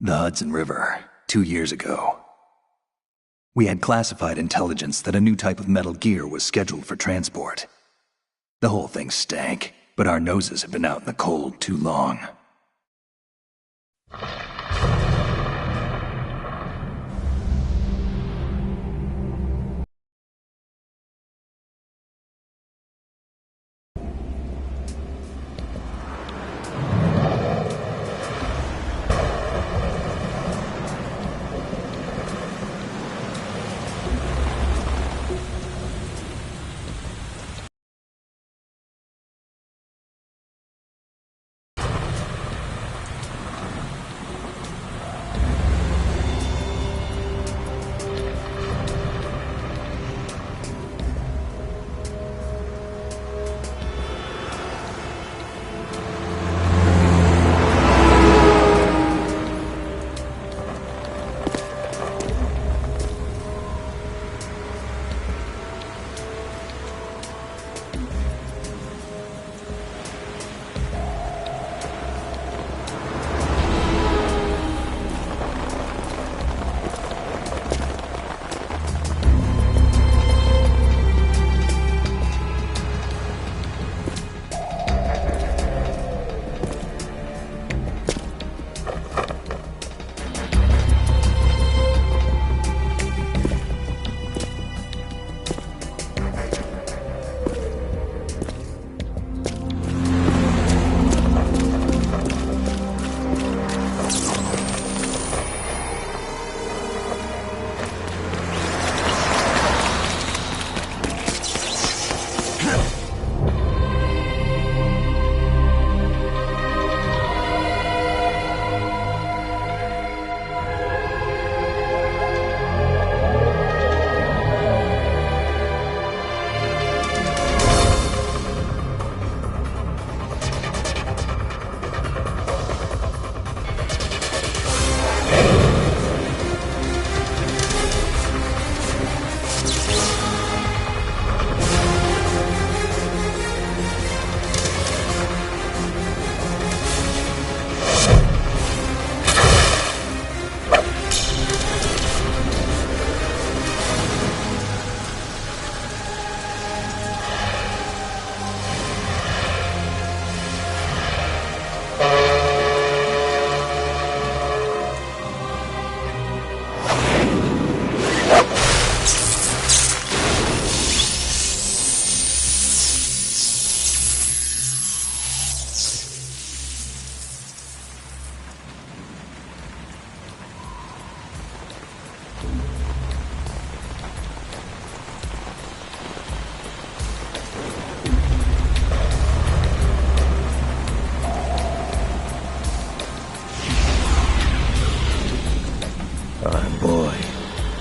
The Hudson River, 2 years ago. We had classified intelligence that a new type of metal gear was scheduled for transport. The whole thing stank, but our noses had been out in the cold too long.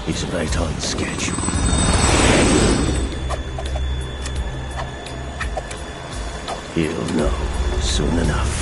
He's right on schedule. He'll know soon enough.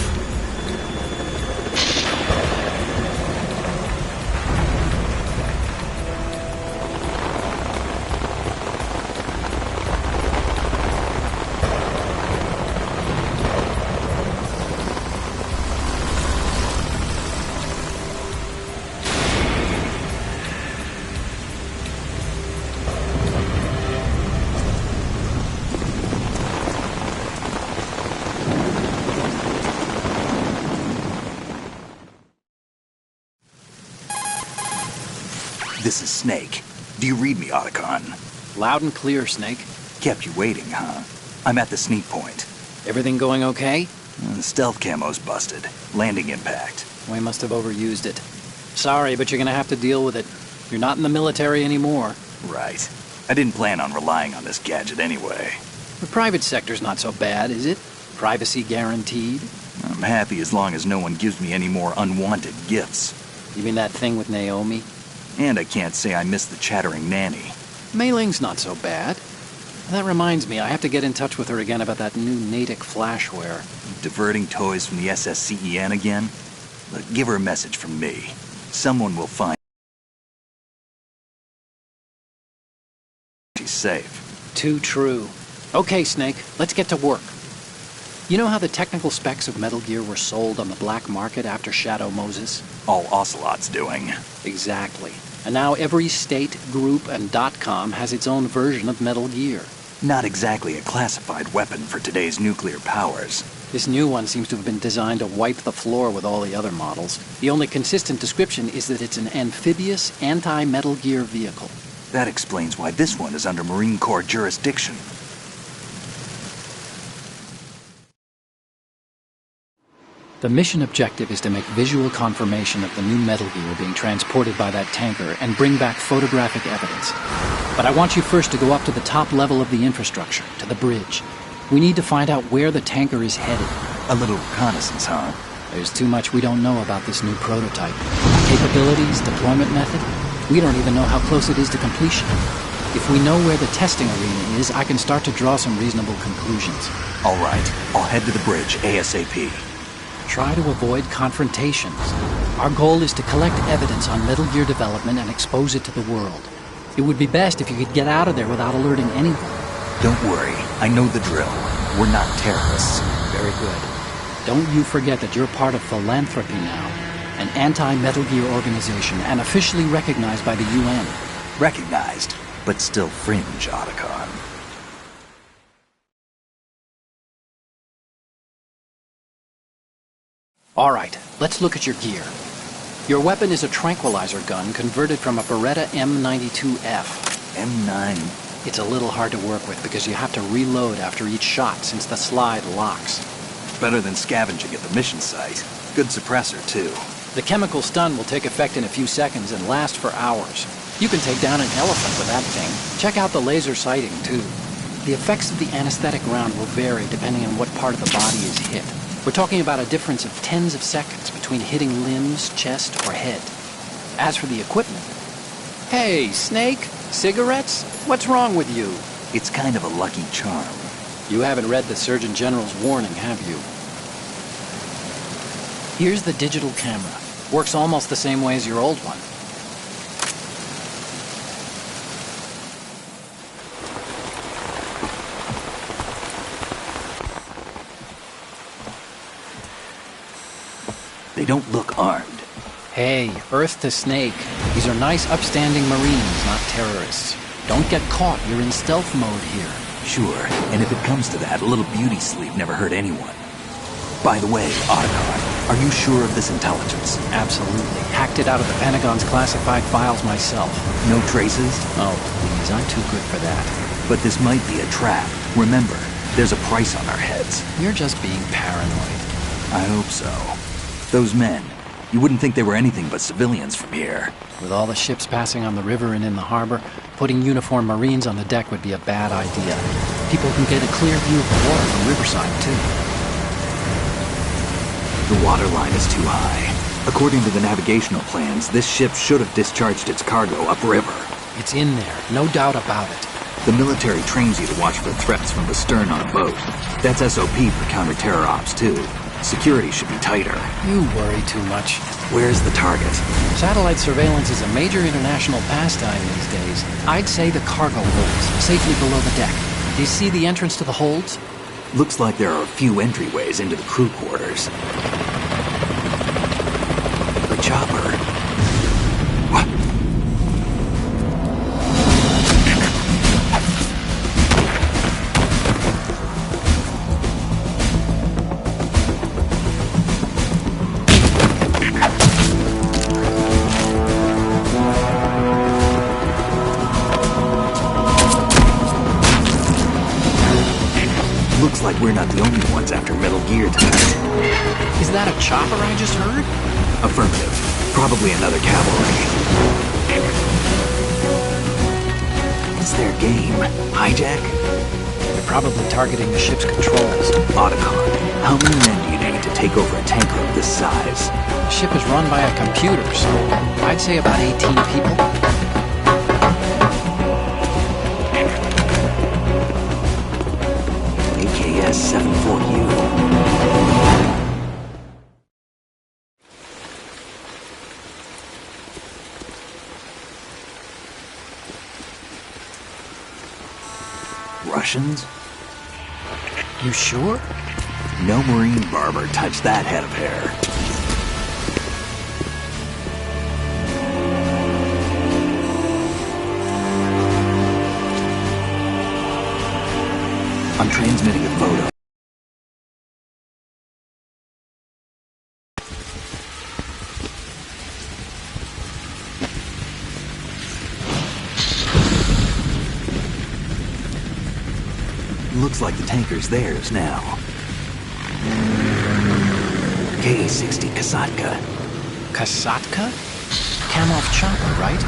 This is Snake. Do you read me, Otacon? Loud and clear, Snake. Kept you waiting, huh? I'm at the sneak point. Everything going okay? The stealth camo's busted. Landing impact. We must have overused it. Sorry, but you're gonna have to deal with it. You're not in the military anymore. Right. I didn't plan on relying on this gadget anyway. The private sector's not so bad, is it? Privacy guaranteed? I'm happy as long as no one gives me any more unwanted gifts. You mean that thing with Naomi? And I can't say I miss the chattering nanny. Mei Ling's not so bad. That reminds me, I have to get in touch with her again about that new Natick flashware. Diverting toys from the SSCEN again? Look, give her a message from me. Someone will find she's safe. Too true. Okay, Snake, let's get to work. You know how the technical specs of Metal Gear were sold on the black market after Shadow Moses? All Ocelot's doing. Exactly. And now every state, group, and .com has its own version of Metal Gear. Not exactly a classified weapon for today's nuclear powers. This new one seems to have been designed to wipe the floor with all the other models. The only consistent description is that it's an amphibious, anti-Metal Gear vehicle. That explains why this one is under Marine Corps jurisdiction. The mission objective is to make visual confirmation of the new Metal Gear being transported by that tanker and bring back photographic evidence. But I want you first to go up to the top level of the infrastructure, to the bridge. We need to find out where the tanker is headed. A little reconnaissance, huh? There's too much we don't know about this new prototype. Capabilities, deployment method. We don't even know how close it is to completion. If we know where the testing arena is, I can start to draw some reasonable conclusions. All right, I'll head to the bridge ASAP. Try to avoid confrontations. Our goal is to collect evidence on Metal Gear development and expose it to the world. It would be best if you could get out of there without alerting anyone. Don't worry, I know the drill. We're not terrorists. Very good. Don't you forget that you're part of Philanthropy now, an anti-Metal Gear organization and officially recognized by the UN. Recognized, but still fringe, Otacon. All right, let's look at your gear. Your weapon is a tranquilizer gun converted from a Beretta M92F. M9. It's a little hard to work with because you have to reload after each shot since the slide locks. Better than scavenging at the mission site. Good suppressor, too. The chemical stun will take effect in a few seconds and last for hours. You can take down an elephant with that thing. Check out the laser sighting, too. The effects of the anesthetic round will vary depending on what part of the body is hit. We're talking about a difference of tens of seconds between hitting limbs, chest, or head. As for the equipment... Hey, Snake? Cigarettes? What's wrong with you? It's kind of a lucky charm. You haven't read the Surgeon General's warning, have you? Here's the digital camera. Works almost the same way as your old one. They don't look armed. Hey, Earth to Snake. These are nice, upstanding Marines, not terrorists. Don't get caught. You're in stealth mode here. Sure, and if it comes to that, a little beauty sleep never hurt anyone. By the way, Otacon, are you sure of this intelligence? Absolutely. Hacked it out of the Pentagon's classified files myself. No traces? Oh, please, I'm too good for that. But this might be a trap. Remember, there's a price on our heads. You're just being paranoid. I hope so. Those men, you wouldn't think they were anything but civilians from here. With all the ships passing on the river and in the harbor, putting uniformed Marines on the deck would be a bad idea. People can get a clear view of the water from Riverside, too. The water line is too high. According to the navigational plans, this ship should have discharged its cargo upriver. It's in there, no doubt about it. The military trains you to watch for threats from the stern on a boat. That's SOP for counter-terror ops, too. Security should be tighter. You worry too much. Where's the target? Satellite surveillance is a major international pastime these days. I'd say the cargo holds, safely below the deck. Do you see the entrance to the holds? Looks like there are a few entryways into the crew quarters. The chopper. What? Looks like we're not the only ones after Metal Gear tonight. Is that a chopper I just heard? Affirmative. Probably another cavalry. What's their game? Hijack? They're probably targeting the ship's controls. Otacon, how many men do you need to take over a tanker of this size? The ship is run by a computer, so I'd say about 18 people. AKS 74U. Russians? You sure? No marine barber touched that head of hair. I'm transmitting a photo. Looks like the tanker's theirs now. K-60 Kasatka. Kasatka? Kamov chopper, right?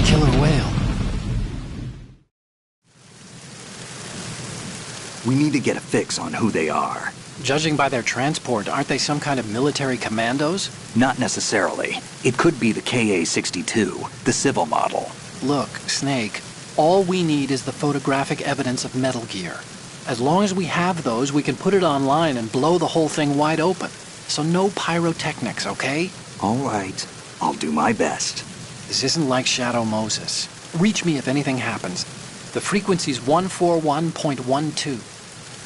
Killer whale. We need to get a fix on who they are. Judging by their transport, aren't they some kind of military commandos? Not necessarily. It could be the KA-62, the civil model. Look, Snake, all we need is the photographic evidence of Metal Gear. As long as we have those, we can put it online and blow the whole thing wide open. So no pyrotechnics, okay? All right. I'll do my best. This isn't like Shadow Moses. Reach me if anything happens. The frequency's 141.12.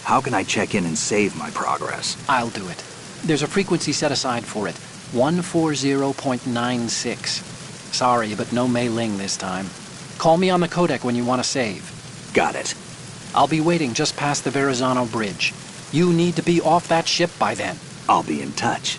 How can I check in and save my progress? I'll do it. There's a frequency set aside for it. 140.96. Sorry, but no Mei Ling this time. Call me on the codec when you want to save. Got it. I'll be waiting just past the Verrazano Bridge. You need to be off that ship by then. I'll be in touch.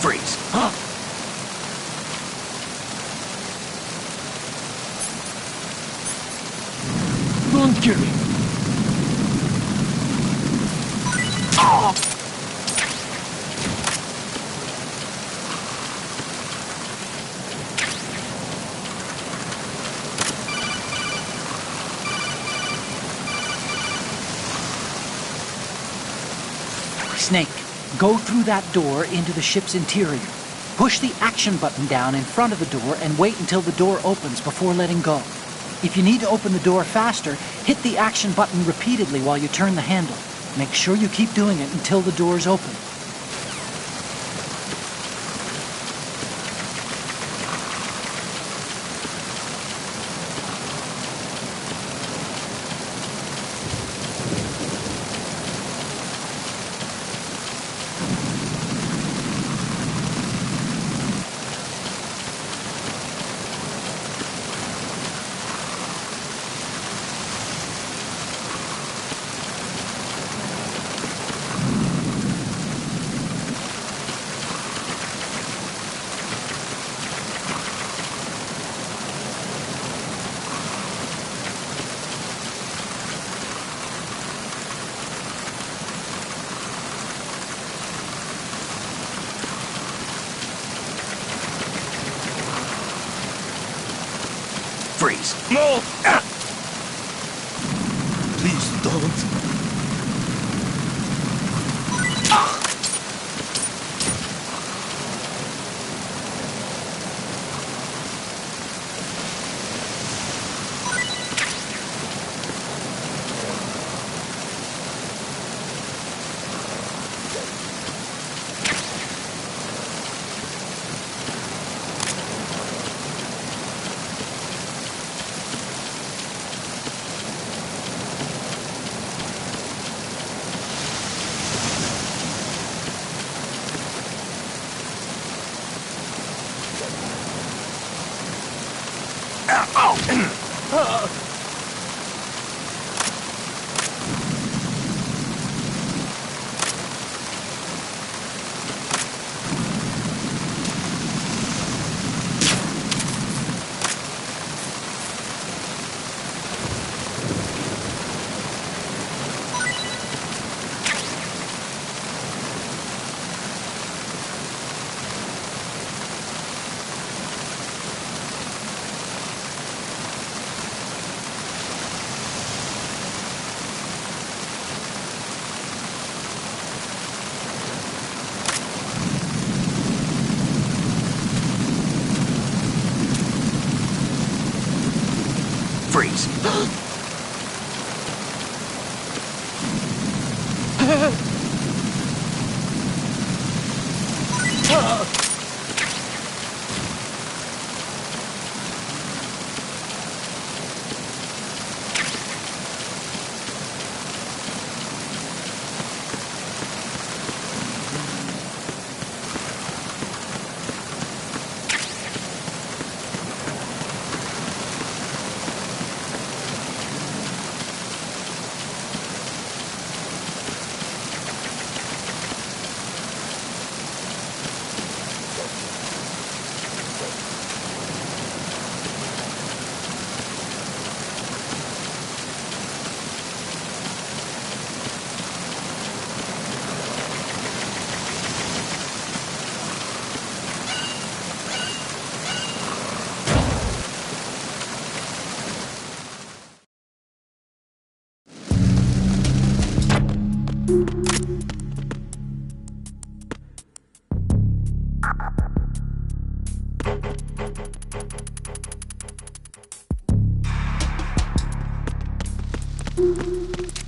Freeze. Huh? Don't kill me. Oh! Snake, go through that door into the ship's interior. Push the action button down in front of the door and wait until the door opens before letting go. If you need to open the door faster, hit the action button repeatedly while you turn the handle. Make sure you keep doing it until the door's open. Freeze. No! Please don't.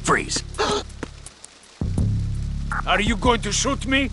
Freeze! Freeze! Are you going to shoot me?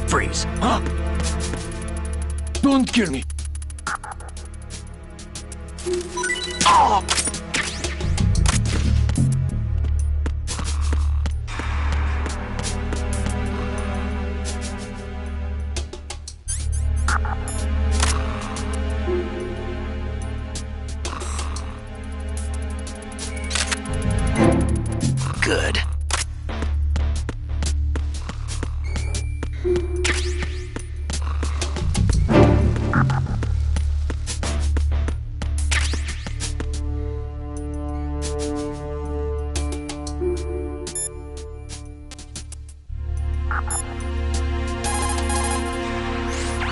Freeze! Don't kill me! Good.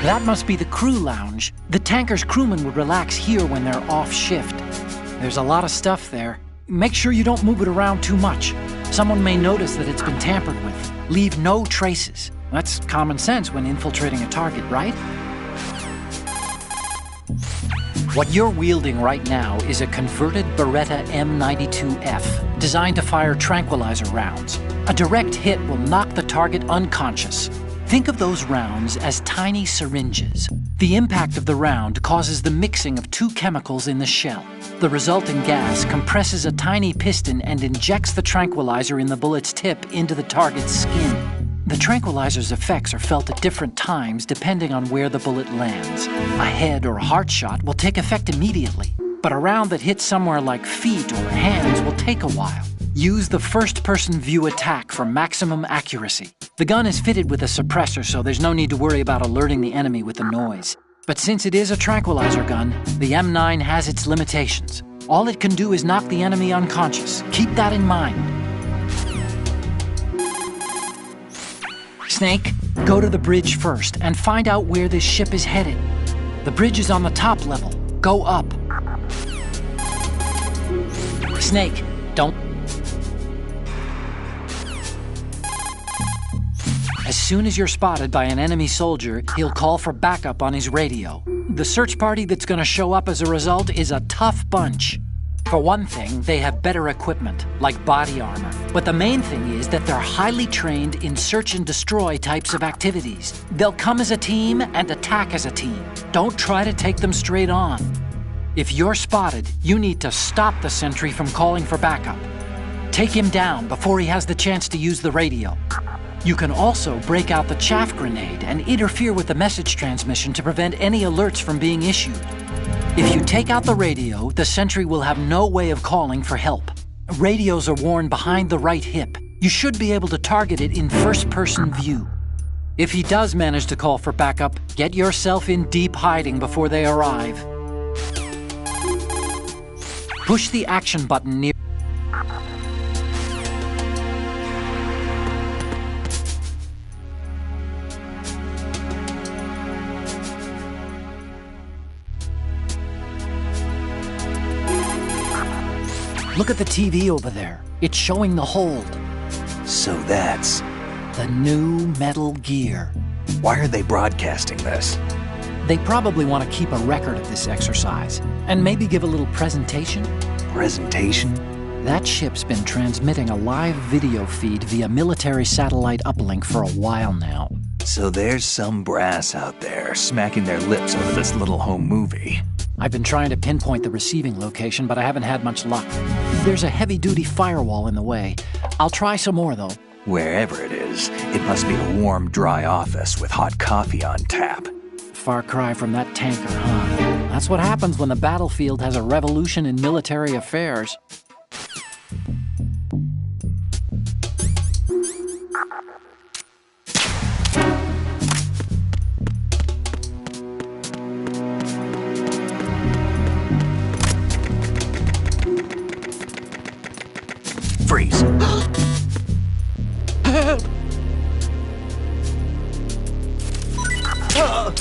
That must be the crew lounge. The tanker's crewmen would relax here when they're off shift. There's a lot of stuff there. Make sure you don't move it around too much. Someone may notice that it's been tampered with. Leave no traces. That's common sense when infiltrating a target, right? What you're wielding right now is a converted Beretta M92F, designed to fire tranquilizer rounds. A direct hit will knock the target unconscious. Think of those rounds as tiny syringes. The impact of the round causes the mixing of two chemicals in the shell. The resulting gas compresses a tiny piston and injects the tranquilizer in the bullet's tip into the target's skin. The tranquilizer's effects are felt at different times depending on where the bullet lands. A head or heart shot will take effect immediately, but a round that hits somewhere like feet or hands will take a while. Use the first-person view attack for maximum accuracy. The gun is fitted with a suppressor, so there's no need to worry about alerting the enemy with the noise. But since it is a tranquilizer gun, the M9 has its limitations. All it can do is knock the enemy unconscious. Keep that in mind. Snake, go to the bridge first and find out where this ship is headed. The bridge is on the top level. Go up. Snake, don't... As soon as you're spotted by an enemy soldier, he'll call for backup on his radio. The search party that's going to show up as a result is a tough bunch. For one thing, they have better equipment, like body armor. But the main thing is that they're highly trained in search and destroy types of activities. They'll come as a team and attack as a team. Don't try to take them straight on. If you're spotted, you need to stop the sentry from calling for backup. Take him down before he has the chance to use the radio. You can also break out the chaff grenade and interfere with the message transmission to prevent any alerts from being issued. If you take out the radio, the sentry will have no way of calling for help. Radios are worn behind the right hip. You should be able to target it in first-person view. If he does manage to call for backup, get yourself in deep hiding before they arrive. Push the action button near... Look at the TV over there. It's showing the hold. So that's... The new Metal Gear. Why are they broadcasting this? They probably want to keep a record of this exercise, and maybe give a little presentation. Presentation? That ship's been transmitting a live video feed via military satellite uplink for a while now. So there's some brass out there smacking their lips over this little home movie. I've been trying to pinpoint the receiving location, but I haven't had much luck. There's a heavy-duty firewall in the way. I'll try some more, though. Wherever it is, it must be a warm, dry office with hot coffee on tap. Far cry from that tanker, huh? That's what happens when the battlefield has a revolution in military affairs. Freeze. Help!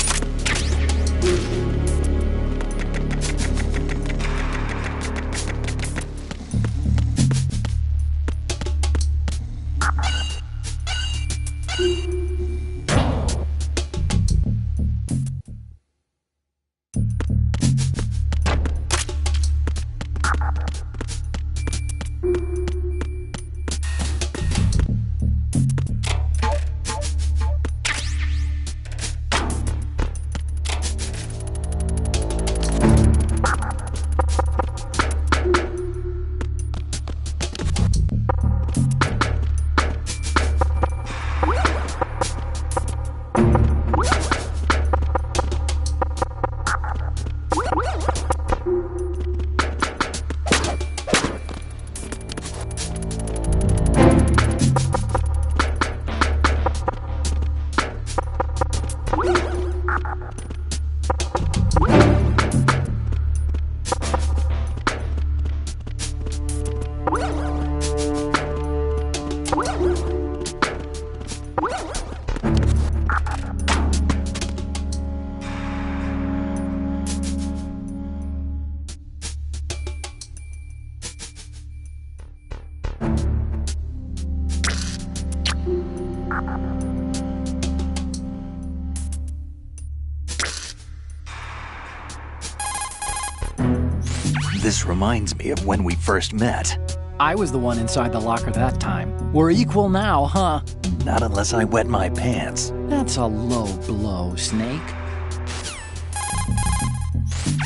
This reminds me of when we first met. I was the one inside the locker that time. We're equal now, huh? Not unless I wet my pants. That's a low blow, Snake.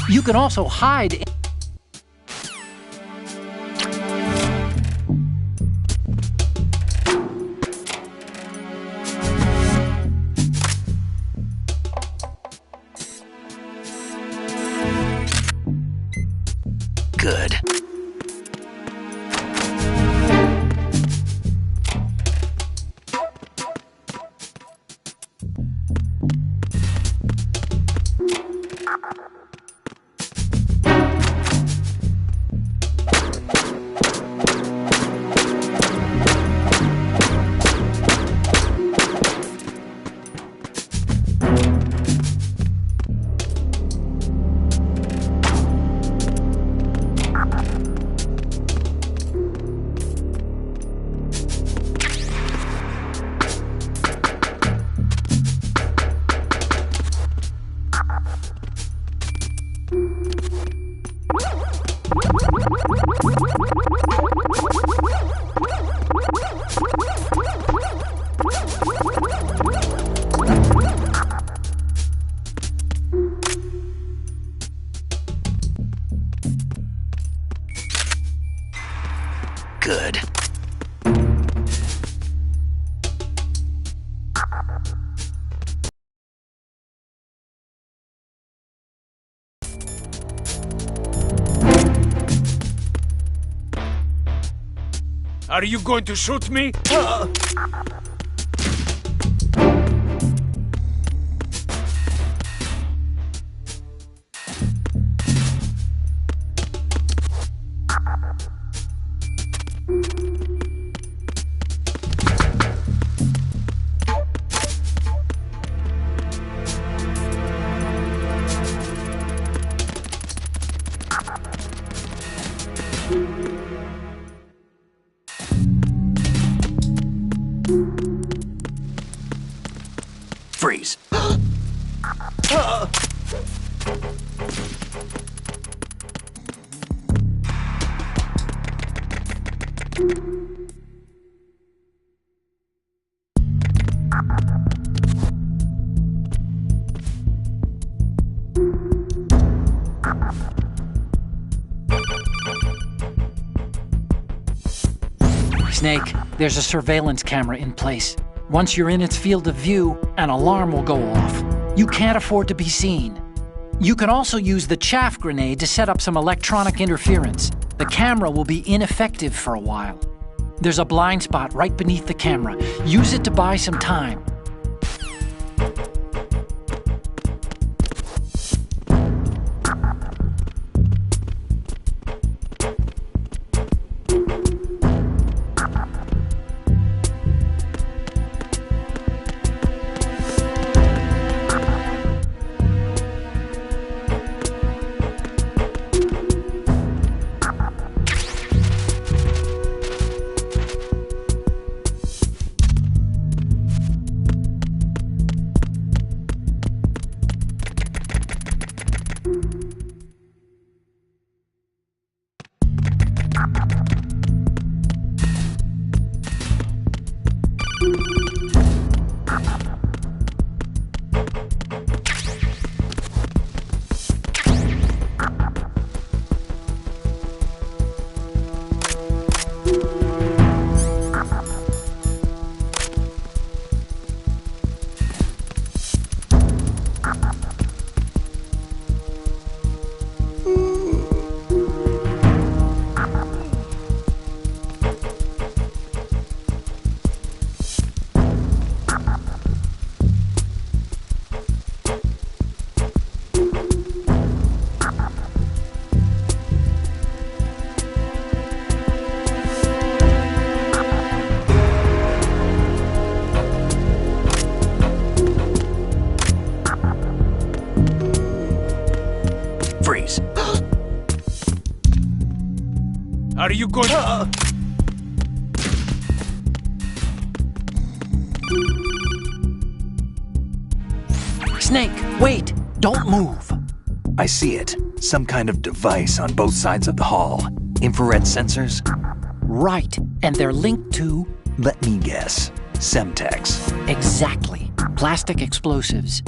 You can also hide... Good. Good. Are you going to shoot me? Freeze. Snake, there's a surveillance camera in place. Once you're in its field of view, an alarm will go off. You can't afford to be seen. You can also use the chaff grenade to set up some electronic interference. The camera will be ineffective for a while. There's a blind spot right beneath the camera. Use it to buy some time. Freeze. Are you going to... Snake, wait! Don't move! I see it. Some kind of device on both sides of the hall. Infrared sensors? Right, and they're linked to... Let me guess. Semtex. Exactly. Plastic explosives.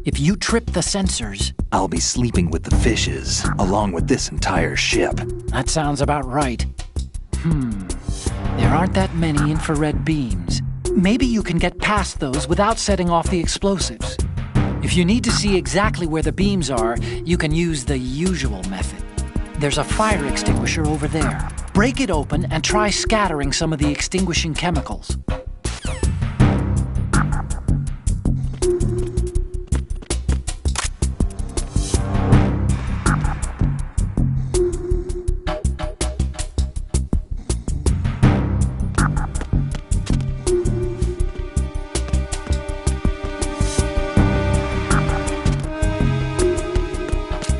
If you trip the sensors... I'll be sleeping with the fishes, along with this entire ship. That sounds about right. There aren't that many infrared beams. Maybe you can get past those without setting off the explosives. If you need to see exactly where the beams are, you can use the usual method. There's a fire extinguisher over there. Break it open and try scattering some of the extinguishing chemicals.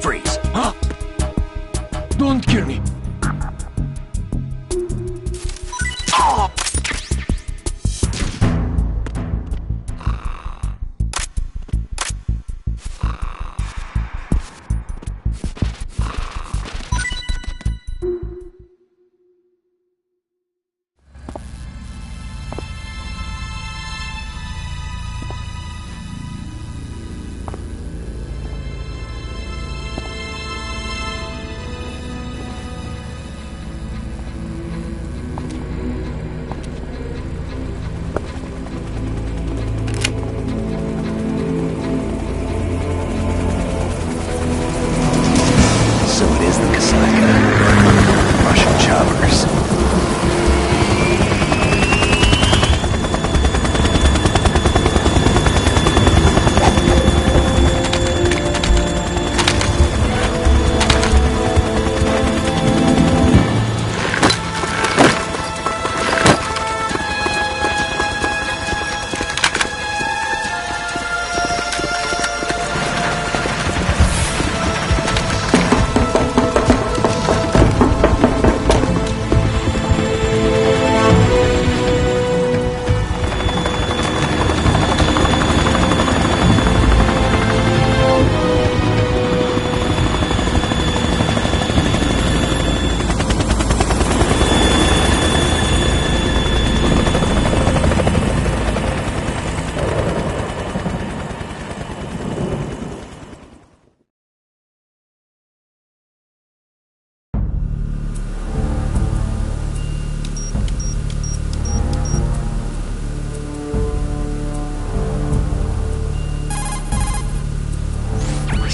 Freeze. Don't kill me.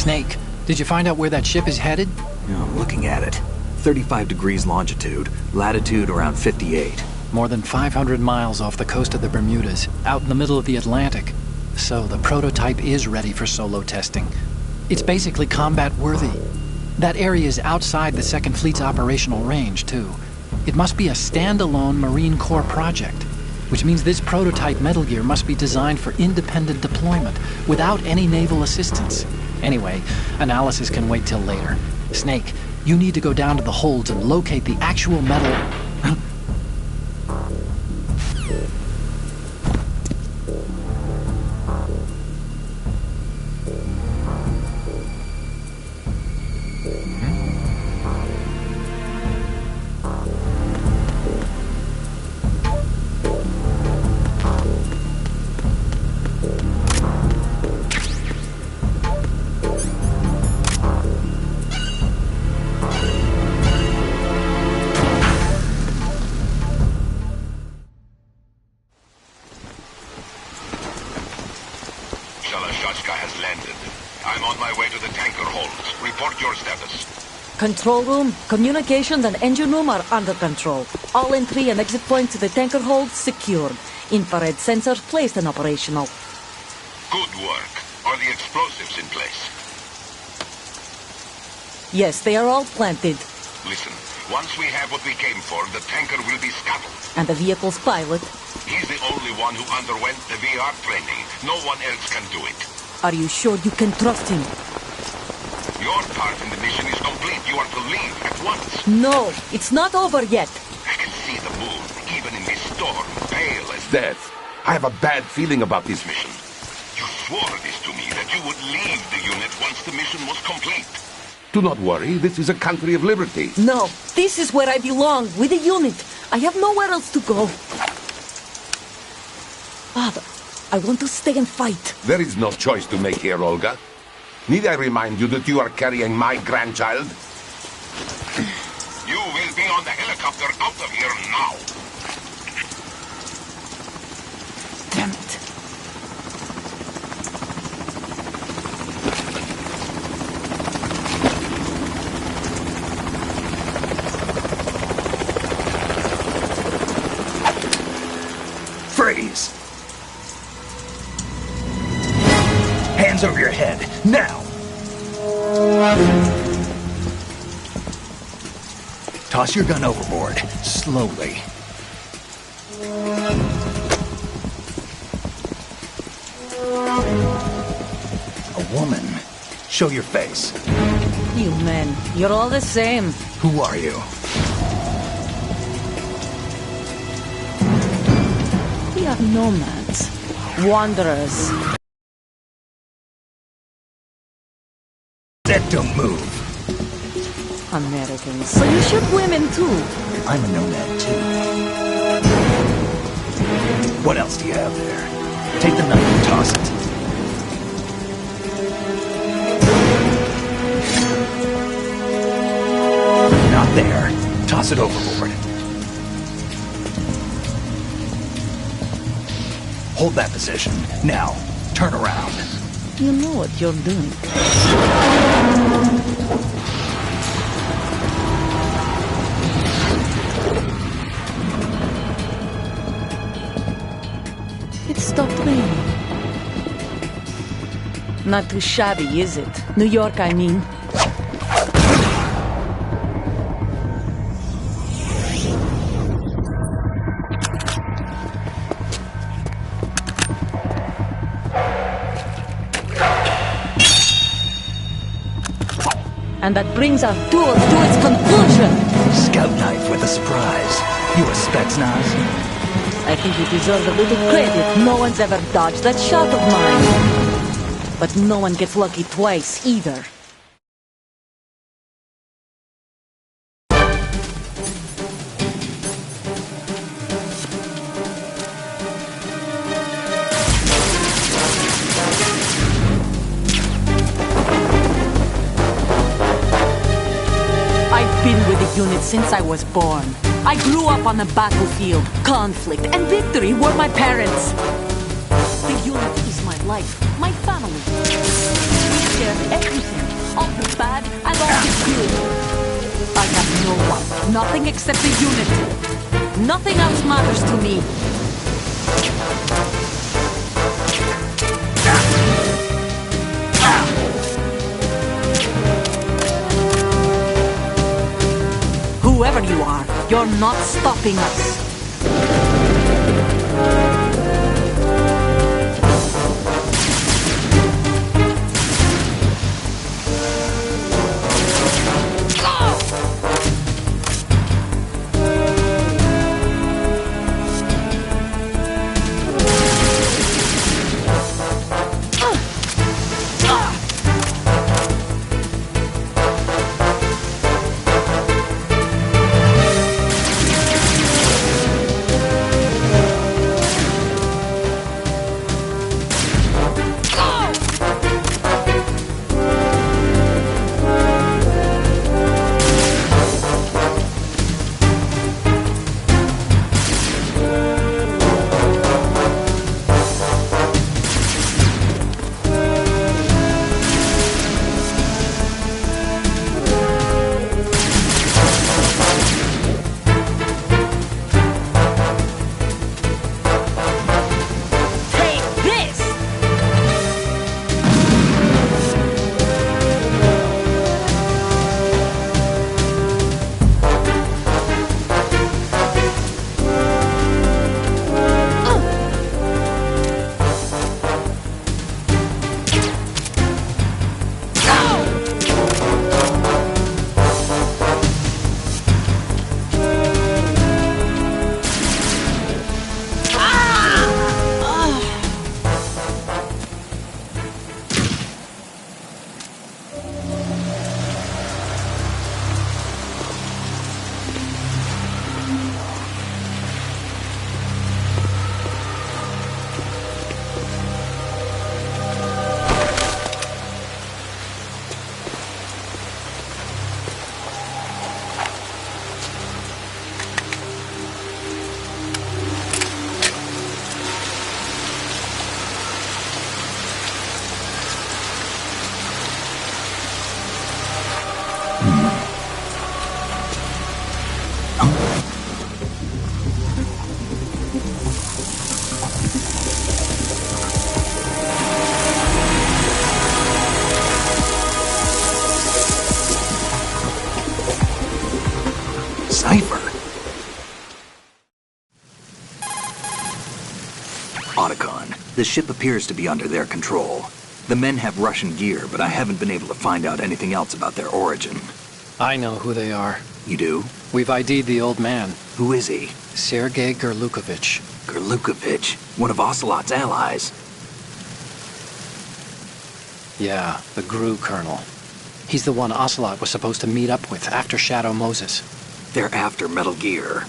Snake, did you find out where that ship is headed? Yeah, I'm looking at it. 35 degrees longitude, latitude around 58. More than 500 miles off the coast of the Bermudas, out in the middle of the Atlantic. So the prototype is ready for solo testing. It's basically combat-worthy. That area is outside the Second Fleet's operational range, too. It must be a standalone Marine Corps project, which means this prototype Metal Gear must be designed for independent deployment, without any naval assistance. Anyway, analysis can wait till later. Snake, you need to go down to the holds and locate the actual metal... has landed. I'm on my way to the tanker holds. Report your status. Control room, communications and engine room are under control. All entry and exit points to the tanker hold secured. Infrared sensors placed and operational. Good work. Are the explosives in place? Yes, they are all planted. Listen, once we have what we came for, the tanker will be scuttled. And the vehicle's pilot? He's the only one who underwent the VR training. No one else can do it. Are you sure you can trust him? Your part in the mission is complete. You are to leave at once. No, it's not over yet. I can see the moon, even in this storm, pale as death. I have a bad feeling about this mission. You swore this to me, that you would leave the unit once the mission was complete. Do not worry, this is a country of liberty. No, this is where I belong, with the unit. I have nowhere else to go. Father, I want to stay and fight. There is no choice to make here, Olga. Need I remind you that you are carrying my grandchild? You will be on the helicopter out of here now. Damn it. Freeze! Hands over your head, now! Toss your gun overboard, slowly. A woman. Show your face. You men, you're all the same. Who are you? We are nomads. Wanderers. That don't move. Americans. So you shoot women too? I'm a nomad too. What else do you have there? Take the knife and toss it. Not there. Toss it overboard. Hold that position. Now, turn around. You know what you're doing. It stopped raining. Not too shabby, is it? New York, I mean. And that brings our tour to its conclusion. Scout knife with a surprise. You a Spetsnaz? I think you deserve a little credit. No one's ever dodged that shot of mine. But no one gets lucky twice, either. I've been with the unit since I was born. I grew up on the battlefield. Conflict and victory were my parents. The unit is my life, my family. We here, everything. All the bad and all the good. I have no one, nothing except the unity. Nothing else matters to me. Whoever you are, you're not stopping us. Cipher. Otacon, the ship appears to be under their control. The men have Russian gear, but I haven't been able to find out anything else about their origin. I know who they are. You do? We've ID'd the old man, Who is he? Sergei Gerlukovich. Gerlukovich, one of Ocelot's allies. Yeah, the GRU colonel. He's the one Ocelot was supposed to meet up with after Shadow Moses. They're after Metal Gear.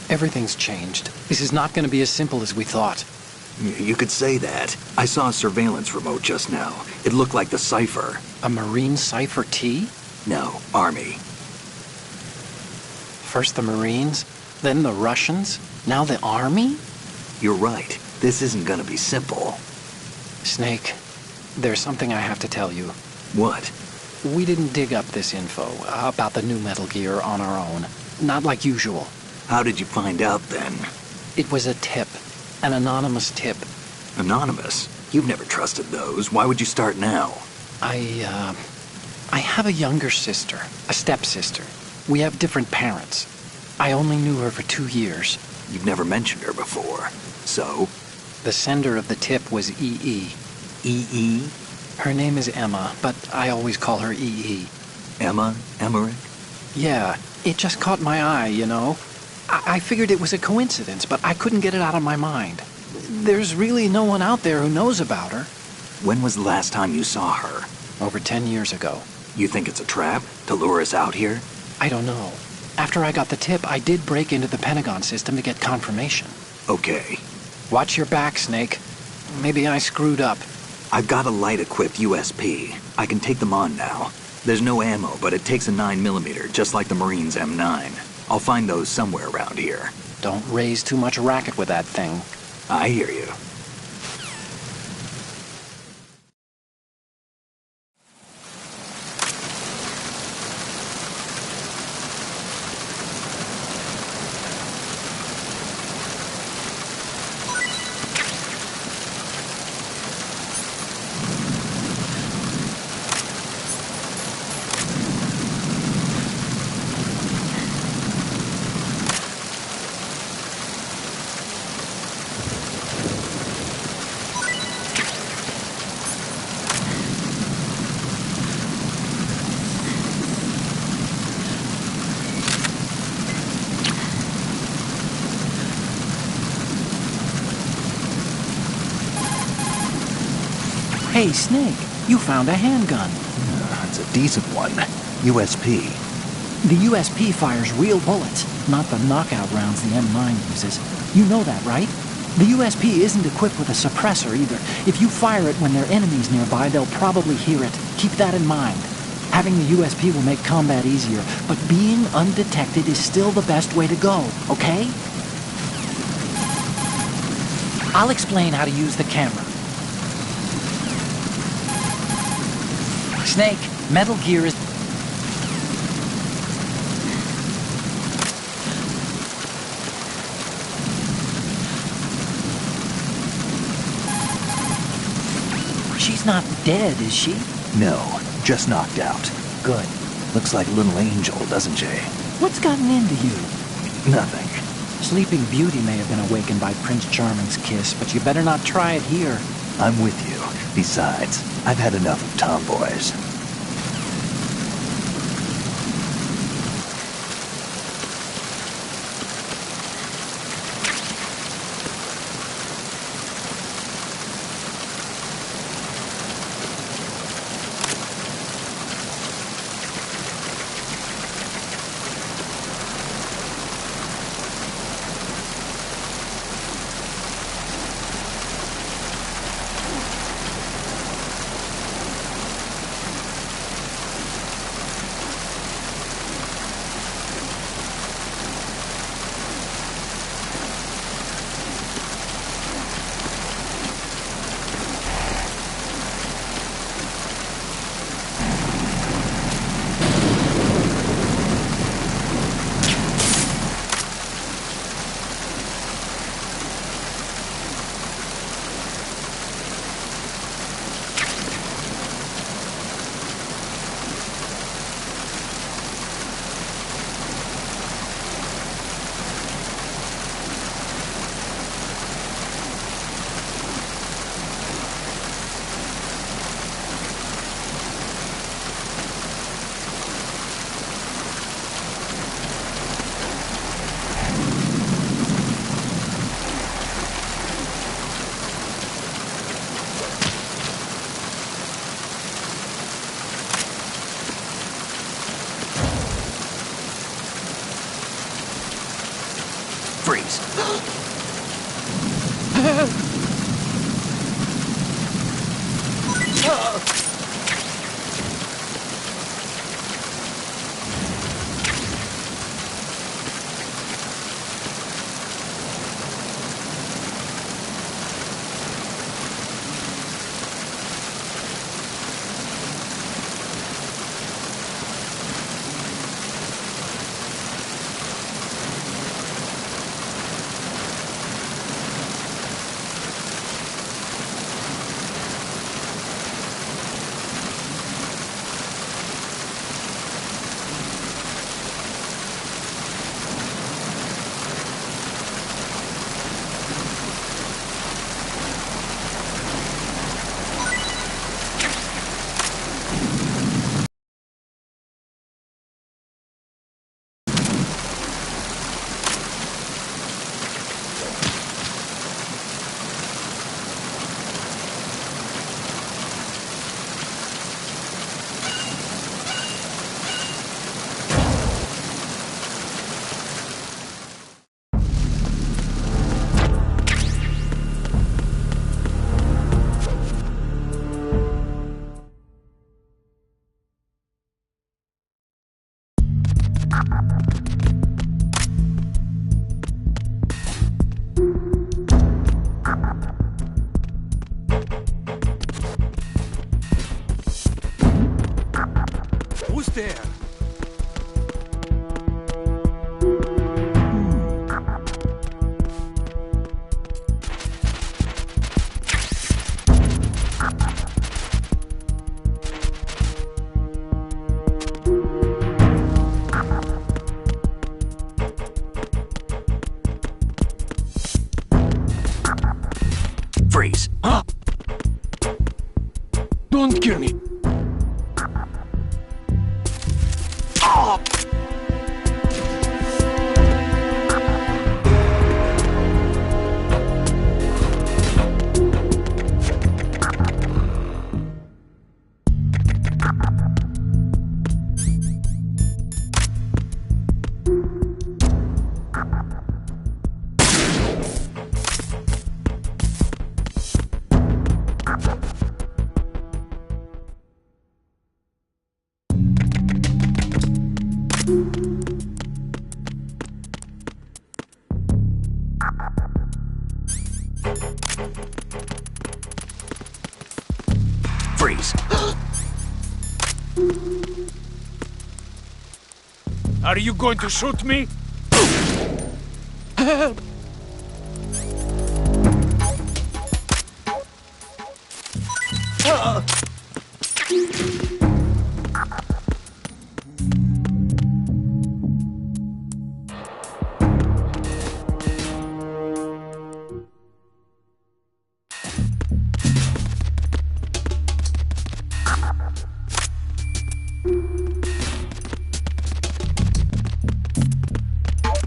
Everything's changed. This is not going to be as simple as we thought. You could say that. I saw a surveillance remote just now. It looked like the Cipher. A Marine Cipher T? No, Army. First the Marines, then the Russians, now the Army? You're right. This isn't gonna be simple. Snake, there's something I have to tell you. What? We didn't dig up this info about the new Metal Gear on our own. Not like usual. How did you find out then? It was a tip. An anonymous tip. Anonymous? You've never trusted those. Why would you start now? I have a younger sister, a stepsister. We have different parents. I only knew her for 2 years. You've never mentioned her before. So? The sender of the tip was EE. EE? Her name is Emma, but I always call her EE. Emma? Emmerich? Yeah, it just caught my eye, you know? I figured it was a coincidence, but I couldn't get it out of my mind. There's really no one out there who knows about her. When was the last time you saw her? Over 10 years ago. You think it's a trap? To lure us out here? I don't know. After I got the tip, I did break into the Pentagon system to get confirmation. Okay. Watch your back, Snake. Maybe I screwed up. I've got a light-equipped USP. I can take them on now. There's no ammo, but it takes a 9mm, just like the Marines' M9. I'll find those somewhere around here. Don't raise too much racket with that thing. I hear you. Hey, Snake, you found a handgun. It's a decent one. USP. The USP fires real bullets, not the knockout rounds the M9 uses. You know that, right? The USP isn't equipped with a suppressor either. If you fire it when there are enemies nearby, they'll probably hear it. Keep that in mind. Having the USP will make combat easier, but being undetected is still the best way to go, okay? I'll explain how to use the camera. Snake, Metal Gear is... She's not dead, is she? No, just knocked out. Good. Looks like a little angel, doesn't she? What's gotten into you? Nothing. Sleeping Beauty may have been awakened by Prince Charming's kiss, but you better not try it here. I'm with you. Besides, I've had enough of tomboys. Freeze. Who's there? Freeze. Huh? Don't kill me. Freeze. Are you going to shoot me?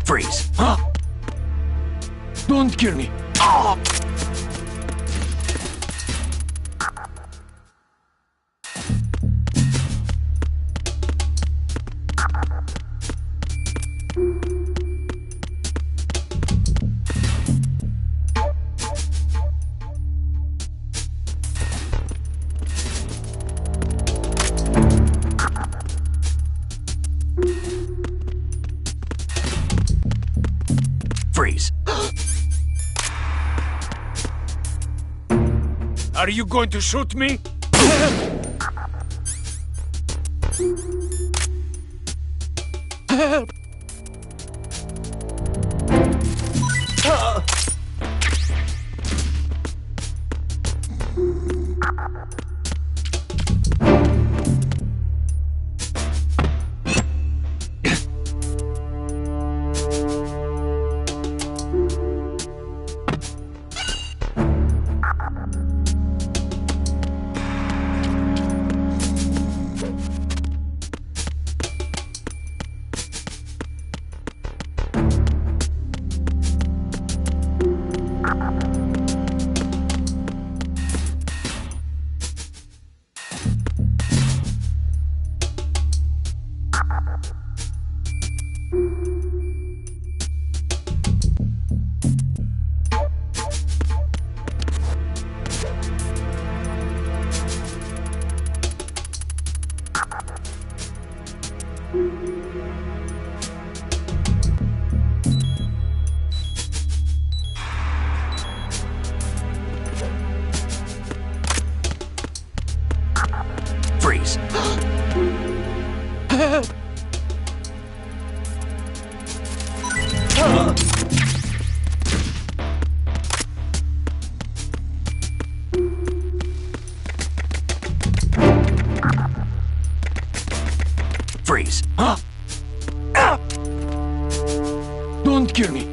Freeze. Don't kill me. Freeze. Are you going to shoot me? Freeze. Freeze. Don't kill me.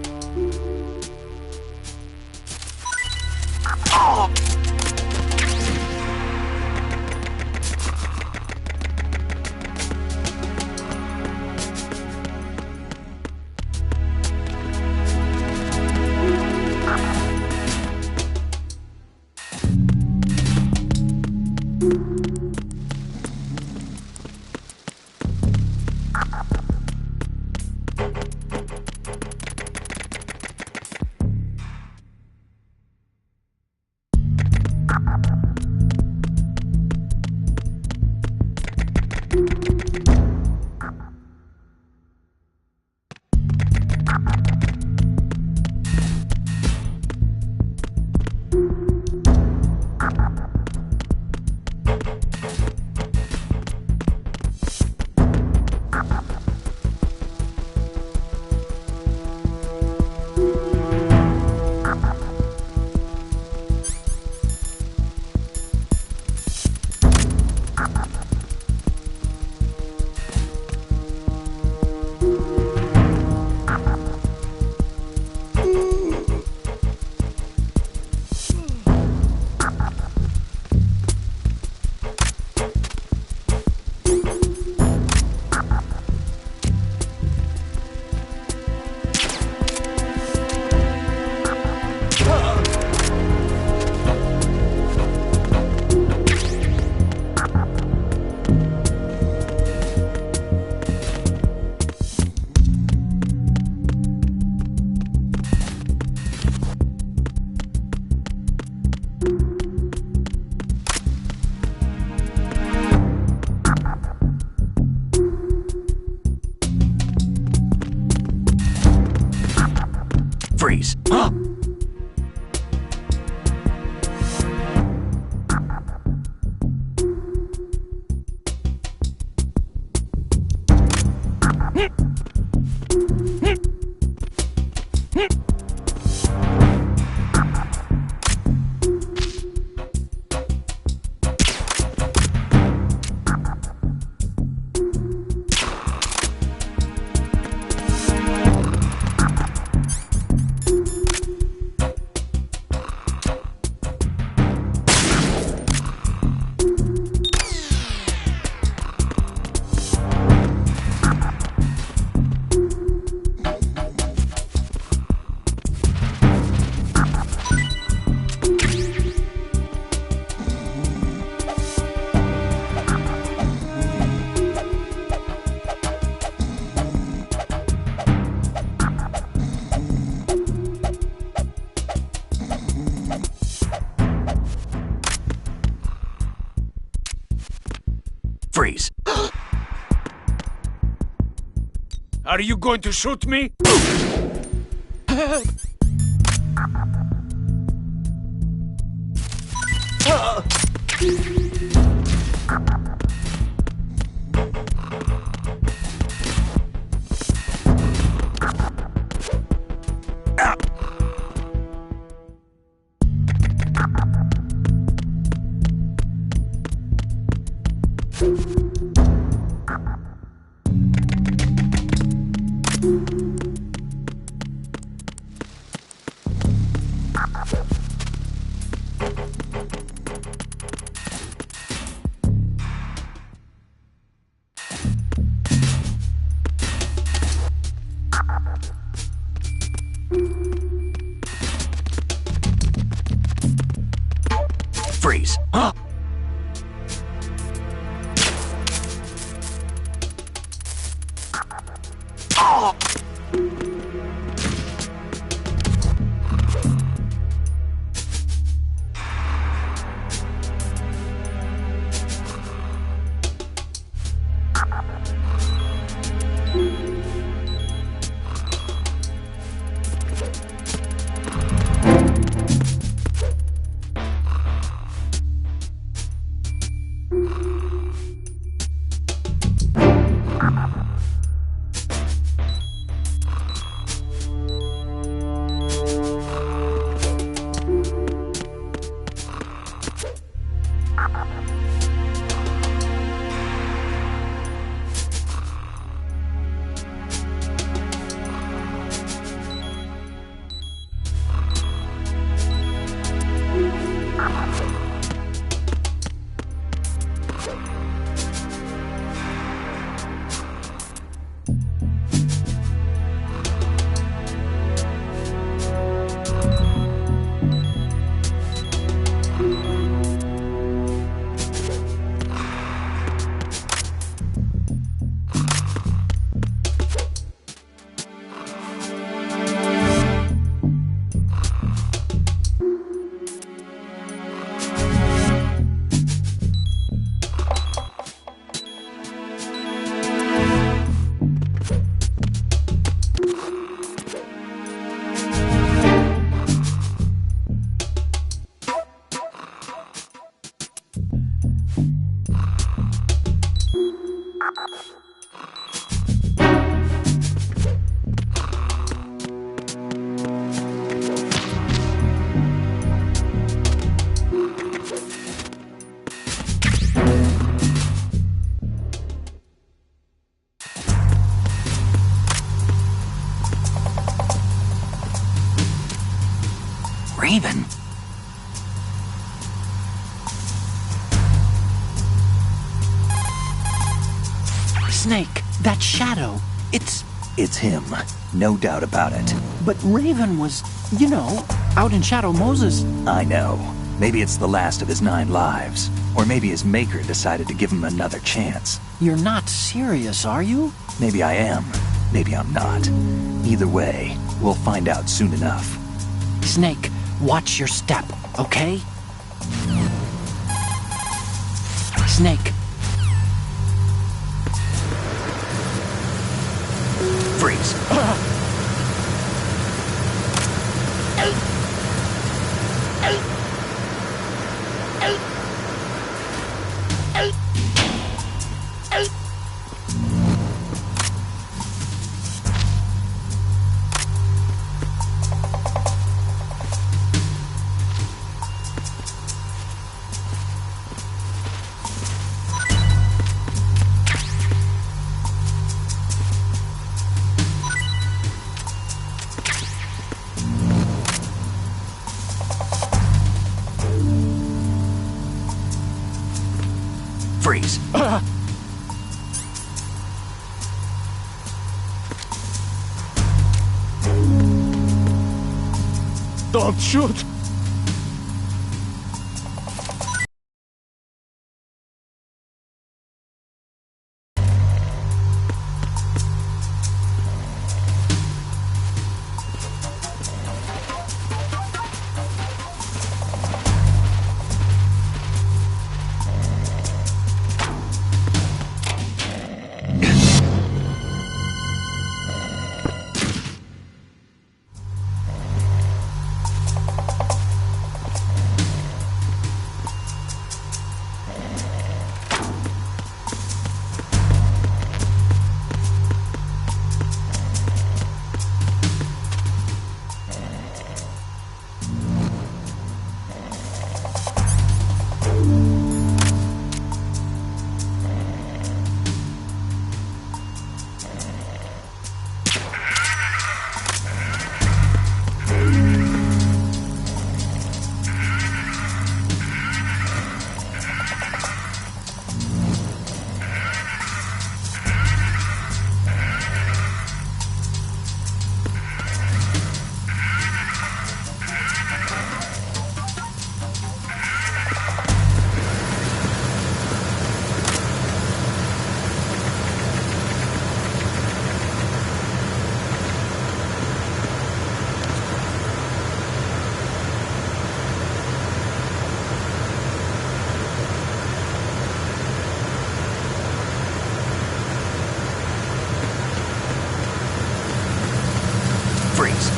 Freeze. Freeze. Are you going to shoot me? Freeze. Raven. Snake, that shadow, It's him. No doubt about it. but Raven was, you know, out in Shadow Moses. I know. Maybe it's the last of his 9 lives. Or maybe his maker decided to give him another chance. You're not serious, are you? Maybe I am. Maybe I'm not. Either way, we'll find out soon enough. Snake, watch your step, okay? Snake, Freeze. Don't shoot! Freeze.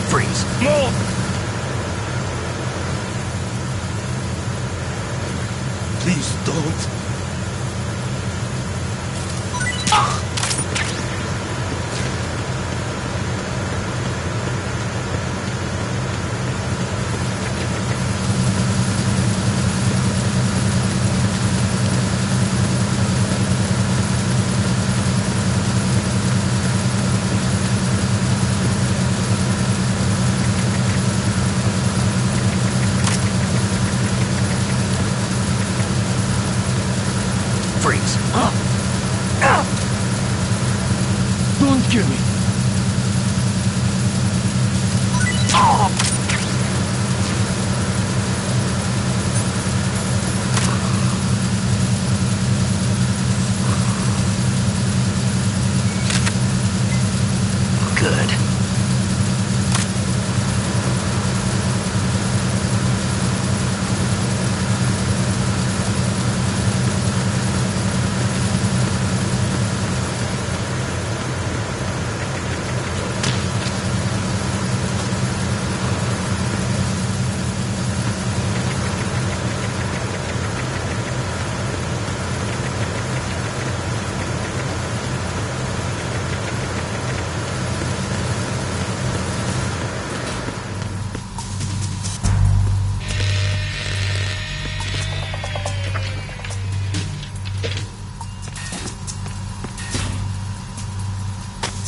Freeze. Move! Please don't. Freeze. Don't kill me. Good.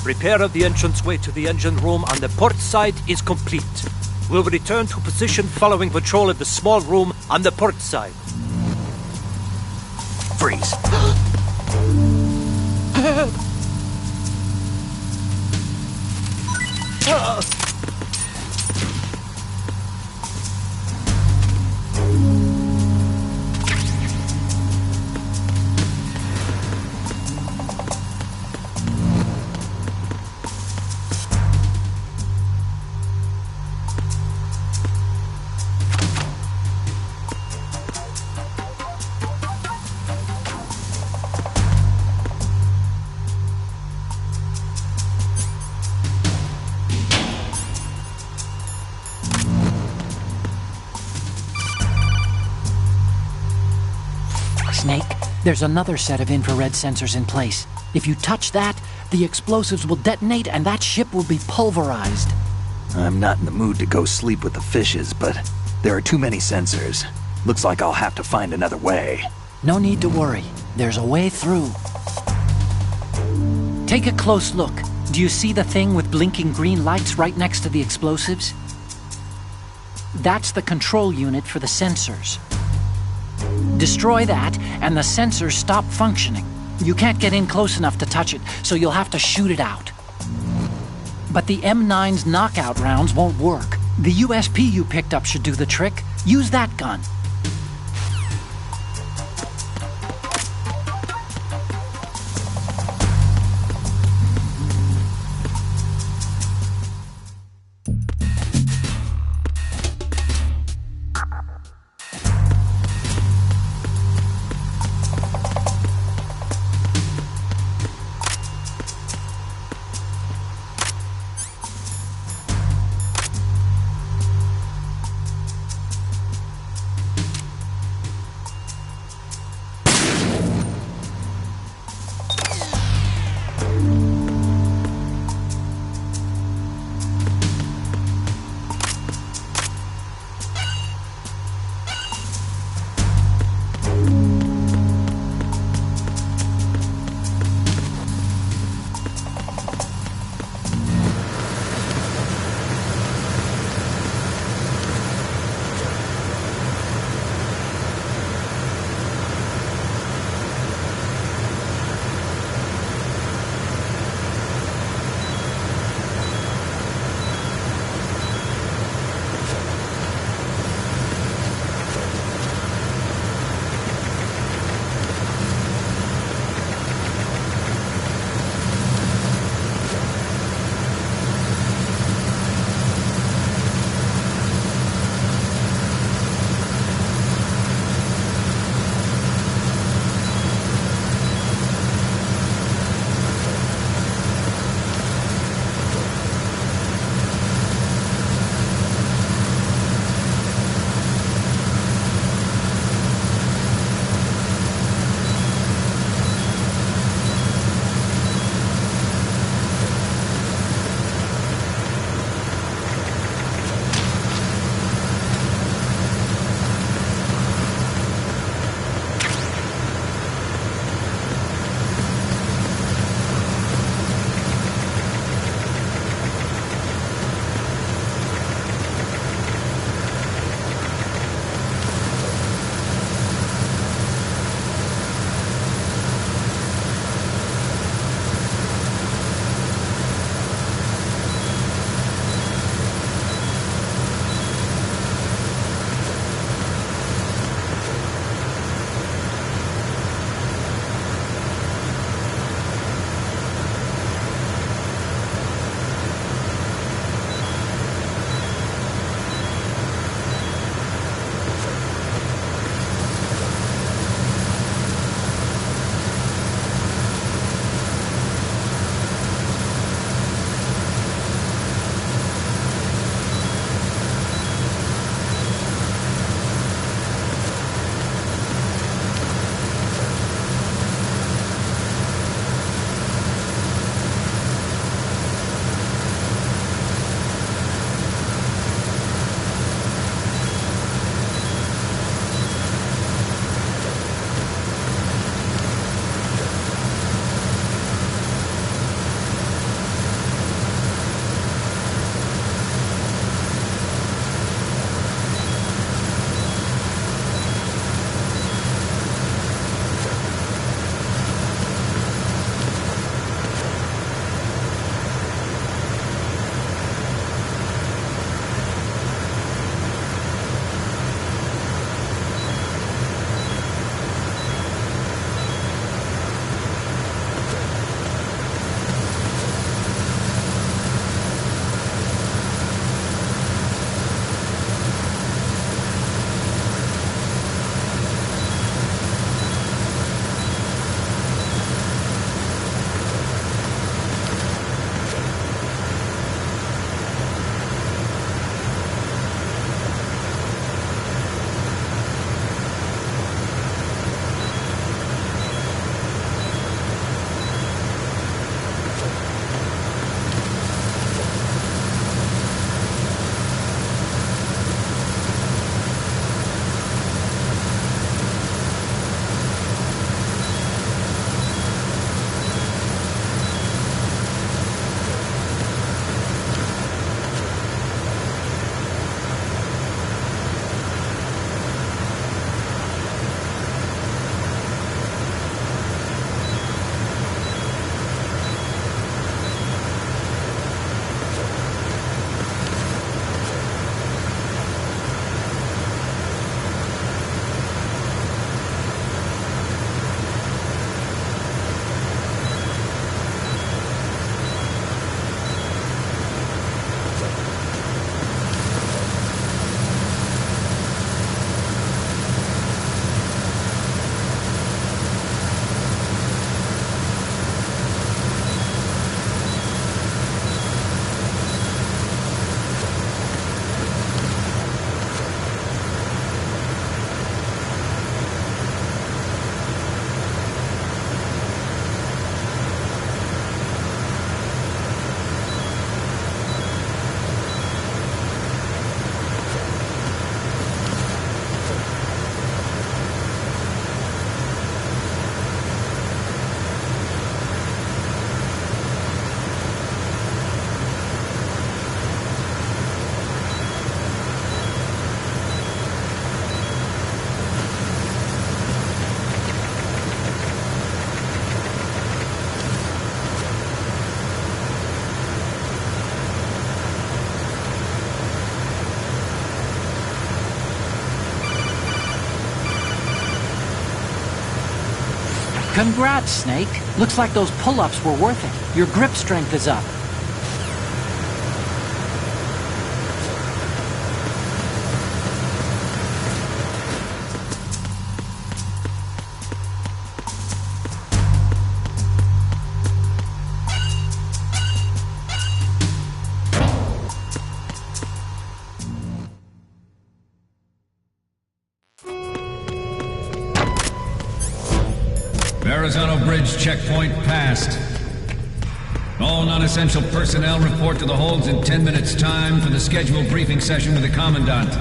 Repair of the entranceway to the engine room on the port side is complete. We'll return to position following patrol of the small room on the port side. Freeze. Snake, there's another set of infrared sensors in place. If you touch that, the explosives will detonate and that ship will be pulverized. I'm not in the mood to go sleep with the fishes, but there are too many sensors. Looks like I'll have to find another way. No need to worry. There's a way through. Take a close look. Do you see the thing with blinking green lights right next to the explosives? That's the control unit for the sensors. Destroy that, and the sensors stop functioning. You can't get in close enough to touch it, so you'll have to shoot it out. But the M9's knockout rounds won't work. The USP you picked up should do the trick. Use that gun. Congrats, Snake. Looks like those pull-ups were worth it. Your grip strength is up. Verrazano Bridge checkpoint passed. All non-essential personnel report to the holds in 10 minutes' time for the scheduled briefing session with the Commandant.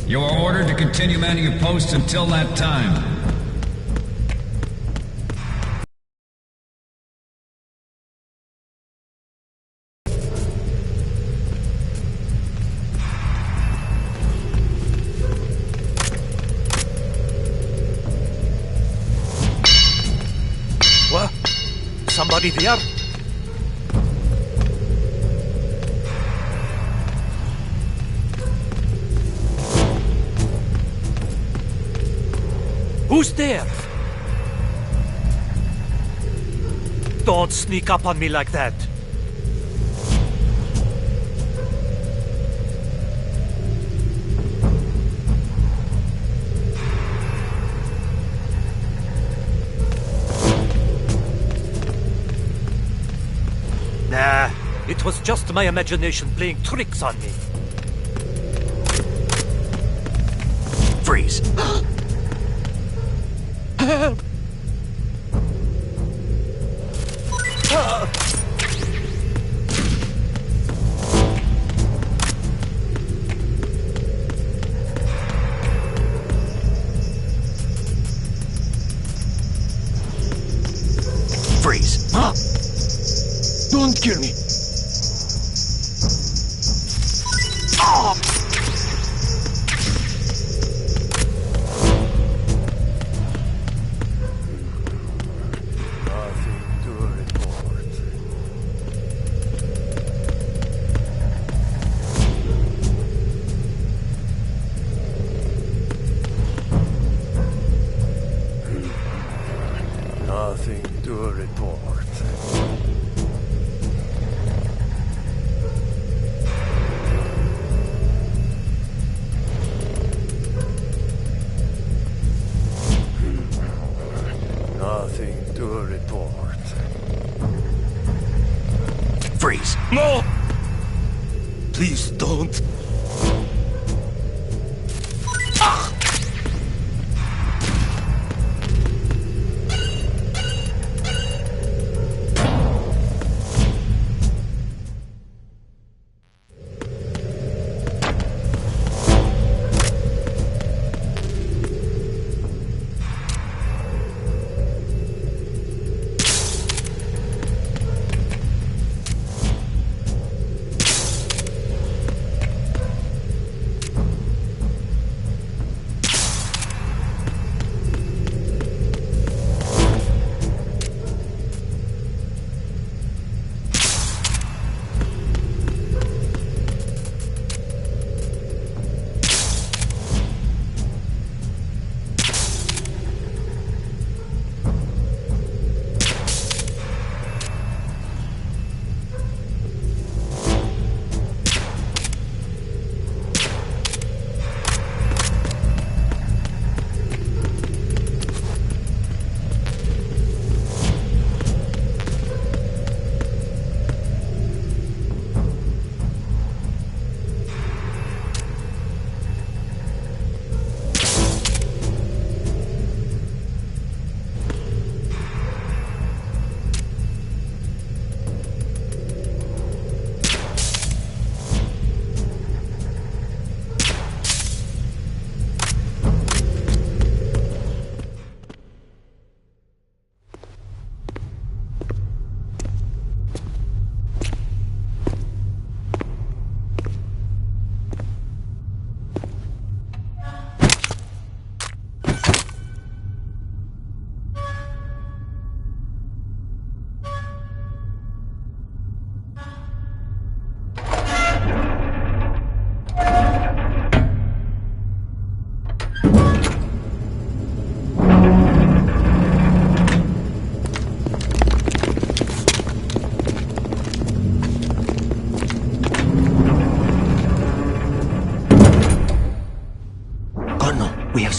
You are ordered to continue manning your posts until that time. What? Somebody there? Who's there? Don't sneak up on me like that. Nah, it was just my imagination playing tricks on me. Freeze. Help! Freeze. Don't kill me! Nothing to report. Nothing to report. Nothing to report. Freeze. No! Please don't.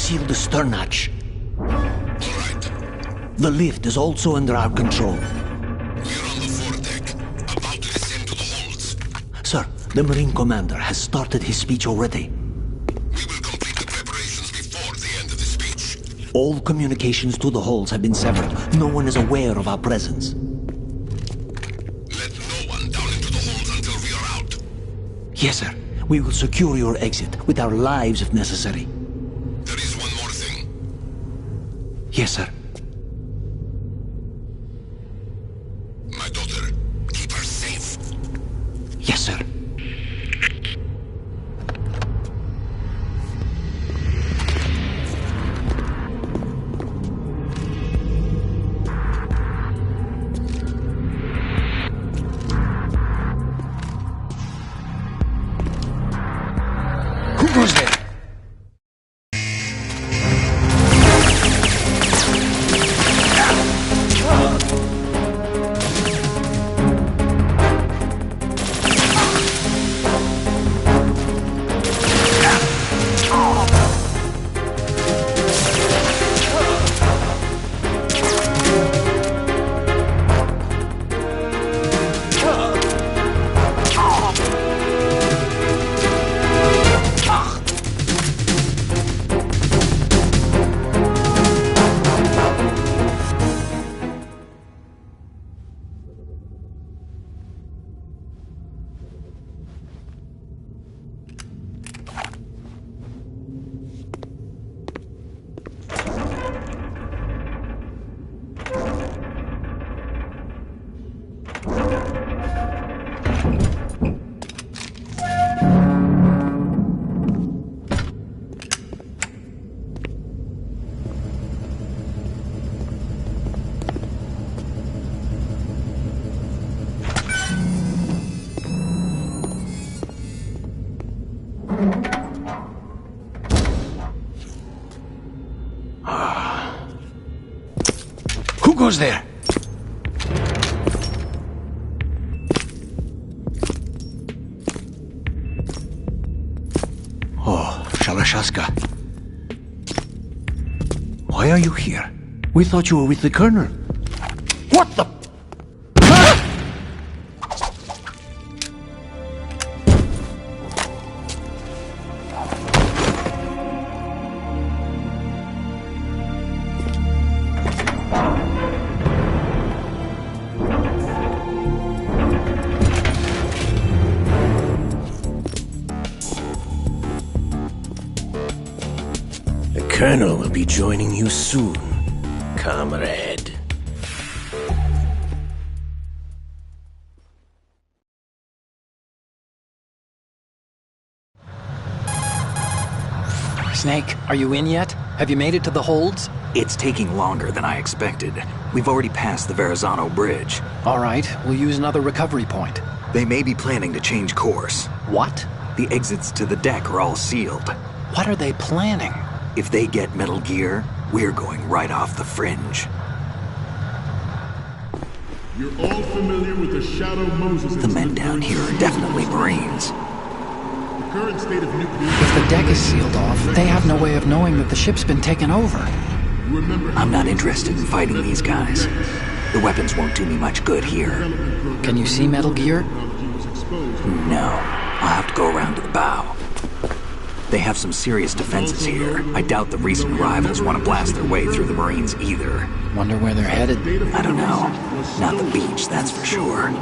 seal the stern hatch. All right. The lift is also under our control. We're on the foredeck, about to descend to the holds. Sir, the Marine Commander has started his speech already. We will complete the preparations before the end of the speech. All communications to the holds have been severed. No one is aware of our presence. Let no one down into the holds until we are out. Yes, sir. We will secure your exit with our lives if necessary. There is one more thing. Yes, sir. My daughter, keep her safe. Yes, sir. Who goes there? Who goes there? Oh, Shalashaska. Why are you here? We thought you were with the Colonel. What the... The Colonel will be joining you soon, comrade. Snake, are you in yet? Have you made it to the holds? It's taking longer than I expected. We've already passed the Verrazano Bridge. All right, we'll use another recovery point. They may be planning to change course. What? The exits to the deck are all sealed. What are they planning? If they get Metal Gear, we're going right off the fringe. You're all familiar with the Shadow Moses The men down here are definitely Marines. The current state of nuclear... If the deck is sealed off, they have no way of knowing that the ship's been taken over. I'm not interested in fighting these guys. The weapons won't do me much good here. Can you see Metal Gear? No. I'll have to go around to the bow. They have some serious defenses here. I doubt the recent arrivals want to blast their way through the Marines either. Wonder where they're headed? I don't know. Not the beach, that's for sure.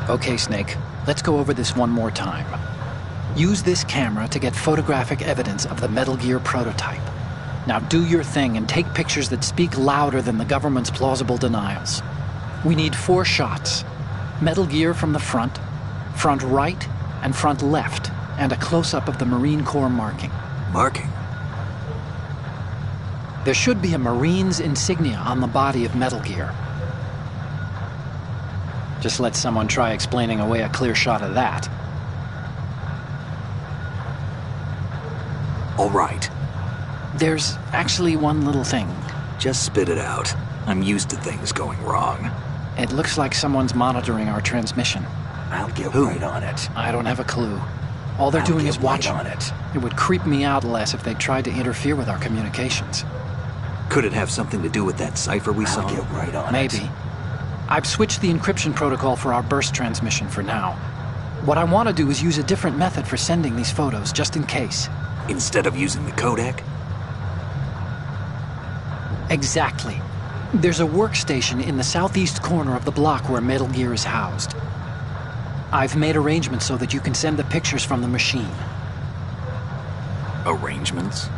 Okay, Snake. Let's go over this one more time. Use this camera to get photographic evidence of the Metal Gear prototype. Now do your thing and take pictures that speak louder than the government's plausible denials. We need 4 shots. Metal Gear from the front right, and front left, and a close-up of the Marine Corps marking. Marking? There should be a Marine's insignia on the body of Metal Gear. Just let someone try explaining away a clear shot of that. All right. There's actually one little thing. Just spit it out. I'm used to things going wrong. It looks like someone's monitoring our transmission. I'll get right on it. I don't have a clue. All they're I'll doing get is watching. right on it. It would creep me out less if they tried to interfere with our communications. Could it have something to do with that cipher we saw? I'll get right on it. Maybe. I've switched the encryption protocol for our burst transmission for now. What I want to do is use a different method for sending these photos, just in case. Instead of using the codec? Exactly. There's a workstation in the southeast corner of the block where Metal Gear is housed. I've made arrangements so that you can send the pictures from the machine. Arrangements?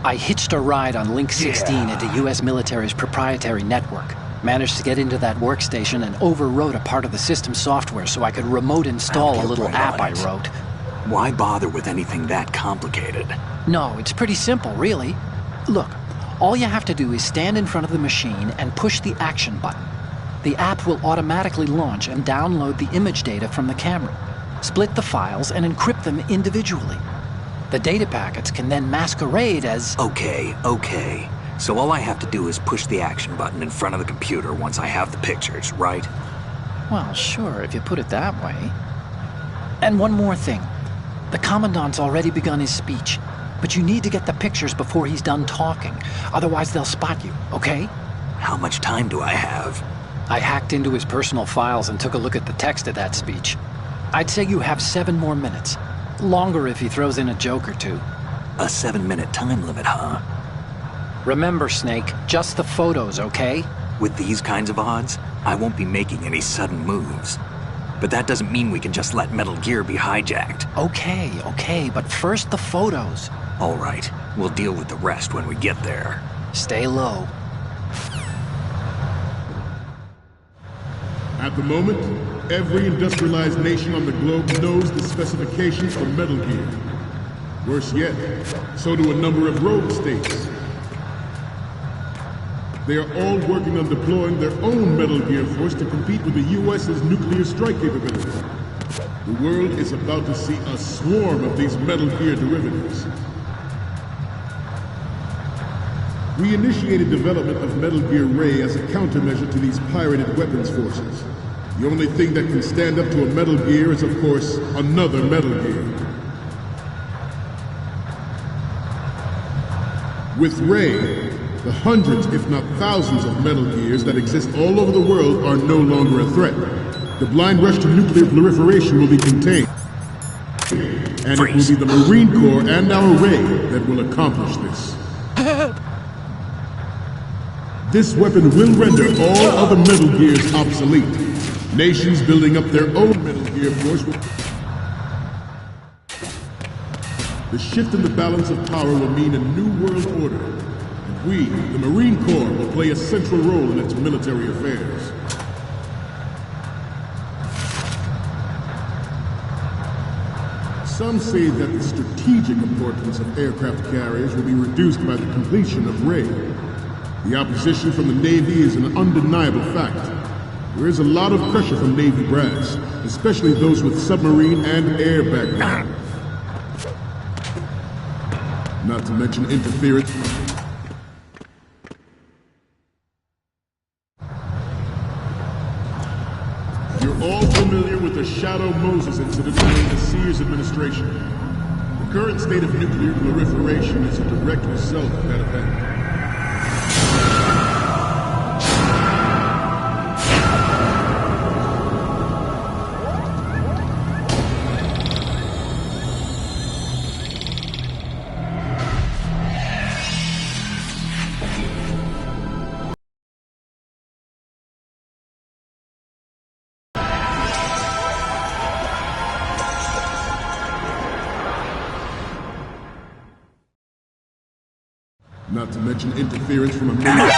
I hitched a ride on Link 16 into U.S. military's proprietary network. Managed to get into that workstation and overwrote a part of the system software so I could remote install a little app I wrote. Why bother with anything that complicated? No, it's pretty simple, really. Look, all you have to do is stand in front of the machine and push the action button. The app will automatically launch and download the image data from the camera, split the files, and encrypt them individually. The data packets can then masquerade as... Okay. So all I have to do is push the action button in front of the computer once I have the pictures, right? Well, sure, if you put it that way. And one more thing. The Commandant's already begun his speech, but you need to get the pictures before he's done talking. Otherwise, they'll spot you, okay? How much time do I have? I hacked into his personal files and took a look at the text of that speech. I'd say you have 7 more minutes. Longer if he throws in a joke or two. A 7-minute time limit, huh? Remember, Snake, just the photos, okay? With these kinds of odds, I won't be making any sudden moves. But that doesn't mean we can just let Metal Gear be hijacked. Okay, but first the photos. All right, we'll deal with the rest when we get there. Stay low. At the moment, every industrialized nation on the globe knows the specifications for Metal Gear. Worse yet, so do a number of rogue states. They are all working on deploying their own Metal Gear force to compete with the U.S.'s nuclear strike capability. The world is about to see a swarm of these Metal Gear derivatives. We initiated development of Metal Gear Ray as a countermeasure to these pirated weapons forces. The only thing that can stand up to a Metal Gear is, of course, another Metal Gear. With Ray, the hundreds, if not thousands, of Metal Gears that exist all over the world are no longer a threat. The blind rush to nuclear proliferation will be contained. And it will be the Marine Corps and our Ray that will accomplish this. This weapon will render all other Metal Gears obsolete. Nations building up their own Metal Gear force will... The shift in the balance of power will mean a new world order. And we, the Marine Corps, will play a central role in its military affairs. Some say that the strategic importance of aircraft carriers will be reduced by the completion of Ray. The opposition from the Navy is an undeniable fact. There is a lot of pressure from Navy brass, especially those with submarine and air background. Not to mention interference. You're all familiar with the Shadow Moses incident during the Sears administration. The current state of nuclear proliferation is a direct result of that event. Not to mention interference from a major...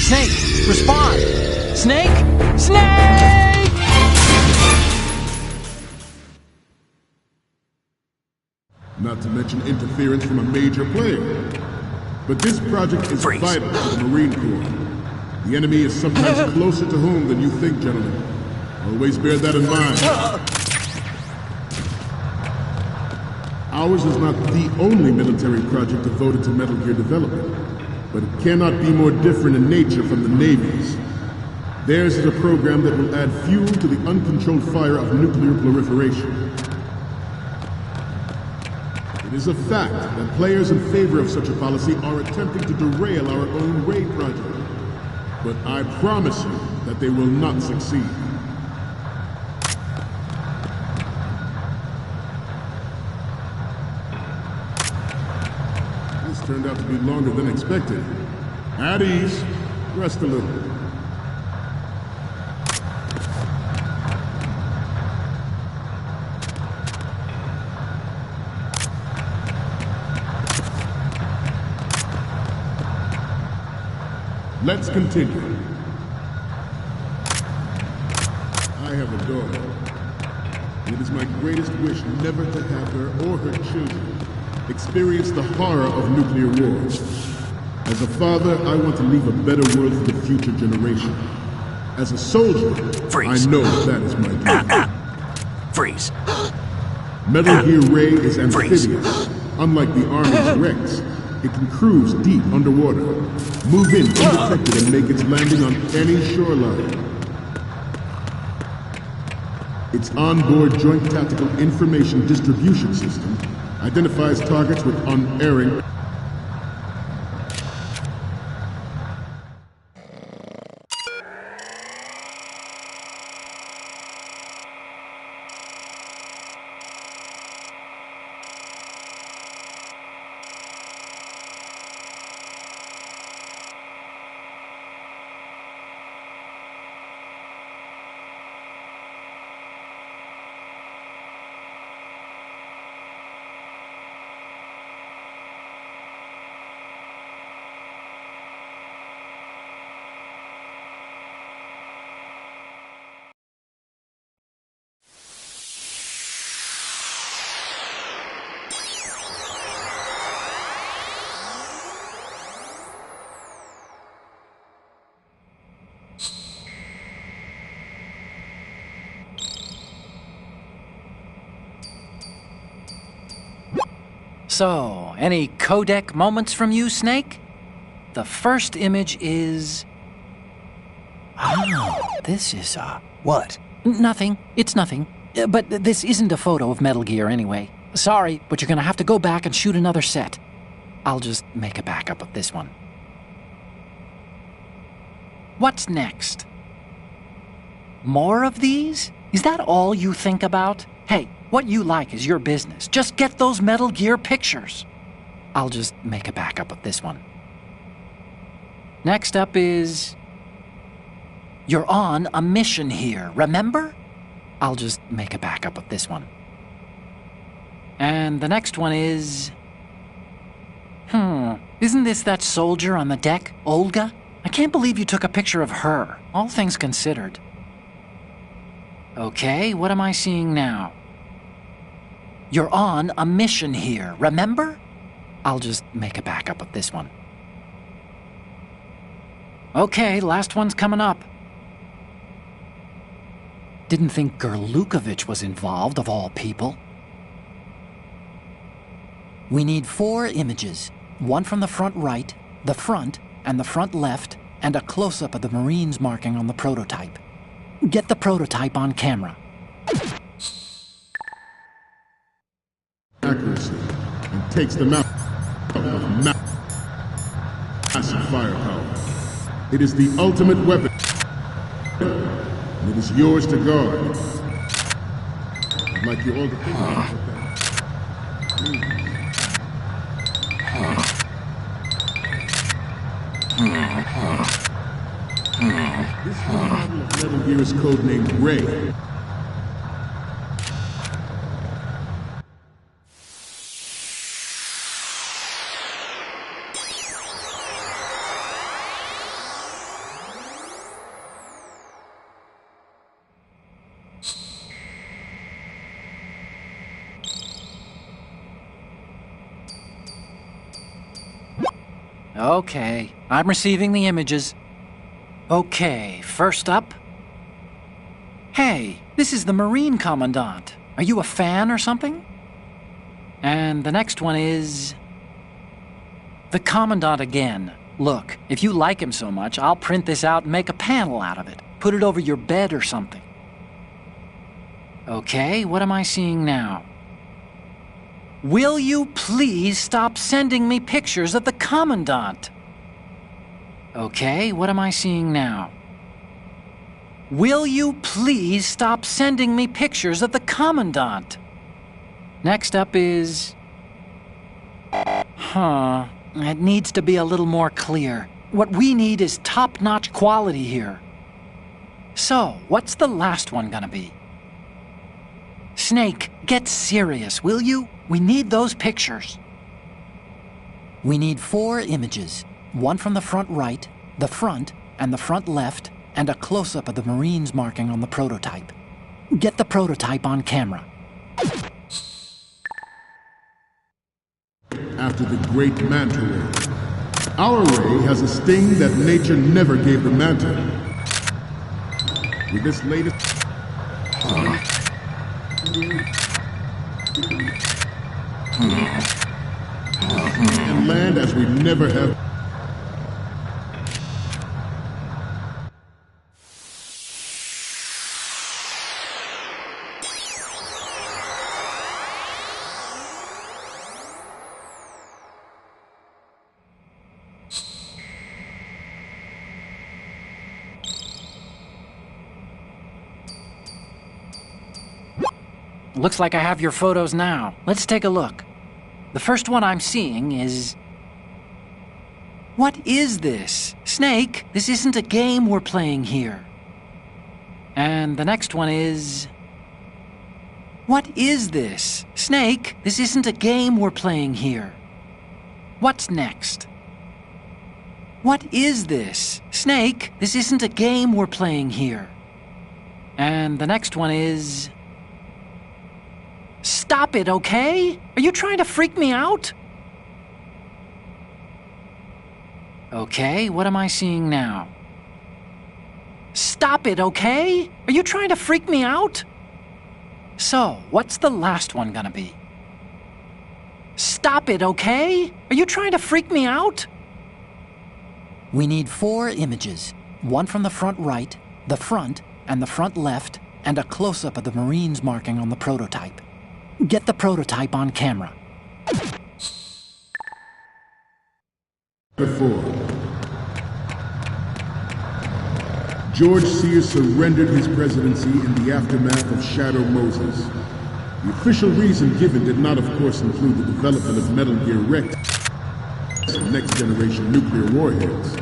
Snake, respond! Snake! Snake! Not to mention interference from a major player. But this project is vital to the Marine Corps. The enemy is sometimes closer to home than you think, gentlemen. Always bear that in mind. Ours is not the only military project devoted to Metal Gear development, but it cannot be more different in nature from the Navy's. Theirs is a program that will add fuel to the uncontrolled fire of nuclear proliferation. It is a fact that players in favor of such a policy are attempting to derail our own Ray project. But I promise you that they will not succeed. This turned out to be longer than expected. At ease. Rest a little. Let's continue. I have a daughter. And it is my greatest wish never to have her or her children experience the horror of nuclear wars. As a father, I want to leave a better world for the future generation. As a soldier, Freeze. I know that is my duty. Freeze. Metal Gear Ray is Freeze. amphibious. Unlike the Army's Rex, it can cruise deep underwater, move in undetected and make its landing on any shoreline. Its onboard Joint Tactical Information Distribution System identifies targets with unerring. So, any codec moments from you, Snake? The first image is... Oh, this is, What? Nothing. It's nothing. But this isn't a photo of Metal Gear anyway. Sorry, but you're gonna have to go back and shoot another set. I'll just make a backup of this one. What's next? More of these? Is that all you think about? Hey, what you like is your business. Just get those Metal Gear pictures. I'll just make a backup of this one. Next up is... You're on a mission here, remember? I'll just make a backup of this one. And the next one is... Isn't this that soldier on the deck, Olga? I can't believe you took a picture of her, all things considered. Okay, what am I seeing now? You're on a mission here, remember? I'll just make a backup of this one. Okay, last one's coming up. Didn't think Gerlukovich was involved, of all people. We need 4 images. One from the front right, the front, and the front left, and a close-up of the Marines marking on the prototype. Get the prototype on camera. Accuracy and takes them out with massive firepower. It is the ultimate weapon, and it is yours to guard. I'd like you all to think about that. This model of Metal Gear is codenamed Ray. Okay, I'm receiving the images. Okay, first up. Hey, this is the Marine Commandant. Are you a fan or something? And the next one is... the Commandant again. Look, if you like him so much, I'll print this out and make a panel out of it. Put it over your bed or something. Okay, what am I seeing now? Will you please stop sending me pictures of the Commandant? Okay, what am I seeing now? Will you please stop sending me pictures of the Commandant? Next up is... It needs to be a little more clear. What we need is top-notch quality here. So, what's the last one gonna be? Snake, get serious, will you? We need those pictures. We need 4 images. One from the front right, the front, and the front left, and a close-up of the Marines marking on the prototype. Get the prototype on camera. After the great manta ray, our ray has a sting that nature never gave the manta. With this latest... and land as we never have... Looks like I have your photos now. Let's take a look. The first one I'm seeing is... What is this? Snake, this isn't a game we're playing here. And the next one is... What is this? Snake, this isn't a game we're playing here. What's next? What is this? Snake, this isn't a game we're playing here. And the next one is... Stop it, okay? Are you trying to freak me out? Okay, what am I seeing now? Stop it, okay? Are you trying to freak me out? So, what's the last one gonna be? Stop it, okay? Are you trying to freak me out? We need 4 images. One from the front right, the front, and the front left, and a close-up of the Marines marking on the prototype. Get the prototype on camera. Before, George Sears surrendered his presidency in the aftermath of Shadow Moses. The official reason given did not, of course, include the development of Metal Gear Rex and next-generation nuclear warheads.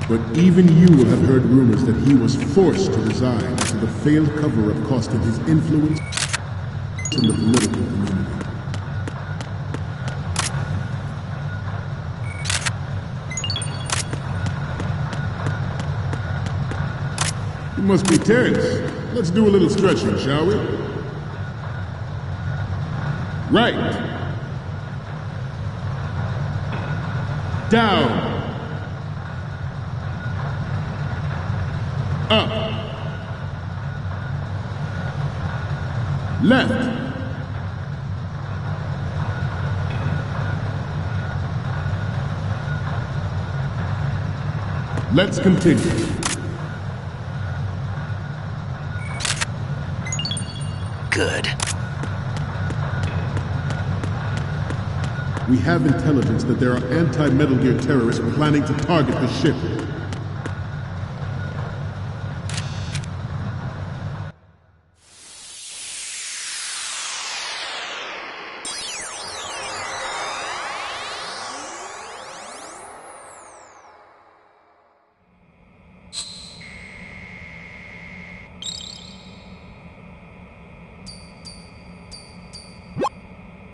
But even you will have heard rumors that he was forced to resign after the failed cover-up cost him his influence in the political community. You must be tense. Let's do a little stretching, shall we? Right. Down. Up. Left. Let's continue. Good. We have intelligence that there are anti-Metal Gear terrorists planning to target the ship.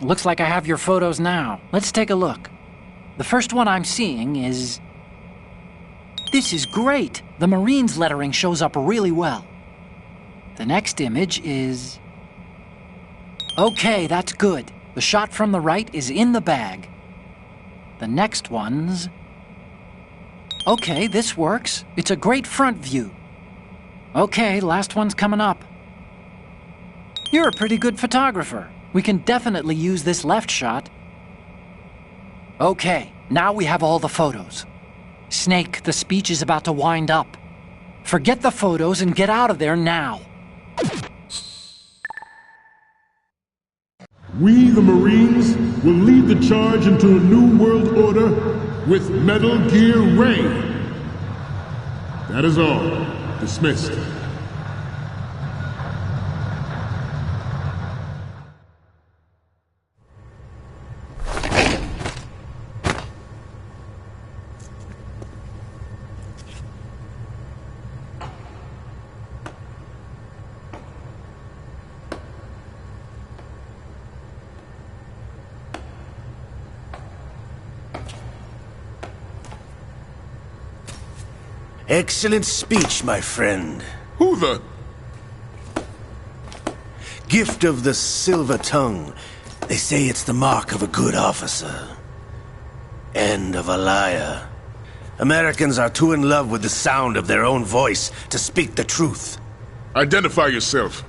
Looks like I have your photos now. Let's take a look. The first one I'm seeing is... This is great! The Marines lettering shows up really well. The next image is... Okay, that's good. The shot from the right is in the bag. The next one's... Okay, this works. It's a great front view. Okay, last one's coming up. You're a pretty good photographer. We can definitely use this left shot. Okay, now we have all the photos. Snake, the speech is about to wind up. Forget the photos and get out of there now. We, the Marines, will lead the charge into a new world order with Metal Gear Ray. That is all. Dismissed. Excellent speech, my friend. Who the... Gift of the silver tongue. They say it's the mark of a good officer. And of a liar. Americans are too in love with the sound of their own voice to speak the truth. Identify yourself.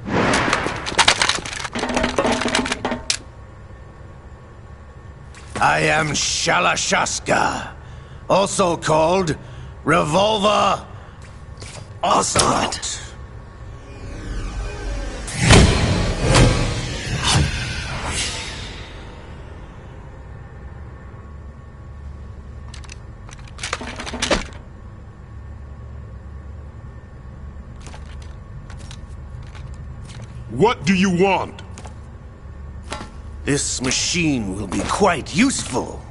I am Shalashaska, also called Revolver Ocelot. What do you want? This machine will be quite useful.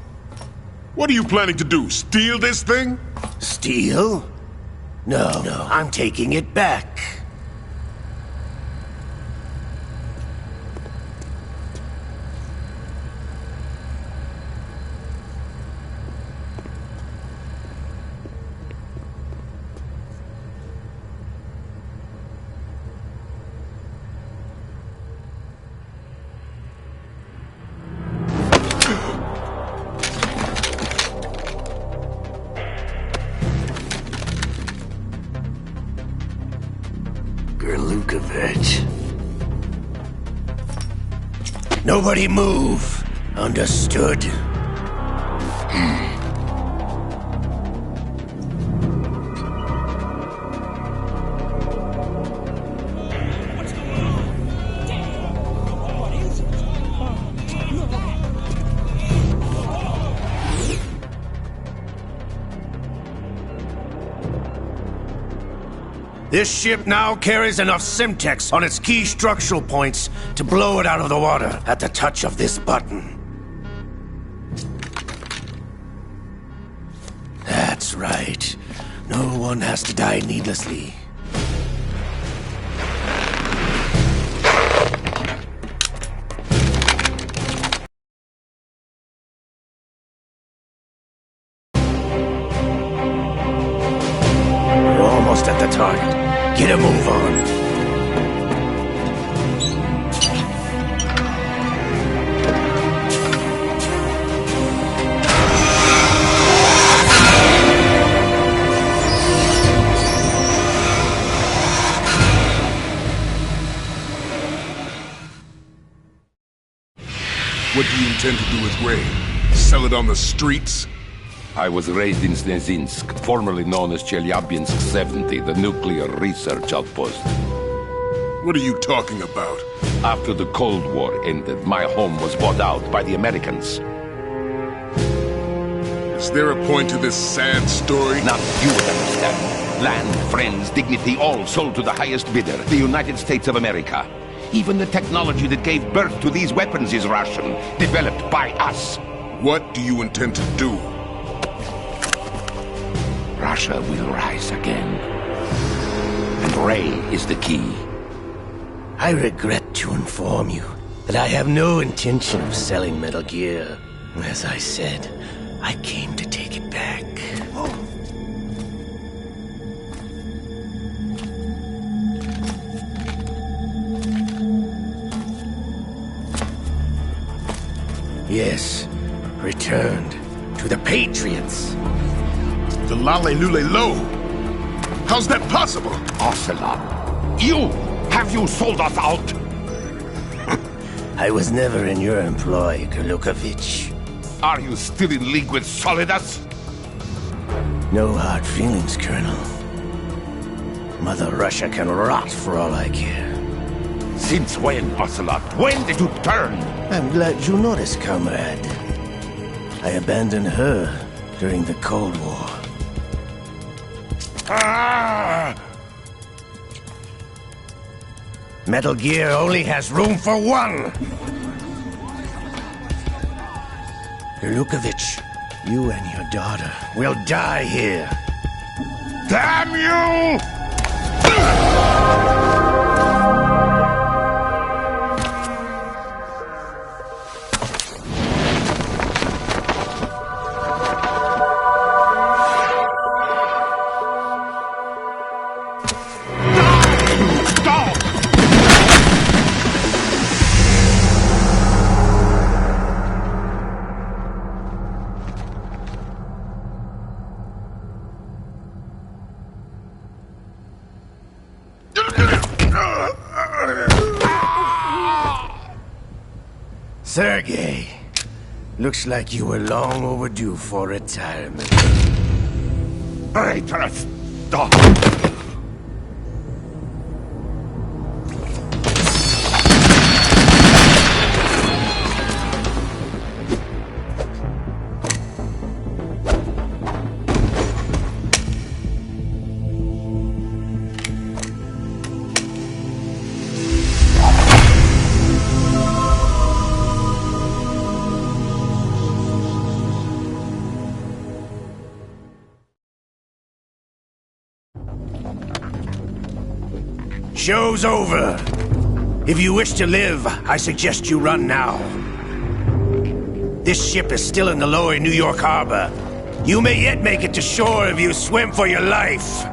What are you planning to do? Steal this thing? Steal? No, I'm taking it back. Nobody move. Understood? This ship now carries enough Simtex on its key structural points to blow it out of the water at the touch of this button. That's right. No one has to die needlessly. We're almost at the target. Get a move on. What do you intend to do with Ray? Sell it on the streets? I was raised in Snezinsk, formerly known as Chelyabinsk 70, the nuclear research outpost. What are you talking about? After the Cold War ended, my home was bought out by the Americans. Is there a point to this sad story? Not you would understand. Land, friends, dignity, all sold to the highest bidder, the United States of America. Even the technology that gave birth to these weapons is Russian, developed by us. What do you intend to do? Russia will rise again. And Ray is the key. I regret to inform you that I have no intention of selling Metal Gear. As I said, I came to take it back. Yes, returned to the Patriots. The Lale Lule Lo? How's that possible? Ocelot, you! Have you sold us out? I was never in your employ, Golukovich. Are you still in league with soldats? No hard feelings, Colonel. Mother Russia can rot for all I care. Since when, Ocelot? When did you turn? I'm glad you noticed, comrade. I abandoned her during the Cold War. Ah! Metal Gear only has room for one! Golukovich, you and your daughter will die here. Damn you! Sergei, looks like you were long overdue for retirement. Traitorous dog! Show's over. If you wish to live, I suggest you run now. This ship is still in the lower New York harbor. You may yet make it to shore if you swim for your life.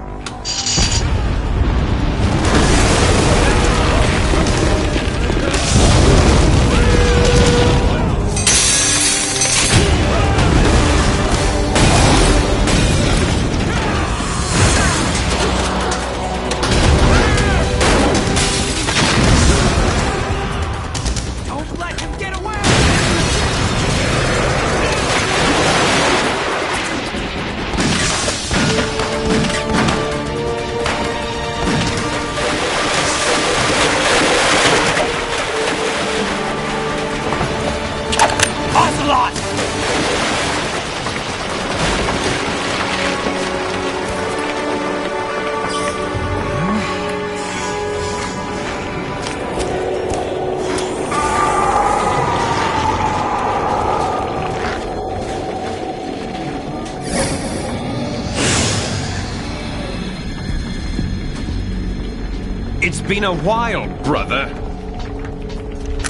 It's been a while, brother.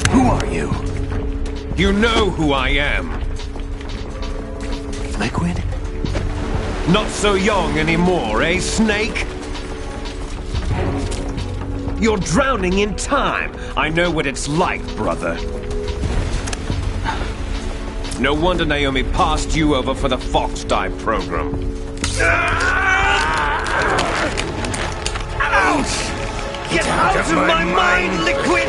Who are you? You know who I am. Liquid? Not so young anymore, eh, Snake? You're drowning in time. I know what it's like, brother. No wonder Naomi passed you over for the Fox Dive program. Ouch! Get out of my mind, Liquid!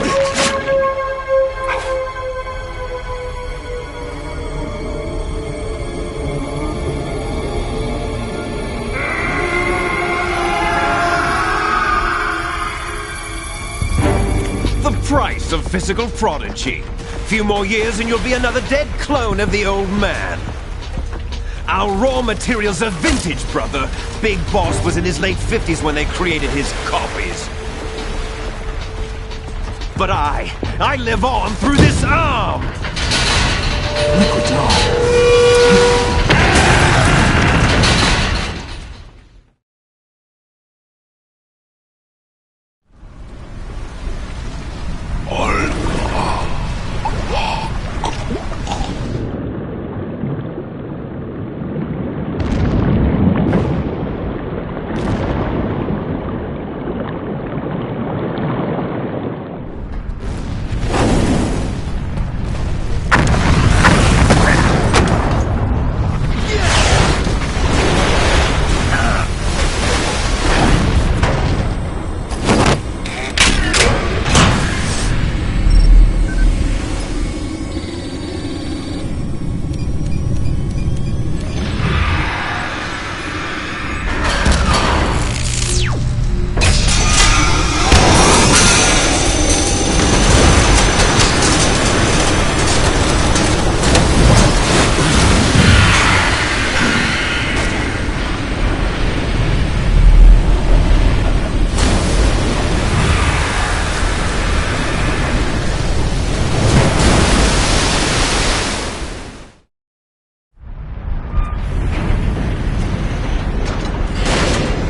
The price of physical prodigy. Few more years and you'll be another dead clone of the old man. Our raw materials are vintage, brother. Big Boss was in his late 50s when they created his copies. But I live on through this arm! Liquid's on.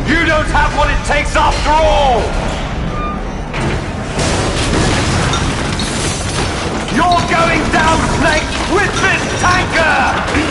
You don't have what it takes after all! You're going down, Snake, with this tanker!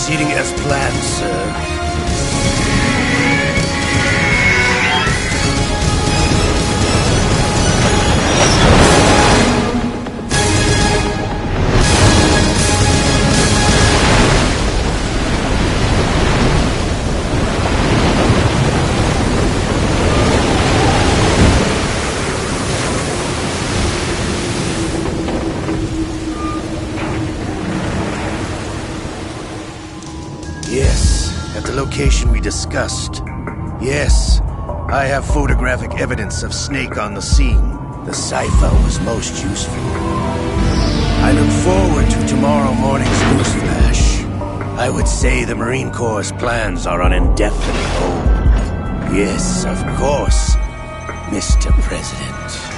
Proceeding as planned, sir. Yes, at the location we discussed. Yes, I have photographic evidence of Snake on the scene. The cipher was most useful. I look forward to tomorrow morning's news flash. I would say the Marine Corps' plans are on indefinite hold. Yes, of course, Mr. President.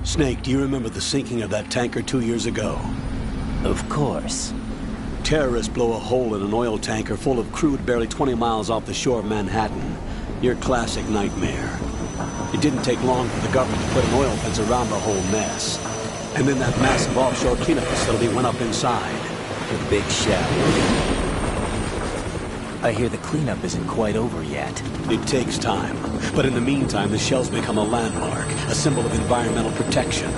Snake, do you remember the sinking of that tanker 2 years ago? Of course. Terrorists blow a hole in an oil tanker full of crude barely 20 miles off the shore of Manhattan. Your classic nightmare. It didn't take long for the government to put an oil fence around the whole mess. And then that massive offshore cleanup facility went up inside. The big shell. I hear the cleanup isn't quite over yet. It takes time. But in the meantime, the shell's become a landmark, a symbol of environmental protection.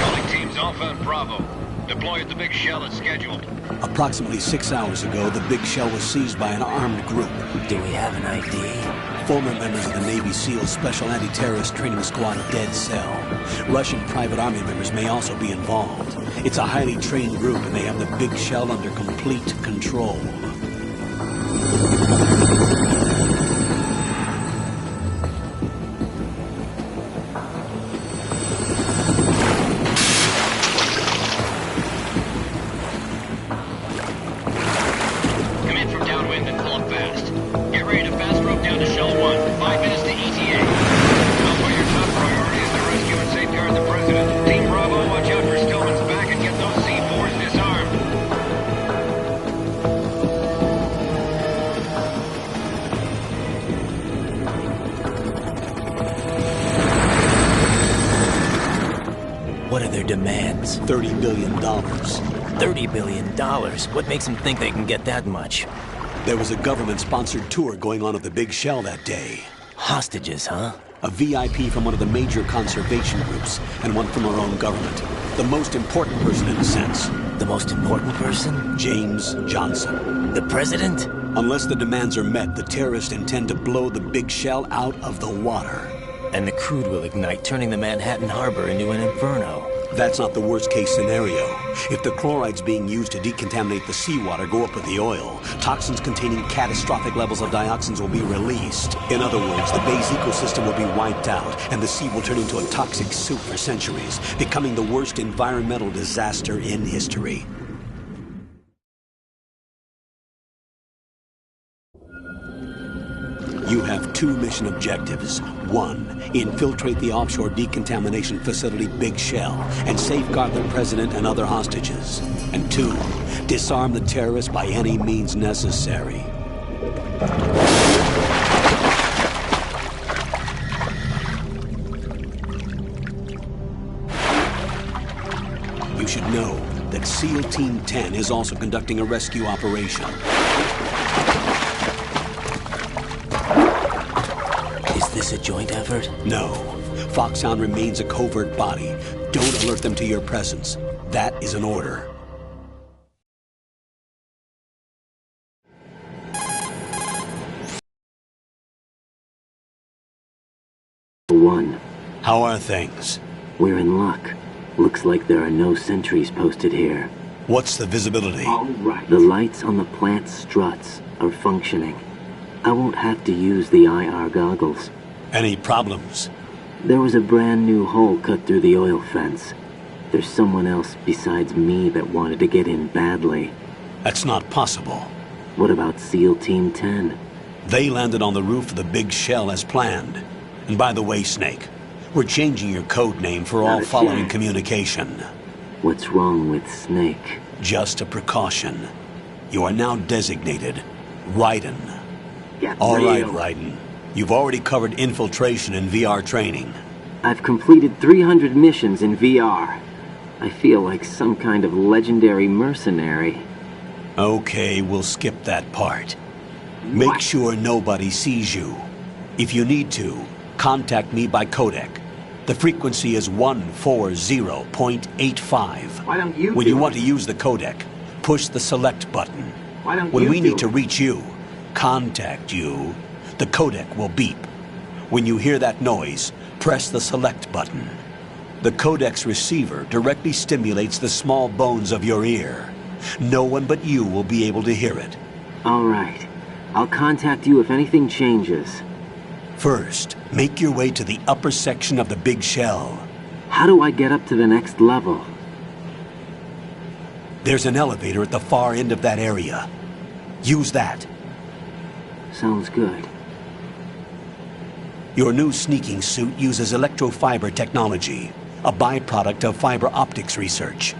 Calling teams Alpha and Bravo. Deploy at the big shell as scheduled. Approximately 6 hours ago, the big shell was seized by an armed group. Do we have an ID? Former members of the Navy SEAL Special Anti-Terrorist Training Squad Dead Cell. Russian private army members may also be involved. It's a highly trained group and they have the big shell under complete control. Come in from downwind and pull up fast. Get ready to fast rope down to Shell 1. 5 minutes to ETA. Alpha, your top priority is to rescue and safeguard the President. Team Bravo, watch out for Stillman's back and get those C4s disarmed. What are their demands? $30 billion. $30 billion? What makes them think they can get that much? There was a government-sponsored tour going on at the big shell that day. Hostages, huh? A VIP from one of the major conservation groups, and one from our own government. The most important person in a sense. The most important person? James Johnson. The president? Unless the demands are met, the terrorists intend to blow the big shell out of the water. And the crude will ignite, turning the Manhattan Harbor into an inferno. That's not the worst-case scenario. If the chlorides being used to decontaminate the seawater go up with the oil, toxins containing catastrophic levels of dioxins will be released. In other words, the bay's ecosystem will be wiped out, and the sea will turn into a toxic soup for centuries, becoming the worst environmental disaster in history. You have 2 mission objectives. 1, infiltrate the offshore decontamination facility Big Shell and safeguard the president and other hostages. And 2, disarm the terrorists by any means necessary. You should know that SEAL Team 10 is also conducting a rescue operation. Is this a joint effort? No. Foxhound remains a covert body. Don't alert them to your presence. That is an order. One. How are things? We're in luck. Looks like there are no sentries posted here. What's the visibility? All right. The lights on the plant struts are functioning. I won't have to use the IR goggles. Any problems? There was a brand new hole cut through the oil fence. There's someone else besides me that wanted to get in badly. That's not possible. What about SEAL Team 10? They landed on the roof of the Big Shell as planned. And by the way, Snake, we're changing your code name for all following communication. What's wrong with Snake? Just a precaution. You are now designated Raiden. Get all real. right, Raiden. You've already covered infiltration and VR training. I've completed 300 missions in VR. I feel like some kind of legendary mercenary. Okay, we'll skip that part. Make sure nobody sees you. If you need to, contact me by codec. The frequency is 140.85. Why don't you When you want to use the codec, push the select button. Why don't when you we do need to reach you, contact you, the codec will beep. When you hear that noise, press the select button. The codec's receiver directly stimulates the small bones of your ear. No one but you will be able to hear it. All right. I'll contact you if anything changes. First, make your way to the upper section of the Big Shell. How do I get up to the next level? There's an elevator at the far end of that area. Use that. Sounds good. Your new sneaking suit uses electrofiber technology, a byproduct of fiber optics research.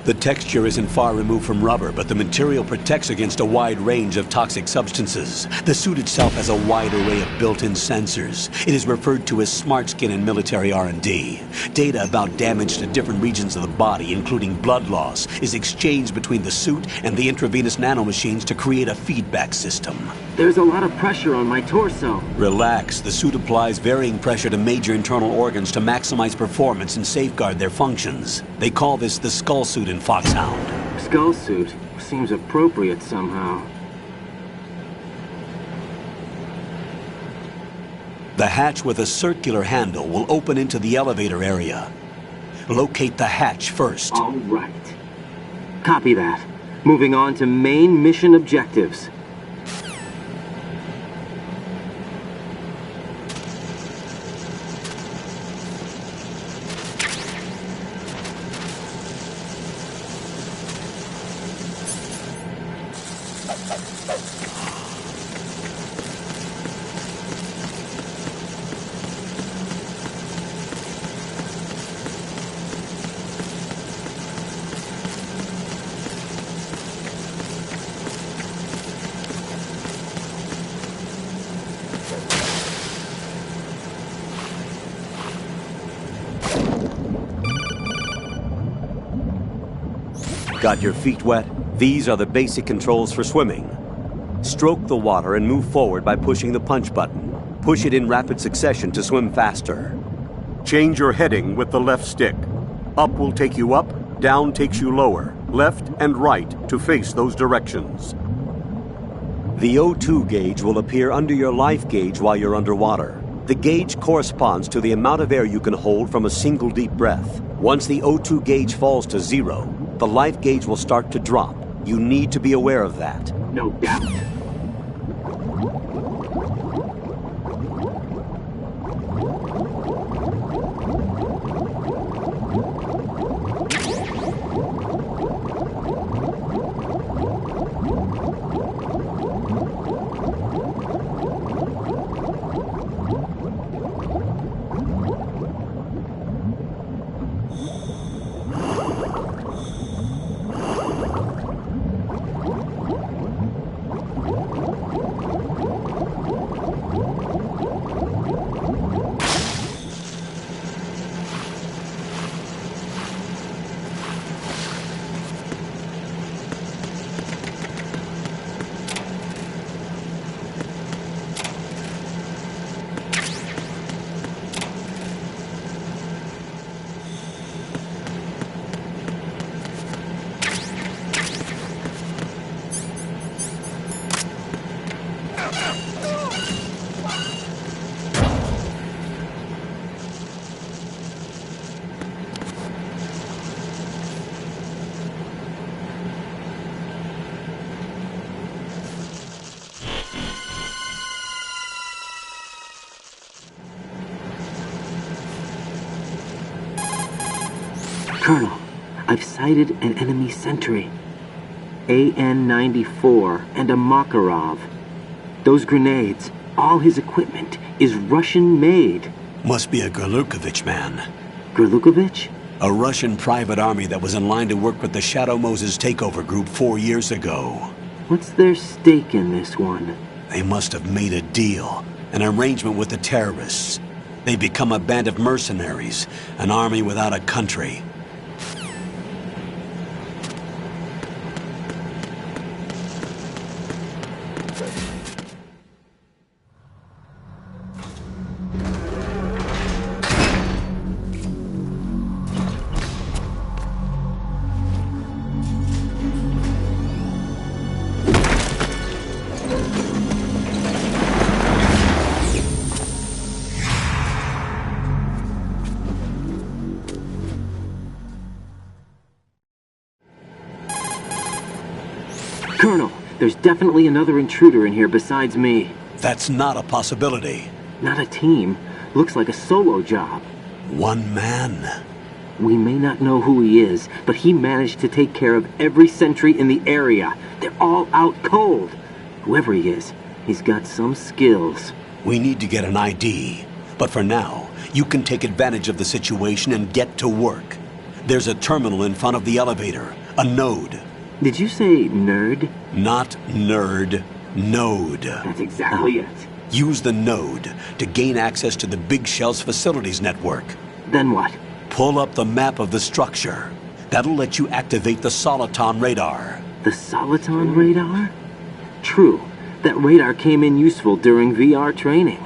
The texture isn't far removed from rubber, but the material protects against a wide range of toxic substances. The suit itself has a wide array of built-in sensors. It is referred to as smart skin in military R&D. Data about damage to different regions of the body, including blood loss, is exchanged between the suit and the intravenous nanomachines to create a feedback system. There's a lot of pressure on my torso. Relax. The suit applies varying pressure to major internal organs to maximize performance and safeguard their functions. They call this the skull suit in Foxhound. Skull suit seems appropriate somehow. The hatch with a circular handle will open into the elevator area. Locate the hatch first. All right. Copy that. Moving on to main mission objectives. Got your feet wet? These are the basic controls for swimming. Stroke the water and move forward by pushing the punch button. Push it in rapid succession to swim faster. Change your heading with the left stick. Up will take you up, down takes you lower, left and right to face those directions. The O2 gauge will appear under your life gauge while you're underwater. The gauge corresponds to the amount of air you can hold from a single deep breath. Once the O2 gauge falls to 0, the life gauge will start to drop. You need to be aware of that. No doubt. Colonel, I've sighted an enemy sentry. AN-94 and a Makarov. Those grenades, all his equipment, is Russian-made. Must be a Gerlukovich man. Gerlukovich? A Russian private army that was in line to work with the Shadow Moses takeover group 4 years ago. What's their stake in this one? They must have made a deal, an arrangement with the terrorists. They become a band of mercenaries, an army without a country. Colonel, there's definitely another intruder in here besides me. That's not a possibility. Not a team. Looks like a solo job. One man. We may not know who he is, but he managed to take care of every sentry in the area. They're all out cold. Whoever he is, he's got some skills. We need to get an ID. But for now, you can take advantage of the situation and get to work. There's a terminal in front of the elevator. A node. Did you say nerd? Not nerd. Node. That's exactly it. Use the node to gain access to the Big Shell's facilities network. Then what? Pull up the map of the structure. That'll let you activate the Soliton radar. The Soliton radar? True. That radar came in useful during VR training.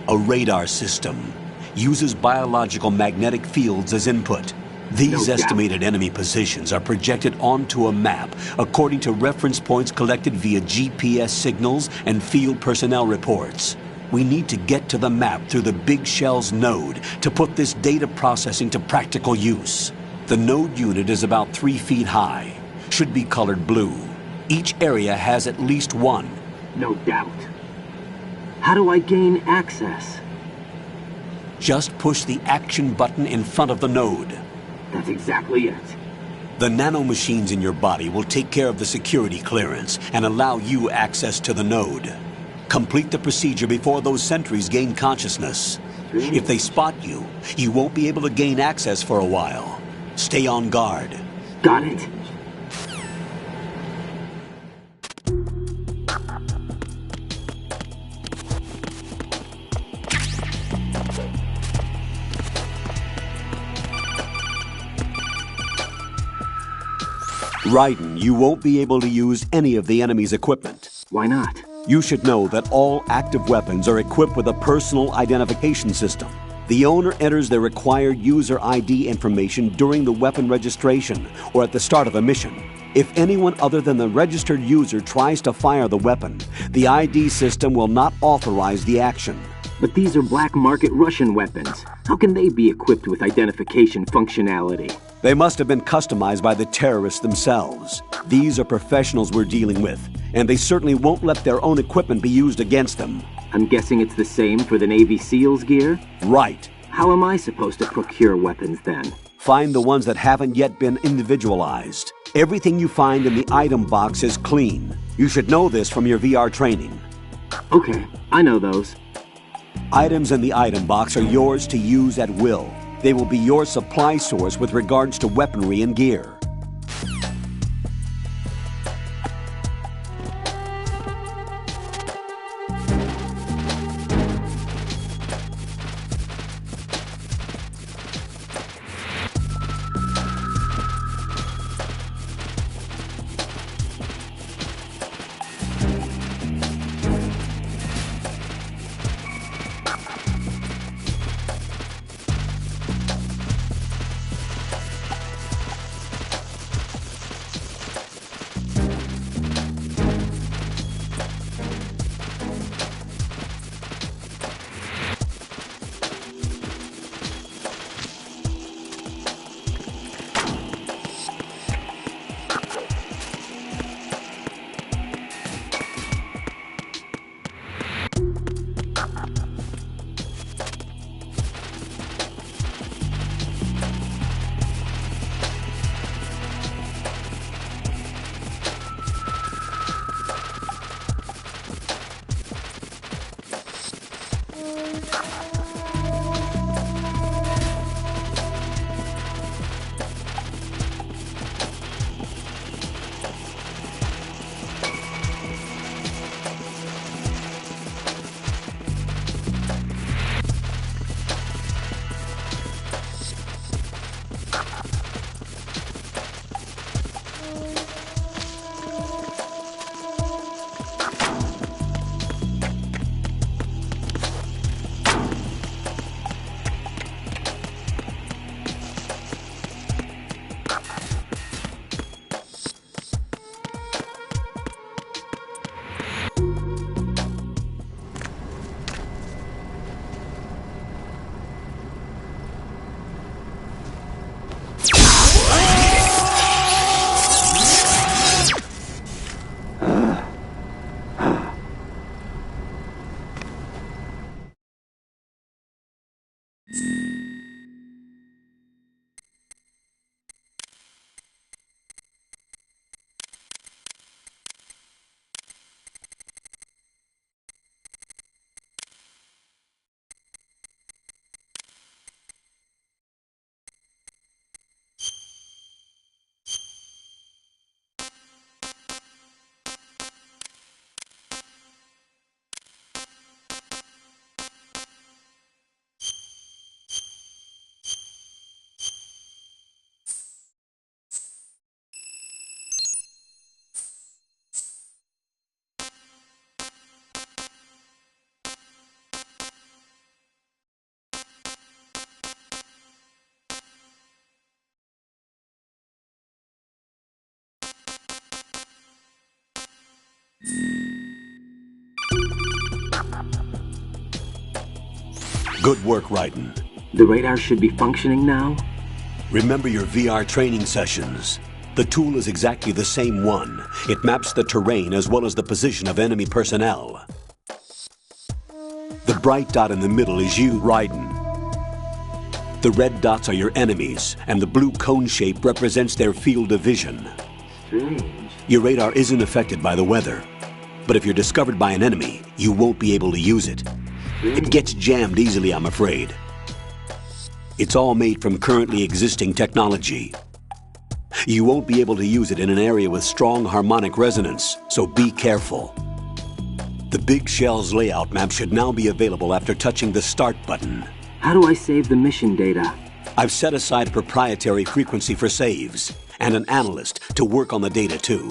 A radar system uses biological magnetic fields as input. These estimated enemy positions are projected onto a map according to reference points collected via GPS signals and field personnel reports. We need to get to the map through the Big Shell's node to put this data processing to practical use. The node unit is about 3 feet high. Should be colored blue. Each area has at least one. No doubt. How do I gain access? Just push the action button in front of the node. That's exactly it. The nanomachines in your body will take care of the security clearance and allow you access to the node. Complete the procedure before those sentries gain consciousness. If they spot you, you won't be able to gain access for a while. Stay on guard. Got it. Raiden, you won't be able to use any of the enemy's equipment. Why not? You should know that all active weapons are equipped with a personal identification system. The owner enters their required user ID information during the weapon registration or at the start of a mission. If anyone other than the registered user tries to fire the weapon, the ID system will not authorize the action. But these are black market Russian weapons. How can they be equipped with identification functionality? They must have been customized by the terrorists themselves. These are professionals we're dealing with, and they certainly won't let their own equipment be used against them. I'm guessing it's the same for the Navy SEALs gear? Right. How am I supposed to procure weapons then? Find the ones that haven't yet been individualized. Everything you find in the item box is clean. You should know this from your VR training. Okay, I know those. Items in the item box are yours to use at will. They will be your supply source with regards to weaponry and gear. Good work, Raiden. The radar should be functioning now? Remember your VR training sessions. The tool is exactly the same one. It maps the terrain as well as the position of enemy personnel. The bright dot in the middle is you, Raiden. The red dots are your enemies, and the blue cone shape represents their field of vision. Strange. Your radar isn't affected by the weather, but if you're discovered by an enemy, you won't be able to use it. It gets jammed easily, I'm afraid. It's all made from currently existing technology. You won't be able to use it in an area with strong harmonic resonance, so be careful. The Big Shell's layout map should now be available after touching the Start button. How do I save the mission data? I've set aside a proprietary frequency for saves, and an analyst to work on the data too.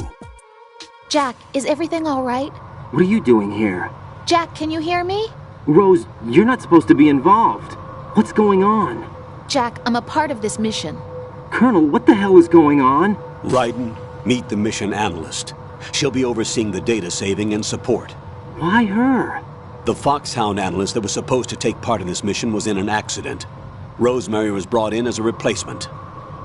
Jack, is everything all right? What are you doing here? Jack, can you hear me? Rose, you're not supposed to be involved. What's going on? Jack, I'm a part of this mission. Colonel, what the hell is going on? Raiden, meet the mission analyst. She'll be overseeing the data saving and support. Why her? The Foxhound analyst that was supposed to take part in this mission was in an accident. Rosemary was brought in as a replacement.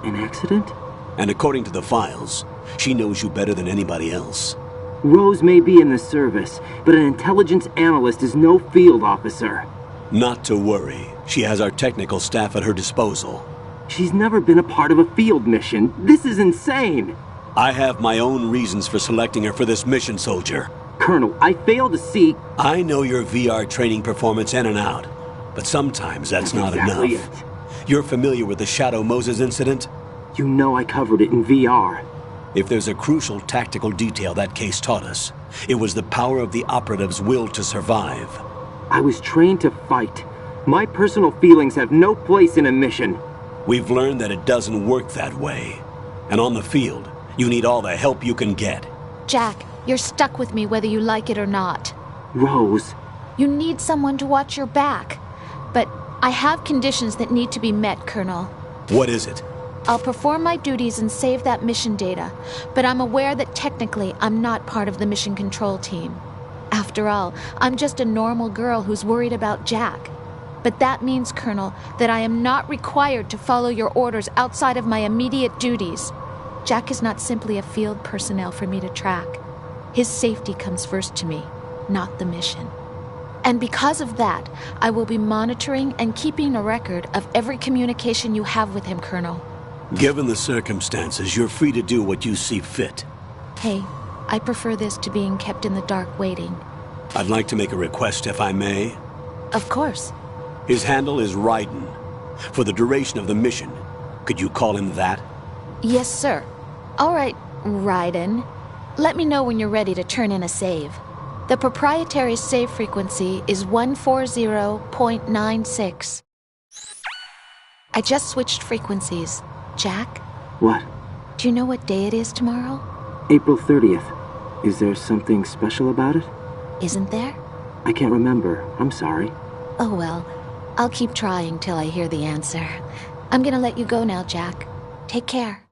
An accident? And according to the files, she knows you better than anybody else. Rose may be in the service, but an intelligence analyst is no field officer. Not to worry. She has our technical staff at her disposal. She's never been a part of a field mission. This is insane. I have my own reasons for selecting her for this mission, soldier. Colonel, I fail to see... I know your VR training performance in and out, but sometimes that's not exactly enough. You're familiar with the Shadow Moses incident? You know I covered it in VR. If there's a crucial tactical detail that case taught us, it was the power of the operative's will to survive. I was trained to fight. My personal feelings have no place in a mission. We've learned that it doesn't work that way. And on the field, you need all the help you can get. Jack, you're stuck with me whether you like it or not. Rose. You need someone to watch your back. But I have conditions that need to be met, Colonel. What is it? I'll perform my duties and save that mission data, but I'm aware that technically I'm not part of the mission control team. After all, I'm just a normal girl who's worried about Jack. But that means, Colonel, that I am not required to follow your orders outside of my immediate duties. Jack is not simply a field personnel for me to track. His safety comes first to me, not the mission. And because of that, I will be monitoring and keeping a record of every communication you have with him, Colonel. Given the circumstances, you're free to do what you see fit. Hey, I prefer this to being kept in the dark waiting. I'd like to make a request, if I may. Of course. His handle is Raiden. For the duration of the mission, could you call him that? Yes, sir. All right, Raiden. Let me know when you're ready to turn in a save. The proprietary save frequency is 140.96. I just switched frequencies. Jack? What? Do you know what day it is tomorrow? April 30th. Is there something special about it? Isn't there? I can't remember. I'm sorry. Oh well. I'll keep trying till I hear the answer. I'm gonna let you go now, Jack. Take care.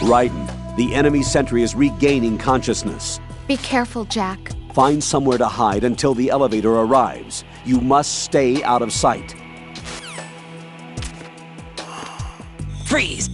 Raiden, the enemy sentry is regaining consciousness. Be careful, Jack. Find somewhere to hide until the elevator arrives. You must stay out of sight. Freeze!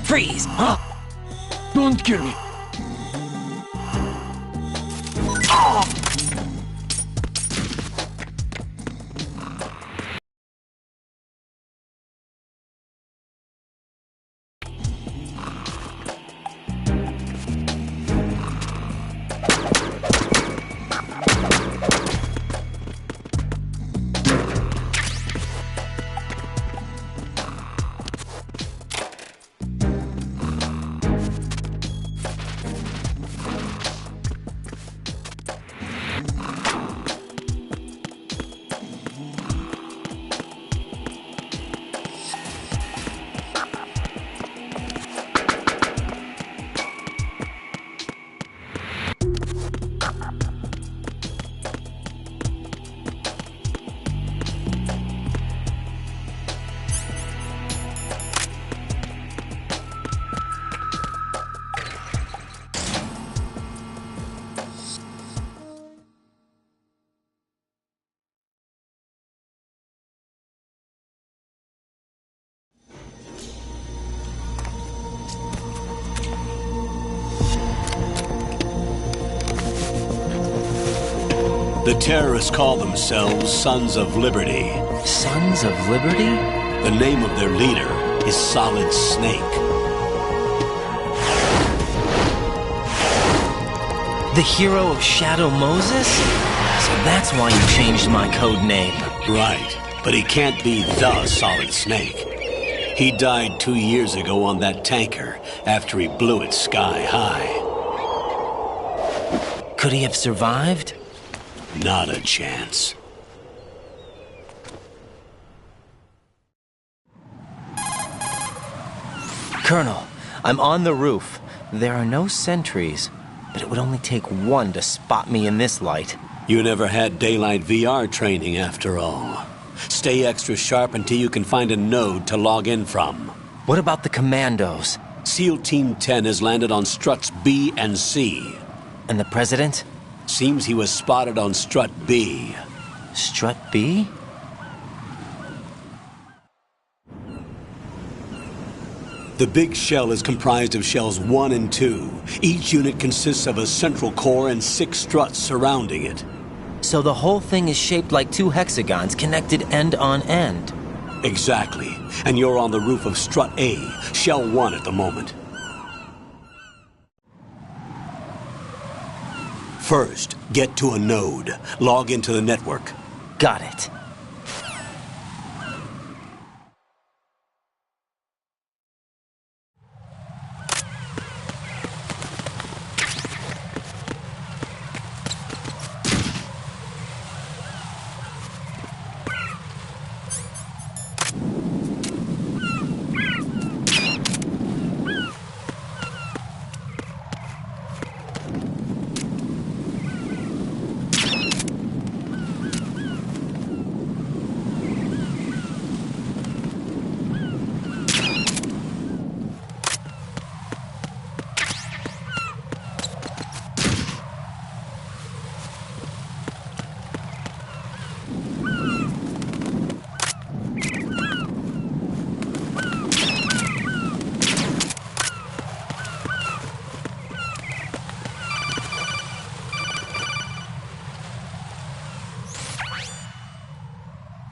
Freeze! Huh? Don't kill me. The terrorists call themselves Sons of Liberty. Sons of Liberty? The name of their leader is Solid Snake. The hero of Shadow Moses? So that's why you changed my code name. Right, but he can't be the Solid Snake. He died 2 years ago on that tanker after he blew it sky high. Could he have survived? Not a chance. Colonel, I'm on the roof. There are no sentries, but it would only take one to spot me in this light. You never had daylight VR training after all. Stay extra sharp until you can find a node to log in from. What about the commandos? SEAL Team 10 has landed on struts B and C. And the president? Seems he was spotted on strut B. Strut B? The big shell is comprised of shells 1 and 2. Each unit consists of a central core and 6 struts surrounding it. So the whole thing is shaped like 2 hexagons connected end on end. Exactly. And you're on the roof of strut A, shell 1 at the moment. First, get to a node. Log into the network. Got it.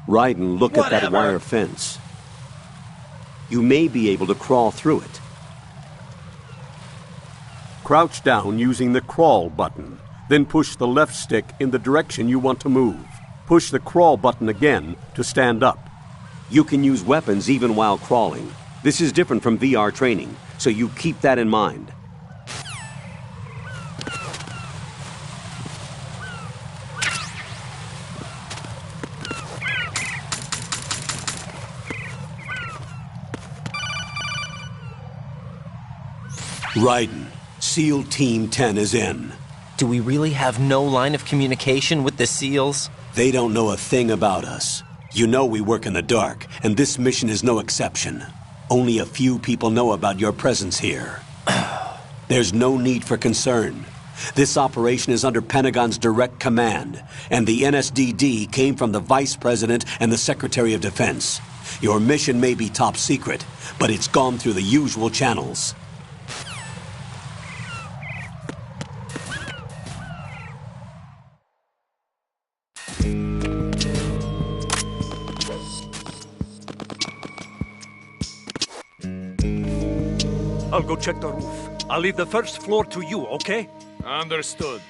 Raiden, look at that wire fence. You may be able to crawl through it. Crouch down using the crawl button. Then push the left stick in the direction you want to move. Push the crawl button again to stand up. You can use weapons even while crawling. This is different from VR training, so you keep that in mind. Raiden, SEAL Team 10 is in. Do we really have no line of communication with the SEALs? They don't know a thing about us. You know we work in the dark, and this mission is no exception. Only a few people know about your presence here. There's no need for concern. This operation is under Pentagon's direct command, and the NSDD came from the Vice President and the Secretary of Defense. Your mission may be top secret, but it's gone through the usual channels. I'll go check the roof. I'll leave the first floor to you, okay? Understood.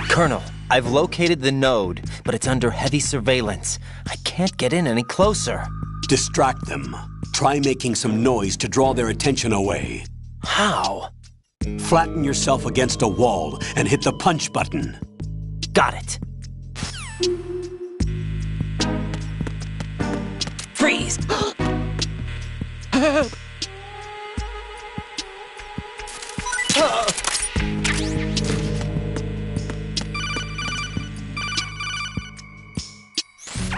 Colonel, I've located the node, but it's under heavy surveillance. I can't get in any closer. Distract them. Try making some noise to draw their attention away. How? Flatten yourself against a wall and hit the punch button. Got it. Freeze!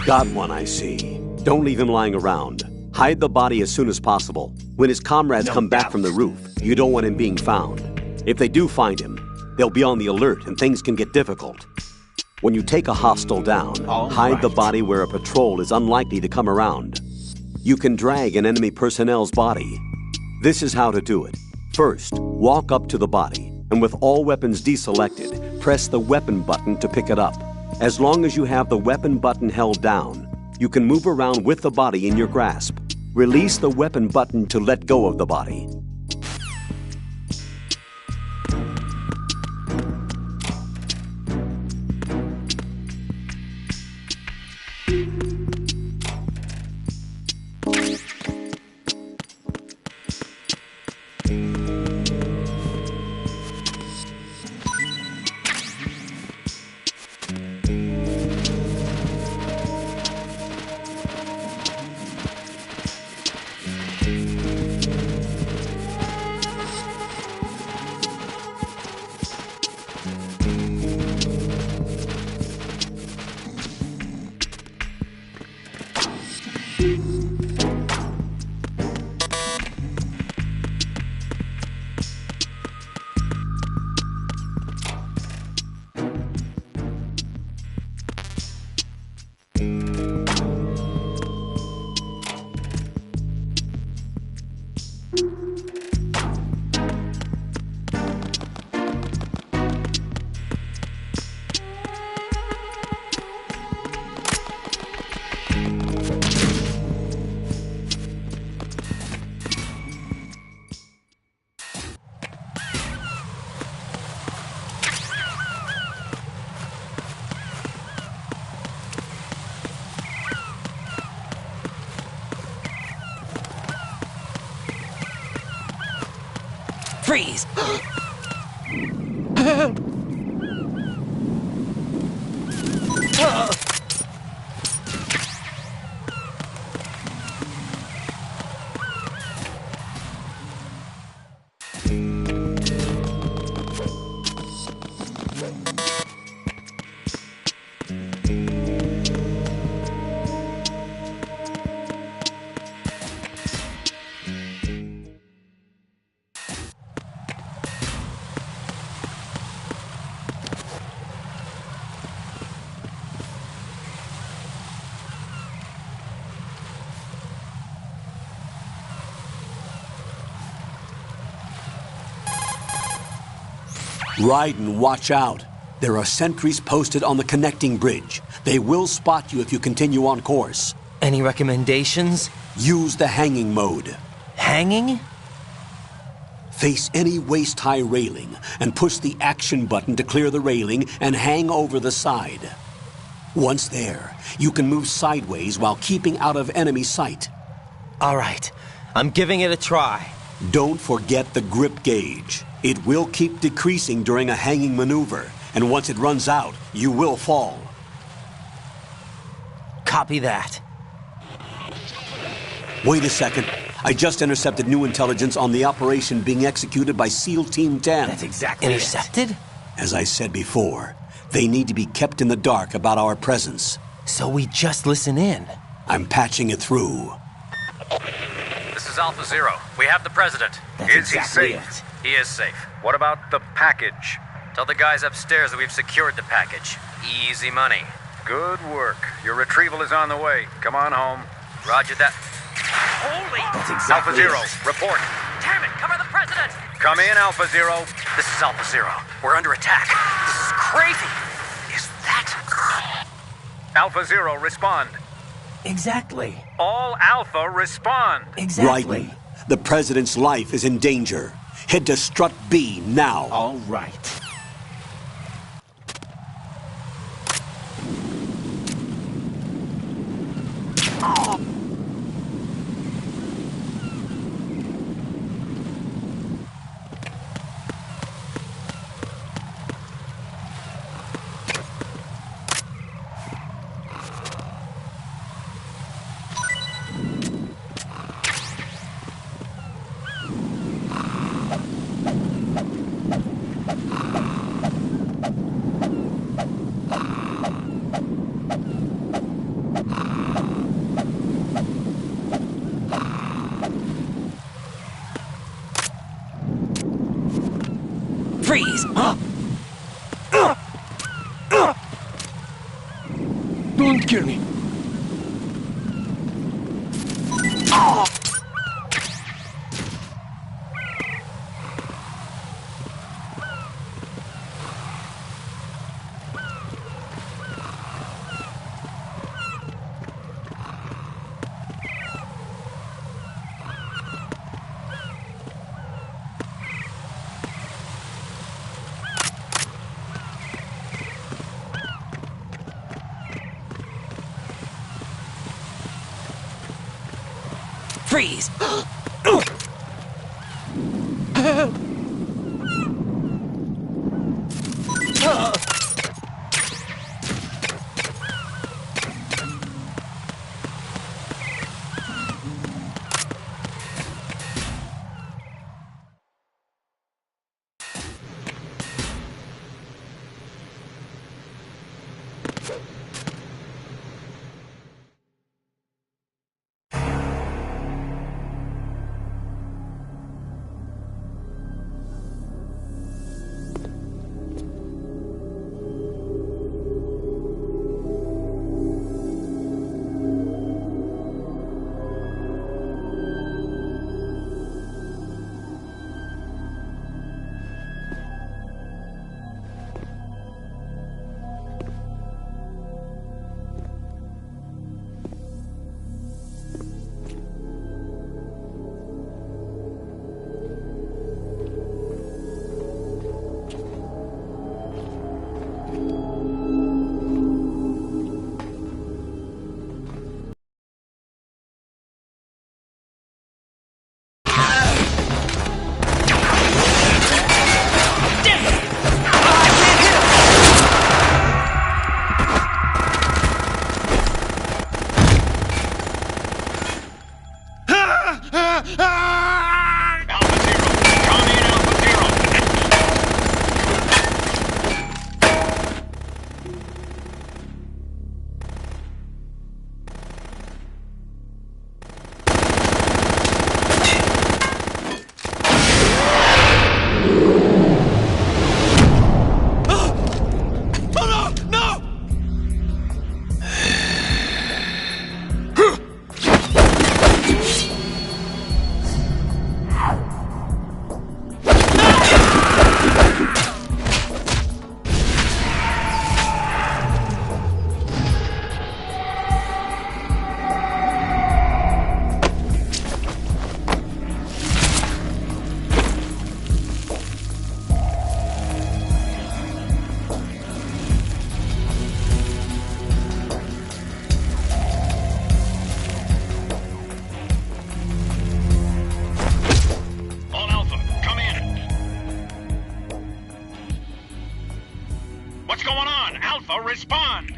Got one, I see. Don't leave him lying around. Hide the body as soon as possible. When his comrades come back from the roof, you don't want him being found. If they do find him, they'll be on the alert and things can get difficult. When you take a hostile down, hide the body where a patrol is unlikely to come around. You can drag an enemy personnel's body. This is how to do it. First, walk up to the body, and with all weapons deselected, press the weapon button to pick it up. As long as you have the weapon button held down, you can move around with the body in your grasp. Release the weapon button to let go of the body. Freeze! Raiden, watch out. There are sentries posted on the connecting bridge. They will spot you if you continue on course. Any recommendations? Use the hanging mode. Hanging? Face any waist-high railing and push the action button to clear the railing and hang over the side. Once there, you can move sideways while keeping out of enemy sight. All right, I'm giving it a try. Don't forget the grip gauge. It will keep decreasing during a hanging maneuver, and once it runs out, you will fall. Copy that. Wait a second. I just intercepted new intelligence on the operation being executed by SEAL Team 10. That's exactly Intercepted? As I said before, they need to be kept in the dark about our presence. So we just listen in. I'm patching it through. This is Alpha Zero. We have the president. That's Is exactly he safe? it. He is safe. What about the package? Tell the guys upstairs that we've secured the package. Easy money. Good work. Your retrieval is on the way. Come on home. Roger that. Holy! That's exactly Alpha Zero, it. report. Damn it, cover the president! Come in, Alpha Zero. This is Alpha Zero. We're under attack. This is crazy. Is that... Alpha Zero, respond. Exactly. All Alpha, respond. Exactly. Raiden, the president's life is in danger. Head to Strut B now. All right. Don't kill me. Freeze! What's going on? Alpha, respond!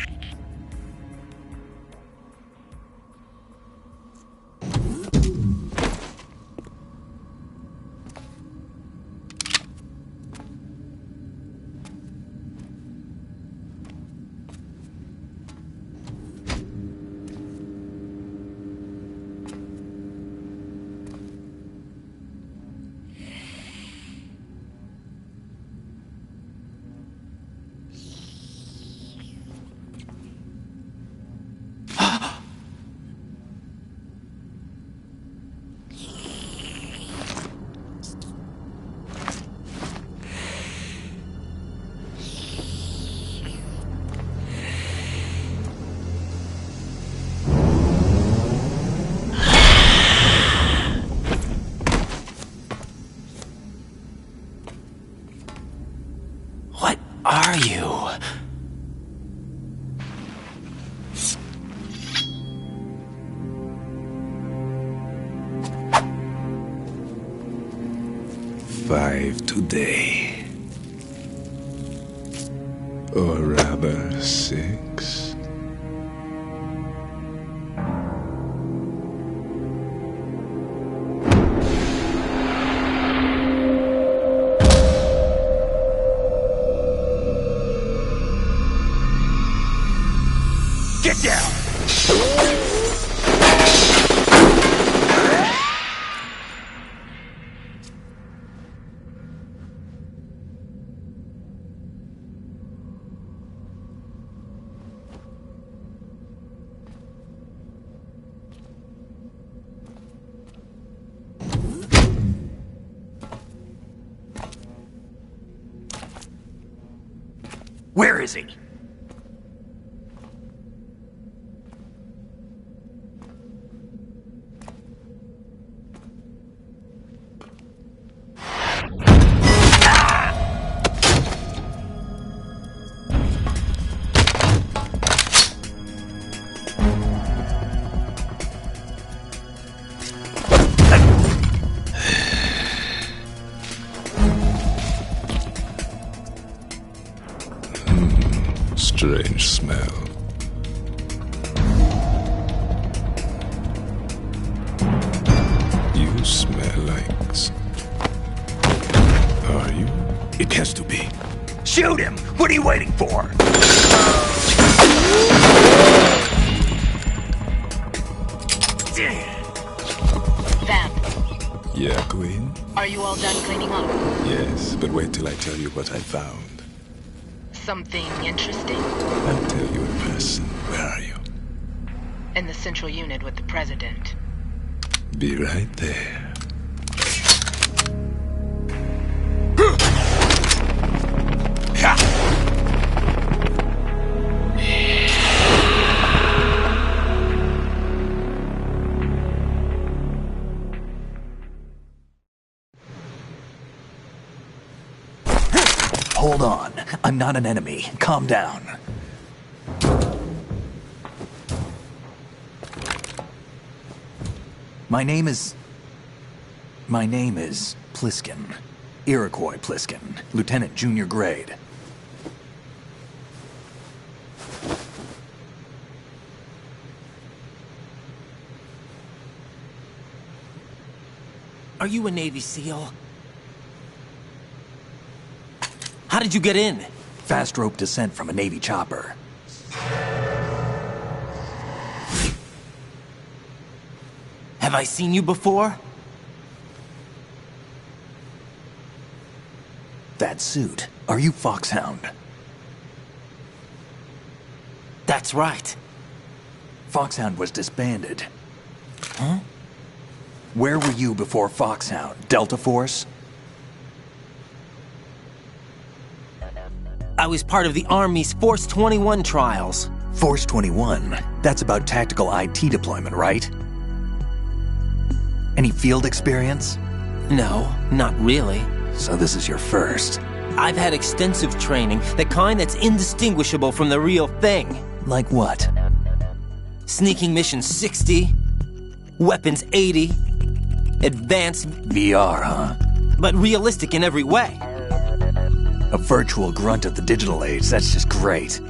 Are you? Five today. Or rather, 6. Get down! Where is he? Strange smell. You smell like... Are you? It has to be. Shoot him! What are you waiting for? Vamp, Yeah, Queen? are you all done cleaning up? Yes, but wait till I tell you what I found. Something interesting? I'll tell you in person. Where are you? In the central unit with the president. Be right there. Hold on. I'm not an enemy. Calm down. My name is Pliskin. Iroquois Pliskin. Lieutenant Junior Grade. Are you a Navy SEAL? How did you get in? Fast rope descent from a Navy chopper. Have I seen you before? That suit. Are you Foxhound? That's right. Foxhound was disbanded. Huh? Where were you before Foxhound? Delta Force? I was part of the Army's Force 21 trials. Force 21? That's about tactical IT deployment, right? Any field experience? No, not really. So this is your first. I've had extensive training, the kind that's indistinguishable from the real thing. Like what? Sneaking mission 60, weapons 80, advanced... VR, huh? But realistic in every way. A virtual grunt of the digital age, that's just great.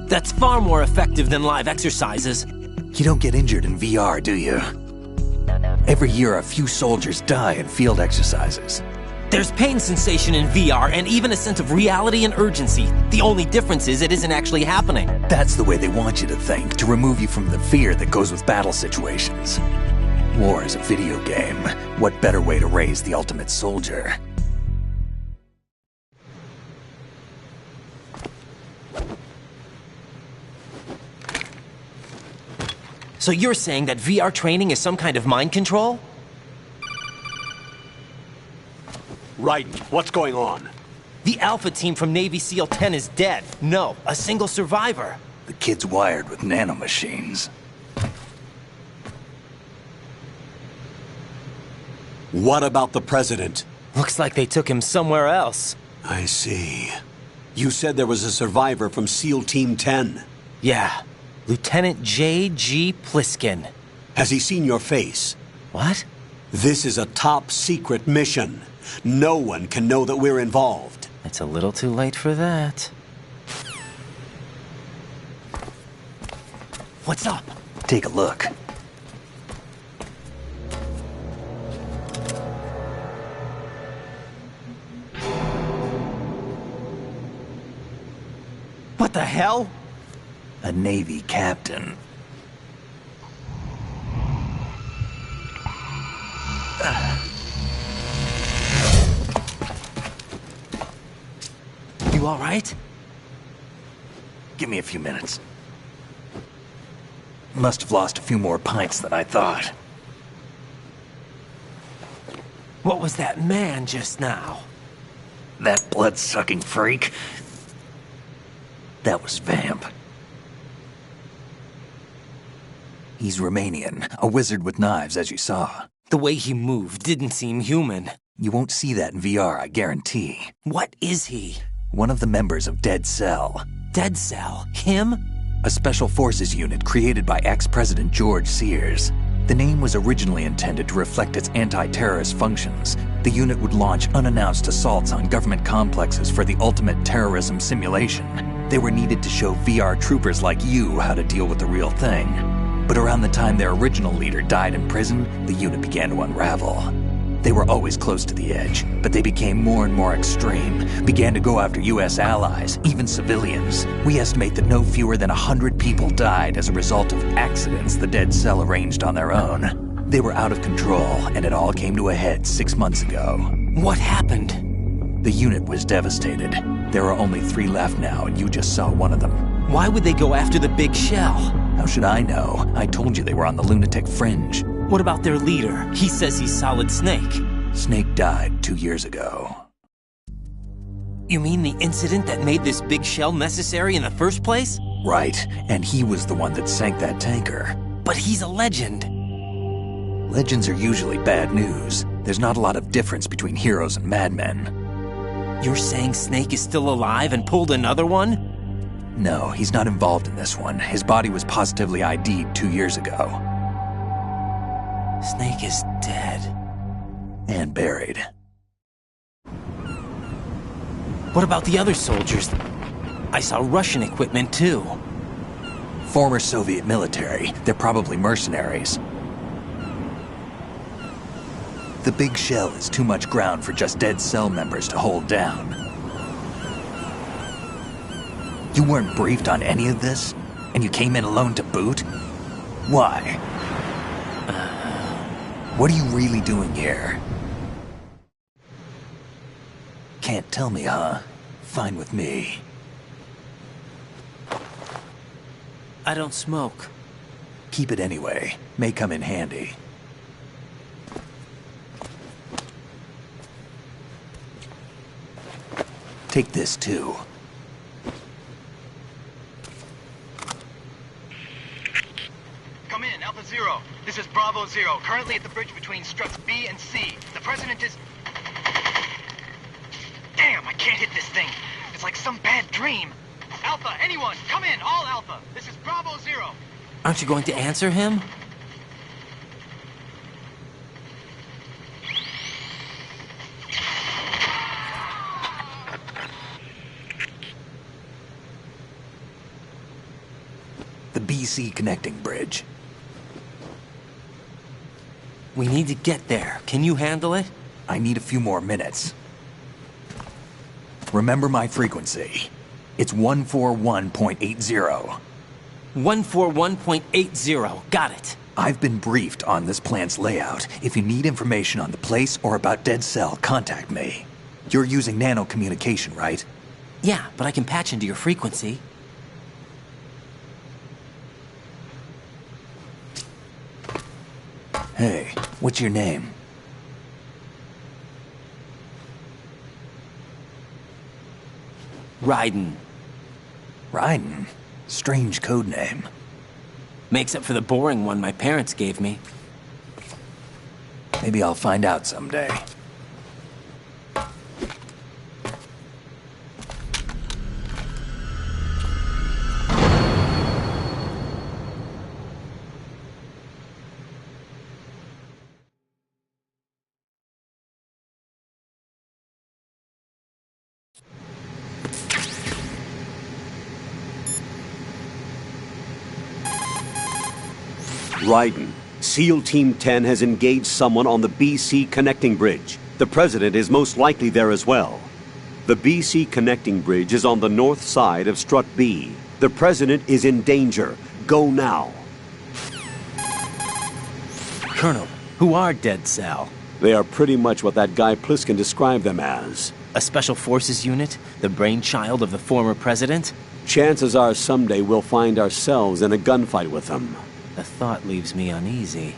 That's far more effective than live exercises. You don't get injured in VR, do you? Every year a few soldiers die in field exercises. There's pain sensation in VR and even a sense of reality and urgency. The only difference is it isn't actually happening. That's the way they want you to think, to remove you from the fear that goes with battle situations. War is a video game. What better way to raise the ultimate soldier? So you're saying that VR training is some kind of mind control? Raiden, what's going on? The Alpha team from Navy SEAL 10 is dead. No, a single survivor. The kid's wired with nanomachines. What about the president? Looks like they took him somewhere else. I see. You said there was a survivor from SEAL Team 10. Yeah. Lieutenant J.G. Pliskin. Has he seen your face? What? This is a top secret mission. No one can know that we're involved. It's a little too late for that. What's up? Take a look. What the hell? A Navy captain. You all right? Give me a few minutes. Must have lost a few more pints than I thought. What was that man just now? That blood-sucking freak? That was Vamp. He's Romanian, a wizard with knives, as you saw. The way he moved didn't seem human. You won't see that in VR, I guarantee. What is he? One of the members of Dead Cell. Dead Cell? Him? A special forces unit created by ex-President George Sears. The name was originally intended to reflect its anti-terrorist functions. The unit would launch unannounced assaults on government complexes for the ultimate terrorism simulation. They were needed to show VR troopers like you how to deal with the real thing. But around the time their original leader died in prison, the unit began to unravel. They were always close to the edge, but they became more and more extreme, began to go after U.S. allies, even civilians. We estimate that no fewer than 100 people died as a result of accidents the Dead Cell arranged on their own. They were out of control, and it all came to a head 6 months ago. What happened? The unit was devastated. There are only 3 left now, and you just saw one of them. Why would they go after the big shell? How should I know? I told you they were on the lunatic fringe. What about their leader? He says he's Solid Snake. Snake died 2 years ago. You mean the incident that made this big shell necessary in the first place? Right, and he was the one that sank that tanker. But he's a legend. Legends are usually bad news. There's not a lot of difference between heroes and madmen. You're saying Snake is still alive and pulled another one? No, he's not involved in this one. His body was positively ID'd 2 years ago. Snake is dead. And buried. What about the other soldiers? I saw Russian equipment too. Former Soviet military. They're probably mercenaries. The big shell is too much ground for just Dead Cell members to hold down. You weren't briefed on any of this? And you came in alone to boot? Why? What are you really doing here? Can't tell me, huh? Fine with me. I don't smoke. Keep it anyway. May come in handy. Take this too. Come in, Alpha Zero. This is Bravo Zero, currently at the bridge between struts B and C. The President is... Damn, I can't hit this thing. It's like some bad dream. Alpha, anyone, come in, all Alpha. This is Bravo Zero. Aren't you going to answer him? The BC connecting bridge. We need to get there. Can you handle it? I need a few more minutes. Remember my frequency. It's 141.80. 141.80. Got it. I've been briefed on this plant's layout. If you need information on the place or about Dead Cell, contact me. You're using nano communication, right? Yeah, but I can patch into your frequency. Hey, what's your name? Raiden. Raiden? Strange code name. Makes up for the boring one my parents gave me. Maybe I'll find out someday. Raiden, SEAL Team 10 has engaged someone on the BC connecting bridge. The President is most likely there as well. The BC connecting bridge is on the north side of Strut B. The President is in danger. Go now. Colonel, who are Dead Cell? They are pretty much what that guy Pliskin described them as. A special forces unit? The brainchild of the former president? Chances are someday we'll find ourselves in a gunfight with them. The thought leaves me uneasy.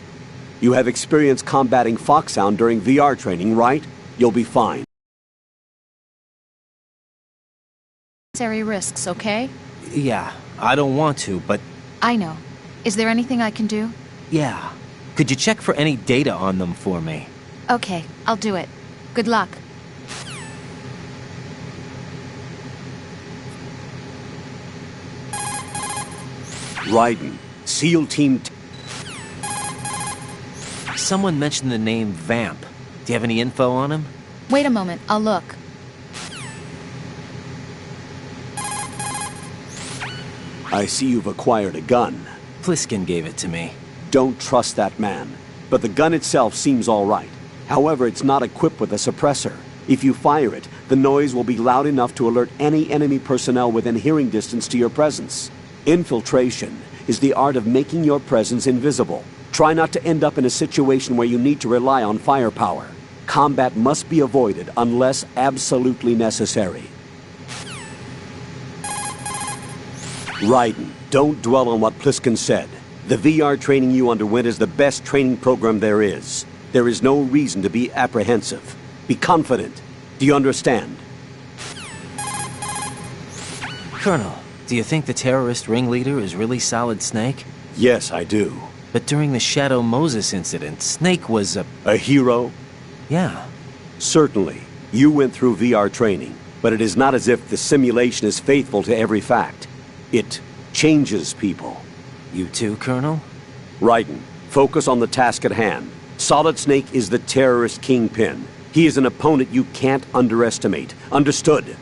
You have experience combating Foxhound during VR training, right? You'll be fine. Necessary risks, okay? Yeah, I don't want to, but... I know. Is there anything I can do? Yeah. Could you check for any data on them for me? Okay, I'll do it. Good luck. Raiden, SEAL Team... Someone mentioned the name Vamp. Do you have any info on him? Wait a moment, I'll look. I see you've acquired a gun. Pliskin gave it to me. Don't trust that man. But the gun itself seems all right. However, it's not equipped with a suppressor. If you fire it, the noise will be loud enough to alert any enemy personnel within hearing distance to your presence. Infiltration is the art of making your presence invisible. Try not to end up in a situation where you need to rely on firepower. Combat must be avoided unless absolutely necessary. Raiden, don't dwell on what Pliskin said. The VR training you underwent is the best training program there is. There is no reason to be apprehensive. Be confident. Do you understand? Colonel, do you think the terrorist ringleader is really Solid Snake? Yes, I do. But during the Shadow Moses incident, Snake was a... A hero? Yeah. Certainly. You went through VR training, but it is not as if the simulation is faithful to every fact. It changes people. You too, Colonel? Raiden, focus on the task at hand. Solid Snake is the terrorist kingpin. He is an opponent you can't underestimate. Understood?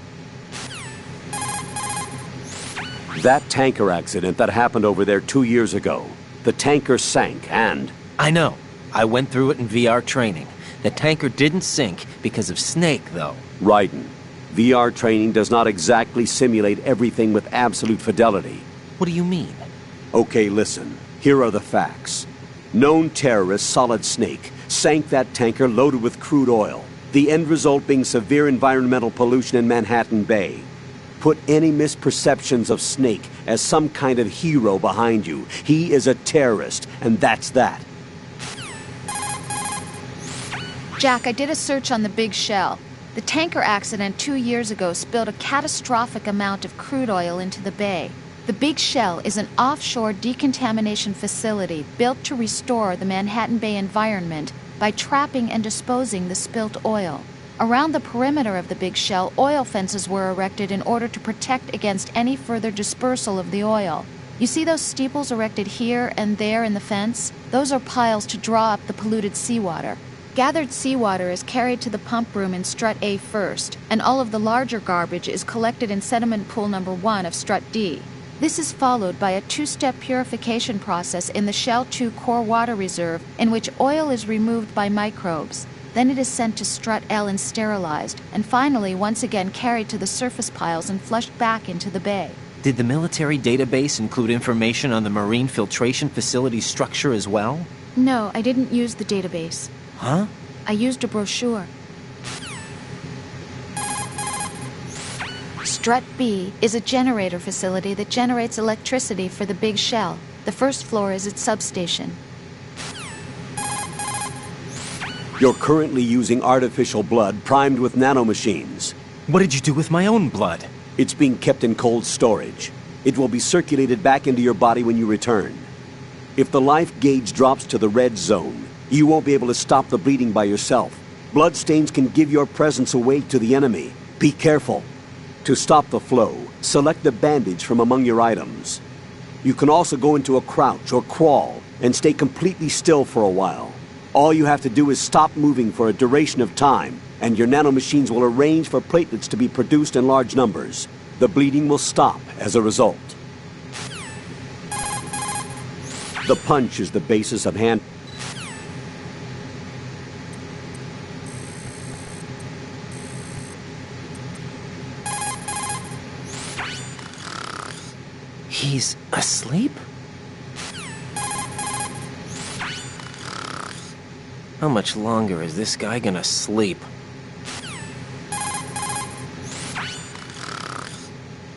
That tanker accident that happened over there 2 years ago, the tanker sank and... I know. I went through it in VR training. The tanker didn't sink because of Snake, though. Raiden, VR training does not exactly simulate everything with absolute fidelity. What do you mean? Okay, listen. Here are the facts. Known terrorist Solid Snake sank that tanker loaded with crude oil, the end result being severe environmental pollution in Manhattan Bay. Put any misperceptions of Snake as some kind of hero behind you. He is a terrorist, and that's that. Jack, I did a search on the Big Shell. The tanker accident 2 years ago spilled a catastrophic amount of crude oil into the bay. The Big Shell is an offshore decontamination facility built to restore the Manhattan Bay environment by trapping and disposing the spilt oil. Around the perimeter of the Big Shell, oil fences were erected in order to protect against any further dispersal of the oil. You see those steeples erected here and there in the fence? Those are piles to draw up the polluted seawater. Gathered seawater is carried to the pump room in Strut A first, and all of the larger garbage is collected in sediment pool number 1 of Strut D. This is followed by a 2-step purification process in the Shell 2 core water reserve in which oil is removed by microbes. Then it is sent to Strut L and sterilized, and finally once again carried to the surface piles and flushed back into the bay. Did the military database include information on the marine filtration facility's structure as well? No, I didn't use the database. Huh? I used a brochure. Strut B is a generator facility that generates electricity for the Big Shell. The first floor is its substation. You're currently using artificial blood primed with nanomachines. What did you do with my own blood? It's being kept in cold storage. It will be circulated back into your body when you return. If the life gauge drops to the red zone, you won't be able to stop the bleeding by yourself. Bloodstains can give your presence away to the enemy. Be careful. To stop the flow, select the bandage from among your items. You can also go into a crouch or crawl and stay completely still for a while. All you have to do is stop moving for a duration of time, and your nanomachines will arrange for platelets to be produced in large numbers. The bleeding will stop as a result. The punch is the basis of hand... He's asleep? How much longer is this guy gonna sleep?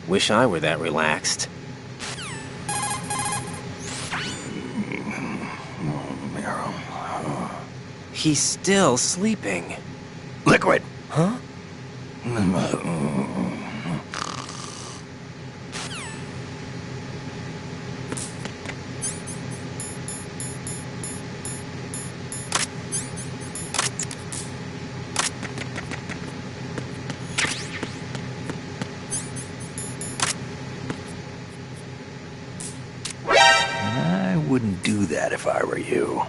Wish I were that relaxed. He's still sleeping. Liquid! Huh? wouldn't do that if I were you.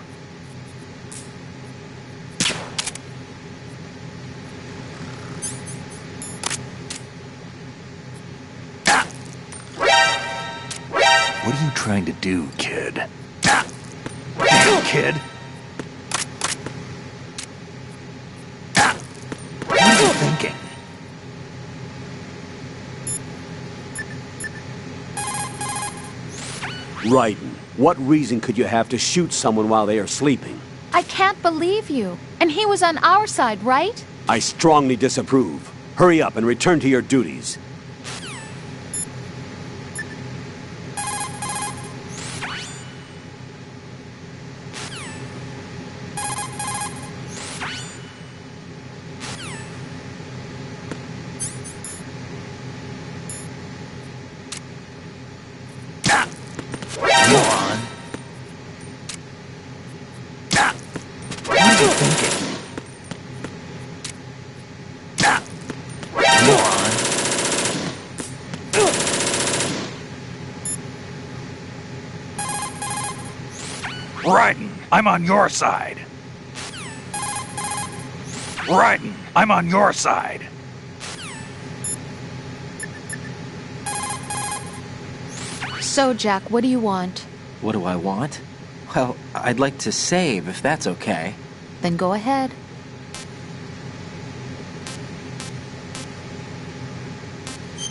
What are you trying to do, kid? Damn, kid! What are you thinking? Raiden, what reason could you have to shoot someone while they are sleeping? I can't believe you. And he was on our side, right? I strongly disapprove. Hurry up and return to your duties. Raiden, I'm on your side. Raiden, I'm on your side. So, Jack, what do you want? What do I want? Well, I'd like to save, if that's okay. Then go ahead.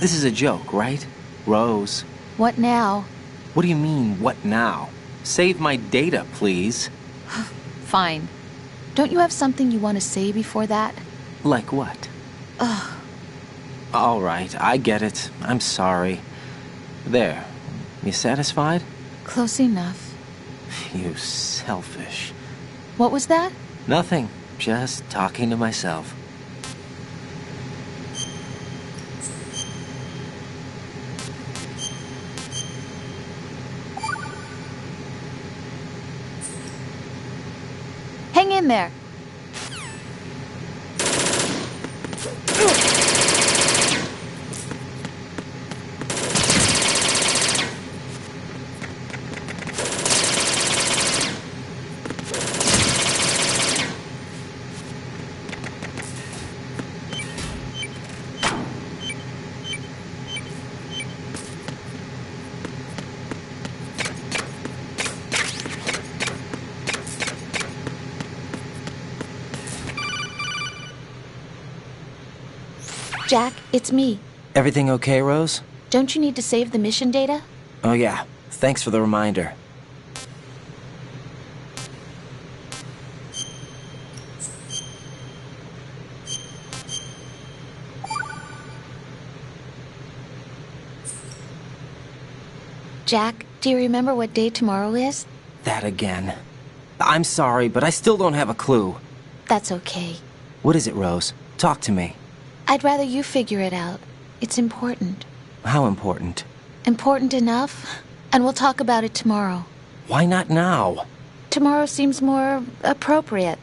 This is a joke, right? Rose. What now? What do you mean, what now? Save my data, please. Fine. Don't you have something you want to say before that? Like what? Ugh. All right, I get it. I'm sorry. There. You satisfied? Close enough. You selfish. What was that? Nothing. Just talking to myself. Hang in there. Jack, it's me. Everything okay, Rose? Don't you need to save the mission data? Oh yeah, thanks for the reminder. Jack, do you remember what day tomorrow is? That again. I'm sorry, but I still don't have a clue. That's okay. What is it, Rose? Talk to me. I'd rather you figure it out. It's important. How important? Important enough? And we'll talk about it tomorrow. Why not now? Tomorrow seems more appropriate.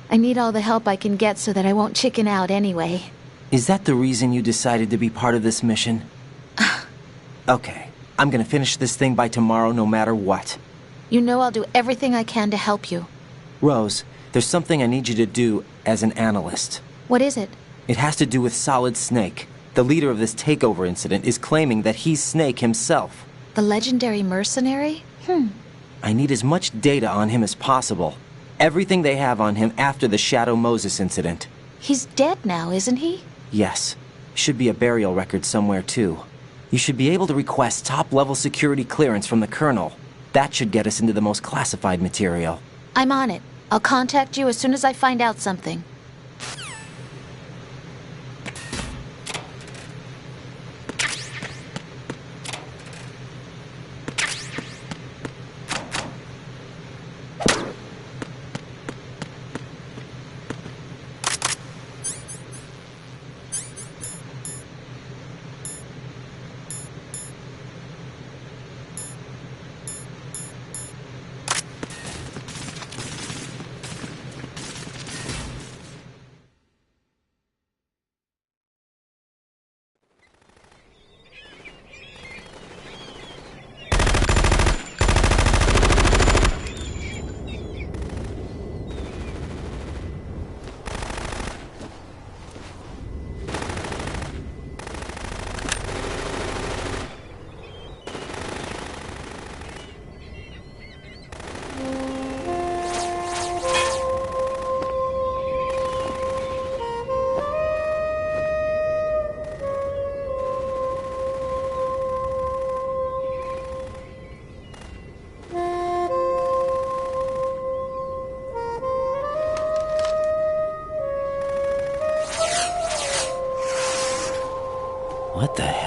I need all the help I can get so that I won't chicken out anyway. Is that the reason you decided to be part of this mission? Okay, I'm gonna finish this thing by tomorrow no matter what. You know I'll do everything I can to help you. Rose, there's something I need you to do as an analyst. What is it? It has to do with Solid Snake. The leader of this takeover incident is claiming that he's Snake himself. The legendary mercenary? I need as much data on him as possible. Everything they have on him after the Shadow Moses incident. He's dead now, isn't he? Yes. Should be a burial record somewhere, too. You should be able to request top-level security clearance from the Colonel. That should get us into the most classified material. I'm on it. I'll contact you as soon as I find out something.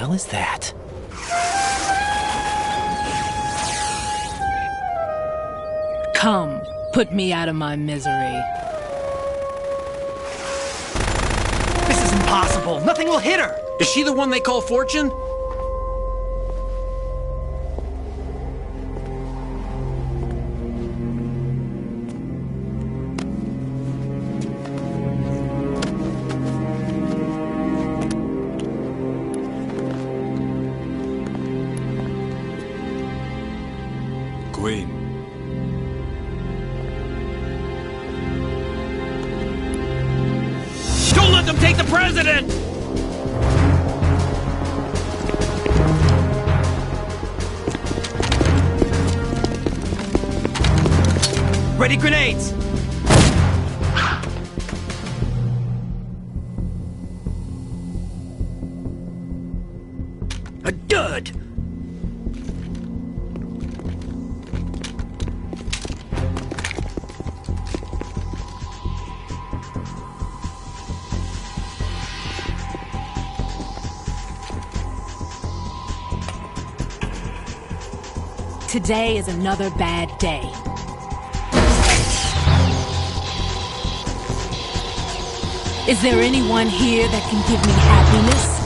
hell is that? Come, put me out of my misery. This is impossible. Nothing will hit her. Is she the one they call Fortune? Queen. Don't let them take the president! Ready grenades! A dud! Today is another bad day. Is there anyone here that can give me happiness?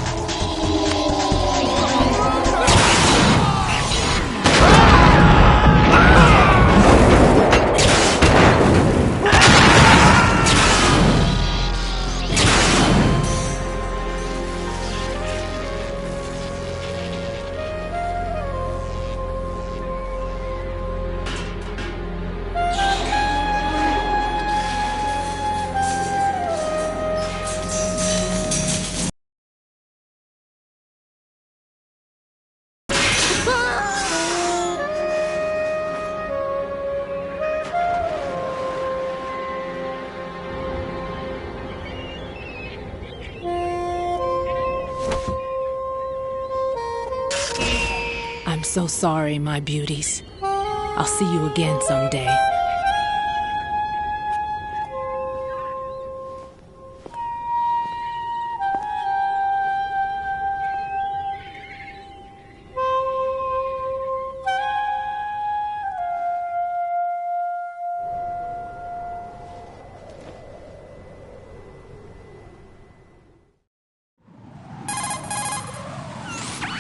I'm so sorry, my beauties. I'll see you again someday.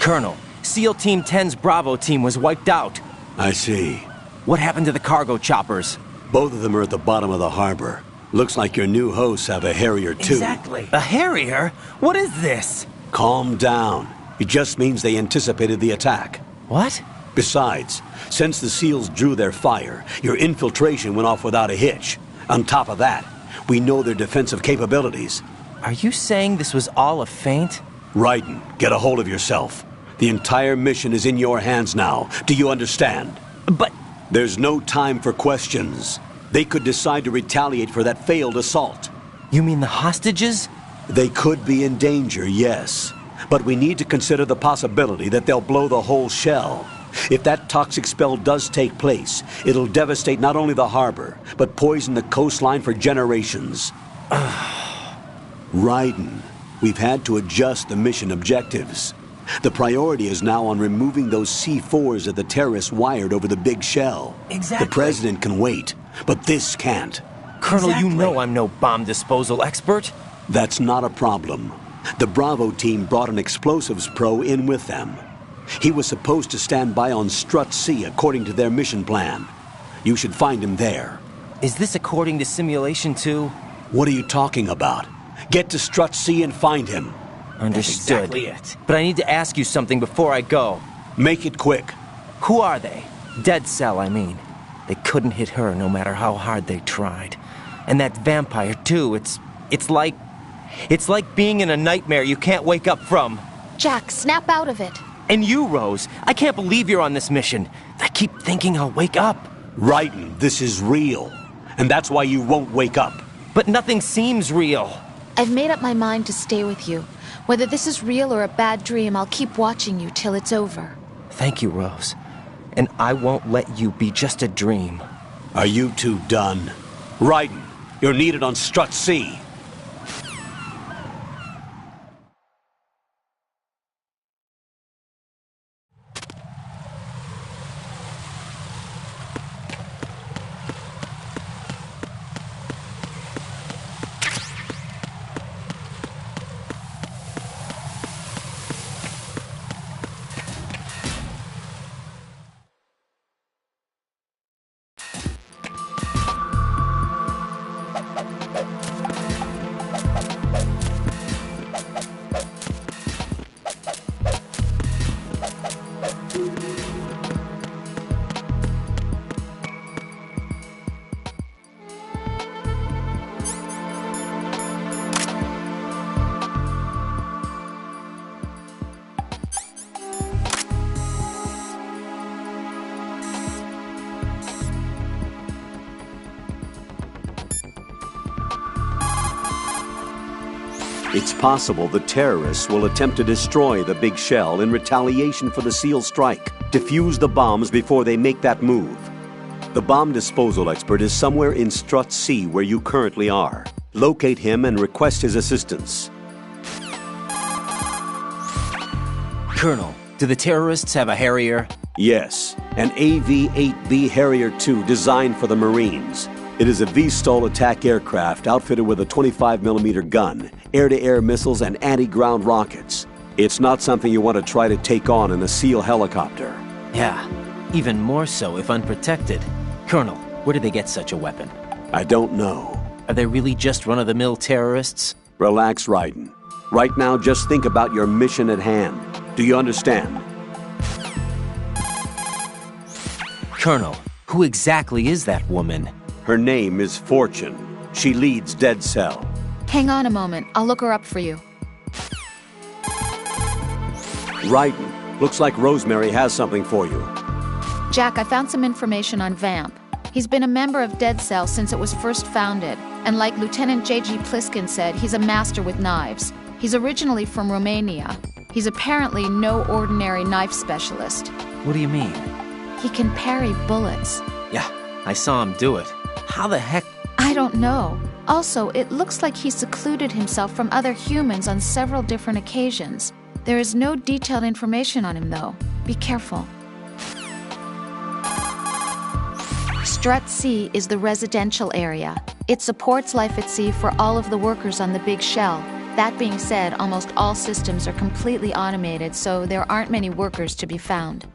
Colonel, SEAL Team 10's Bravo team was wiped out. I see. What happened to the cargo choppers? Both of them are at the bottom of the harbor. Looks like your new hosts have a Harrier too. Exactly. A Harrier? What is this? Calm down. It just means they anticipated the attack. What? Besides, since the SEALs drew their fire, your infiltration went off without a hitch. On top of that, we know their defensive capabilities. Are you saying this was all a feint? Raiden, get a hold of yourself. The entire mission is in your hands now. Do you understand? But... There's no time for questions. They could decide to retaliate for that failed assault. You mean the hostages? They could be in danger, yes. But we need to consider the possibility that they'll blow the whole shell. If that toxic spell does take place, it'll devastate not only the harbor, but poison the coastline for generations. Raiden, we've had to adjust the mission objectives. The priority is now on removing those C4s that the terrorists wired over the big shell. Exactly. The president can wait, but this can't. Colonel, you know I'm no bomb disposal expert. That's not a problem. The Bravo team brought an explosives pro in with them. He was supposed to stand by on Strut C according to their mission plan. You should find him there. Is this according to simulation too? What are you talking about? Get to Strut C and find him. Understood. That's exactly it. But I need to ask you something before I go. Make it quick. Who are they? Dead Cell, I mean. They couldn't hit her no matter how hard they tried. And that vampire too, it's like being in a nightmare you can't wake up from. Jack, snap out of it. And you, Rose, I can't believe you're on this mission. I keep thinking I'll wake up. Raiden, this is real. And that's why you won't wake up. But nothing seems real. I've made up my mind to stay with you. Whether this is real or a bad dream, I'll keep watching you till it's over. Thank you, Rose. And I won't let you be just a dream. Are you two done? Raiden, you're needed on Strut C. It's possible the terrorists will attempt to destroy the big shell in retaliation for the SEAL strike. Defuse the bombs before they make that move. The bomb disposal expert is somewhere in Strut C where you currently are. Locate him and request his assistance. Colonel, do the terrorists have a Harrier? Yes, an AV-8B Harrier II designed for the Marines. It is a V-STOL attack aircraft outfitted with a 25mm gun, air-to-air missiles, and anti-ground rockets. It's not something you want to try to take on in a SEAL helicopter. Yeah, even more so if unprotected. Colonel, where did they get such a weapon? I don't know. Are they really just run-of-the-mill terrorists? Relax, Raiden. Right now, just think about your mission at hand. Do you understand? Colonel, who exactly is that woman? Her name is Fortune. She leads Dead Cell. Hang on a moment. I'll look her up for you. Raiden, looks like Rosemary has something for you. Jack, I found some information on Vamp. He's been a member of Dead Cell since it was first founded, and like Lieutenant J.G. Pliskin said, he's a master with knives. He's originally from Romania. He's apparently no ordinary knife specialist. What do you mean? He can parry bullets. Yeah, I saw him do it. How the heck? I don't know. Also, it looks like he secluded himself from other humans on several different occasions. There is no detailed information on him, though. Be careful. Strut C is the residential area. It supports life at sea for all of the workers on the big shell. That being said, almost all systems are completely automated, so there aren't many workers to be found.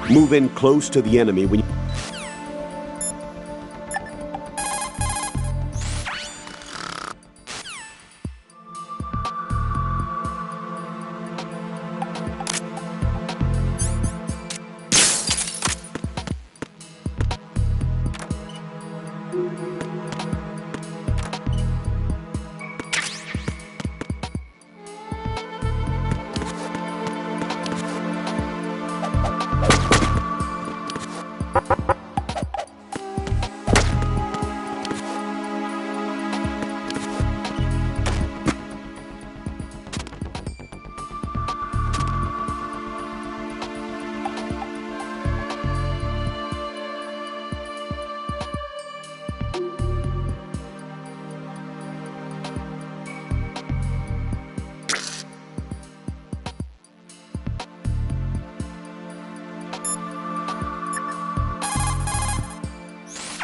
Move in close to the enemy when you...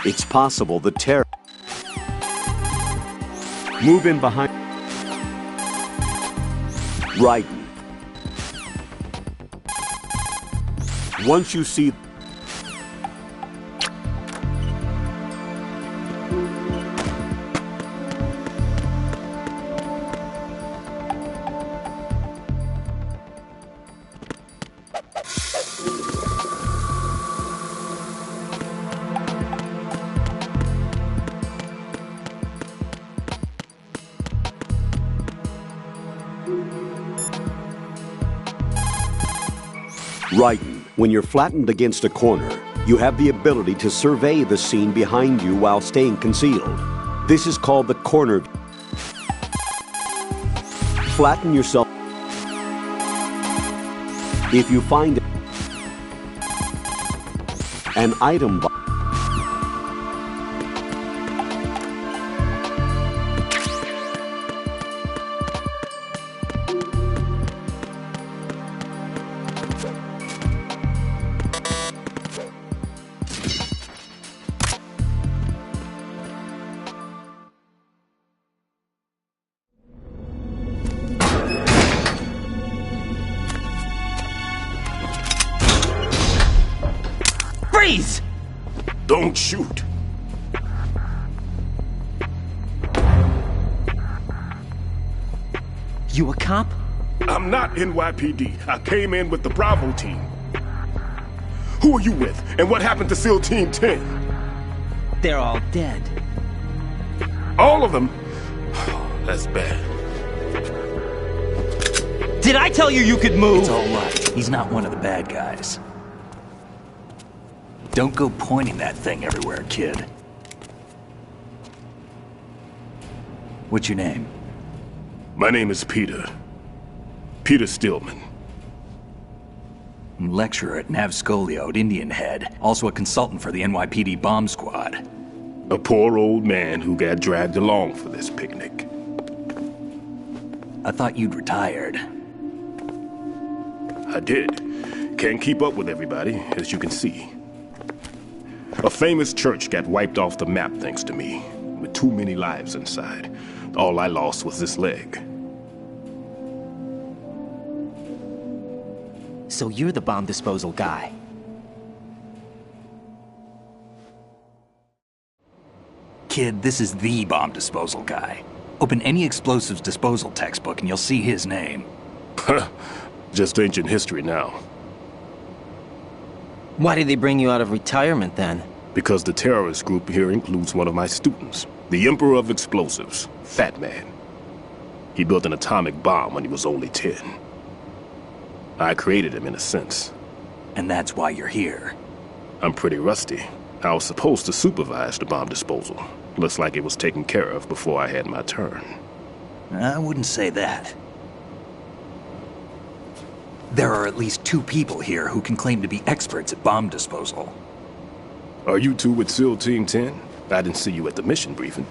It's possible the terror... Move in behind... Raiden. Once you see... Raiden, when you're flattened against a corner, you have the ability to survey the scene behind you while staying concealed. This is called the corner view. Flatten yourself. If you find an item box, Freeze! Don't shoot. You a cop? I'm not NYPD. I came in with the Bravo team. Who are you with? And what happened to SEAL Team 10? They're all dead. All of them? That's bad. Did I tell you you could move? It's all right. He's not one of the bad guys. Don't go pointing that thing everywhere, kid. What's your name? My name is Peter. Peter Stillman. Lecturer at Navscolio at Indian Head. Also a consultant for the NYPD bomb squad. A poor old man who got dragged along for this picnic. I thought you'd retired. I did. Can't keep up with everybody, as you can see. A famous church got wiped off the map thanks to me, with too many lives inside. All I lost was this leg. So you're the bomb disposal guy. Kid, this is the bomb disposal guy. Open any explosives disposal textbook and you'll see his name. Just ancient history now. Why did they bring you out of retirement then? Because the terrorist group here includes one of my students, the Emperor of Explosives, Fat Man. He built an atomic bomb when he was only 10. I created him in a sense. And that's why you're here. I'm pretty rusty. I was supposed to supervise the bomb disposal. Looks like it was taken care of before I had my turn. I wouldn't say that. There are at least 2 people here who can claim to be experts at bomb disposal. Are you 2 with SEAL Team 10? I didn't see you at the mission briefing.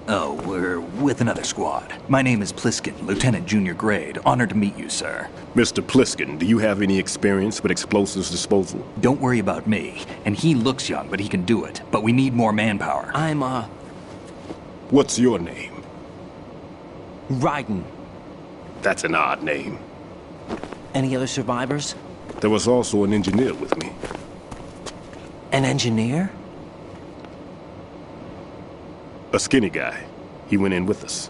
Oh, we're with another squad. My name is Pliskin, Lieutenant Junior Grade. Honored to meet you, sir. Mr. Pliskin, do you have any experience with explosives disposal? Don't worry about me. And he looks young, but he can do it. But we need more manpower. What's your name? Raiden. That's an odd name. Any other survivors? There was also an engineer with me. An engineer? A skinny guy. He went in with us.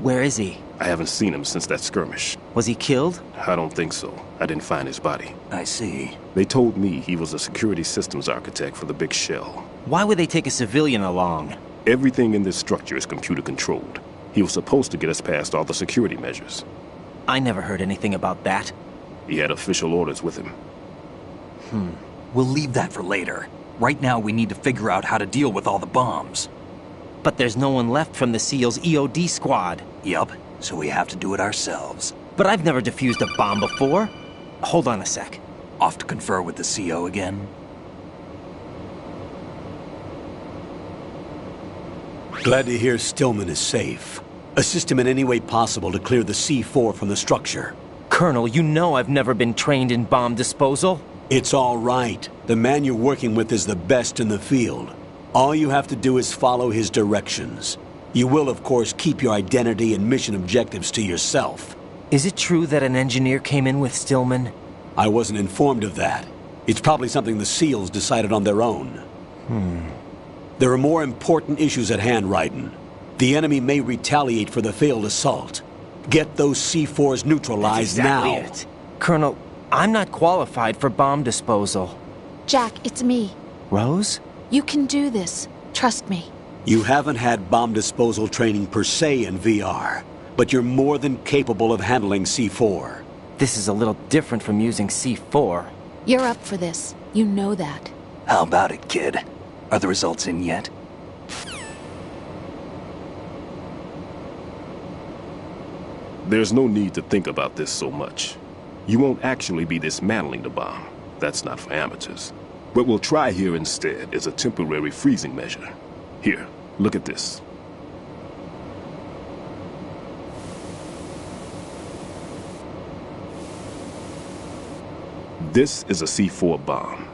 Where is he? I haven't seen him since that skirmish. Was he killed? I don't think so. I didn't find his body. I see. They told me he was a security systems architect for the big shell. Why would they take a civilian along? Everything in this structure is computer controlled. He was supposed to get us past all the security measures. I never heard anything about that. He had official orders with him. We'll leave that for later. Right now, we need to figure out how to deal with all the bombs. But there's no one left from the SEAL's EOD squad. Yup, so we have to do it ourselves. But I've never defused a bomb before. Hold on a sec. Off to confer with the CO again? Glad to hear Stillman is safe. Assist him in any way possible to clear the C4 from the structure. Colonel, you know I've never been trained in bomb disposal. It's all right. The man you're working with is the best in the field. All you have to do is follow his directions. You will, of course, keep your identity and mission objectives to yourself. Is it true that an engineer came in with Stillman? I wasn't informed of that. It's probably something the SEALs decided on their own. There are more important issues at hand, Raiden. The enemy may retaliate for the failed assault. Get those C4s neutralized now. It. Colonel, I'm not qualified for bomb disposal. Jack, it's me. Rose? You can do this. Trust me. You haven't had bomb disposal training per se in VR, but you're more than capable of handling C4. This is a little different from using C4. You're up for this. You know that. How about it, kid? Are the results in yet? There's no need to think about this so much. You won't actually be dismantling the bomb. That's not for amateurs. What we'll try here instead is a temporary freezing measure. Here, look at this. This is a C4 bomb.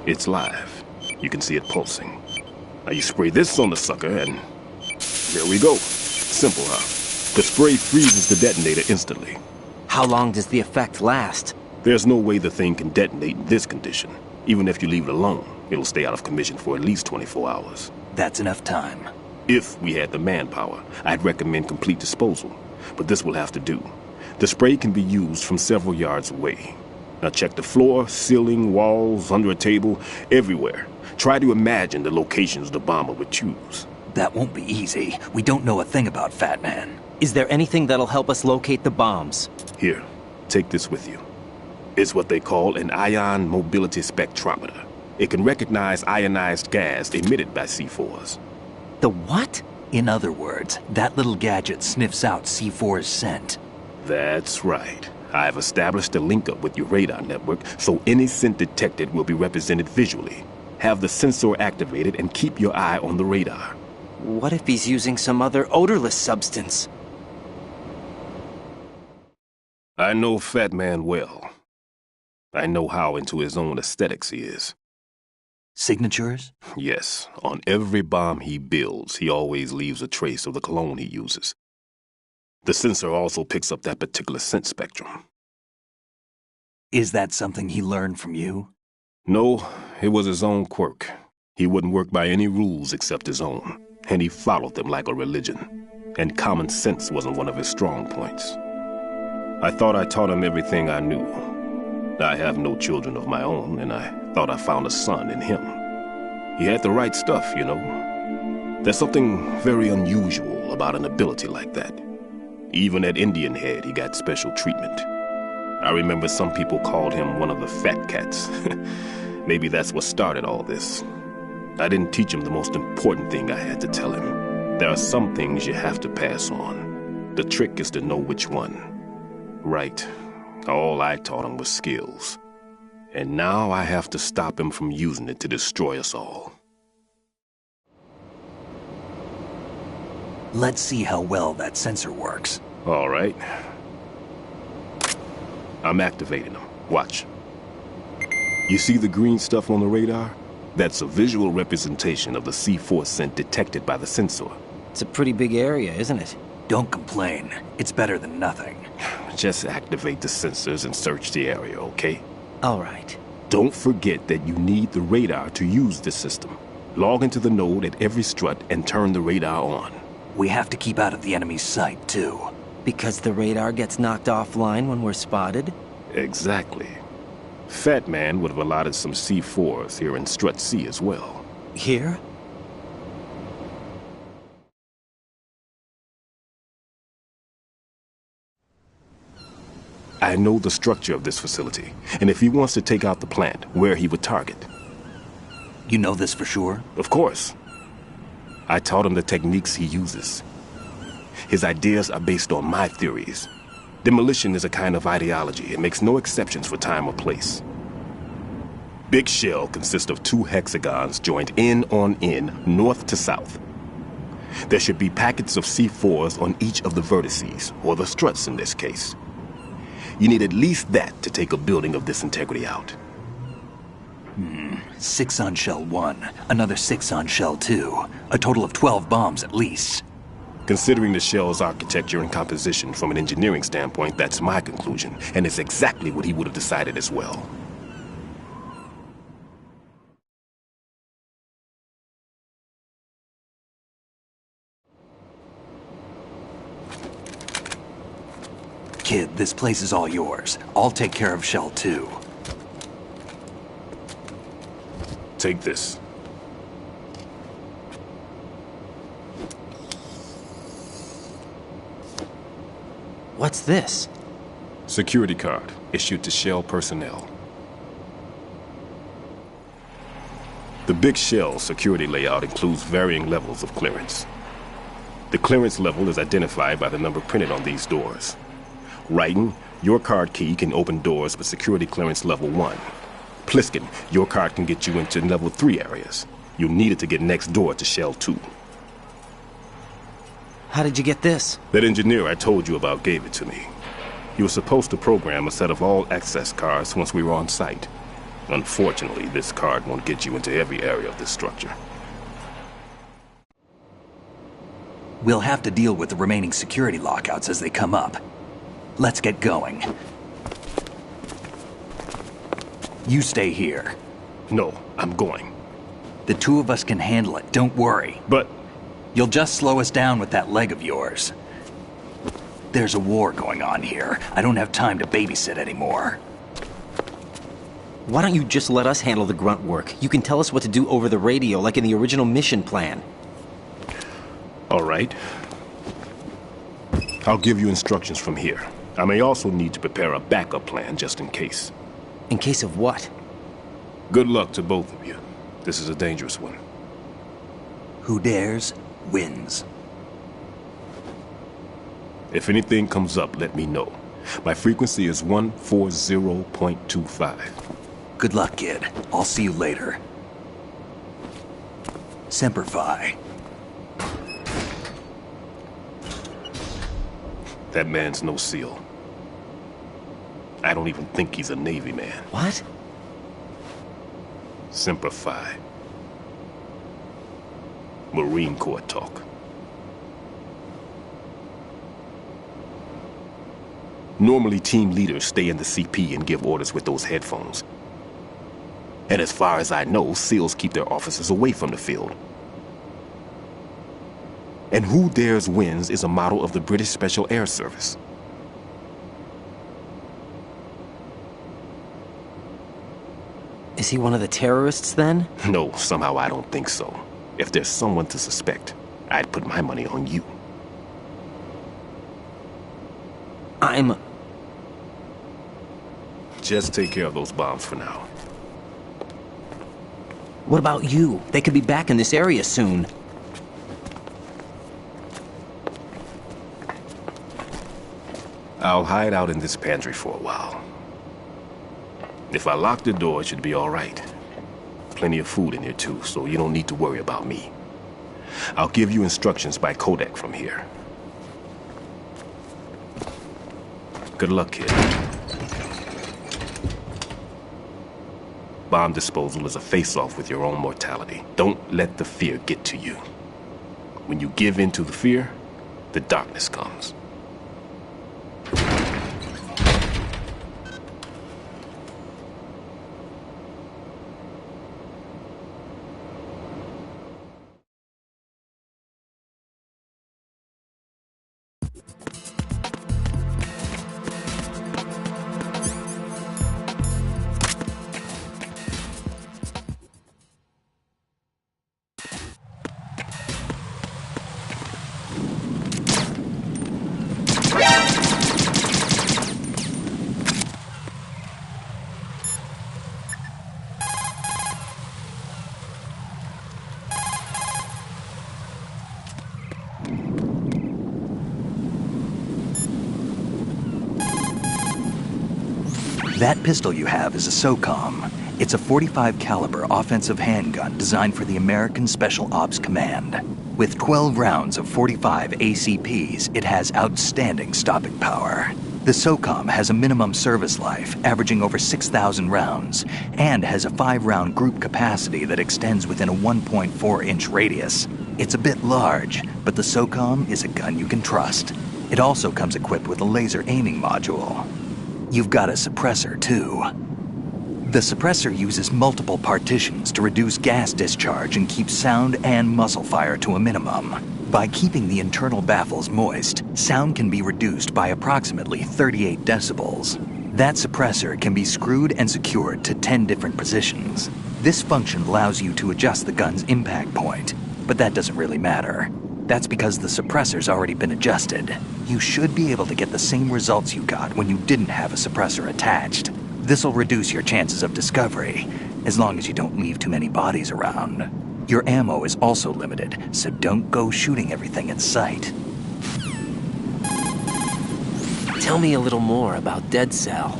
It's live. You can see it pulsing. Now you spray this on the sucker and... there we go. Simple, huh? The spray freezes the detonator instantly. How long does the effect last? There's no way the thing can detonate in this condition. Even if you leave it alone, it'll stay out of commission for at least 24 hours. That's enough time. If we had the manpower, I'd recommend complete disposal. But this will have to do. The spray can be used from several yards away. Now check the floor, ceiling, walls, under a table, everywhere. Try to imagine the locations the bomber would choose. That won't be easy. We don't know a thing about Fat Man. Is there anything that'll help us locate the bombs? Here, take this with you. It's what they call an ion mobility spectrometer. It can recognize ionized gas emitted by C4s. The what? In other words, that little gadget sniffs out C4's scent. That's right. I've established a link-up with your radar network, so any scent detected will be represented visually. Have the sensor activated and keep your eye on the radar. What if he's using some other odorless substance? I know Fat Man well. I know how into his own aesthetics he is. Signatures? Yes. On every bomb he builds, he always leaves a trace of the cologne he uses. The sensor also picks up that particular scent spectrum. Is that something he learned from you? No, it was his own quirk. He wouldn't work by any rules except his own, and he followed them like a religion. And common sense wasn't one of his strong points. I thought I taught him everything I knew. I have no children of my own, and I thought I found a son in him. He had the right stuff, you know. There's something very unusual about an ability like that. Even at Indian Head, he got special treatment. I remember some people called him one of the fat cats. Maybe that's what started all this. I didn't teach him the most important thing I had to tell him. There are some things you have to pass on. The trick is to know which one. Right. All I taught him was skills. And now I have to stop him from using it to destroy us all. Let's see how well that sensor works. All right. I'm activating them. Watch. You see the green stuff on the radar? That's a visual representation of the C4 scent detected by the sensor. It's a pretty big area, isn't it? Don't complain. It's better than nothing. Just activate the sensors and search the area, okay? All right. Don't forget that you need the radar to use this system. Log into the node at every strut and turn the radar on. We have to keep out of the enemy's sight, too. Because the radar gets knocked offline when we're spotted? Exactly. Fat Man would have allotted some C4s here in Strut C as well. Here? I know the structure of this facility, and if he wants to take out the plant, where he would target. You know this for sure? Of course. I taught him the techniques he uses. His ideas are based on my theories. Demolition is a kind of ideology. It makes no exceptions for time or place. Big shell consists of 2 hexagons joined end on end, north to south. There should be packets of C4s on each of the vertices, or the struts in this case. You need at least that to take a building of this integrity out. 6 on shell 1, another 6 on shell 2. A total of 12 bombs at least. Considering the shell's architecture and composition from an engineering standpoint, that's my conclusion, and it's exactly what he would have decided as well. Kid, this place is all yours. I'll take care of shell 2. Take this. What's this? Security card, issued to Shell personnel. The Big Shell security layout includes varying levels of clearance. The clearance level is identified by the number printed on these doors. Writing, your card key can open doors with security clearance level 1. Pliskin, your card can get you into level 3 areas. You'll need it to get next door to Shell 2. How did you get this? That engineer I told you about gave it to me. He was supposed to program a set of all access cards once we were on site. Unfortunately, this card won't get you into every area of this structure. We'll have to deal with the remaining security lockouts as they come up. Let's get going. You stay here. No, I'm going. The 2 of us can handle it, don't worry. But... You'll just slow us down with that leg of yours. There's a war going on here. I don't have time to babysit anymore. Why don't you just let us handle the grunt work? You can tell us what to do over the radio like in the original mission plan. All right. I'll give you instructions from here. I may also need to prepare a backup plan just in case. In case of what? Good luck to both of you. This is a dangerous one. Who dares, wins. If anything comes up, let me know. My frequency is 140.25. Good luck, kid. I'll see you later. Semper Fi. That man's no SEAL. I don't even think he's a Navy man. What? Semper Fi. Marine Corps talk. Normally, team leaders stay in the CP and give orders with those headphones. And as far as I know, SEALs keep their officers away from the field. And Who Dares Wins is a model of the British Special Air Service. Is he one of the terrorists, then? No, somehow I don't think so. If there's someone to suspect, I'd put my money on you. Just take care of those bombs for now. What about you? They could be back in this area soon. I'll hide out in this pantry for a while. If I lock the door, it should be all right. Plenty of food in here too, so you don't need to worry about me. I'll give you instructions by codec from here. Good luck, kid. Bomb disposal is a face-off with your own mortality. Don't let the fear get to you. When you give in to the fear, the darkness comes. That pistol you have is a SOCOM. It's a .45 caliber offensive handgun designed for the American Special Ops Command. With 12 rounds of .45 ACPs, it has outstanding stopping power. The SOCOM has a minimum service life, averaging over 6,000 rounds, and has a 5-round group capacity that extends within a 1.4-inch radius. It's a bit large, but the SOCOM is a gun you can trust. It also comes equipped with a laser aiming module. You've got a suppressor, too. The suppressor uses multiple partitions to reduce gas discharge and keep sound and muzzle fire to a minimum. By keeping the internal baffles moist, sound can be reduced by approximately 38 decibels. That suppressor can be screwed and secured to 10 different positions. This function allows you to adjust the gun's impact point, but that doesn't really matter. That's because the suppressor's already been adjusted. You should be able to get the same results you got when you didn't have a suppressor attached. This'll reduce your chances of discovery, as long as you don't leave too many bodies around. Your ammo is also limited, so don't go shooting everything in sight. Tell me a little more about Dead Cell.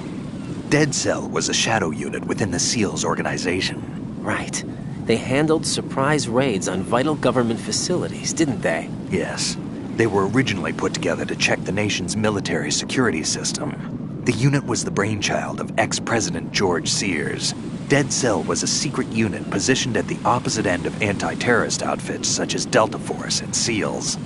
Dead Cell was a shadow unit within the SEALs organization. Right. They handled surprise raids on vital government facilities, didn't they? Yes. They were originally put together to check the nation's military security system. The unit was the brainchild of ex-President George Sears. Dead Cell was a secret unit positioned at the opposite end of anti-terrorist outfits such as Delta Force and SEALs.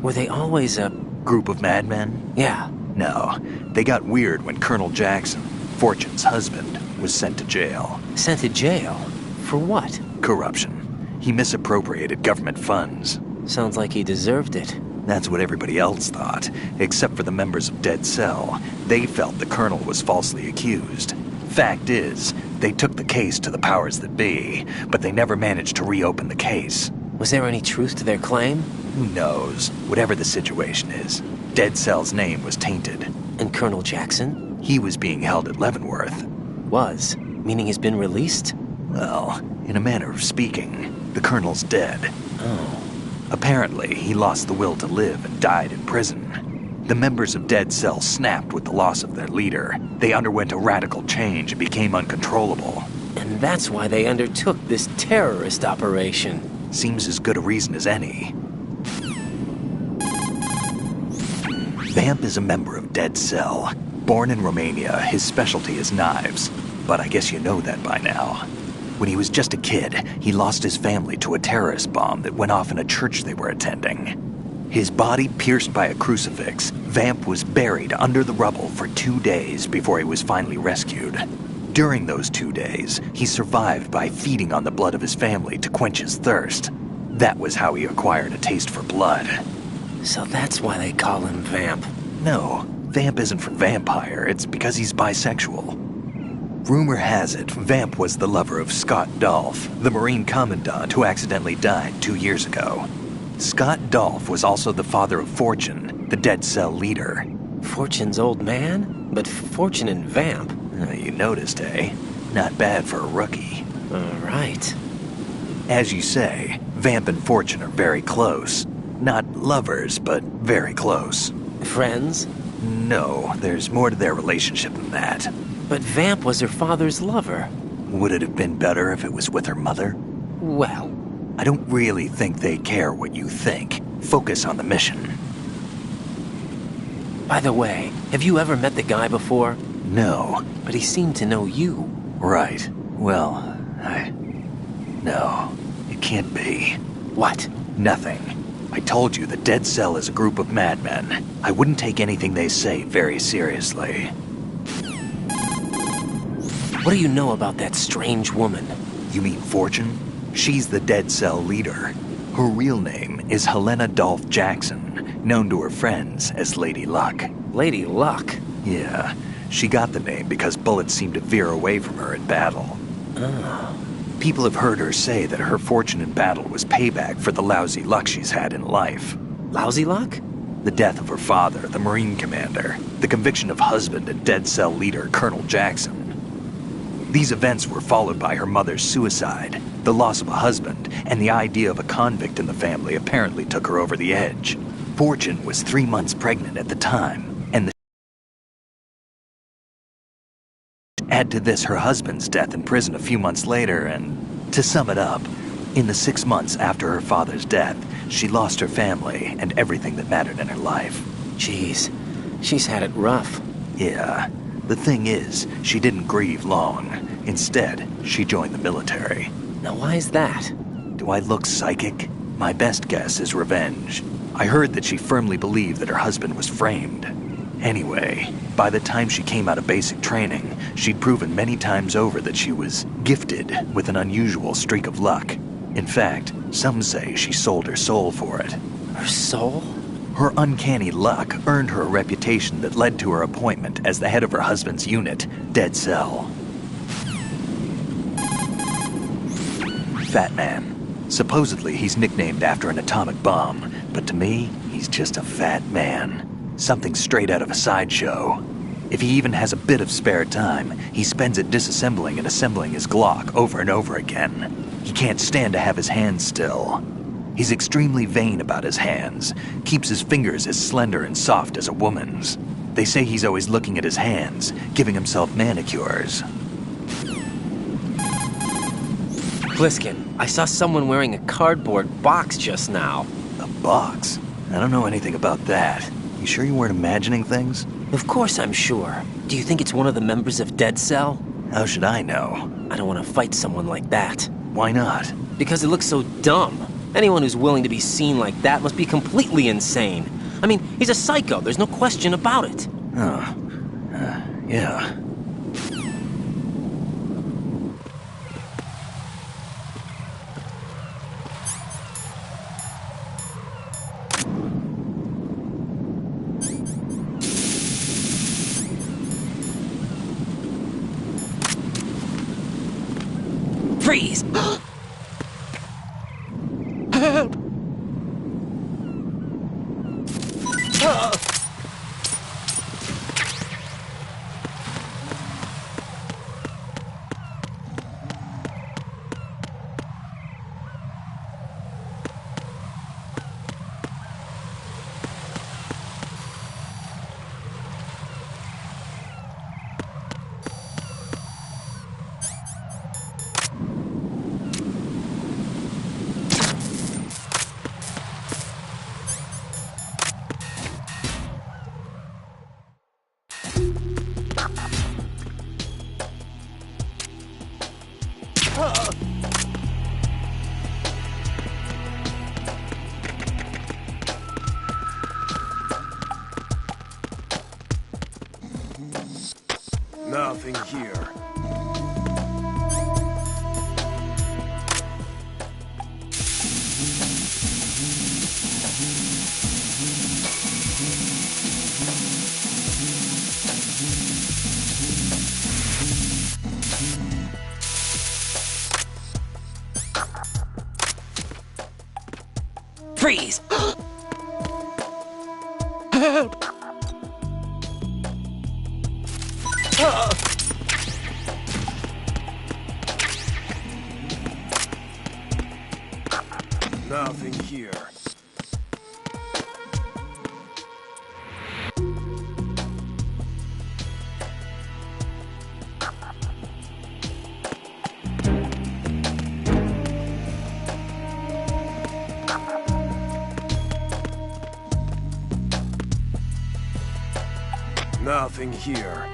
Were they always a group of madmen? Yeah. No. They got weird when Colonel Jackson, Fortune's husband, was sent to jail. Sent to jail? For what? Corruption. He misappropriated government funds. Sounds like he deserved it. That's what everybody else thought, except for the members of Dead Cell. They felt the colonel was falsely accused. Fact is, they took the case to the powers that be, but they never managed to reopen the case. Was there any truth to their claim? Who knows? Whatever the situation is, Dead Cell's name was tainted. And Colonel Jackson? He was being held at Leavenworth. Was? Meaning he's been released? Well, in a manner of speaking, the Colonel's dead. Oh. Apparently, he lost the will to live and died in prison. The members of Dead Cell snapped with the loss of their leader. They underwent a radical change and became uncontrollable. And that's why they undertook this terrorist operation. Seems as good a reason as any. Vamp is a member of Dead Cell. Born in Romania, his specialty is knives. But I guess you know that by now. When he was just a kid, he lost his family to a terrorist bomb that went off in a church they were attending. His body pierced by a crucifix, Vamp was buried under the rubble for 2 days before he was finally rescued. During those 2 days, he survived by feeding on the blood of his family to quench his thirst. That was how he acquired a taste for blood. So that's why they call him Vamp. No, Vamp isn't for vampire, it's because he's bisexual. Rumor has it, Vamp was the lover of Scott Dolph, the Marine Commandant who accidentally died 2 years ago. Scott Dolph was also the father of Fortune, the Dead Cell leader. Fortune's old man? But Fortune and Vamp? You noticed, eh? Not bad for a rookie. Right. As you say, Vamp and Fortune are very close. Not lovers, but very close. Friends? No, there's more to their relationship than that. But Vamp was her father's lover. Would it have been better if it was with her mother? Well, I don't really think they care what you think. Focus on the mission. By the way, have you ever met the guy before? No. But he seemed to know you. Right. Well, No, it can't be. What? Nothing. I told you the Dead Cell is a group of madmen. I wouldn't take anything they say very seriously. What do you know about that strange woman? You mean Fortune? She's the Dead Cell leader. Her real name is Helena Dolph Jackson, known to her friends as Lady Luck. Lady Luck? Yeah, she got the name because bullets seemed to veer away from her in battle. Oh. People have heard her say that her fortune in battle was payback for the lousy luck she's had in life. Lousy luck? The death of her father, the Marine commander, the conviction of husband and Dead Cell leader Colonel Jackson. These events were followed by her mother's suicide, the loss of a husband, and the idea of a convict in the family apparently took her over the edge. Fortune was 3 months pregnant at the time, and add to this her husband's death in prison a few months later, and to sum it up, in the 6 months after her father's death, she lost her family and everything that mattered in her life. Jeez, she's had it rough. Yeah. The thing is, she didn't grieve long. Instead, she joined the military. Now why is that? Do I look psychic? My best guess is revenge. I heard that she firmly believed that her husband was framed. Anyway, by the time she came out of basic training, she'd proven many times over that she was gifted with an unusual streak of luck. In fact, some say she sold her soul for it. Her soul? Her uncanny luck earned her a reputation that led to her appointment as the head of her husband's unit, Dead Cell. Fat Man. Supposedly, he's nicknamed after an atomic bomb, but to me, he's just a fat man. Something straight out of a sideshow. If he even has a bit of spare time, he spends it disassembling and assembling his Glock over and over again. He can't stand to have his hands still. He's extremely vain about his hands, keeps his fingers as slender and soft as a woman's. They say he's always looking at his hands, giving himself manicures. Pliskin, I saw someone wearing a cardboard box just now. A box? I don't know anything about that. You sure you weren't imagining things? Of course I'm sure. Do you think it's one of the members of Dead Cell? How should I know? I don't want to fight someone like that. Why not? Because it looks so dumb. Anyone who's willing to be seen like that must be completely insane. I mean, he's a psycho, there's no question about it. Oh. Yeah. Freeze! Help! Nothing here. Freeze! Help! Nothing here. Nothing here.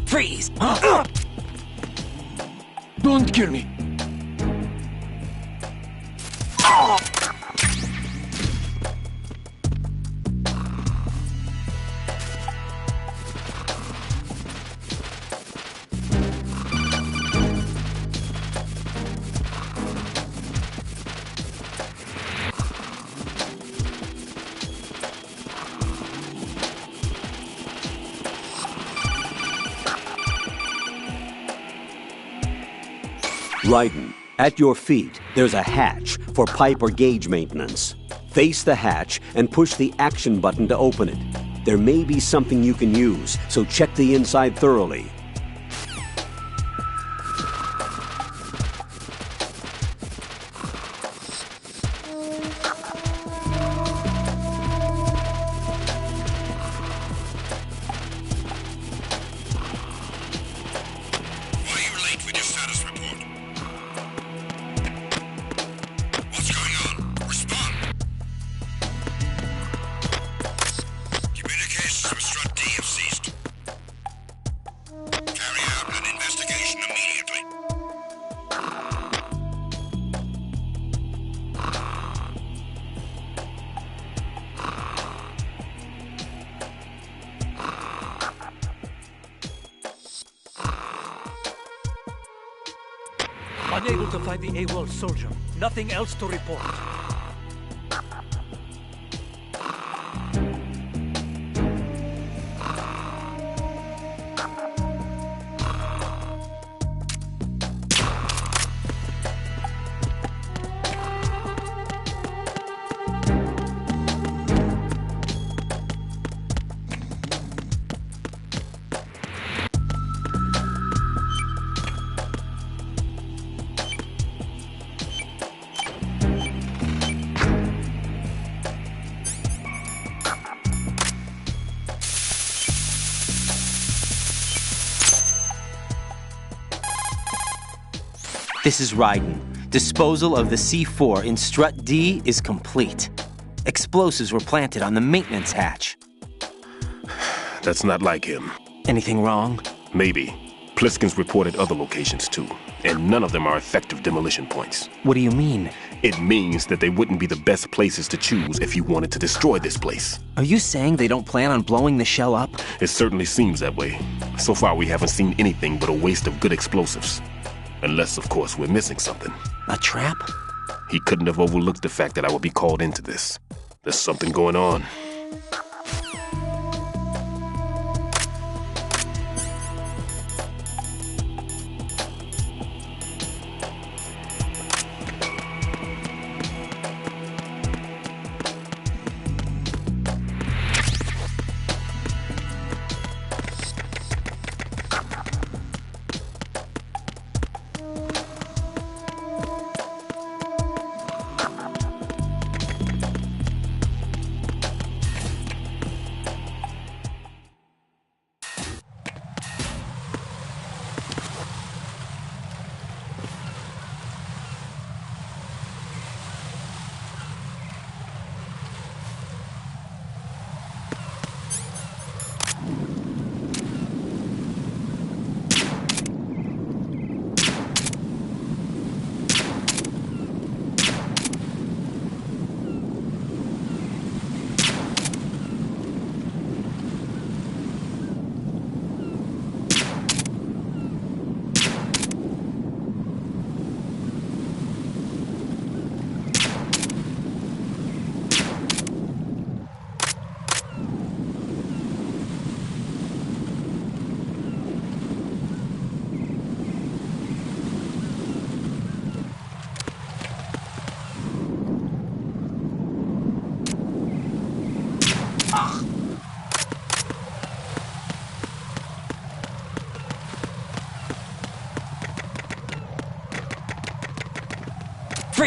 Freeze! Don't kill me. Raiden, at your feet, there's a hatch for pipe or gauge maintenance. Face the hatch and push the action button to open it. There may be something you can use, so check the inside thoroughly. Unable to find the AWOL soldier. Nothing else to report. This is Raiden. Disposal of the C4 in Strut D is complete. Explosives were planted on the maintenance hatch. That's not like him. Anything wrong? Maybe. Pliskin's reported other locations too, and none of them are effective demolition points. What do you mean? It means that they wouldn't be the best places to choose if you wanted to destroy this place. Are you saying they don't plan on blowing the shell up? It certainly seems that way. So far we haven't seen anything but a waste of good explosives. Unless, of course, we're missing something. A trap? He couldn't have overlooked the fact that I would be called into this. There's something going on.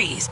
Freeze!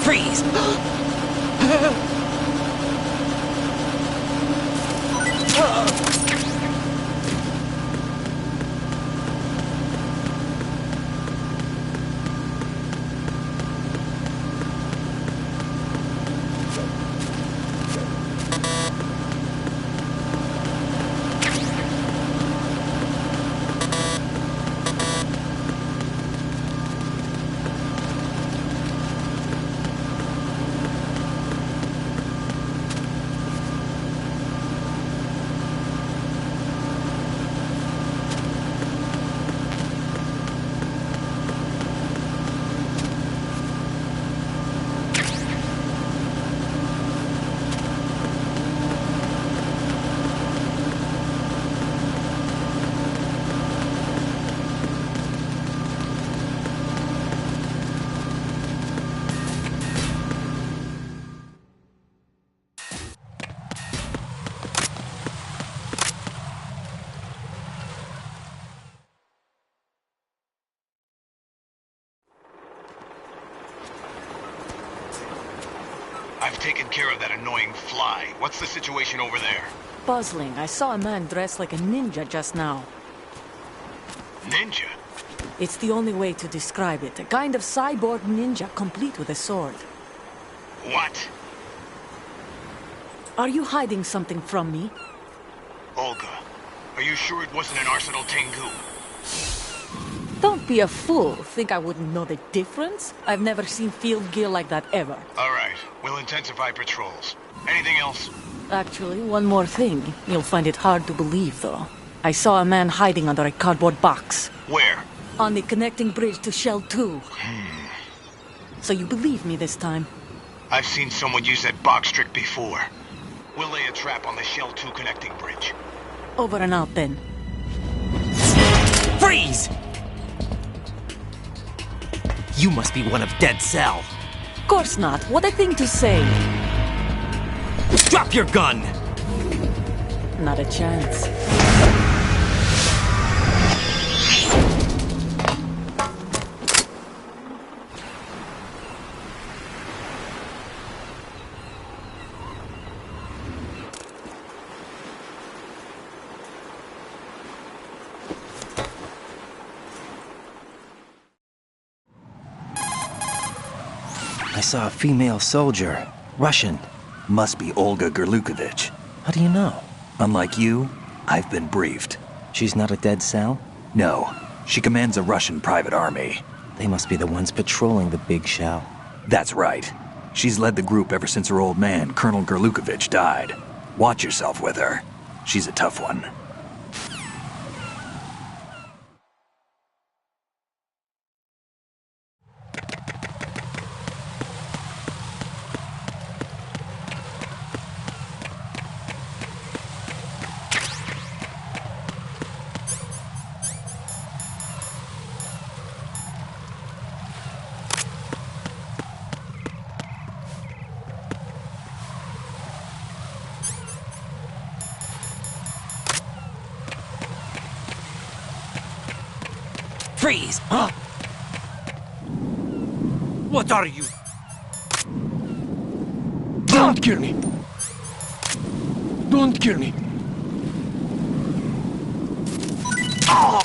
Freeze! I've taken care of that annoying fly. What's the situation over there? Puzzling. I saw a man dressed like a ninja just now. Ninja? It's the only way to describe it. A kind of cyborg ninja, complete with a sword. What? Are you hiding something from me? Olga, are you sure it wasn't an Arsenal Tengu? Don't be a fool. Think I wouldn't know the difference? I've never seen field gear like that ever. All right, we'll intensify patrols. Anything else? Actually, one more thing. You'll find it hard to believe, though. I saw a man hiding under a cardboard box. Where? On the connecting bridge to Shell 2. So you believe me this time? I've seen someone use that box trick before. We'll lay a trap on the Shell 2 connecting bridge. Over and out, then. Freeze! You must be one of Dead Cell. Course not. What a thing to say. Drop your gun! Not a chance. I saw a female soldier. Russian. Must be Olga Gerlukovich. How do you know? Unlike you, I've been briefed. She's not a Dead Cell? No. She commands a Russian private army. They must be the ones patrolling the big shell. That's right. She's led the group ever since her old man, Colonel Gerlukovich, died. Watch yourself with her. She's a tough one. Freeze! Huh? What are you? Don't kill me! Don't kill me. Oh!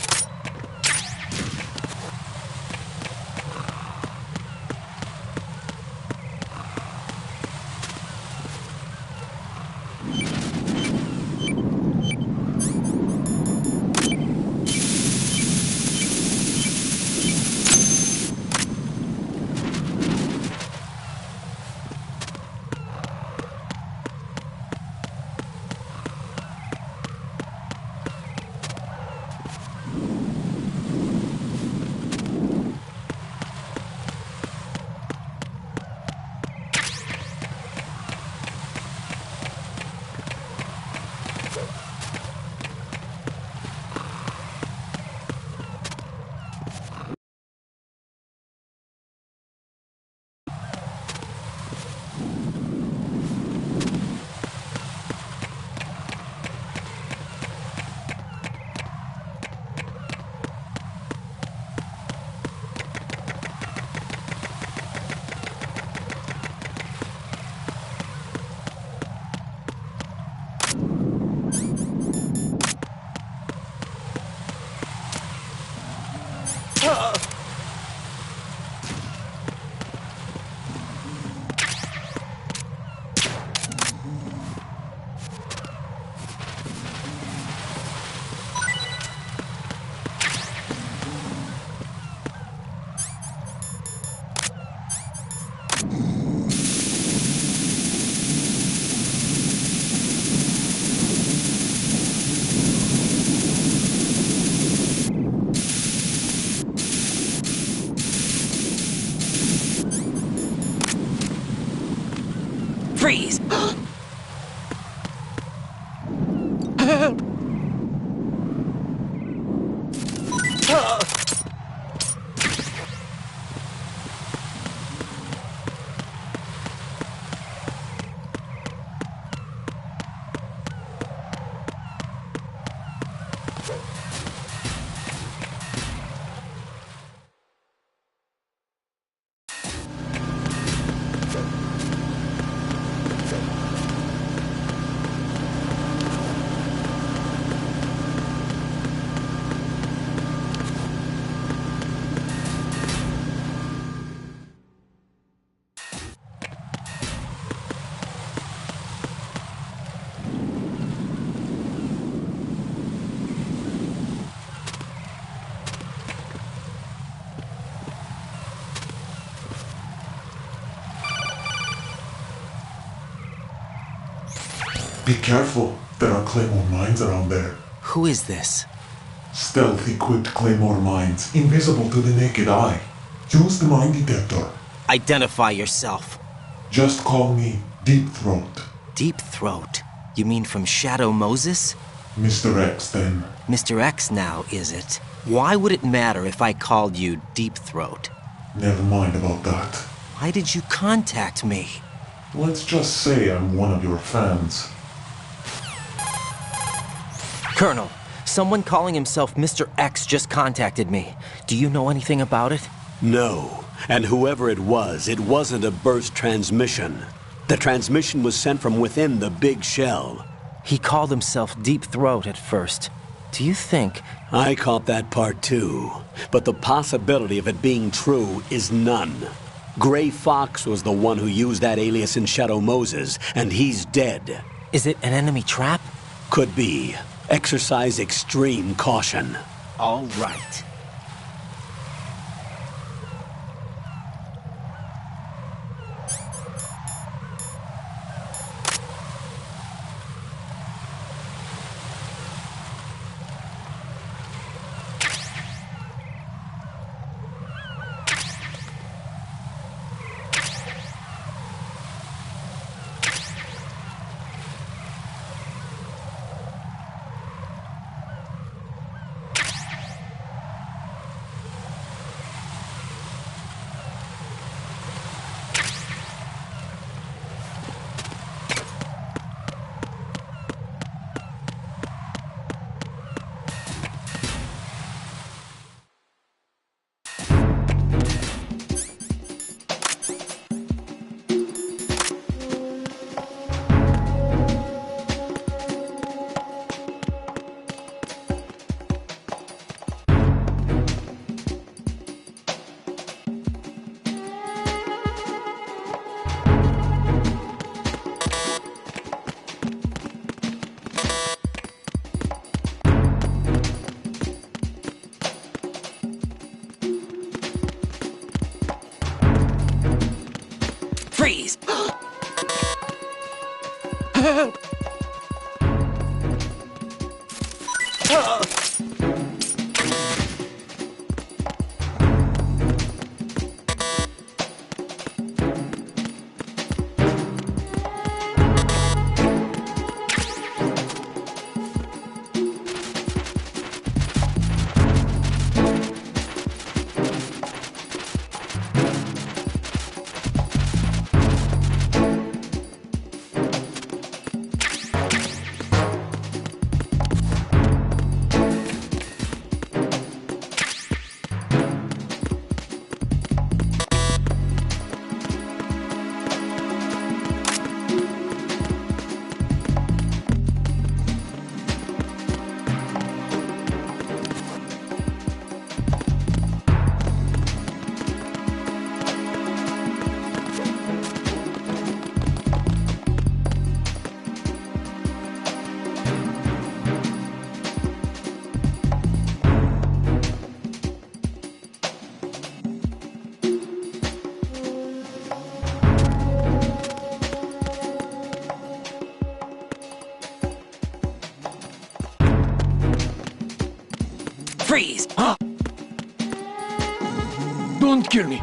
Freeze! Be careful, there are Claymore mines around there. Who is this? Stealth-equipped Claymore mines, invisible to the naked eye. Use the mine detector. Identify yourself. Just call me Deep Throat. Deep Throat? You mean from Shadow Moses? Mr. X, then. Mr. X now, is it? Why would it matter if I called you Deep Throat? Never mind about that. Why did you contact me? Let's just say I'm one of your fans. Colonel, someone calling himself Mr. X just contacted me. Do you know anything about it? No. And whoever it wasn't a burst transmission. The transmission was sent from within the big shell. He called himself Deep Throat at first. Do you think... I caught that part too. But the possibility of it being true is none. Gray Fox was the one who used that alias in Shadow Moses, and he's dead. Is it an enemy trap? Could be. Exercise extreme caution. All right. Don't kill me.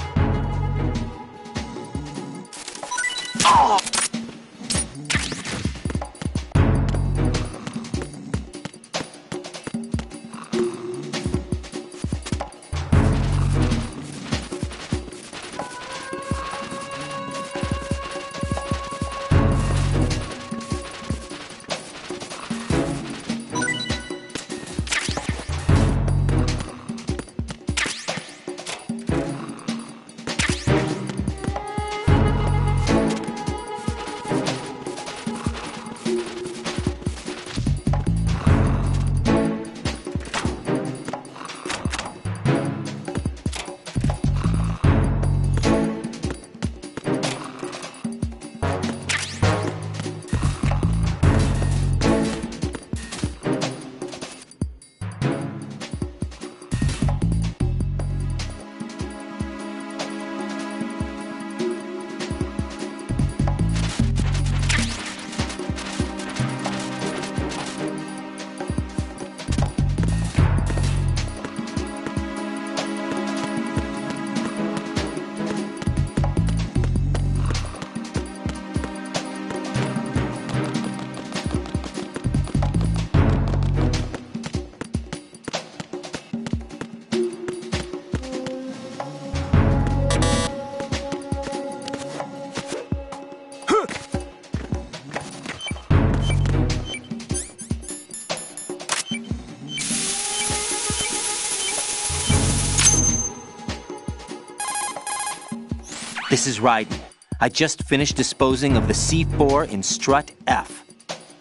This is Raiden. I just finished disposing of the C4 in Strut F.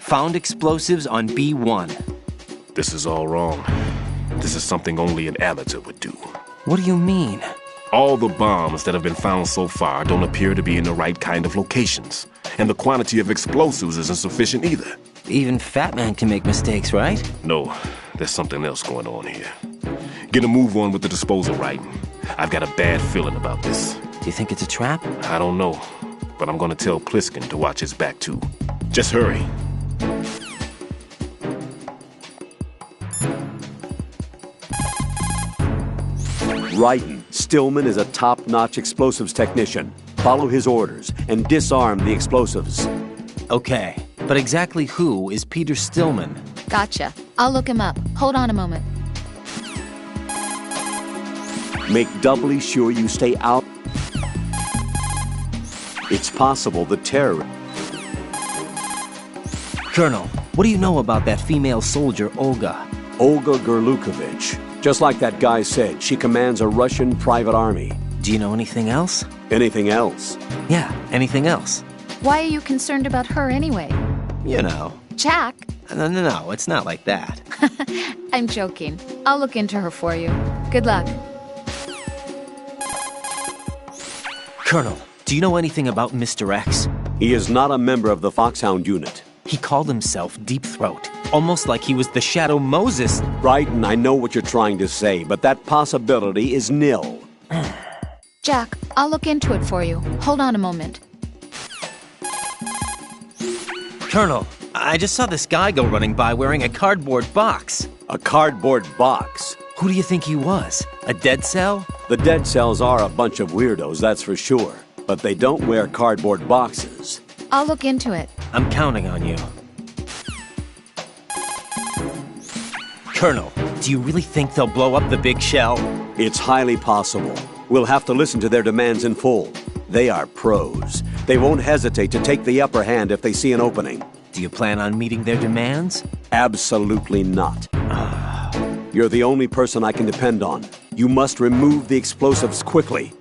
Found explosives on B1. This is all wrong. This is something only an amateur would do. What do you mean? All the bombs that have been found so far don't appear to be in the right kind of locations. And the quantity of explosives isn't sufficient either. Even Fat Man can make mistakes, right? No, there's something else going on here. Get a move on with the disposal, Raiden. I've got a bad feeling about this. Do you think it's a trap? I don't know, but I'm gonna tell Pliskin to watch his back too. Just hurry. Raiden, Stillman is a top-notch explosives technician. Follow his orders and disarm the explosives. Okay, but exactly who is Peter Stillman? Gotcha. I'll look him up. Hold on a moment. Make doubly sure you stay out. It's possible the terror... Colonel, what do you know about that female soldier, Olga? Olga Gerlukovich. Just like that guy said, she commands a Russian private army. Do you know anything else? Anything else? Yeah, anything else. Why are you concerned about her anyway? You know. Jack? No, it's not like that. I'm joking. I'll look into her for you. Good luck. Colonel, do you know anything about Mr. X? He is not a member of the Foxhound unit. He called himself Deep Throat, almost like he was the Shadow Moses. Raiden, I know what you're trying to say, but that possibility is nil. Jack, I'll look into it for you. Hold on a moment. Colonel, I just saw this guy go running by wearing a cardboard box. A cardboard box? Who do you think he was? A dead cell? The dead cells are a bunch of weirdos, that's for sure. But they don't wear cardboard boxes. I'll look into it. I'm counting on you. Colonel, do you really think they'll blow up the big shell? It's highly possible. We'll have to listen to their demands in full. They are pros. They won't hesitate to take the upper hand if they see an opening. Do you plan on meeting their demands? Absolutely not. You're the only person I can depend on. You must remove the explosives quickly.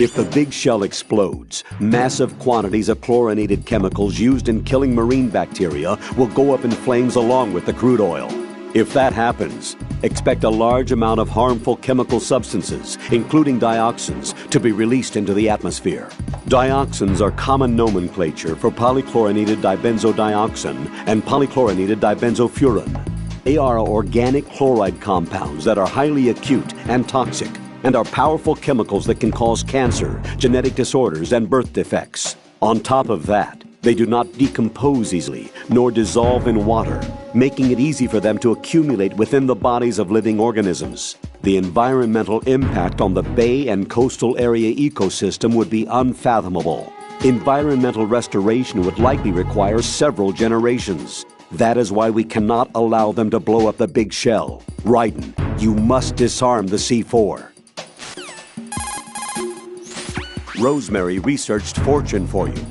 If the big shell explodes, massive quantities of chlorinated chemicals used in killing marine bacteria will go up in flames along with the crude oil. If that happens, expect a large amount of harmful chemical substances, including dioxins, to be released into the atmosphere. Dioxins are common nomenclature for polychlorinated dibenzodioxin and polychlorinated dibenzofuran. They are organic chloride compounds that are highly acute and toxic, and are powerful chemicals that can cause cancer, genetic disorders, and birth defects. On top of that, they do not decompose easily, nor dissolve in water, making it easy for them to accumulate within the bodies of living organisms. The environmental impact on the bay and coastal area ecosystem would be unfathomable. Environmental restoration would likely require several generations. That is why we cannot allow them to blow up the big shell. Raiden, you must disarm the C4. Rosemary researched Fortune for you.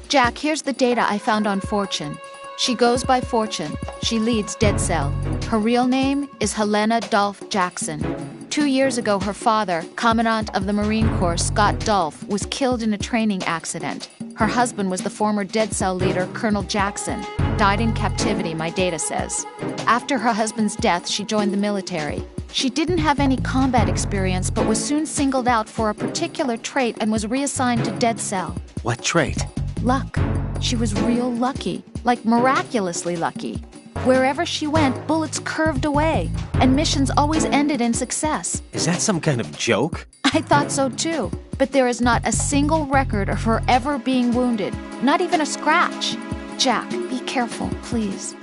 Jack, here's the data I found on Fortune. She goes by Fortune. She leads Dead Cell. Her real name is Helena Dolph Jackson. 2 years ago, her father, Commandant of the Marine Corps Scott Dolph, was killed in a training accident. Her husband was the former Dead Cell leader, Colonel Jackson. Died in captivity, my data says. After her husband's death, she joined the military. She didn't have any combat experience, but was soon singled out for a particular trait and was reassigned to Dead Cell. What trait? Luck. She was real lucky, like miraculously lucky. Wherever she went, bullets curved away, and missions always ended in success. Is that some kind of joke? I thought so too, but there is not a single record of her ever being wounded, not even a scratch. Jack, be careful, please.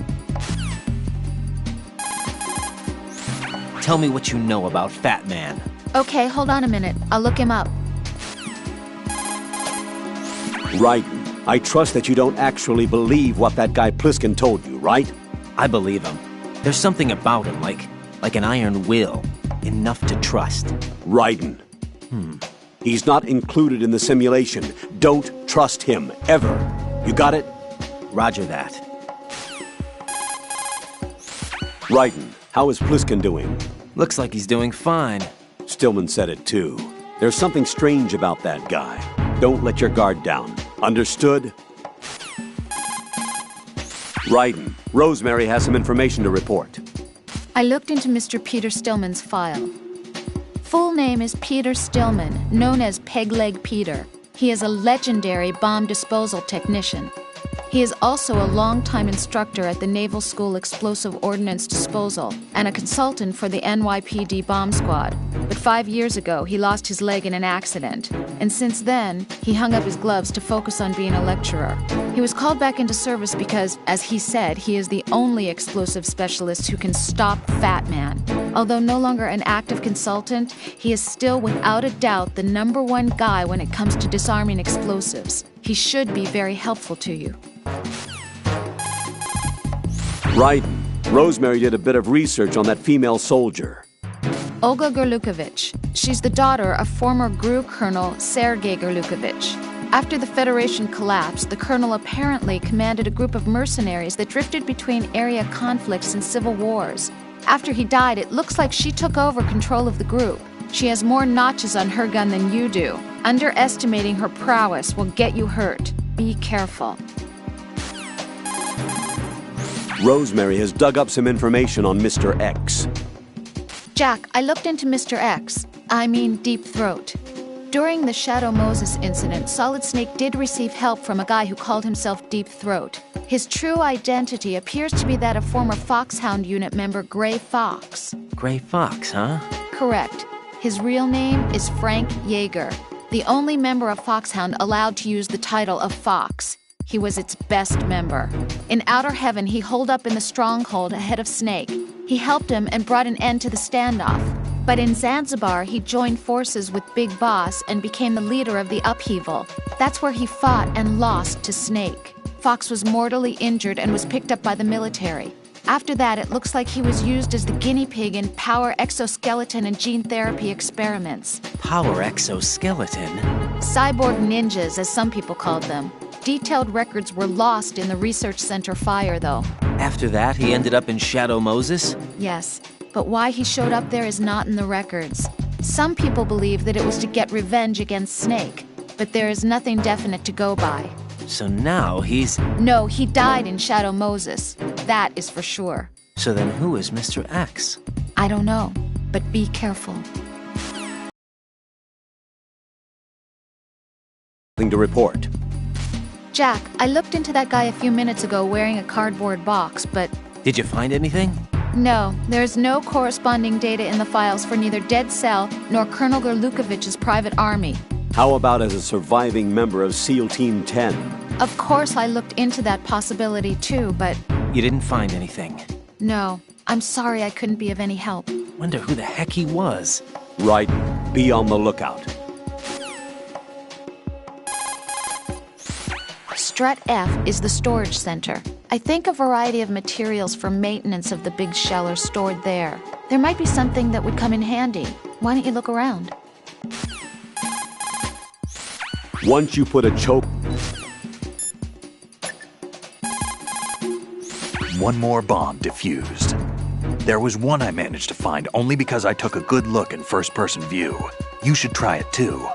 Tell me what you know about Fat Man. Okay, hold on a minute. I'll look him up. Raiden, I trust that you don't actually believe what that guy Pliskin told you, right? I believe him. There's something about him, like an iron will. Enough to trust. Raiden. He's not included in the simulation. Don't trust him, ever. You got it? Roger that. Raiden, how is Pliskin doing? Looks like he's doing fine. Stillman said it too. There's something strange about that guy. Don't let your guard down. Understood? Raiden, Rosemary has some information to report. I looked into Mr. Peter Stillman's file. Full name is Peter Stillman, known as Pegleg Peter. He is a legendary bomb disposal technician. He is also a longtime instructor at the Naval School Explosive Ordnance Disposal and a consultant for the NYPD bomb squad. But 5 years ago, he lost his leg in an accident. And since then, he hung up his gloves to focus on being a lecturer. He was called back into service because, as he said, he is the only explosive specialist who can stop Fat Man. Although no longer an active consultant, he is still without a doubt the #1 guy when it comes to disarming explosives. He should be very helpful to you. Raiden, Rosemary did a bit of research on that female soldier. Olga Gerlukovich. She's the daughter of former GRU Colonel Sergei Gerlukovich. After the Federation collapsed, the colonel apparently commanded a group of mercenaries that drifted between area conflicts and civil wars. After he died, it looks like she took over control of the group. She has more notches on her gun than you do. Underestimating her prowess will get you hurt. Be careful. Rosemary has dug up some information on Mr. X. Jack, I looked into Mr. X. I mean Deep Throat. During the Shadow Moses incident, Solid Snake did receive help from a guy who called himself Deep Throat. His true identity appears to be that of former Foxhound Unit member Gray Fox. Gray Fox, huh? Correct. His real name is Frank Yeager, the only member of Foxhound allowed to use the title of Fox. He was its best member. In Outer Heaven, he holed up in the stronghold ahead of Snake. He helped him and brought an end to the standoff. But in Zanzibar, he joined forces with Big Boss and became the leader of the upheaval. That's where he fought and lost to Snake. Fox was mortally injured and was picked up by the military. After that, it looks like he was used as the guinea pig in power exoskeleton and gene therapy experiments. Power exoskeleton? Cyborg ninjas, as some people called them. Detailed records were lost in the research center fire, though. After that, he ended up in Shadow Moses? Yes, but why he showed up there is not in the records. Some people believe that it was to get revenge against Snake, but there is nothing definite to go by. So now he's... No, he died in Shadow Moses. That is for sure. So then who is Mr. X? I don't know, but be careful. Nothing to report. Jack, I looked into that guy a few minutes ago wearing a cardboard box, but... Did you find anything? No, there's no corresponding data in the files for neither Dead Cell nor Colonel Gerlukovich's private army. How about as a surviving member of SEAL Team 10? Of course I looked into that possibility too, but... You didn't find anything? No, I'm sorry I couldn't be of any help. Wonder who the heck he was. Right. Be on the lookout. Strut F is the storage center. I think a variety of materials for maintenance of the big shell are stored there. There might be something that would come in handy. Why don't you look around? Once you put a choke... One more bomb defused. There was one I managed to find only because I took a good look in first-person view. You should try it too.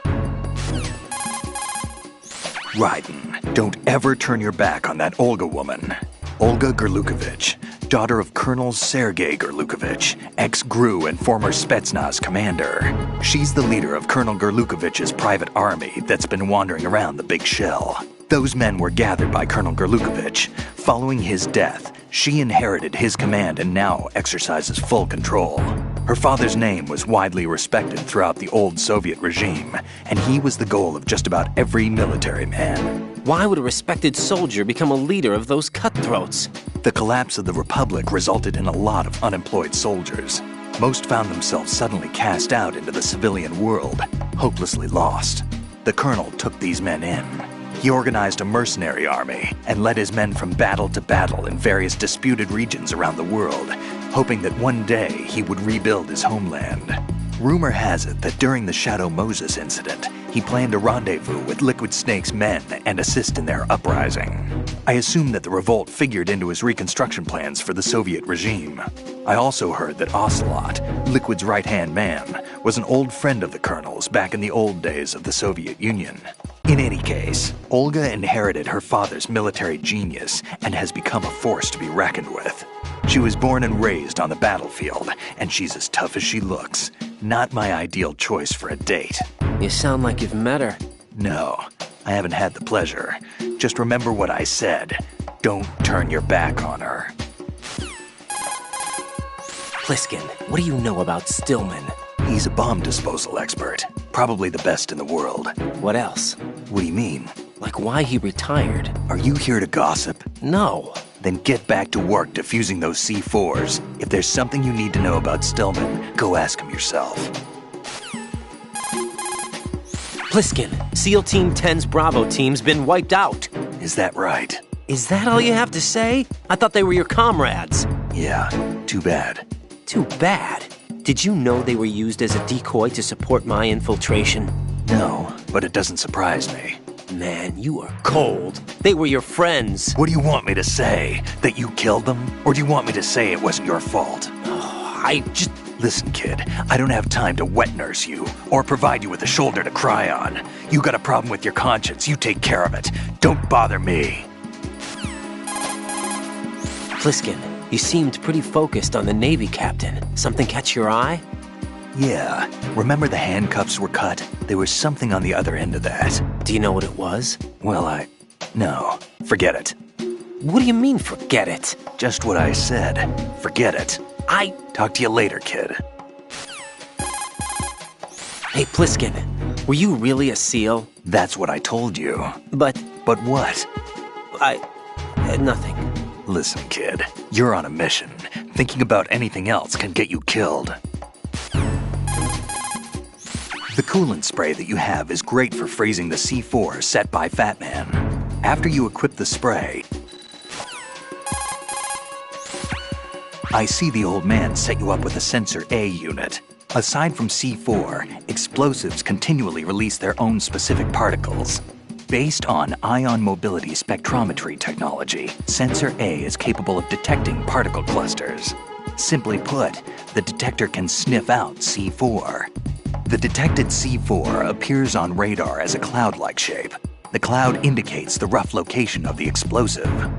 Raiden, don't ever turn your back on that Olga woman. Olga Gerlukovich, daughter of Colonel Sergei Gerlukovich, ex-GRU and former Spetsnaz commander. She's the leader of Colonel Gerlukovich's private army that's been wandering around the Big Shell. Those men were gathered by Colonel Gerlukovich. Following his death, she inherited his command and now exercises full control. Her father's name was widely respected throughout the old Soviet regime, and he was the goal of just about every military man. Why would a respected soldier become a leader of those cutthroats? The collapse of the Republic resulted in a lot of unemployed soldiers. Most found themselves suddenly cast out into the civilian world, hopelessly lost. The colonel took these men in. He organized a mercenary army and led his men from battle to battle in various disputed regions around the world, hoping that one day he would rebuild his homeland. Rumor has it that during the Shadow Moses incident, he planned a rendezvous with Liquid Snake's men and assist in their uprising. I assume that the revolt figured into his reconstruction plans for the Soviet regime. I also heard that Ocelot, Liquid's right-hand man, was an old friend of the colonel's back in the old days of the Soviet Union. In any case, Olga inherited her father's military genius and has become a force to be reckoned with. She was born and raised on the battlefield, and she's as tough as she looks. Not my ideal choice for a date. You sound like you've met her. No, I haven't had the pleasure. Just remember what I said. Don't turn your back on her. Pliskin, what do you know about Stillman? He's a bomb disposal expert. Probably the best in the world. What else? What do you mean? Like why he retired. Are you here to gossip? No. Then get back to work defusing those C4s. If there's something you need to know about Stillman, go ask him yourself. Pliskin, SEAL Team 10's Bravo team's been wiped out. Is that right? Is that all you have to say? I thought they were your comrades. Yeah, too bad. Too bad? Did you know they were used as a decoy to support my infiltration? No, but it doesn't surprise me. Man, you are cold. They were your friends. What do you want me to say? That you killed them? Or do you want me to say it wasn't your fault? Oh, Listen, kid, I don't have time to wet nurse you, or provide you with a shoulder to cry on. You got a problem with your conscience, you take care of it. Don't bother me. Pliskin, you seemed pretty focused on the Navy captain. Something catch your eye? Yeah. Remember the handcuffs were cut? There was something on the other end of that. Do you know what it was? Well, No. Forget it. What do you mean, forget it? Just what I said. Forget it. Talk to you later, kid. Hey, Pliskin, were you really a SEAL? That's what I told you. But what? Nothing. Listen, kid, you're on a mission. Thinking about anything else can get you killed. The coolant spray that you have is great for freezing the C4 set by Fat Man. After you equip the spray, I see the old man set you up with a Sensor A unit. Aside from C4, explosives continually release their own specific particles. Based on ion mobility spectrometry technology, Sensor A is capable of detecting particle clusters. Simply put, the detector can sniff out C4. The detected C4 appears on radar as a cloud-like shape. The cloud indicates the rough location of the explosive.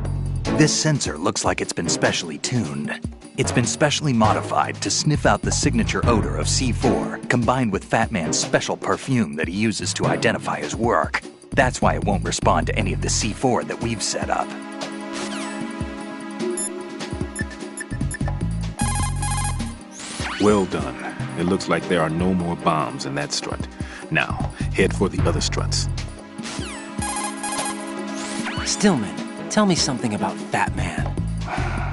This sensor looks like it's been specially tuned. It's been specially modified to sniff out the signature odor of C4, combined with Fat Man's special perfume that he uses to identify his work. That's why it won't respond to any of the C4 that we've set up. Well done. It looks like there are no more bombs in that strut. Now, head for the other struts. Stillman, tell me something about Fat Man.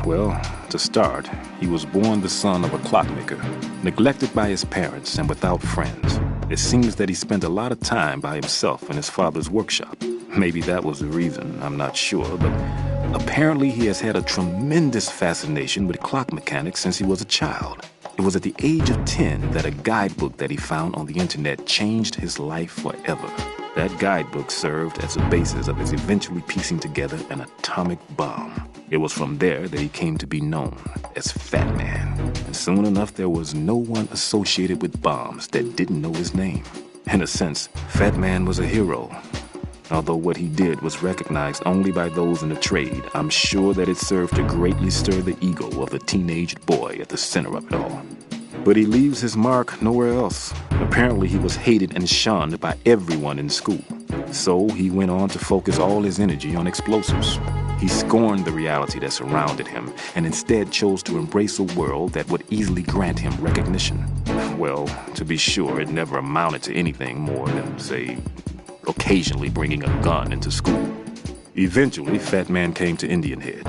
Well, to start, He was born the son of a clockmaker, neglected by his parents and without friends. It seems that he spent a lot of time by himself in his father's workshop. Maybe that was the reason, I'm not sure, but apparently he has had a tremendous fascination with clock mechanics since he was a child. It was at the age of 10 that a guidebook that he found on the internet changed his life forever. That guidebook served as the basis of his eventually piecing together an atomic bomb. It was from there that he came to be known as Fat Man. And soon enough, there was no one associated with bombs that didn't know his name. In a sense, Fat Man was a hero. Although what he did was recognized only by those in the trade, I'm sure that it served to greatly stir the ego of the teenage boy at the center of it all. But he leaves his mark nowhere else. Apparently he was hated and shunned by everyone in school. So he went on to focus all his energy on explosives. He scorned the reality that surrounded him and instead chose to embrace a world that would easily grant him recognition. Well, to be sure, it never amounted to anything more than, say, occasionally bringing a gun into school. Eventually, Fat Man came to Indian Head,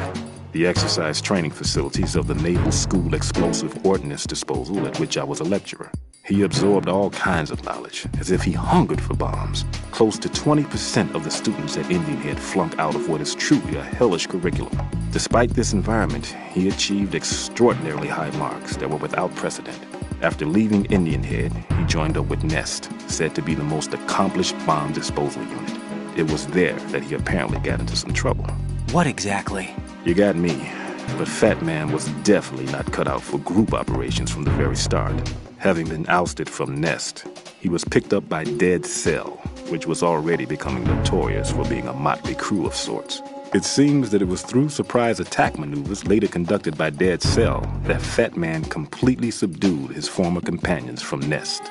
the exercise training facilities of the Naval School Explosive Ordnance Disposal at which I was a lecturer. He absorbed all kinds of knowledge, as if he hungered for bombs. Close to 20% of the students at Indian Head flunk out of what is truly a hellish curriculum. Despite this environment, he achieved extraordinarily high marks that were without precedent. After leaving Indian Head, he joined up with Nest, said to be the most accomplished bomb disposal unit. It was there that he apparently got into some trouble. What exactly? You got me, but Fat Man was definitely not cut out for group operations from the very start. Having been ousted from Nest, he was picked up by Dead Cell, which was already becoming notorious for being a motley crew of sorts. It seems that it was through surprise attack maneuvers later conducted by Dead Cell that Fat Man completely subdued his former companions from Nest.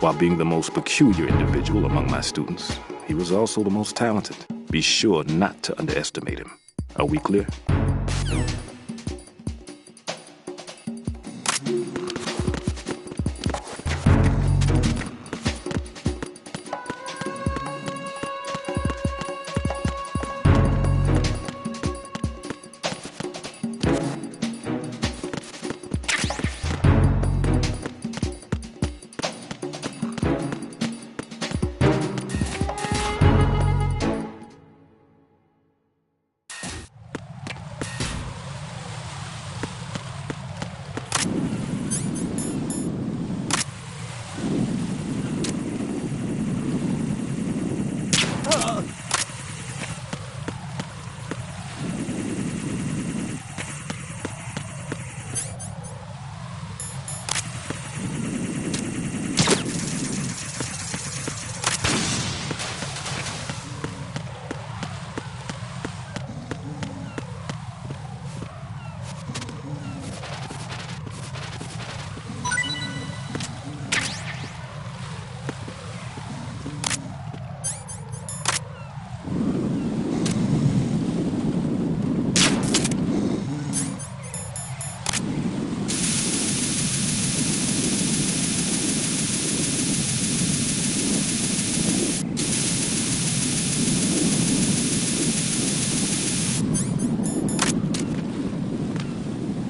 While being the most peculiar individual among my students, he was also the most talented. Be sure not to underestimate him. Are we clear?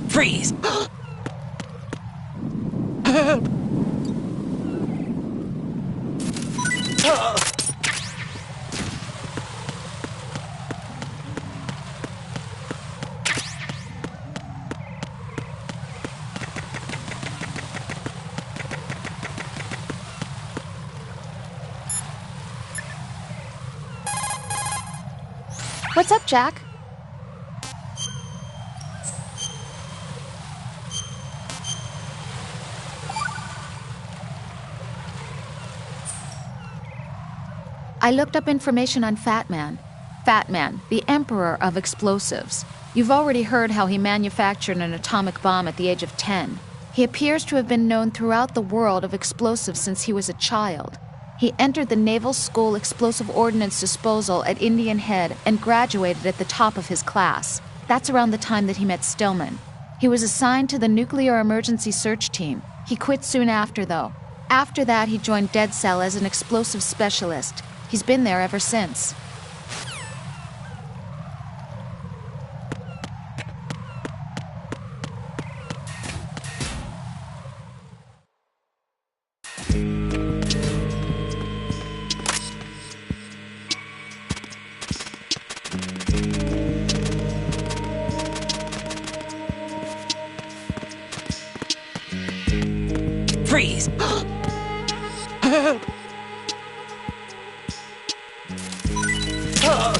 Freeze! Help! What's up, Jack? I looked up information on Fat Man. Fat Man, the emperor of explosives. You've already heard how he manufactured an atomic bomb at the age of 10. He appears to have been known throughout the world of explosives since he was a child. He entered the Naval School Explosive Ordnance Disposal at Indian Head and graduated at the top of his class. That's around the time that he met Stillman. He was assigned to the Nuclear Emergency Search Team. He quit soon after, though. After that, he joined Dead Cell as an explosive specialist. He's been there ever since. Freeze! Help!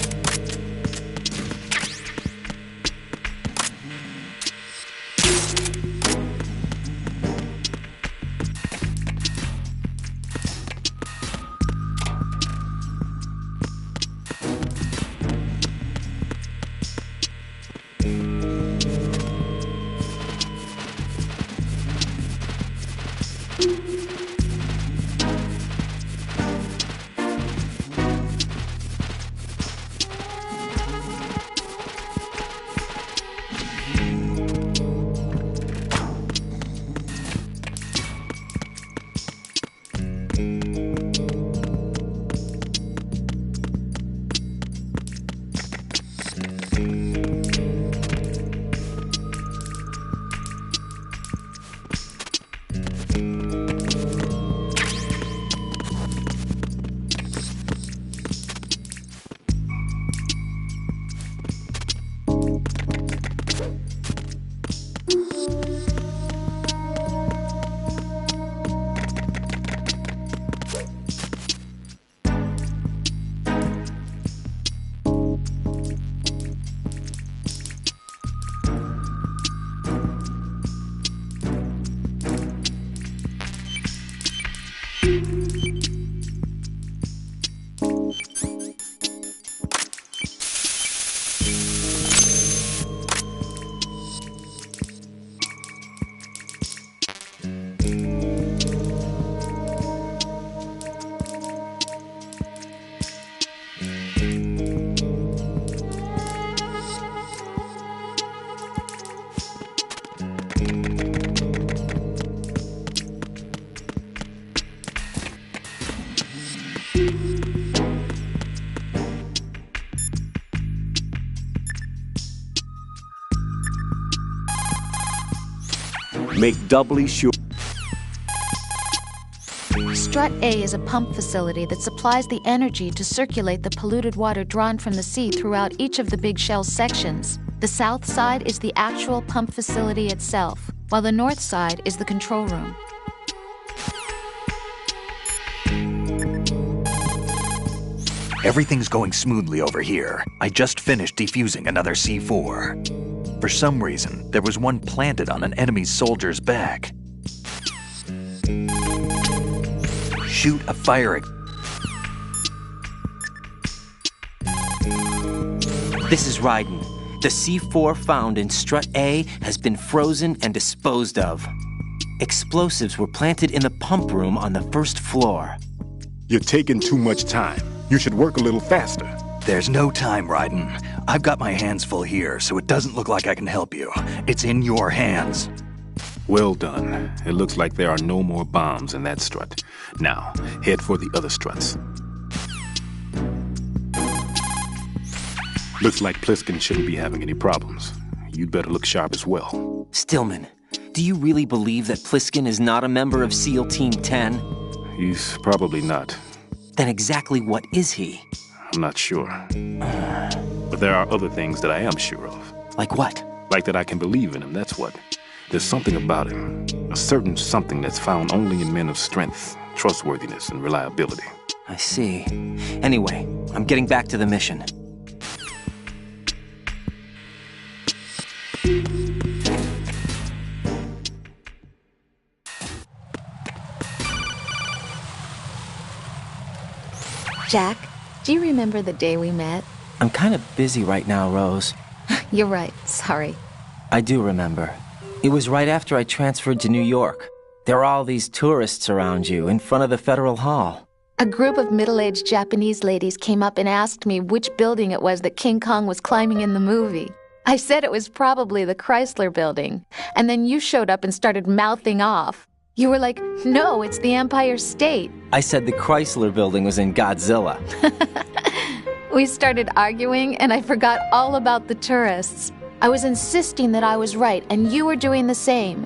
Make doubly sure. Strut A is a pump facility that supplies the energy to circulate the polluted water drawn from the sea throughout each of the big shell sections. The south side is the actual pump facility itself, while the north side is the control room. Everything's going smoothly over here. I just finished defusing another C4. For some reason, there was one planted on an enemy soldier's back. Shoot a fire This is Raiden. The C4 found in Strut A has been frozen and disposed of. Explosives were planted in the pump room on the first floor. You're taking too much time. You should work a little faster. There's no time, Raiden. I've got my hands full here, so it doesn't look like I can help you. It's in your hands. Well done. It looks like there are no more bombs in that strut. Now, head for the other struts. Looks like Pliskin shouldn't be having any problems. You'd better look sharp as well. Stillman, do you really believe that Pliskin is not a member of SEAL Team 10? He's probably not. Then exactly what is he? I'm not sure. But there are other things that I am sure of. Like what? Like that I can believe in him, that's what. There's something about him. A certain something that's found only in men of strength, trustworthiness, and reliability. I see. Anyway, I'm getting back to the mission. Jack, do you remember the day we met? I'm kind of busy right now, Rose. You're right, sorry. I do remember. It was right after I transferred to New York. There are all these tourists around you in front of the Federal Hall. A group of middle-aged Japanese ladies came up and asked me which building it was that King Kong was climbing in the movie. I said it was probably the Chrysler Building, and then you showed up and started mouthing off. You were like, no, it's the Empire State. I said the Chrysler Building was in Godzilla. We started arguing, and I forgot all about the tourists. I was insisting that I was right, and you were doing the same.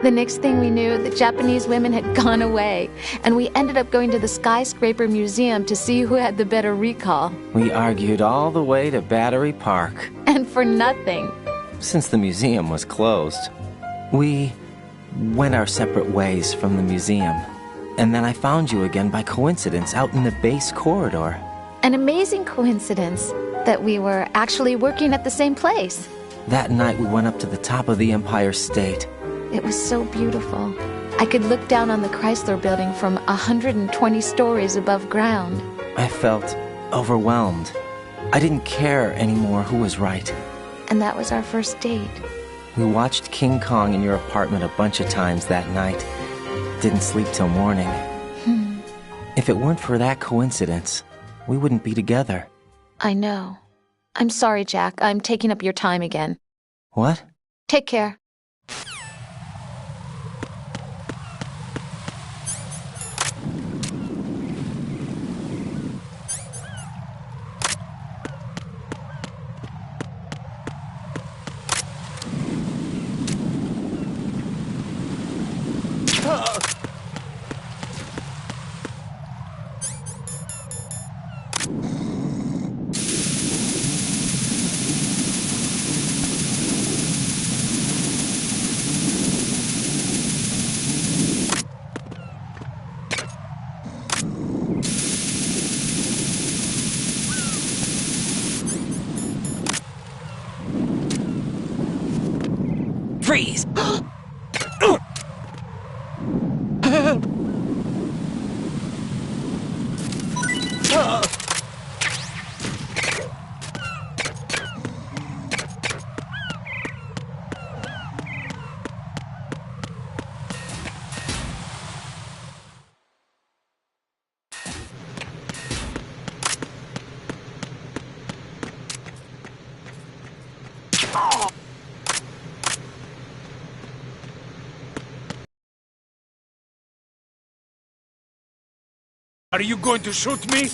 The next thing we knew, the Japanese women had gone away, and we ended up going to the Skyscraper Museum to see who had the better recall. We argued all the way to Battery Park. And for nothing. Since the museum was closed. We went our separate ways from the museum. And then I found you again by coincidence out in the base corridor. An amazing coincidence that we were actually working at the same place. That night we went up to the top of the Empire State. It was so beautiful. I could look down on the Chrysler building from 120 stories above ground. I felt overwhelmed. I didn't care anymore who was right. And that was our first date. We watched King Kong in your apartment a bunch of times that night. Didn't sleep till morning. If it weren't for that coincidence, we wouldn't be together. I know. I'm sorry, Jack. I'm taking up your time again. What? Take care. Freeze! Are you going to shoot me?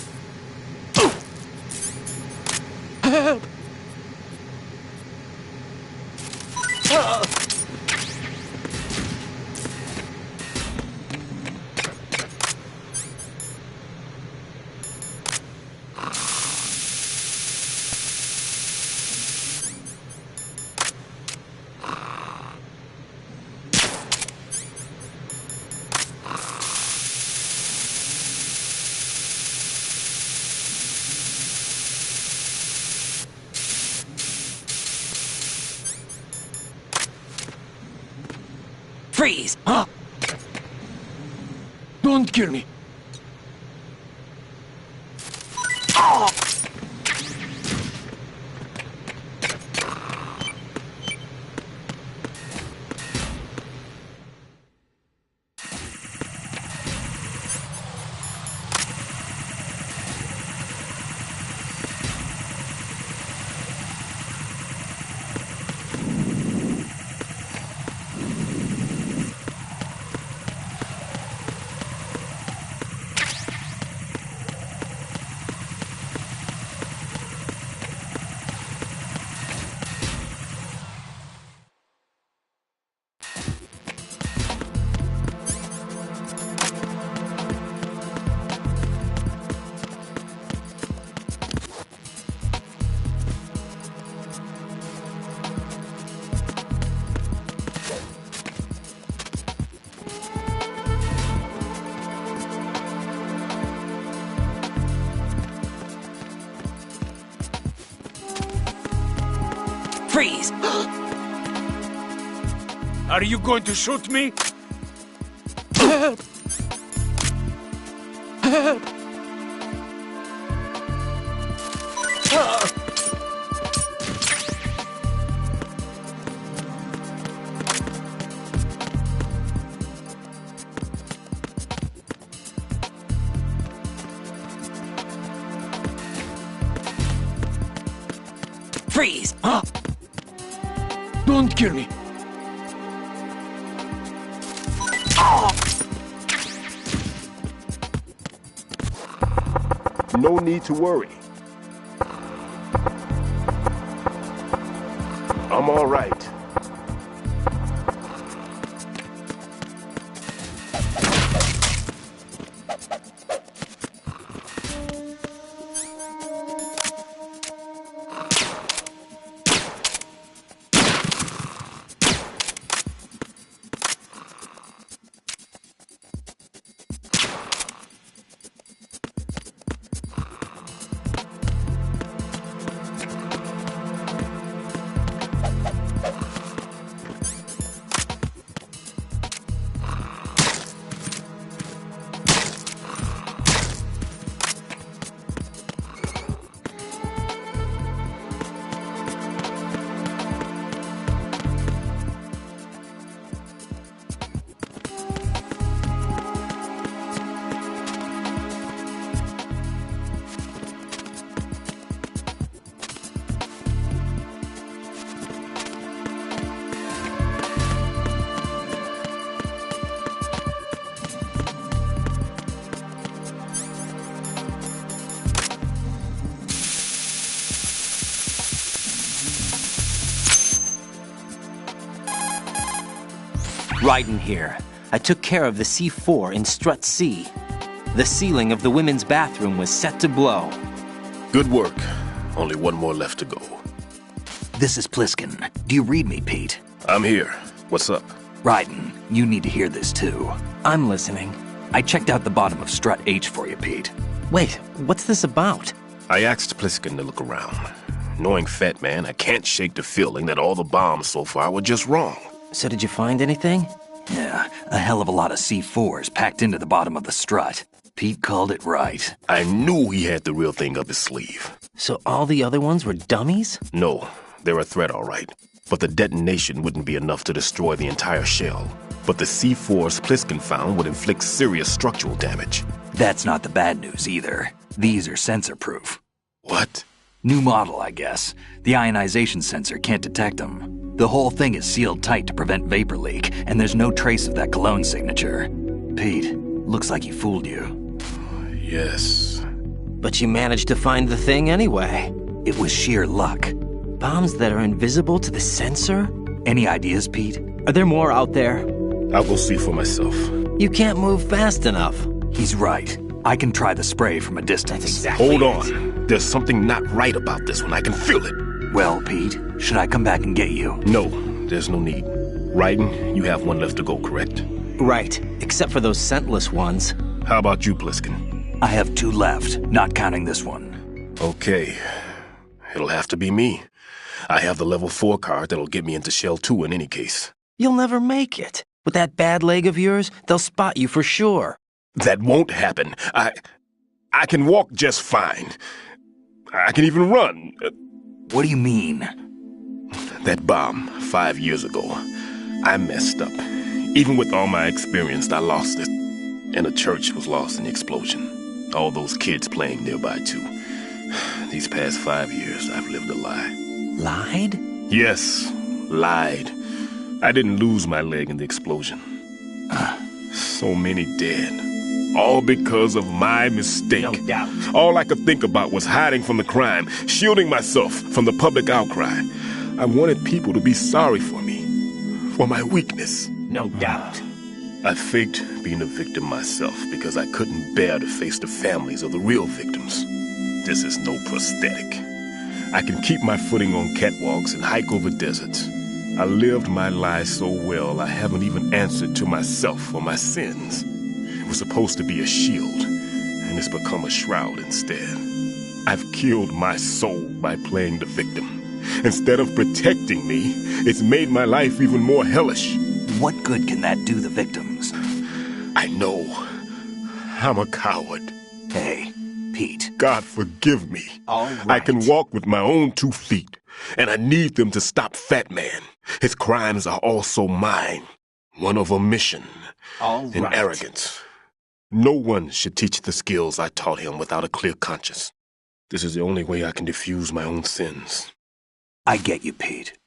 Freeze! Don't kill me. Freeze! Are you going to shoot me? Freeze! Don't kill me. No need to worry. I'm all right. Ryden here. I took care of the C4 in Strut C. The ceiling of the women's bathroom was set to blow. Good work. Only one more left to go. This is Pliskin. Do you read me, Pete? I'm here. What's up? Ryden, you need to hear this too. I'm listening. I checked out the bottom of Strut H for you, Pete. Wait, what's this about? I asked Pliskin to look around. Knowing Fat Man, I can't shake the feeling that all the bombs so far were just wrong. So did you find anything? Yeah, a hell of a lot of C4s packed into the bottom of the strut. Pete called it right. I knew he had the real thing up his sleeve. So all the other ones were dummies? No, they're a threat, all right. But the detonation wouldn't be enough to destroy the entire shell. But the C4s Pliskin found would inflict serious structural damage. That's not the bad news either. These are sensor-proof. What? New model, I guess. The ionization sensor can't detect them. The whole thing is sealed tight to prevent vapor leak, and there's no trace of that cologne signature. Pete, looks like he fooled you. Yes. But you managed to find the thing anyway. It was sheer luck. Bombs that are invisible to the sensor? Any ideas, Pete? Are there more out there? I'll go see for myself. You can't move fast enough. He's right. I can try the spray from a distance. Exactly. Hold on. There's something not right about this one. I can feel it. Well, Pete, should I come back and get you? No, there's no need. Ryden, you have one left to go, correct? Right, except for those scentless ones. How about you, Pliskin? I have 2 left, not counting this one. Okay. It'll have to be me. I have the level 4 card that'll get me into Shell 2 in any case. You'll never make it. With that bad leg of yours, they'll spot you for sure. That won't happen. I can walk just fine. I can even run. What do you mean? That bomb, 5 years ago. I messed up. Even with all my experience, I lost it. And a church was lost in the explosion. All those kids playing nearby, too. These past 5 years, I've lived a lie. Lied? Yes, lied. I didn't lose my leg in the explosion. So many dead. All because of my mistake. No doubt. All I could think about was hiding from the crime, shielding myself from the public outcry. I wanted people to be sorry for me, for my weakness. No doubt. I faked being a victim myself because I couldn't bear to face the families of the real victims. This is no prosthetic. I can keep my footing on catwalks and hike over deserts. I lived my lie so well I haven't even answered to myself for my sins. It was supposed to be a shield, and it's become a shroud instead. I've killed my soul by playing the victim. Instead of protecting me, it's made my life even more hellish. What good can that do the victims? I know. I'm a coward. Hey, Pete. God forgive me. All right. I can walk with my own 2 feet, and I need them to stop Fat Man. His crimes are also mine. One of omission and arrogance. No one should teach the skills I taught him without a clear conscience. This is the only way I can diffuse my own sins. I get you, Pete.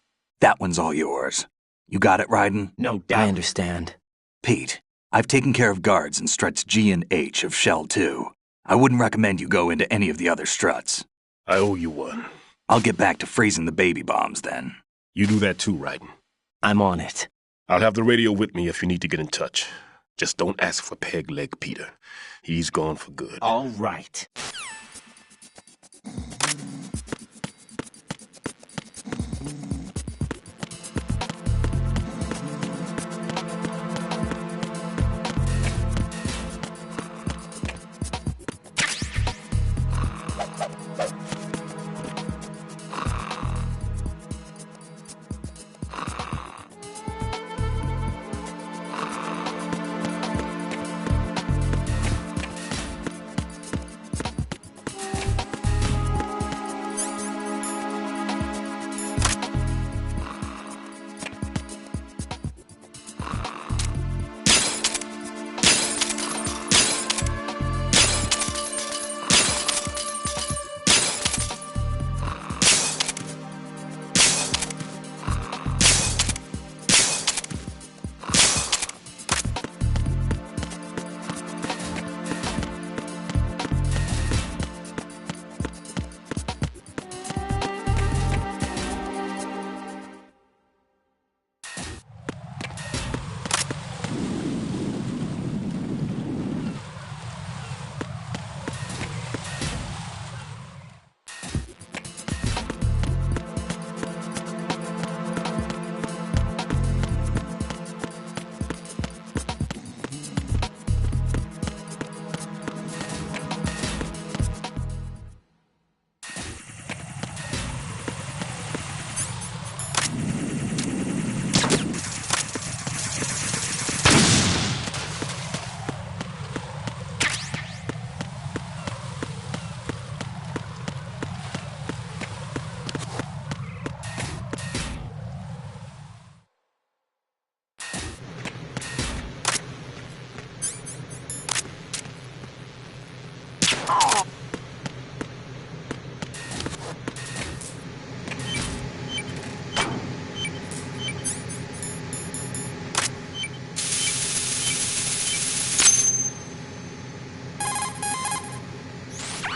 That one's all yours. You got it, Ryden? No doubt. I understand. Pete, I've taken care of guards in struts G and H of Shell 2. I wouldn't recommend you go into any of the other struts. I owe you one. I'll get back to freezing the baby bombs then. You do that too, Ryden. I'm on it. I'll have the radio with me if you need to get in touch. Just don't ask for Peg Leg Peter. He's gone for good. All right.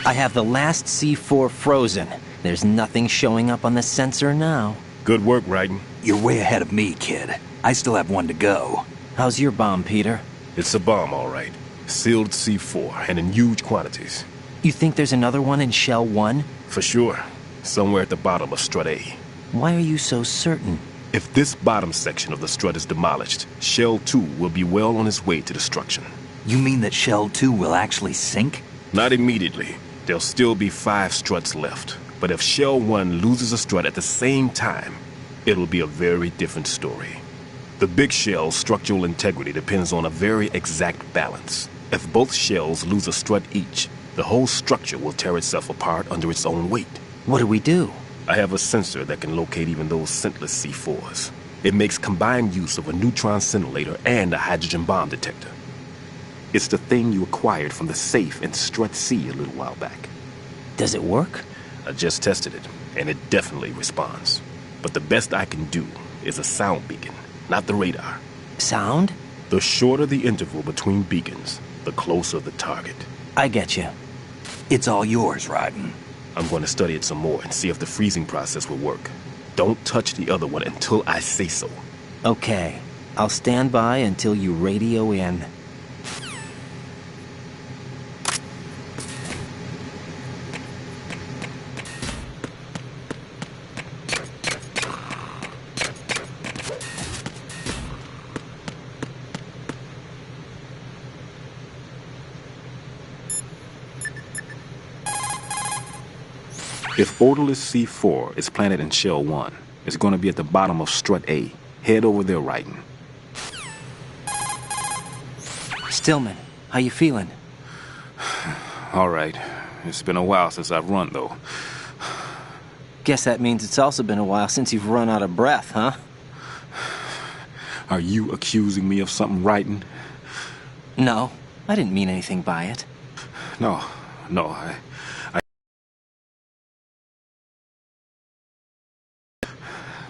I have the last C4 frozen. There's nothing showing up on the sensor now. Good work, Raiden. You're way ahead of me, kid. I still have one to go. How's your bomb, Peter? It's a bomb, all right. Sealed C4, and in huge quantities. You think there's another one in Shell 1? For sure. Somewhere at the bottom of Strut A. Why are you so certain? If this bottom section of the strut is demolished, Shell 2 will be well on its way to destruction. You mean that Shell 2 will actually sink? Not immediately. There'll still be 5 struts left. But if Shell 1 loses a strut at the same time, it'll be a very different story. The big shell's structural integrity depends on a very exact balance. If both shells lose a strut each, the whole structure will tear itself apart under its own weight. What do we do? I have a sensor that can locate even those scentless C4s. It makes combined use of a neutron scintillator and a hydrogen bomb detector. It's the thing you acquired from the safe in Strut C a little while back. Does it work? I just tested it, and it definitely responds. But the best I can do is a sound beacon, not the radar. Sound? The shorter the interval between beacons, the closer the target. I get you. It's all yours, Raiden. I'm going to study it some more and see if the freezing process will work. Don't touch the other one until I say so. Okay. I'll stand by until you radio in. If odorless C4 is planted in Shell 1, it's going to be at the bottom of Strut A. Head over there, Raiden. Stillman, how you feeling? All right. It's been a while since I've run, though. Guess that means it's also been a while since you've run out of breath, huh? Are you accusing me of something, Raiden? No, I didn't mean anything by it. No,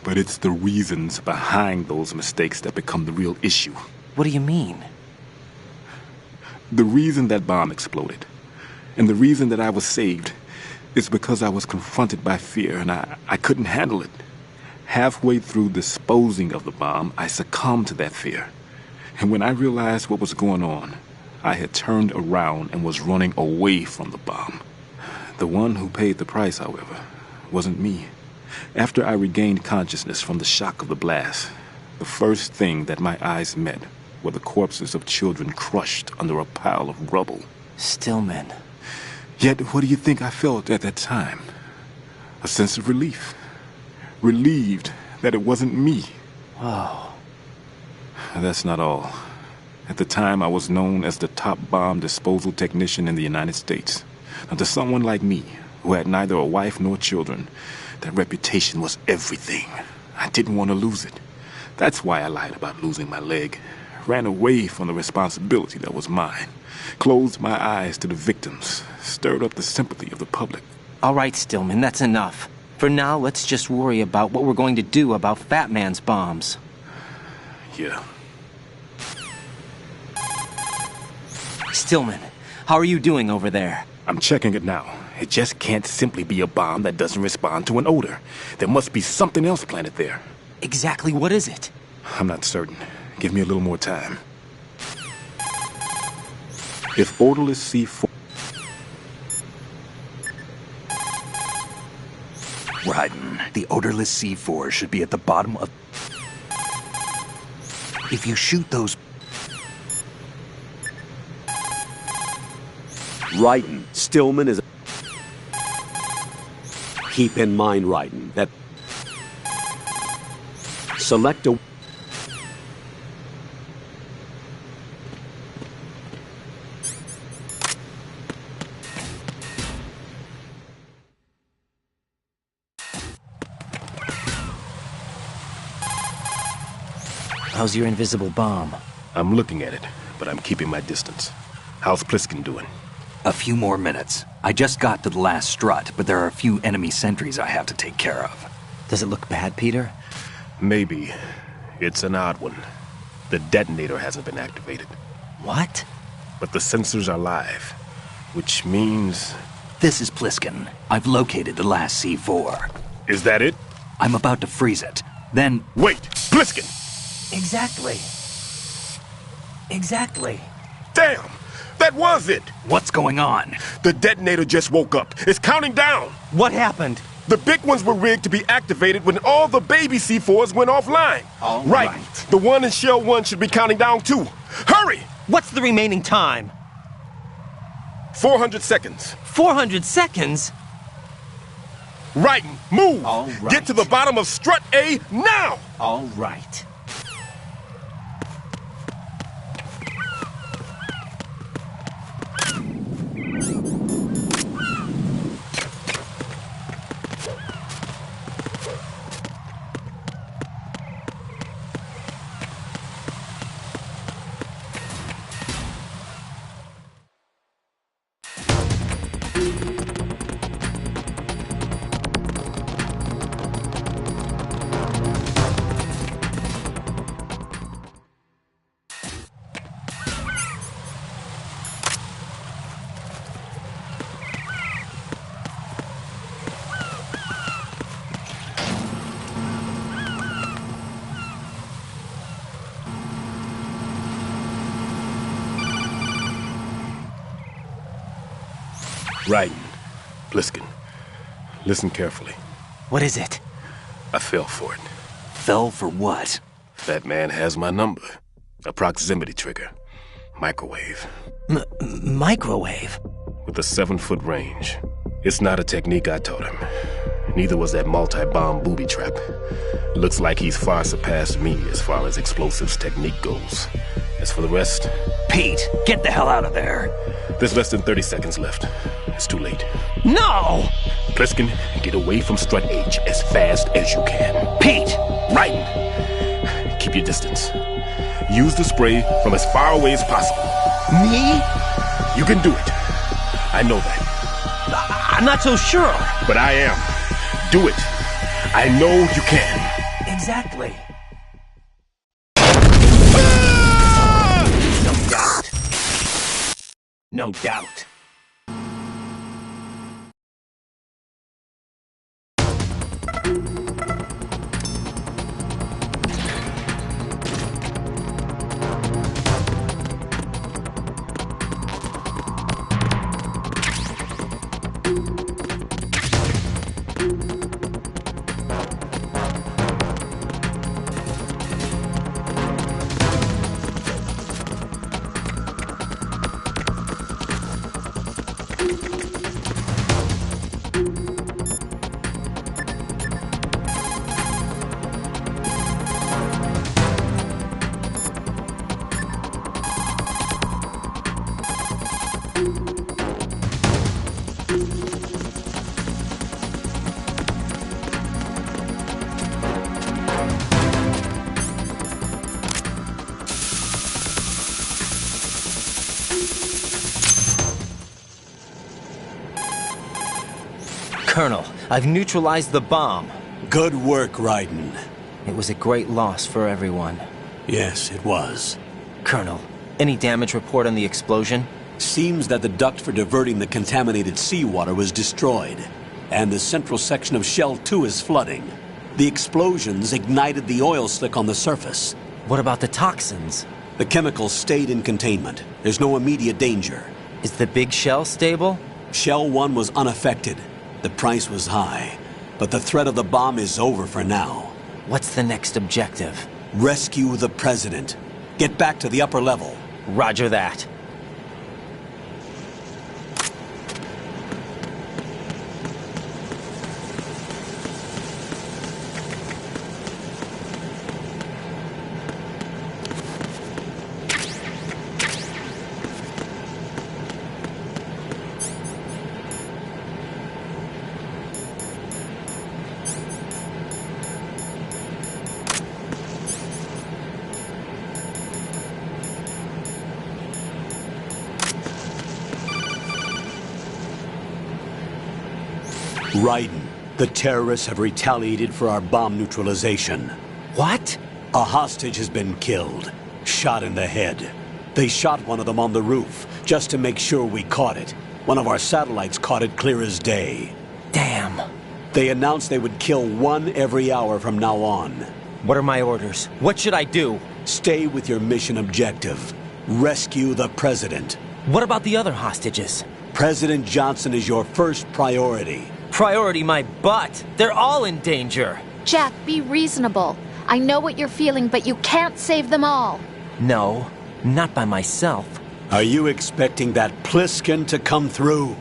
But it's the reasons behind those mistakes that become the real issue. What do you mean? The reason that bomb exploded, and the reason that I was saved, is because I was confronted by fear and I couldn't handle it. Halfway through disposing of the bomb, I succumbed to that fear. And when I realized what was going on, I had turned around and was running away from the bomb. The one who paid the price, however, wasn't me. After I regained consciousness from the shock of the blast, the first thing that my eyes met were the corpses of children crushed under a pile of rubble. Stillman. Yet, what do you think I felt at that time? A sense of relief. Relieved that it wasn't me. Whoa. That's not all. At the time, I was known as the top bomb disposal technician in the United States. Now, to someone like me, who had neither a wife nor children, that reputation was everything. I didn't want to lose it. That's why I lied about losing my leg. Ran away from the responsibility that was mine. Closed my eyes to the victims. Stirred up the sympathy of the public. All right, Stillman, that's enough. For now, let's just worry about what we're going to do about Fat Man's bombs. Yeah. Stillman, how are you doing over there? I'm checking it now. It just can't simply be a bomb that doesn't respond to an odor. There must be something else planted there. Exactly what is it? I'm not certain. Give me a little more time. If odorless C4... Raiden, the odorless C4 should be at the bottom of... If you shoot those... Raiden, Stillman is... Keep in mind, Raiden, that... Select a... How's your invisible bomb? I'm looking at it, but I'm keeping my distance. How's Pliskin doing? A few more minutes. I just got to the last strut, but there are a few enemy sentries I have to take care of. Does it look bad, Peter? Maybe. It's an odd one. The detonator hasn't been activated. What? But the sensors are live, which means This is Pliskin. I've located the last C4. Is that it? I'm about to freeze it. Then... Wait! Pliskin! Exactly. Exactly. Damn! That was it! What's going on? The detonator just woke up. It's counting down! What happened? The big ones were rigged to be activated when all the baby C4s went offline. All right. right. The one in Shell 1 should be counting down too. Hurry! What's the remaining time? 400 seconds. 400 seconds? Right, move! All right. Get to the bottom of strut A now! All right. Right. Pliskin, listen carefully. What is it? I fell for it. Fell for what? That man has my number. A proximity trigger. Microwave. Microwave? With a 7-foot range. It's not a technique I taught him. Neither was that multi-bomb booby trap. Looks like he's far surpassed me as far as explosives technique goes. As for the rest... Pete, get the hell out of there. There's less than 30 seconds left. It's too late. No! Pliskin, get away from strut H as fast as you can. Pete! Right! Keep your distance. Use the spray from as far away as possible. Me? You can do it. I know that. I'm not so sure. But I am. Do it. I know you can. Exactly. No doubt. Colonel, I've neutralized the bomb. Good work, Raiden. It was a great loss for everyone. Yes, it was. Colonel, any damage report on the explosion? Seems that the duct for diverting the contaminated seawater was destroyed, and the central section of Shell 2 is flooding. The explosions ignited the oil slick on the surface. What about the toxins? The chemicals stayed in containment. There's no immediate danger. Is the big shell stable? Shell 1 was unaffected. The price was high, but the threat of the bomb is over for now. What's the next objective? Rescue the President. Get back to the upper level. Roger that. Raiden, the terrorists have retaliated for our bomb neutralization. What? A hostage has been killed, shot in the head. They shot one of them on the roof, just to make sure we caught it. One of our satellites caught it clear as day. Damn. They announced they would kill one every hour from now on. What are my orders? What should I do? Stay with your mission objective. Rescue the President. What about the other hostages? President Johnson is your first priority. Priority my butt. They're all in danger. Jack, be reasonable. I know what you're feeling, but you can't save them all. No, not by myself. Are you expecting that Pliskin to come through?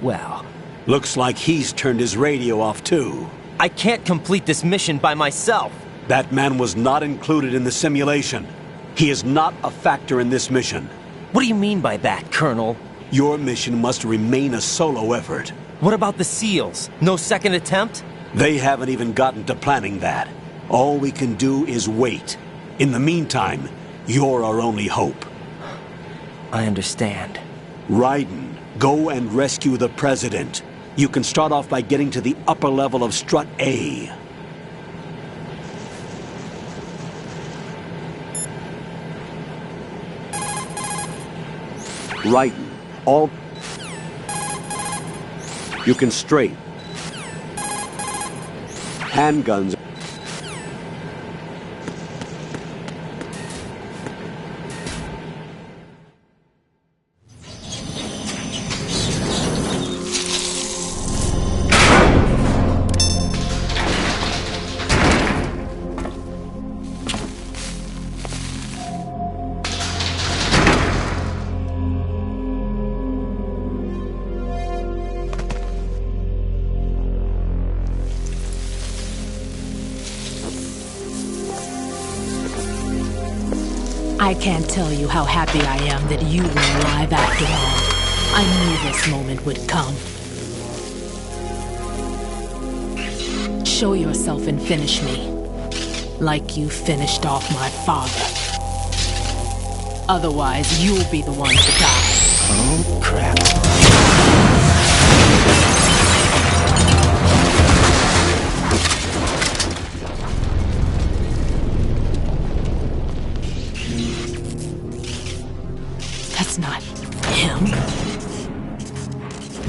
Well... Looks like he's turned his radio off too. I can't complete this mission by myself. That man was not included in the simulation. He is not a factor in this mission. What do you mean by that, Colonel? Your mission must remain a solo effort. What about the SEALs? No second attempt? They haven't even gotten to planning that. All we can do is wait. In the meantime, you're our only hope. I understand. Raiden, go and rescue the President. You can start off by getting to the upper level of Strut A. Raiden, all... You can straight. Handguns. I can't tell you how happy I am that you were alive after all. I knew this moment would come. Show yourself and finish me. Like you finished off my father. Otherwise, you'll be the one to die. Oh, crap. That's not him.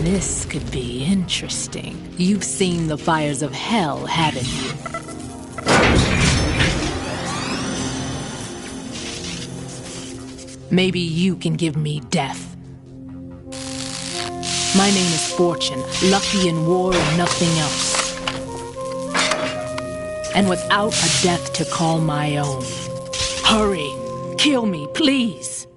This could be interesting. You've seen the fires of hell, haven't you? Maybe you can give me death. My name is Fortune, lucky in war and nothing else. And without a death to call my own. Hurry, kill me, please.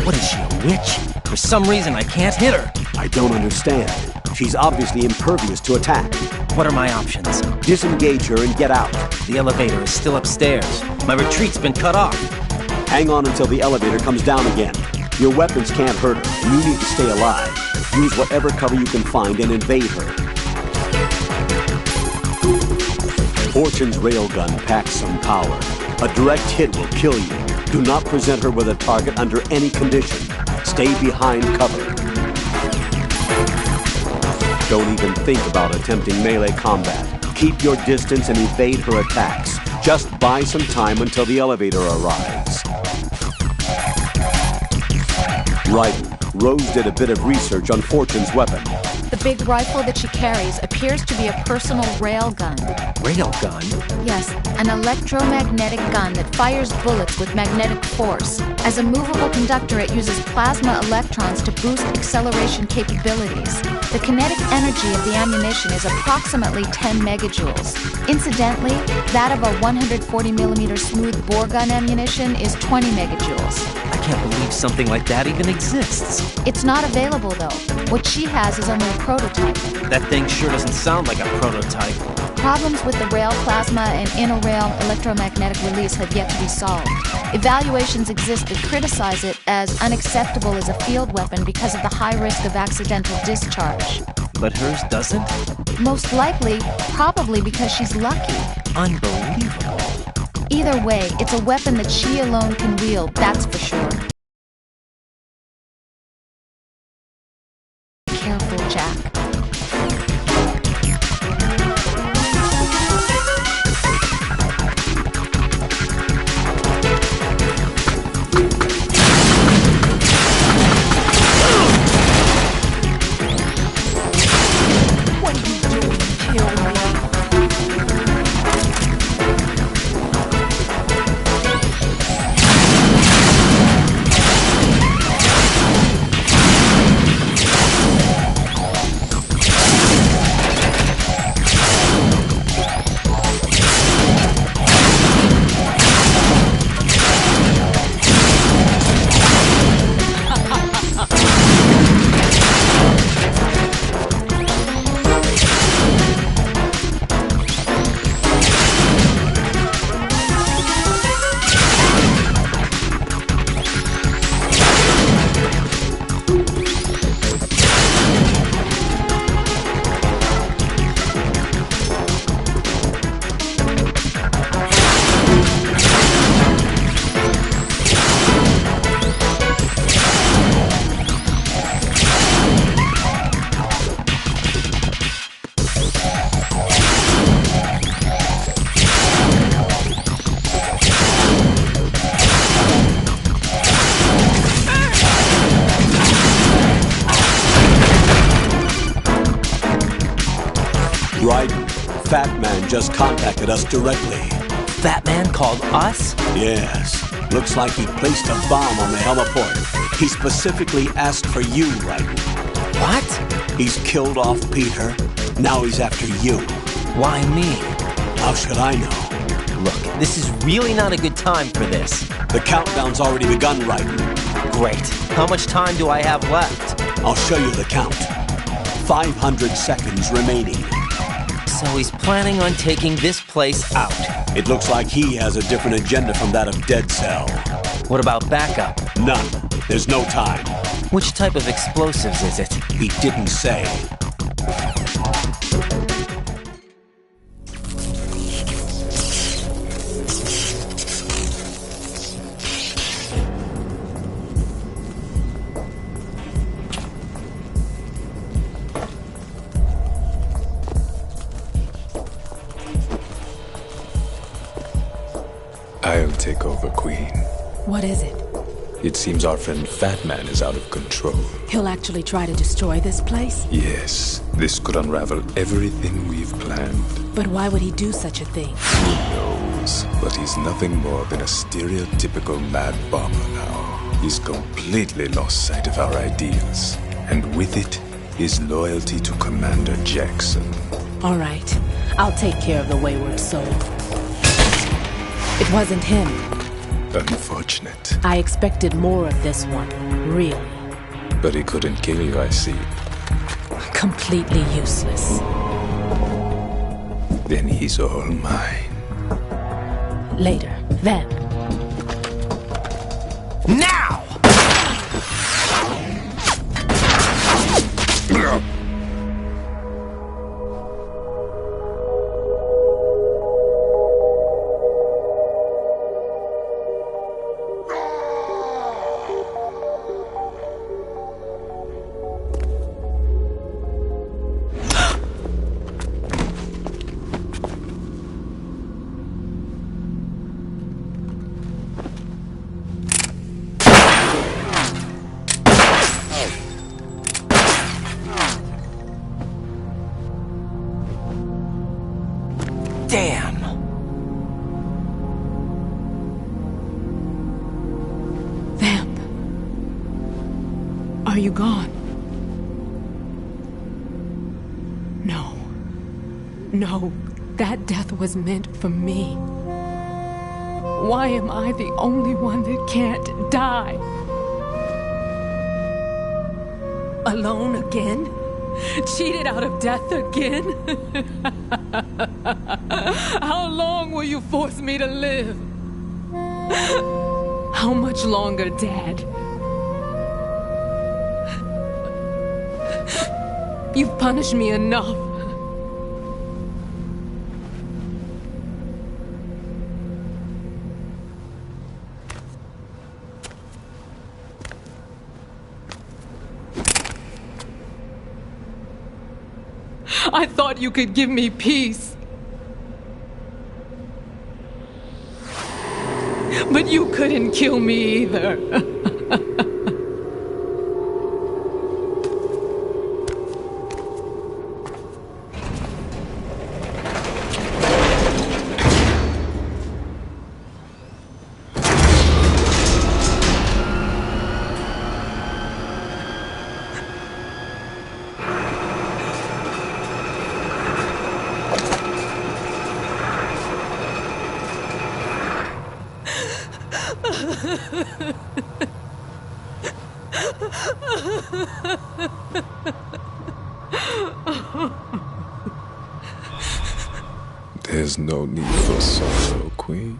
What is she, a witch? For some reason, I can't hit her. I don't understand. She's obviously impervious to attack. What are my options? Disengage her and get out. The elevator is still upstairs. My retreat's been cut off. Hang on until the elevator comes down again. Your weapons can't hurt her. You need to stay alive. Use whatever cover you can find and invade her. Fortune's railgun packs some power. A direct hit will kill you. Do not present her with a target under any condition. Stay behind cover. Don't even think about attempting melee combat. Keep your distance and evade her attacks. Just buy some time until the elevator arrives. Raiden, Rose did a bit of research on Fortune's weapon. The big rifle that she carries appears to be a personal railgun. Railgun? Yes, an electromagnetic gun that fires bullets with magnetic force. As a movable conductor, it uses plasma electrons to boost acceleration capabilities. The kinetic energy of the ammunition is approximately 10 megajoules. Incidentally, that of a 140mm smooth bore gun ammunition is 20 megajoules. I can't believe something like that even exists. It's not available, though. What she has is only a prototype. That thing sure doesn't sound like a prototype. Problems with the rail plasma and inter-rail electromagnetic release have yet to be solved. Evaluations exist that criticize it as unacceptable as a field weapon because of the high risk of accidental discharge. But hers doesn't? Most likely, probably because she's lucky. Unbelievable. Either way, it's a weapon that she alone can wield, that's for sure. Careful, Jack. Raiden, Fat Man just contacted us directly. Fat Man called us? Yes. Looks like he placed a bomb on the heliport. He specifically asked for you, Raiden. What? He's killed off Peter. Now he's after you. Why me? How should I know? Look, this is really not a good time for this. The countdown's already begun, Raiden. Great. How much time do I have left? I'll show you the count. 500 seconds remaining. So he's planning on taking this place out. It looks like he has a different agenda from that of Dead Cell. What about backup? None. There's no time. Which type of explosives is it? He didn't say. I'll take over, Queen. What is it? It seems our friend Fat Man is out of control. He'll actually try to destroy this place? Yes, this could unravel everything we've planned. But why would he do such a thing? Who knows? But he's nothing more than a stereotypical mad bomber now. He's completely lost sight of our ideals. And with it, his loyalty to Commander Jackson. All right. I'll take care of the wayward soul. It wasn't him. Unfortunate. I expected more of this one, really. But he couldn't kill you, I see. Completely useless. Then he's all mine. Later, then. Now! Damn! Vamp. Are you gone? No. No, that death was meant for me. Why am I the only one that can't die? Alone again? Cheated out of death again? How long will you force me to live? How much longer, Dad? You've punished me enough. I thought you could give me peace. But you couldn't kill me either. There's no need for sorrow, Queen.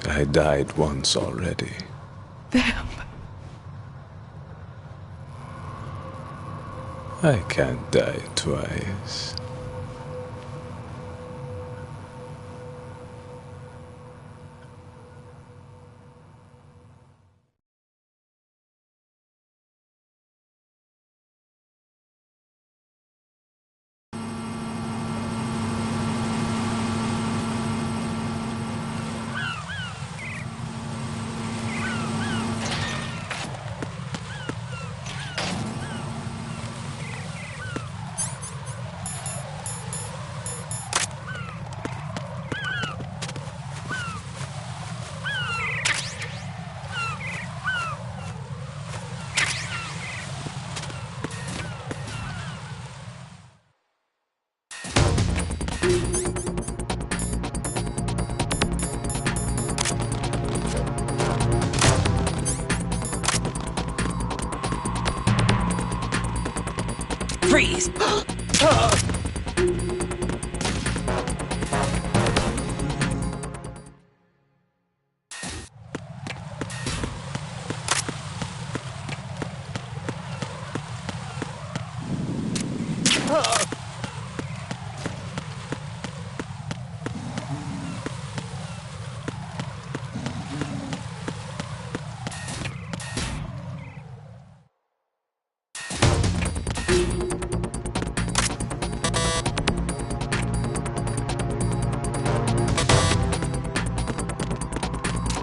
I died once already. Vamp. I can't die twice. Freeze!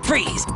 Freeze!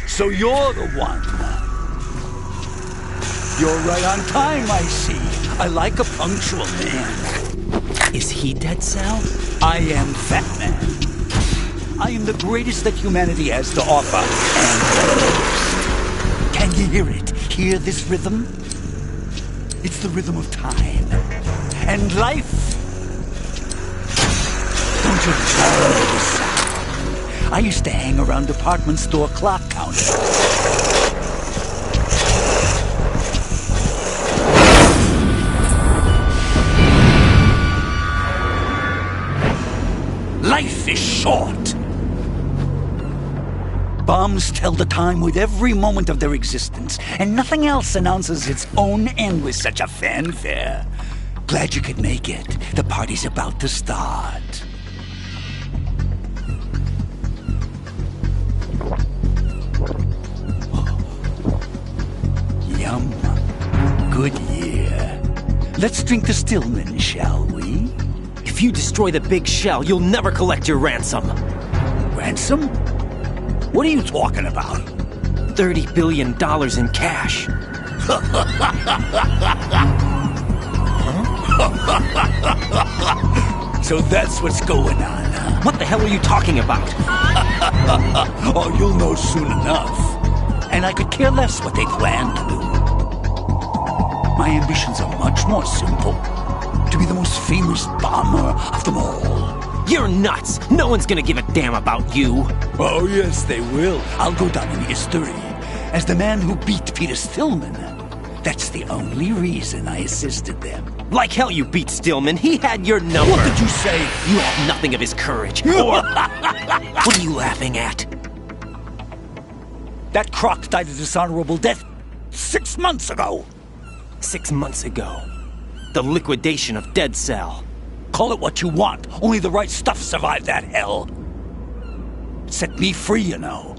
So you're the one. You're right on time, I see. I like a punctual man. Is he Dead Cell? I am Fat Man. I am the greatest that humanity has to offer, and the most. Can you hear it? Hear this rhythm? It's the rhythm of time. And life. Don't you love this sound? I used to hang around department store clock counters. Life is short. Bombs tell the time with every moment of their existence, and nothing else announces its own end with such a fanfare. Glad you could make it. The party's about to start. Yum. Good year. Let's drink to Stillman, shall we? If you destroy the big shell, you'll never collect your ransom. Ransom? What are you talking about? $30 billion in cash. So that's what's going on, huh? What the hell are you talking about? Oh, you'll know soon enough. And I could care less what they plan to do. My ambitions are much more simple. To be the most famous bomber of them all. You're nuts! No one's gonna give a damn about you. Oh, yes, they will. I'll go down in history as the man who beat Peter Stillman. That's the only reason I assisted them. Like hell you beat Stillman. He had your number. What did you say? You have nothing of his courage. Or... What are you laughing at? That croc died a dishonorable death 6 months ago. 6 months ago. The liquidation of Dead Cell. Call it what you want. Only the right stuff survived that hell. Set me free, you know.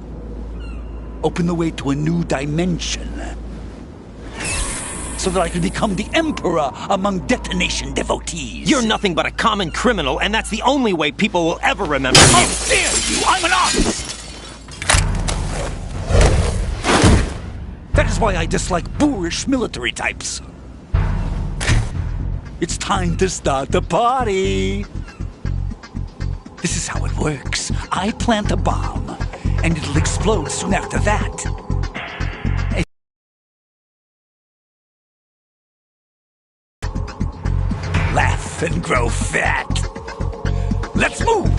Open the way to a new dimension. so that I can become the emperor among detonation devotees. You're nothing but a common criminal, and that's the only way people will ever remember you. How dare you! I'm an artist! That is why I dislike boorish military types. It's time to start the party. This is how it works. I plant a bomb, and it'll explode soon after that. Laugh and grow fat. Let's move!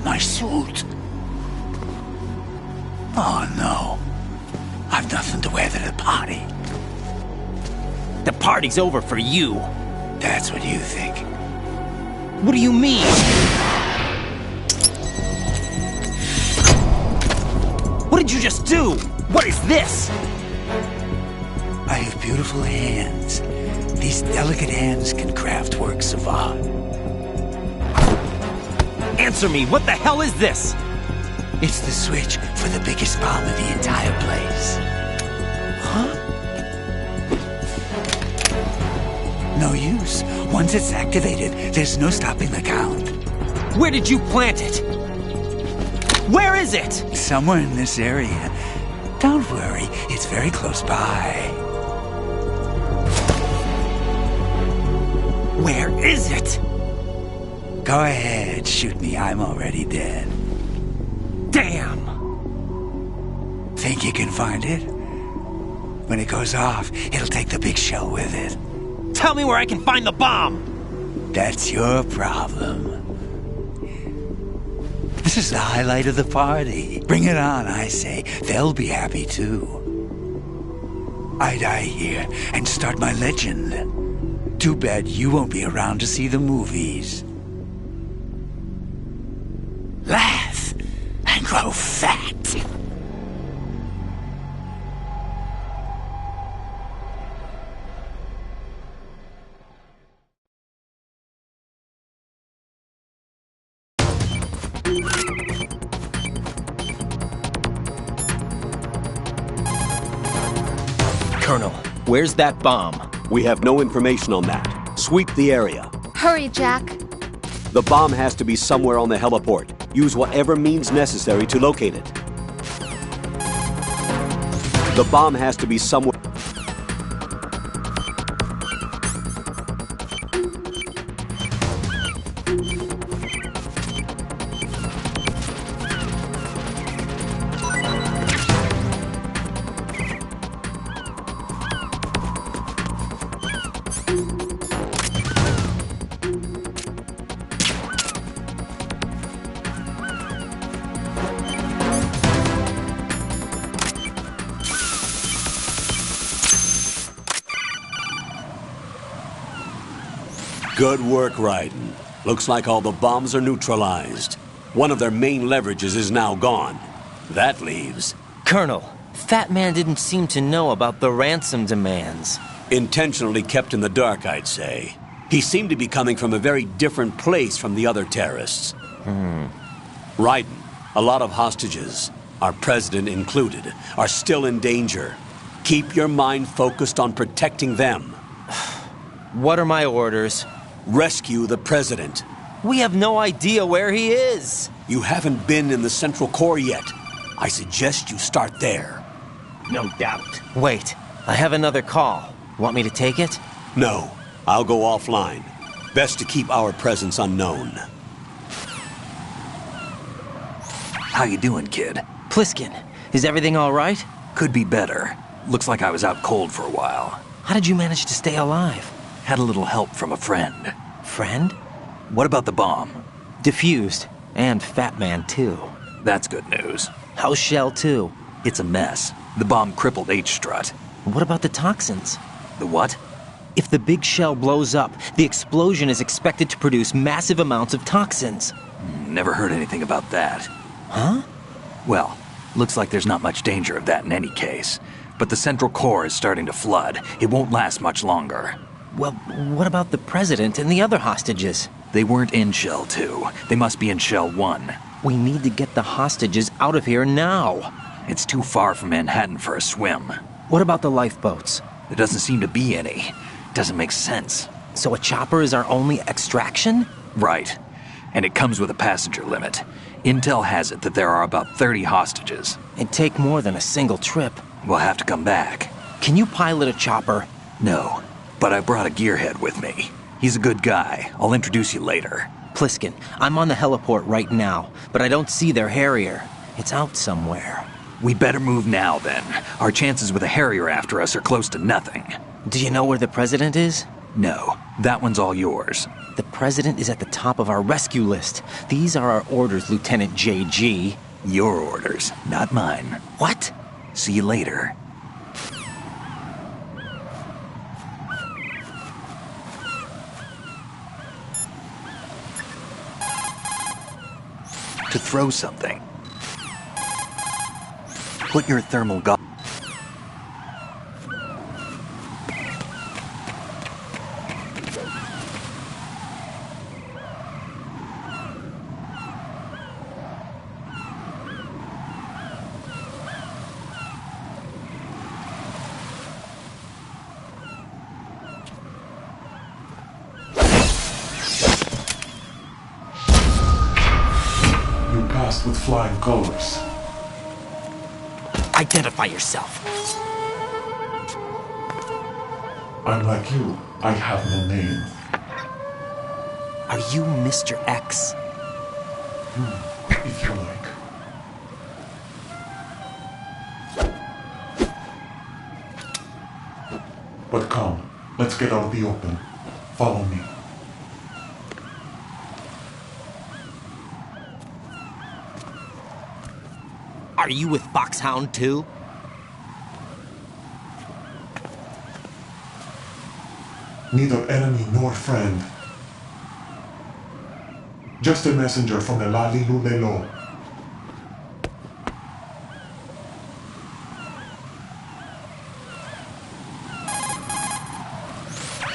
My suit. Oh no. I've nothing to wear to the party. The party's over for you. That's what you think. What do you mean? What did you just do? What is this? I have beautiful hands. These delicate hands can craft works of art. Answer me, what the hell is this? It's the switch for the biggest bomb in the entire place. Huh? No use. Once it's activated, there's no stopping the count. Where did you plant it? Where is it? Somewhere in this area. Don't worry, it's very close by. Where is it? Go ahead, shoot me. I'm already dead. Damn! Think you can find it? When it goes off, it'll take the big shell with it. Tell me where I can find the bomb! That's your problem. This is the highlight of the party. Bring it on, I say. They'll be happy too. I die here and start my legend. Too bad you won't be around to see the movies. Laugh and grow fat. Colonel, where's that bomb? We have no information on that. Sweep the area. Hurry, Jack. The bomb has to be somewhere on the heliport. Use whatever means necessary to locate it. The bomb has to be somewhere... Good work, Raiden. Looks like all the bombs are neutralized. One of their main leverages is now gone. That leaves... Colonel, Fat Man didn't seem to know about the ransom demands. Intentionally kept in the dark, I'd say. He seemed to be coming from a very different place from the other terrorists. Raiden, a lot of hostages, our president included, are still in danger. Keep your mind focused on protecting them. What are my orders? Rescue the president. We have no idea where he is. You haven't been in the Central Core yet. I suggest you start there. No doubt. Wait, I have another call. Want me to take it? No, I'll go offline. Best to keep our presence unknown. How you doing, kid? Pliskin, is everything all right? Could be better. Looks like I was out cold for a while. How did you manage to stay alive? Had a little help from a friend. Friend? What about the bomb? Diffused. And Fat Man, too. That's good news. How's Shell 2? It's a mess. The bomb crippled H-Strut. What about the toxins? The what? If the big shell blows up, the explosion is expected to produce massive amounts of toxins. Never heard anything about that. Huh? Well, looks like there's not much danger of that in any case. But the Central Core is starting to flood. It won't last much longer. Well, what about the president and the other hostages? They weren't in Shell 2. They must be in Shell 1. We need to get the hostages out of here now. It's too far from Manhattan for a swim. What about the lifeboats? There doesn't seem to be any. Doesn't make sense. So a chopper is our only extraction? Right. And it comes with a passenger limit. Intel has it that there are about 30 hostages. It'd take more than a single trip. We'll have to come back. Can you pilot a chopper? No, but I brought a gearhead with me. He's a good guy. I'll introduce you later. Pliskin, I'm on the heliport right now, but I don't see their Harrier. It's out somewhere. We better move now, then. Our chances with a Harrier after us are close to nothing. Do you know where the president is? No, that one's all yours. The president is at the top of our rescue list. These are our orders, Lieutenant JG. Your orders, not mine. What? See you later. To throw something. Put your thermal gun. With flying colors. Identify yourself. I'm like you. I have no name. Are you Mr. X? If you like. But come, let's get out of the open. Follow me. Are you with Foxhound too? Neither enemy nor friend. Just a messenger from the Lali Lulelo.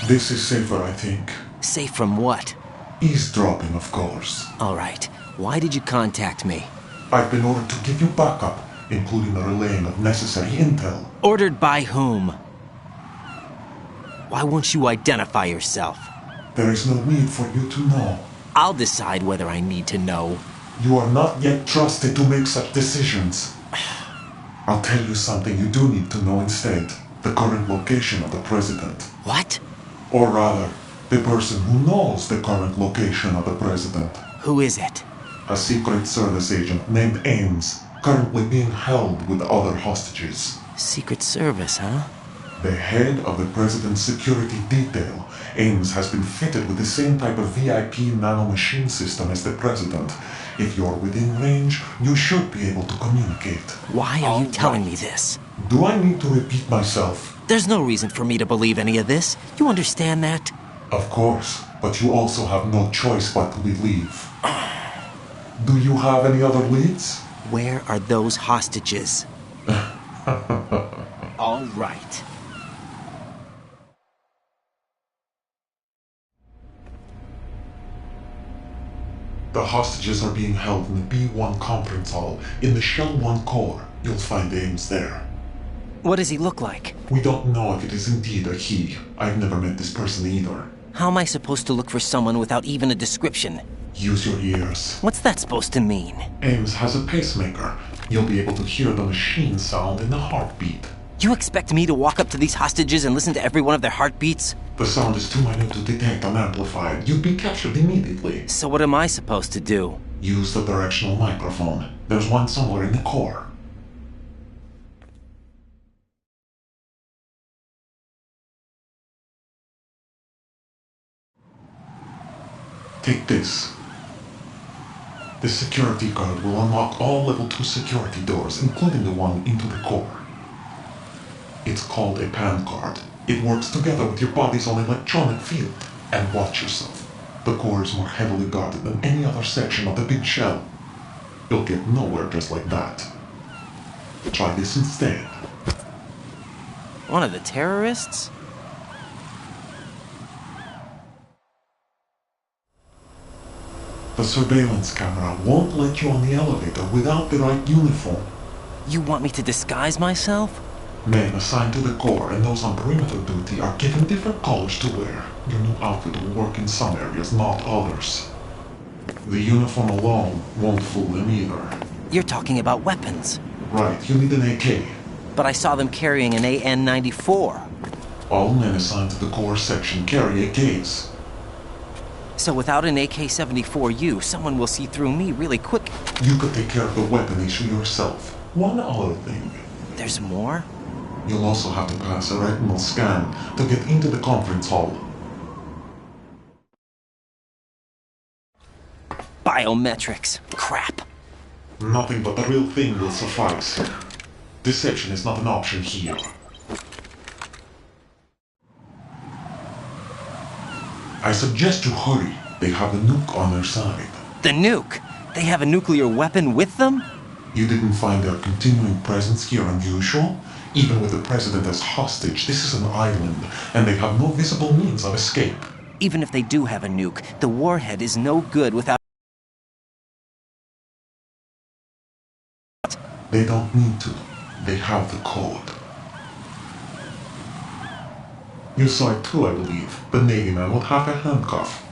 This is safer, I think. Safe from what? Eavesdropping, of course. All right. Why did you contact me? I've been ordered to give you backup, including the relaying of necessary intel. Ordered by whom? Why won't you identify yourself? There is no need for you to know. I'll decide whether I need to know. You are not yet trusted to make such decisions. I'll tell you something you do need to know instead. The current location of the president. What? Or rather, the person who knows the current location of the president. Who is it? A Secret Service agent named Ames, currently being held with other hostages. Secret Service, huh? The head of the president's security detail, Ames has been fitted with the same type of VIP nanomachine system as the president. If you're within range, you should be able to communicate. Why are you telling me this? Do I need to repeat myself? There's no reason for me to believe any of this. You understand that? Of course. but you also have no choice but to leave. Do you have any other leads? Where are those hostages? All right. The hostages are being held in the B1 conference hall in the Shell 1 core. You'll find Ames there. What does he look like? We don't know if it is indeed a he. I've never met this person either. How am I supposed to look for someone without even a description? Use your ears. What's that supposed to mean? Ames has a pacemaker. You'll be able to hear the machine sound in the heartbeat. You expect me to walk up to these hostages and listen to every one of their heartbeats? The sound is too minute to detect unamplified. You'd be captured immediately. So what am I supposed to do? Use the directional microphone. There's one somewhere in the core. Take this. This security card will unlock all level 2 security doors, including the one into the core. It's called a PAN card. It works together with your body's own electronic field. And watch yourself. The core is more heavily guarded than any other section of the big shell. You'll get nowhere just like that. Try this instead. One of the terrorists? The surveillance camera won't let you on the elevator without the right uniform. You want me to disguise myself? Men assigned to the core and those on perimeter duty are given different colors to wear. Your new outfit will work in some areas, not others. The uniform alone won't fool them either. You're talking about weapons. Right, you need an AK. But I saw them carrying an AN-94. All men assigned to the core section carry AKs. So without an AK-74U, someone will see through me really quick. You could take care of the weapon issue yourself. One other thing. There's more? You'll also have to pass a retinal scan to get into the conference hall. Biometrics. Crap. Nothing but the real thing will suffice. Deception is not an option here. I suggest you hurry. They have the nuke on their side. The nuke? They have a nuclear weapon with them? You didn't find their continuing presence here unusual? Even with the president as hostage, this is an island, and they have no visible means of escape. Even if they do have a nuke, the warhead is no good without... They don't need to. They have the code. You saw it too, I believe. The Navy man with half a handcuff.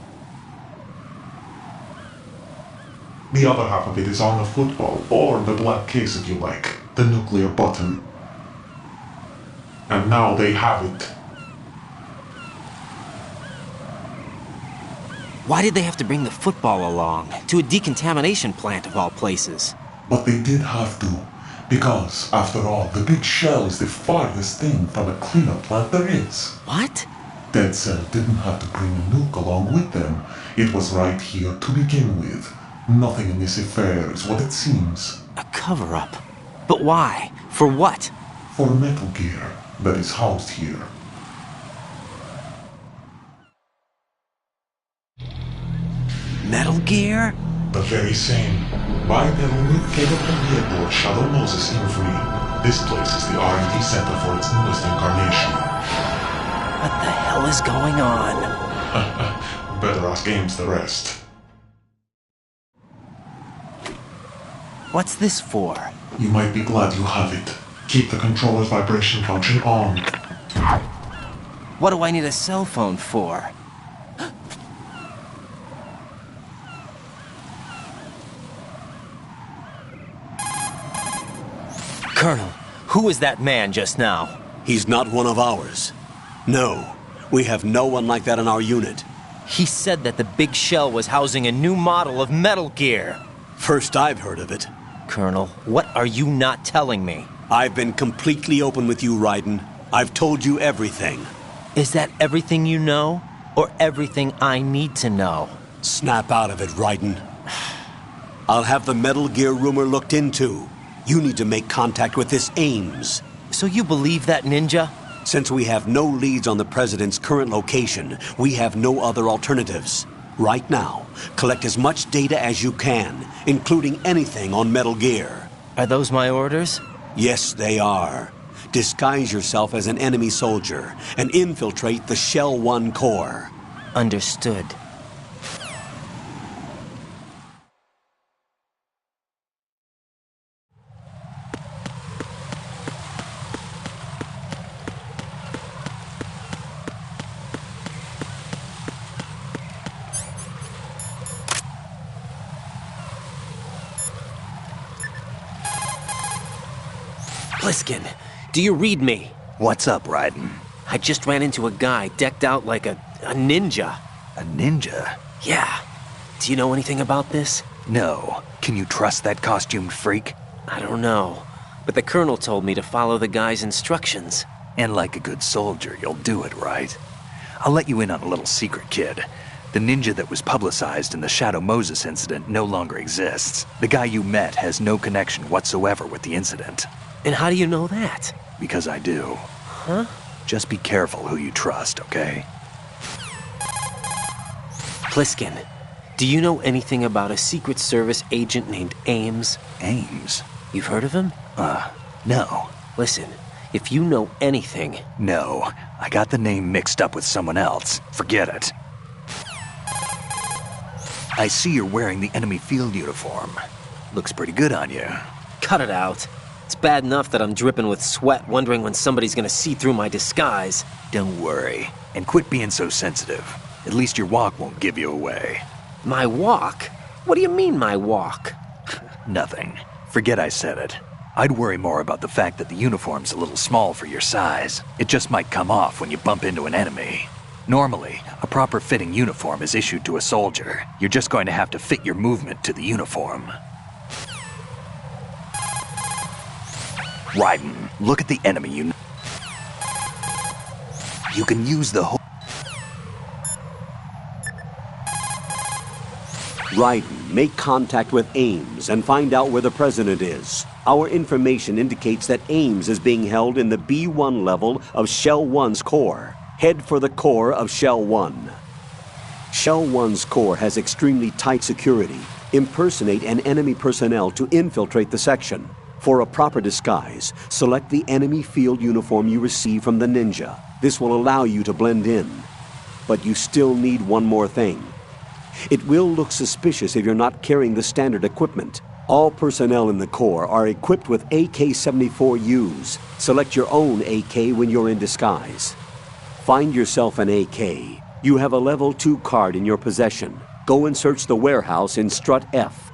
The other half of it is on the football, or the black case if you like. The nuclear button. And now they have it. Why did they have to bring the football along? To a decontamination plant of all places. But they did have to. Because, after all, the big shell is the farthest thing from a cleanup plant there is. What? Dead Cell didn't have to bring a nuke along with them. It was right here to begin with. Nothing in this affair is what it seems. A cover-up? But why? For what? For Metal Gear that is housed here. Metal Gear? The very same. Bipedal nuke-capable vehicle Shadow Moses Infamy. This place is the R&D center for its newest incarnation. What the hell is going on? Better ask Ames the rest. What's this for? You might be glad you have it. Keep the controller's vibration function on. What do I need a cell phone for? Colonel, who was that man just now? He's not one of ours. No, we have no one like that in our unit. He said that the big shell was housing a new model of Metal Gear. First I've heard of it. Colonel, what are you not telling me? I've been completely open with you, Raiden. I've told you everything. Is that everything you know? Or everything I need to know? Snap out of it, Raiden. I'll have the Metal Gear rumor looked into. You need to make contact with this Ames. So you believe that ninja? Since we have no leads on the President's current location, we have no other alternatives. Right now, collect as much data as you can, including anything on Metal Gear. Are those my orders? Yes, they are. Disguise yourself as an enemy soldier and infiltrate the Shell 1 core. Understood. Pliskin, do you read me? What's up, Raiden? I just ran into a guy decked out like a ninja. A ninja? Yeah. Do you know anything about this? No. Can you trust that costumed freak? I don't know. But the colonel told me to follow the guy's instructions. And like a good soldier, you'll do it, right? I'll let you in on a little secret, kid. The ninja that was publicized in the Shadow Moses incident no longer exists. The guy you met has no connection whatsoever with the incident. And how do you know that? Because I do. Huh? Just be careful who you trust, okay? Pliskin, do you know anything about a Secret Service agent named Ames? Ames? You've heard of him? No. Listen, if you know anything... No, I got the name mixed up with someone else. Forget it. I see you're wearing the enemy field uniform. Looks pretty good on you. Cut it out. It's bad enough that I'm dripping with sweat, wondering when somebody's gonna see through my disguise. Don't worry. And quit being so sensitive. At least your walk won't give you away. My walk? What do you mean, my walk? Nothing. Forget I said it. I'd worry more about the fact that the uniform's a little small for your size. It just might come off when you bump into an enemy. Normally, a proper fitting uniform is issued to a soldier. You're just going to have to fit your movement to the uniform. Raiden, look at the enemy you can use the whole... Raiden, make contact with Ames and find out where the President is. Our information indicates that Ames is being held in the B1 level of Shell 1's core. Head for the core of Shell 1. Shell 1's core has extremely tight security. Impersonate an enemy personnel to infiltrate the section. For a proper disguise, select the enemy field uniform you receive from the ninja. This will allow you to blend in. But you still need one more thing. It will look suspicious if you're not carrying the standard equipment. All personnel in the Corps are equipped with AK-74Us. Select your own AK when you're in disguise. Find yourself an AK. You have a level 2 card in your possession. Go and search the warehouse in Strut F.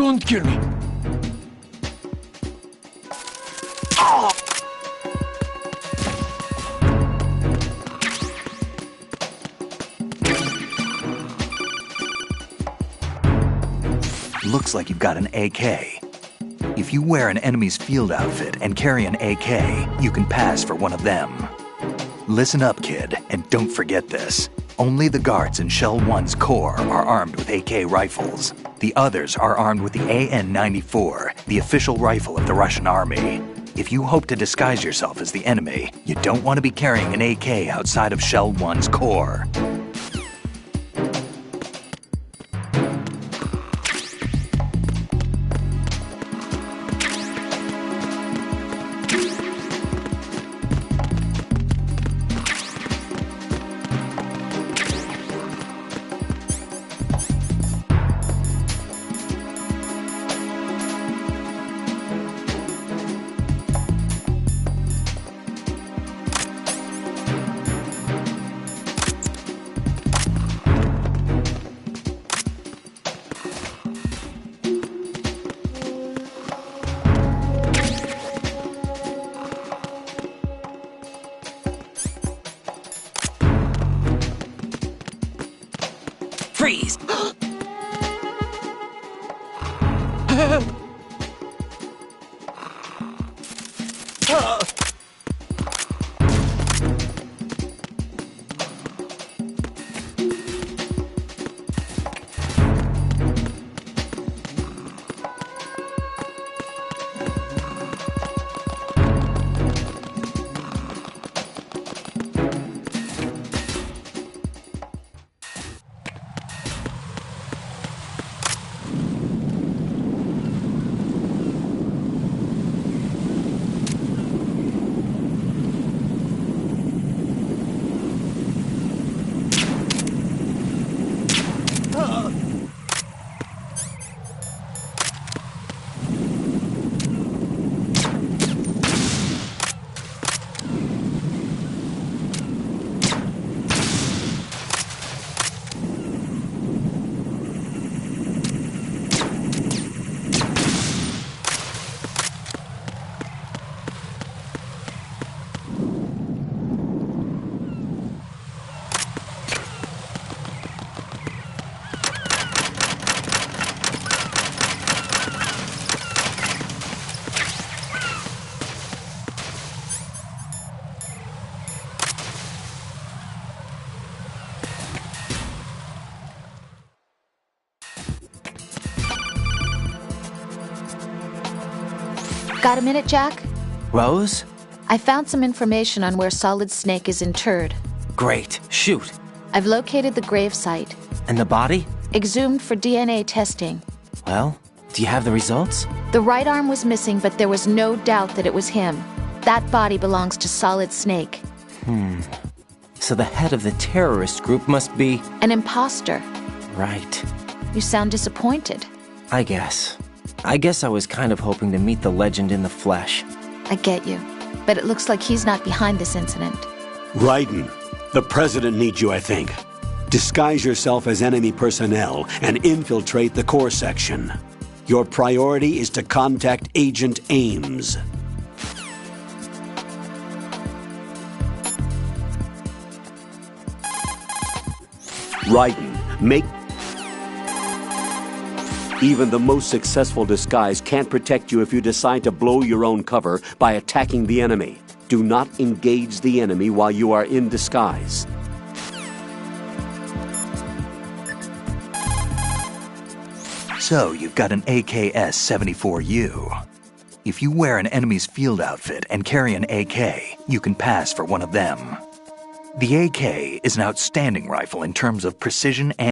Don't kill me. Looks like you've got an AK. If you wear an enemy's field outfit and carry an AK, you can pass for one of them. Listen up, kid, and don't forget this. Only the guards in Shell 1's Corps are armed with AK rifles. The others are armed with the AN-94, the official rifle of the Russian army. If you hope to disguise yourself as the enemy, you don't want to be carrying an AK outside of Shell 1's Corps. Freeze! Got a minute, Jack? Rose? I found some information on where Solid Snake is interred. Great. Shoot. I've located the grave site. And the body? Exhumed for DNA testing. Well, do you have the results? The right arm was missing, but there was no doubt that it was him. That body belongs to Solid Snake. So the head of the terrorist group must be... An imposter. Right. You sound disappointed. I guess I was kind of hoping to meet the legend in the flesh. I get you. But it looks like he's not behind this incident. Raiden, the president needs you, I think. Disguise yourself as enemy personnel and infiltrate the core section. Your priority is to contact Agent Ames. Raiden, make... Even the most successful disguise can't protect you if you decide to blow your own cover by attacking the enemy. Do not engage the enemy while you are in disguise. So, you've got an AKS-74U. If you wear an enemy's field outfit and carry an AK, you can pass for one of them. The AK is an outstanding rifle in terms of precision and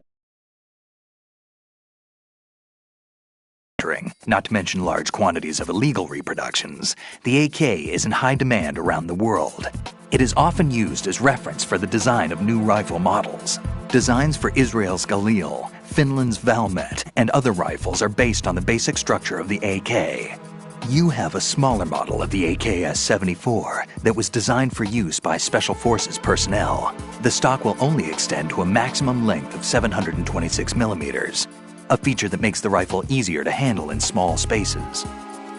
not to mention large quantities of illegal reproductions. The AK is in high demand around the world. It is often used as reference for the design of new rifle models. Designs for Israel's Galil, Finland's Valmet, and other rifles are based on the basic structure of the AK. You have a smaller model of the AKS-74 that was designed for use by Special Forces personnel. The stock will only extend to a maximum length of 726 millimeters. a feature that makes the rifle easier to handle in small spaces.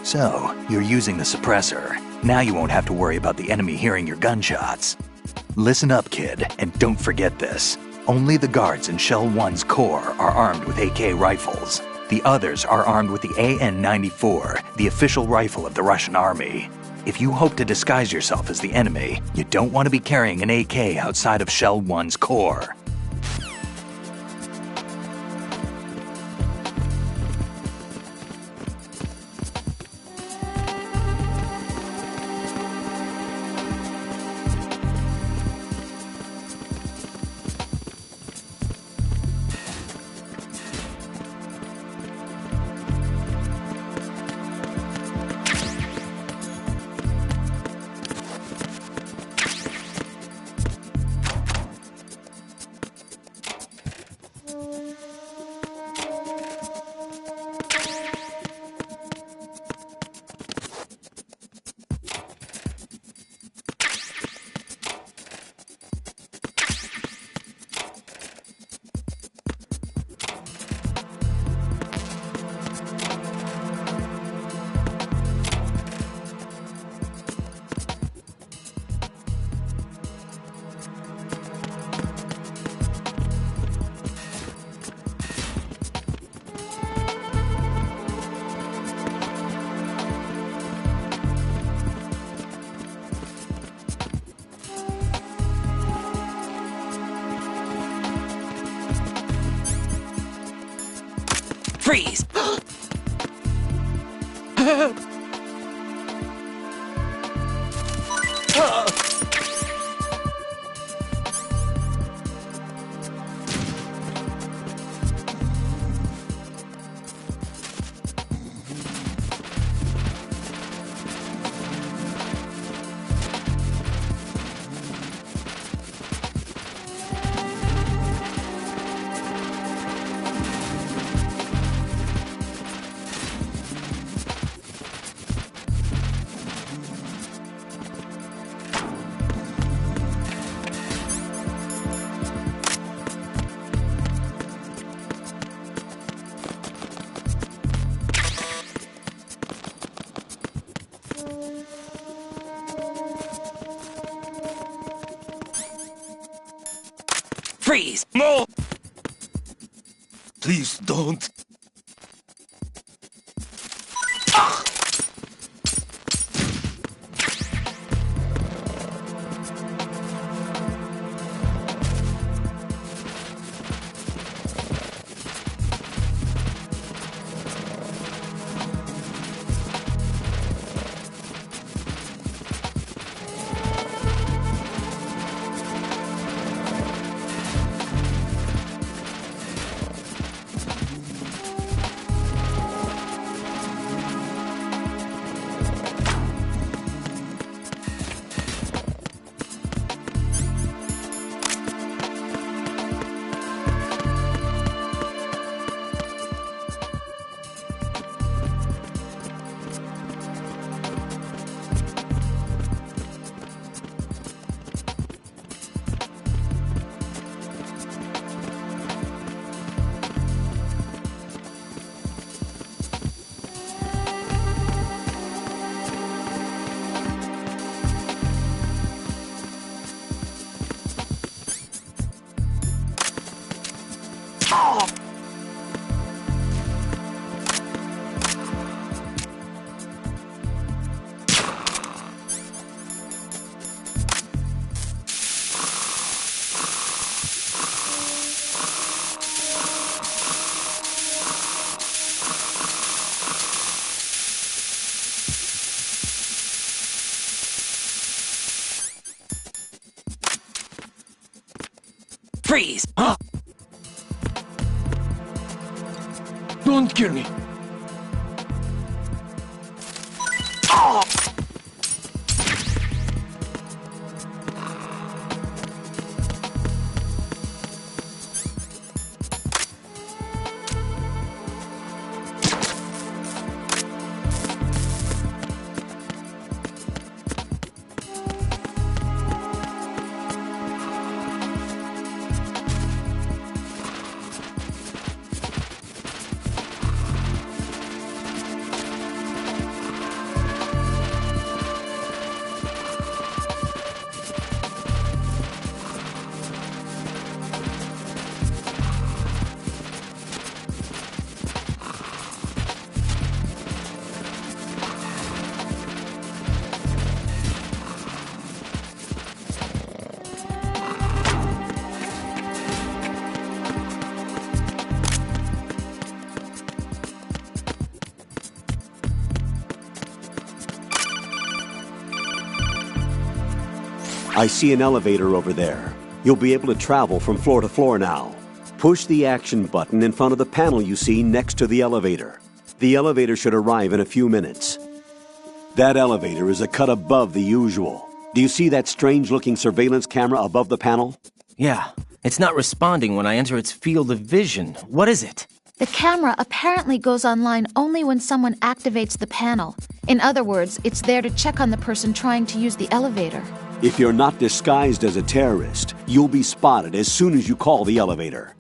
So, you're using the suppressor. Now you won't have to worry about the enemy hearing your gunshots. Listen up, kid, and don't forget this. Only the guards in Shell 1's Corps are armed with AK rifles. The others are armed with the AN-94, the official rifle of the Russian army. If you hope to disguise yourself as the enemy, you don't want to be carrying an AK outside of Shell 1's Corps. Freeze! Freeze! No! Please don't. Freeze! Don't kill me. I see an elevator over there. You'll be able to travel from floor to floor now. Push the action button in front of the panel you see next to the elevator. The elevator should arrive in a few minutes. That elevator is a cut above the usual. Do you see that strange-looking surveillance camera above the panel? Yeah, it's not responding when I enter its field of vision. What is it? The camera apparently goes online only when someone activates the panel. In other words, it's there to check on the person trying to use the elevator. If you're not disguised as a terrorist, you'll be spotted as soon as you call the elevator.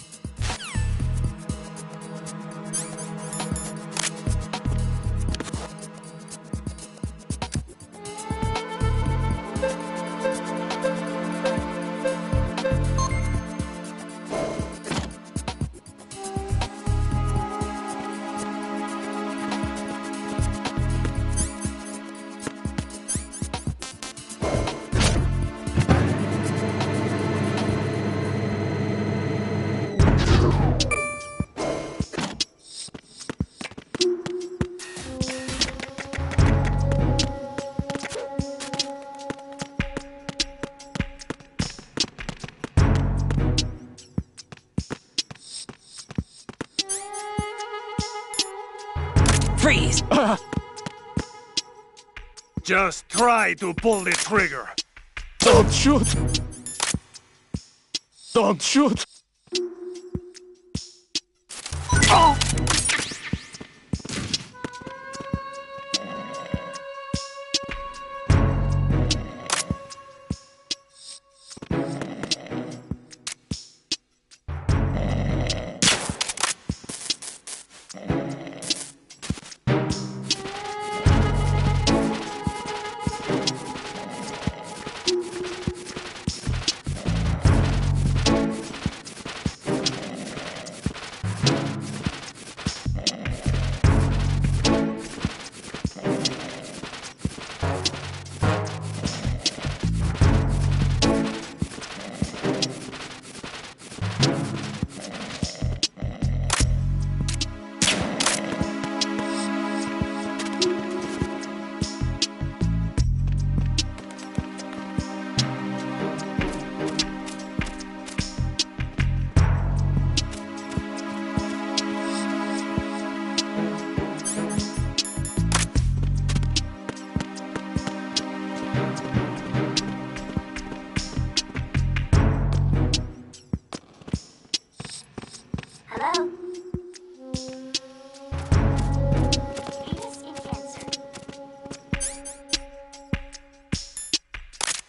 Freeze! Just try to pull the trigger. Don't shoot! Don't shoot! Oh!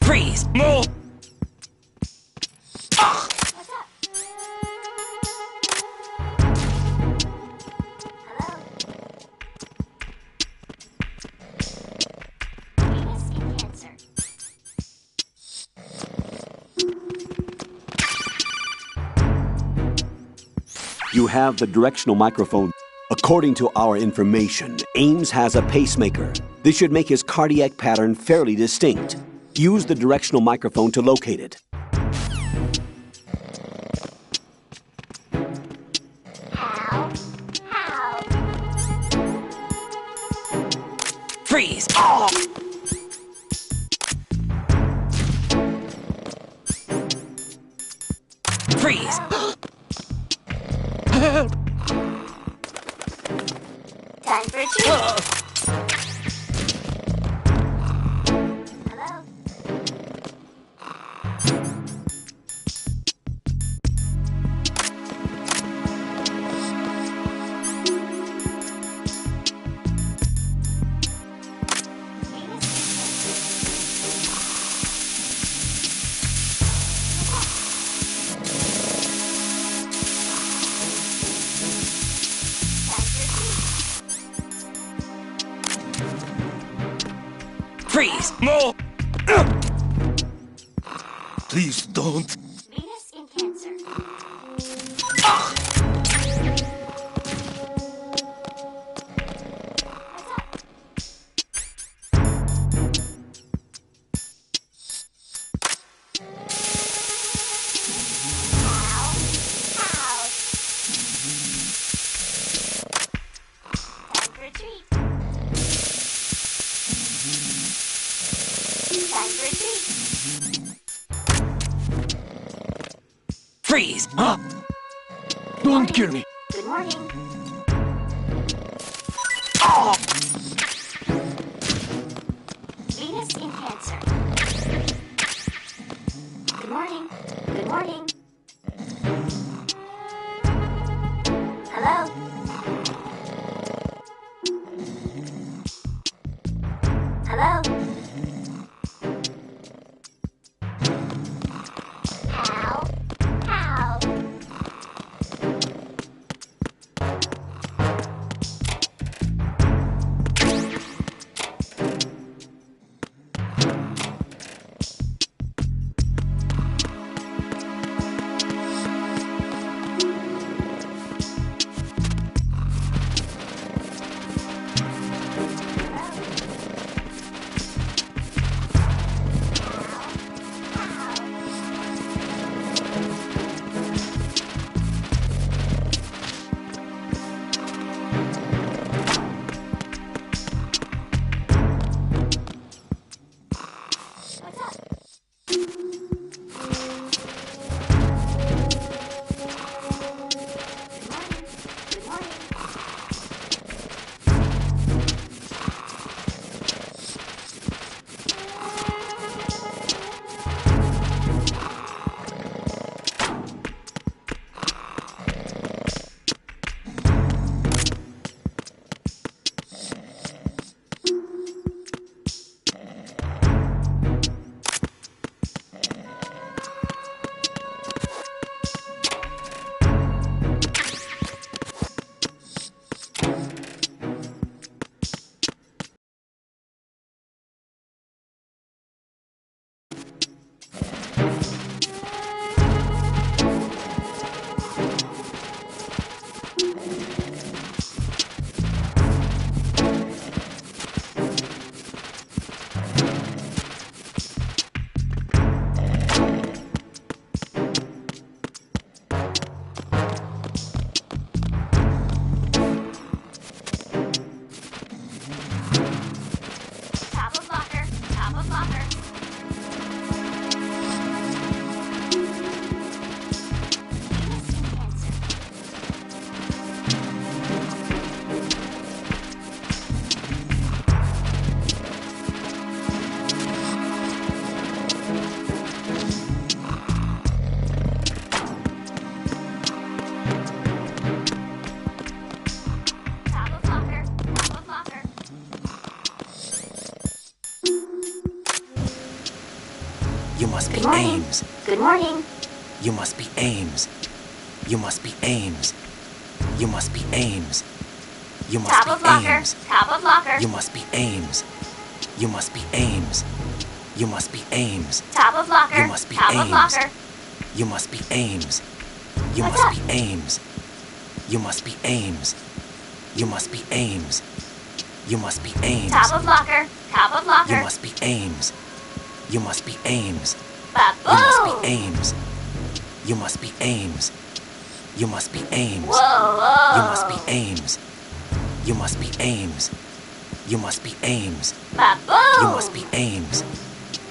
Freeze! No! Ah! You have the directional microphone. According to our information, Ames has a pacemaker. This should make his cardiac pattern fairly distinct. Use the directional microphone to locate it. Freeze! Oh! Freeze! Help! Time for a treat. Freeze! No! Please don't. Venus in Cancer. Time for a treat. Freeze! Huh? Don't kill me. Good morning. Oh! Venus in Cancer. Good morning. Good morning. Hello? Hello? How? How? You must be Good morning. Ames. Good morning. You must be Ames. You must be Ames. You must be Ames. You must Top be of locker. Ames. Top of locker. You must be Ames. You must be Ames. You must be Ames. Top of locker. You must be Top of Ames. locker. You must be Ames. You What's must up? be Ames. You must be Ames. You must be Ames. You must be Ames. Top of locker. Top of locker. You must be Ames. You must be Ames. Baboom! You must be Ames. You must be Ames. You must be Ames. Whoa, whoa. You must be Ames. You must be Ames. You must be Ames. Baboom! You must be Ames.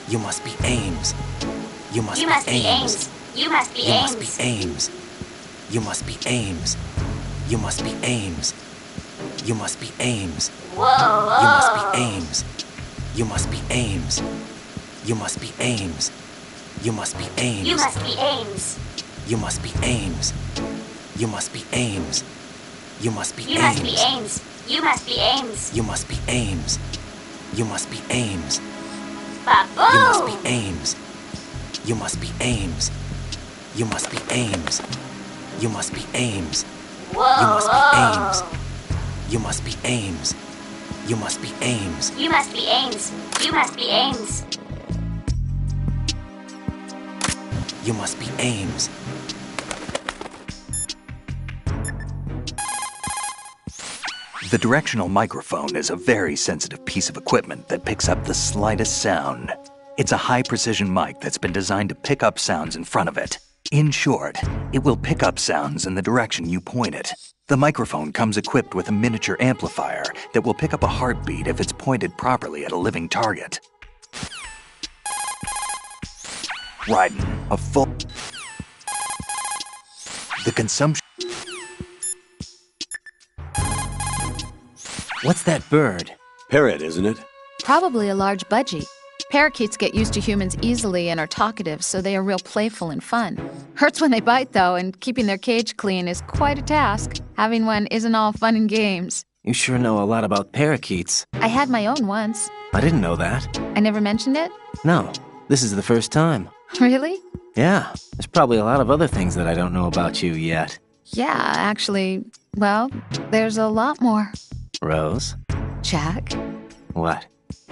You must be Ames. You must You be must be Ames. Ames. You must be You must be Ames. Ames. You must be Ames. You must be Ames. You must be Ames. Whoa, whoa. You must be Ames. You must be Ames. You must be Ames. You must be Ames. You must be Ames. You must be Ames. You must be Ames. You must be You must be Ames. Ames. You must be Ames. You must be Ames. You must be Ames. Baboom! You must be Ames. You must be Ames. You must be Ames. You must be Ames. Whoa, You must be Ames. whoa. You must be Ames. You must be Ames. You must be Ames. You must be Ames. You must be Ames. The directional microphone is a very sensitive piece of equipment that picks up the slightest sound. It's a high-precision mic that's been designed to pick up sounds in front of it. In short, it will pick up sounds in the direction you point it. The microphone comes equipped with a miniature amplifier that will pick up a heartbeat if it's pointed properly at a living target. Raiden, a full... The consumption... What's that bird? Parrot, isn't it? Probably a large budgie. Parakeets get used to humans easily and are talkative, so they are real playful and fun. Hurts when they bite, though, and keeping their cage clean is quite a task. Having one isn't all fun and games. You sure know a lot about parakeets. I had my own once. I didn't know that. I never mentioned it? No, this is the first time. Really? Yeah, there's probably a lot of other things that I don't know about you yet. Yeah, actually, well, there's a lot more. Rose? Jack? What?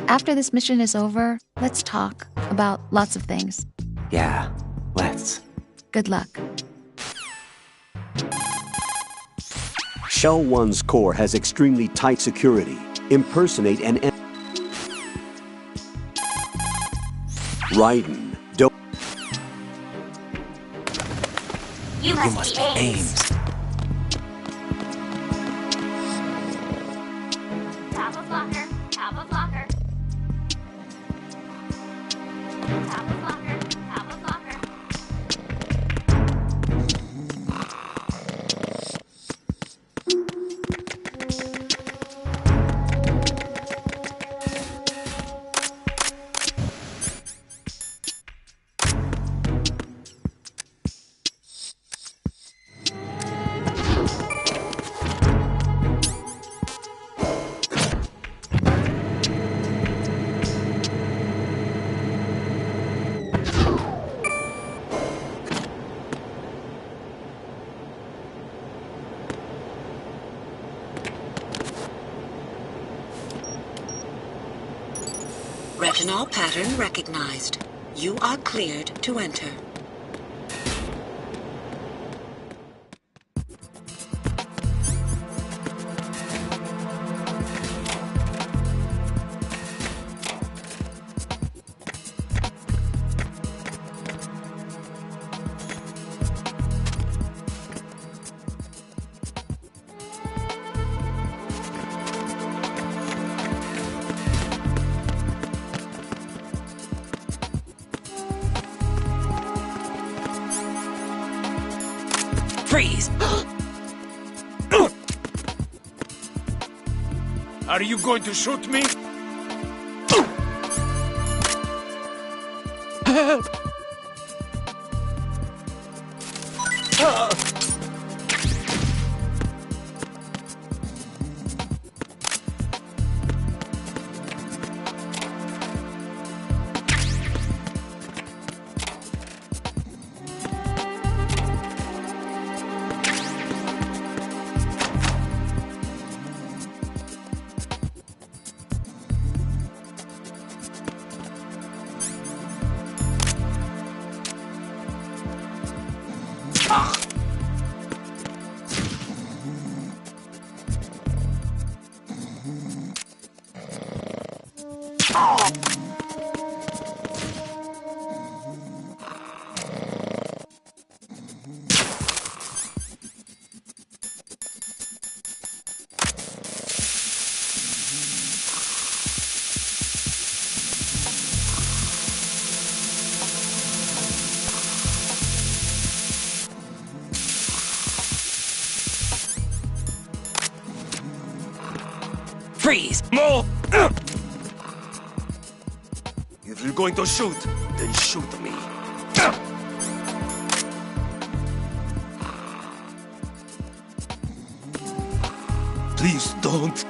After this mission is over, let's talk about lots of things. Yeah, let's. Good luck. Shell 1's core has extremely tight security. Impersonate and... Raiden, doit... You must be Ames. Top of locker, top of locker. Top of locker, top of locker. Retinol pattern recognized. You are cleared to enter. Freeze! Are you going to shoot me? Freeze! More! If you're going to shoot, then shoot me. Please don't.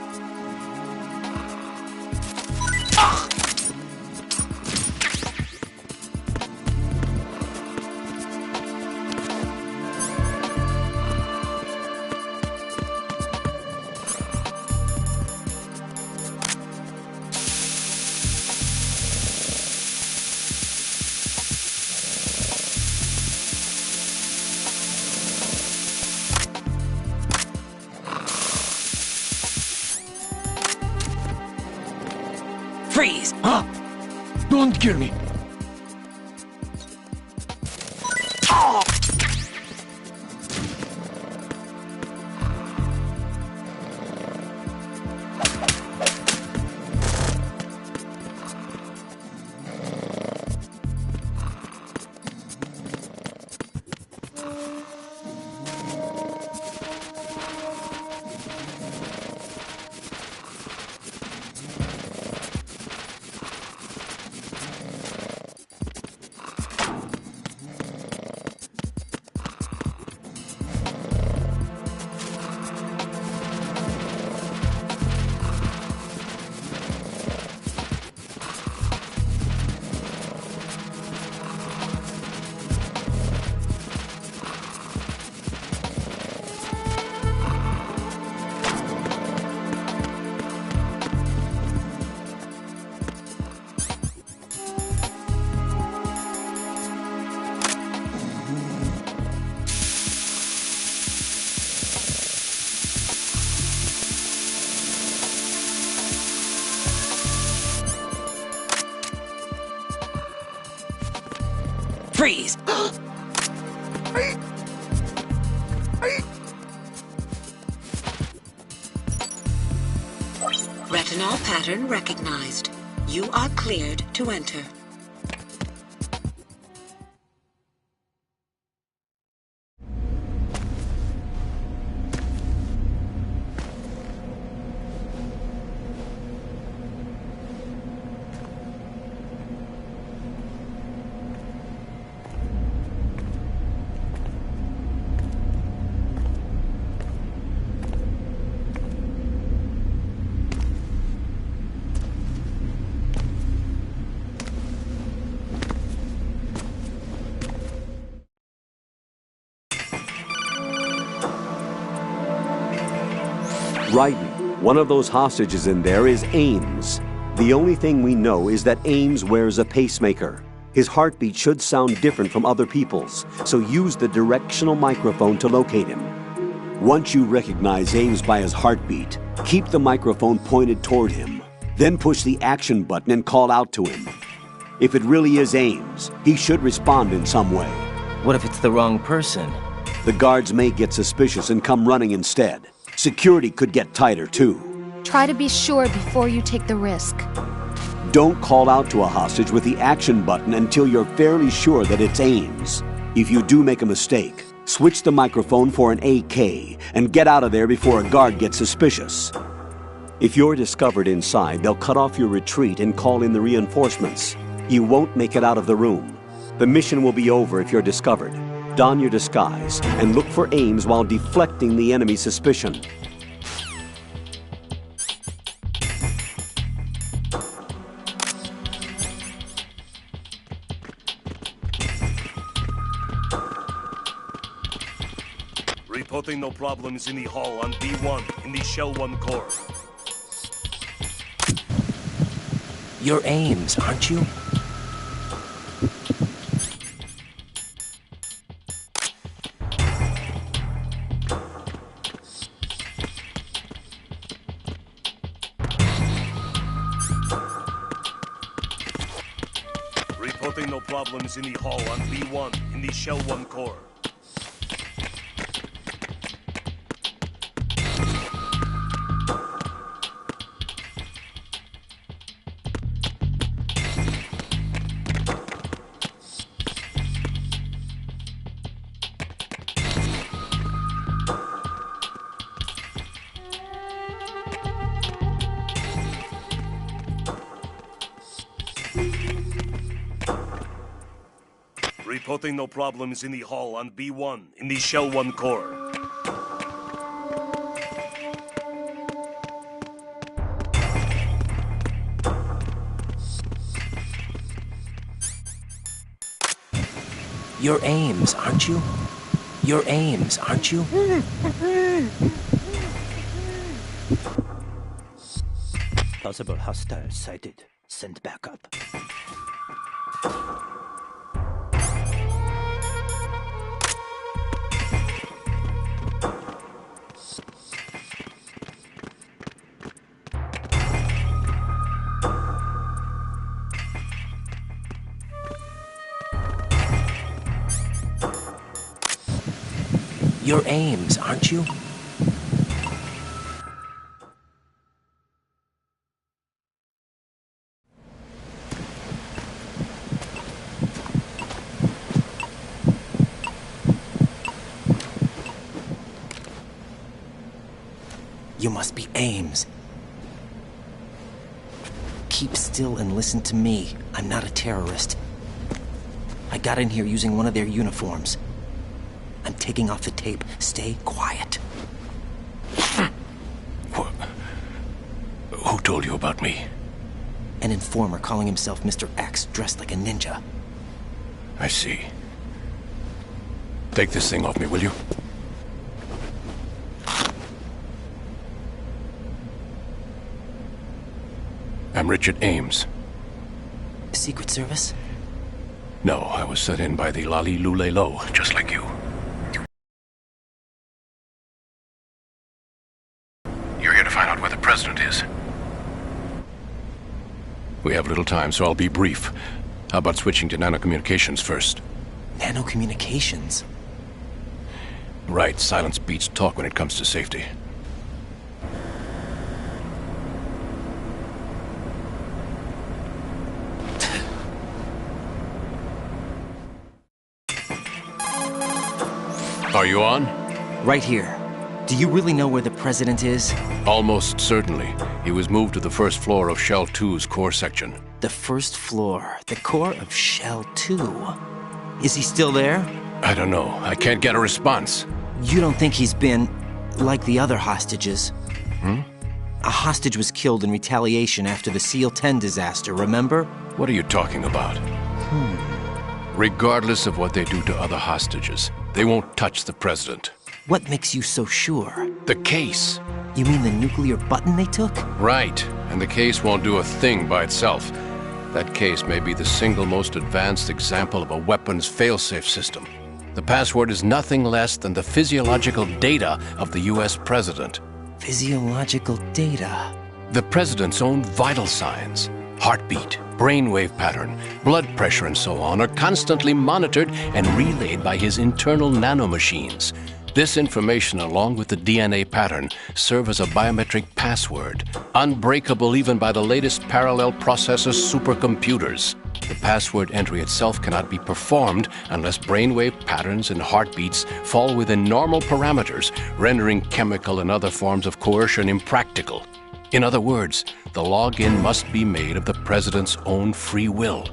Freeze! Huh? Don't kill me. Freeze! Retinol pattern recognized. You are cleared to enter. Raiden, one of those hostages in there is Ames. The only thing we know is that Ames wears a pacemaker. His heartbeat should sound different from other people's, so use the directional microphone to locate him. Once you recognize Ames by his heartbeat, keep the microphone pointed toward him. Then push the action button and call out to him. If it really is Ames, he should respond in some way. What if it's the wrong person? The guards may get suspicious and come running instead. Security could get tighter, too. Try to be sure before you take the risk. Don't call out to a hostage with the action button until you're fairly sure that it's Ames. If you do make a mistake, switch the microphone for an AK and get out of there before a guard gets suspicious. If you're discovered inside, they'll cut off your retreat and call in the reinforcements. You won't make it out of the room. The mission will be over if you're discovered. Don your disguise and look for Ames while deflecting the enemy's suspicion. Reporting no problems in the hall on B1 in the Shell 1 core. You're Ames, aren't you? Reporting no problems in the hall on B1 in the Shell 1 core. Reporting no problems in the hall on B1 in the Shell 1 core. You're Ames, aren't you? You're Ames, aren't you? Possible hostiles sighted. Send backup. You're Ames, aren't you? You must be Ames. Keep still and listen to me. I'm not a terrorist. I got in here using one of their uniforms. I'm taking off the tape. Stay quiet. Who told you about me? An informer calling himself Mr. X, dressed like a ninja. I see. Take this thing off me, will you? I'm Richard Ames. Secret Service? No, I was set in by the Lali Lule Lo, just like you. You're here to find out where the president is. We have little time, so I'll be brief. How about switching to nanocommunications first? Nanocommunications? Right, silence beats talk when it comes to safety. Are you on? Right here. Do you really know where the president is? Almost certainly. He was moved to the first floor of Shell 2's core section. The first floor, the core of Shell 2. Is he still there? I don't know. I can't get a response. You don't think he's been like the other hostages? A hostage was killed in retaliation after the SEAL 10 disaster, remember? What are you talking about? Regardless of what they do to other hostages, they won't touch the president. What makes you so sure? The case. You mean the nuclear button they took? Right, and the case won't do a thing by itself. That case may be the single most advanced example of a weapons failsafe system. The password is nothing less than the physiological data of the US president. Physiological data? The president's own vital signs, heartbeat, brainwave pattern, blood pressure and so on are constantly monitored and relayed by his internal nanomachines. This information, along with the DNA pattern, serve as a biometric password, unbreakable even by the latest parallel processor supercomputers. The password entry itself cannot be performed unless brainwave patterns and heartbeats fall within normal parameters, rendering chemical and other forms of coercion impractical. In other words, the login must be made of the president's own free will.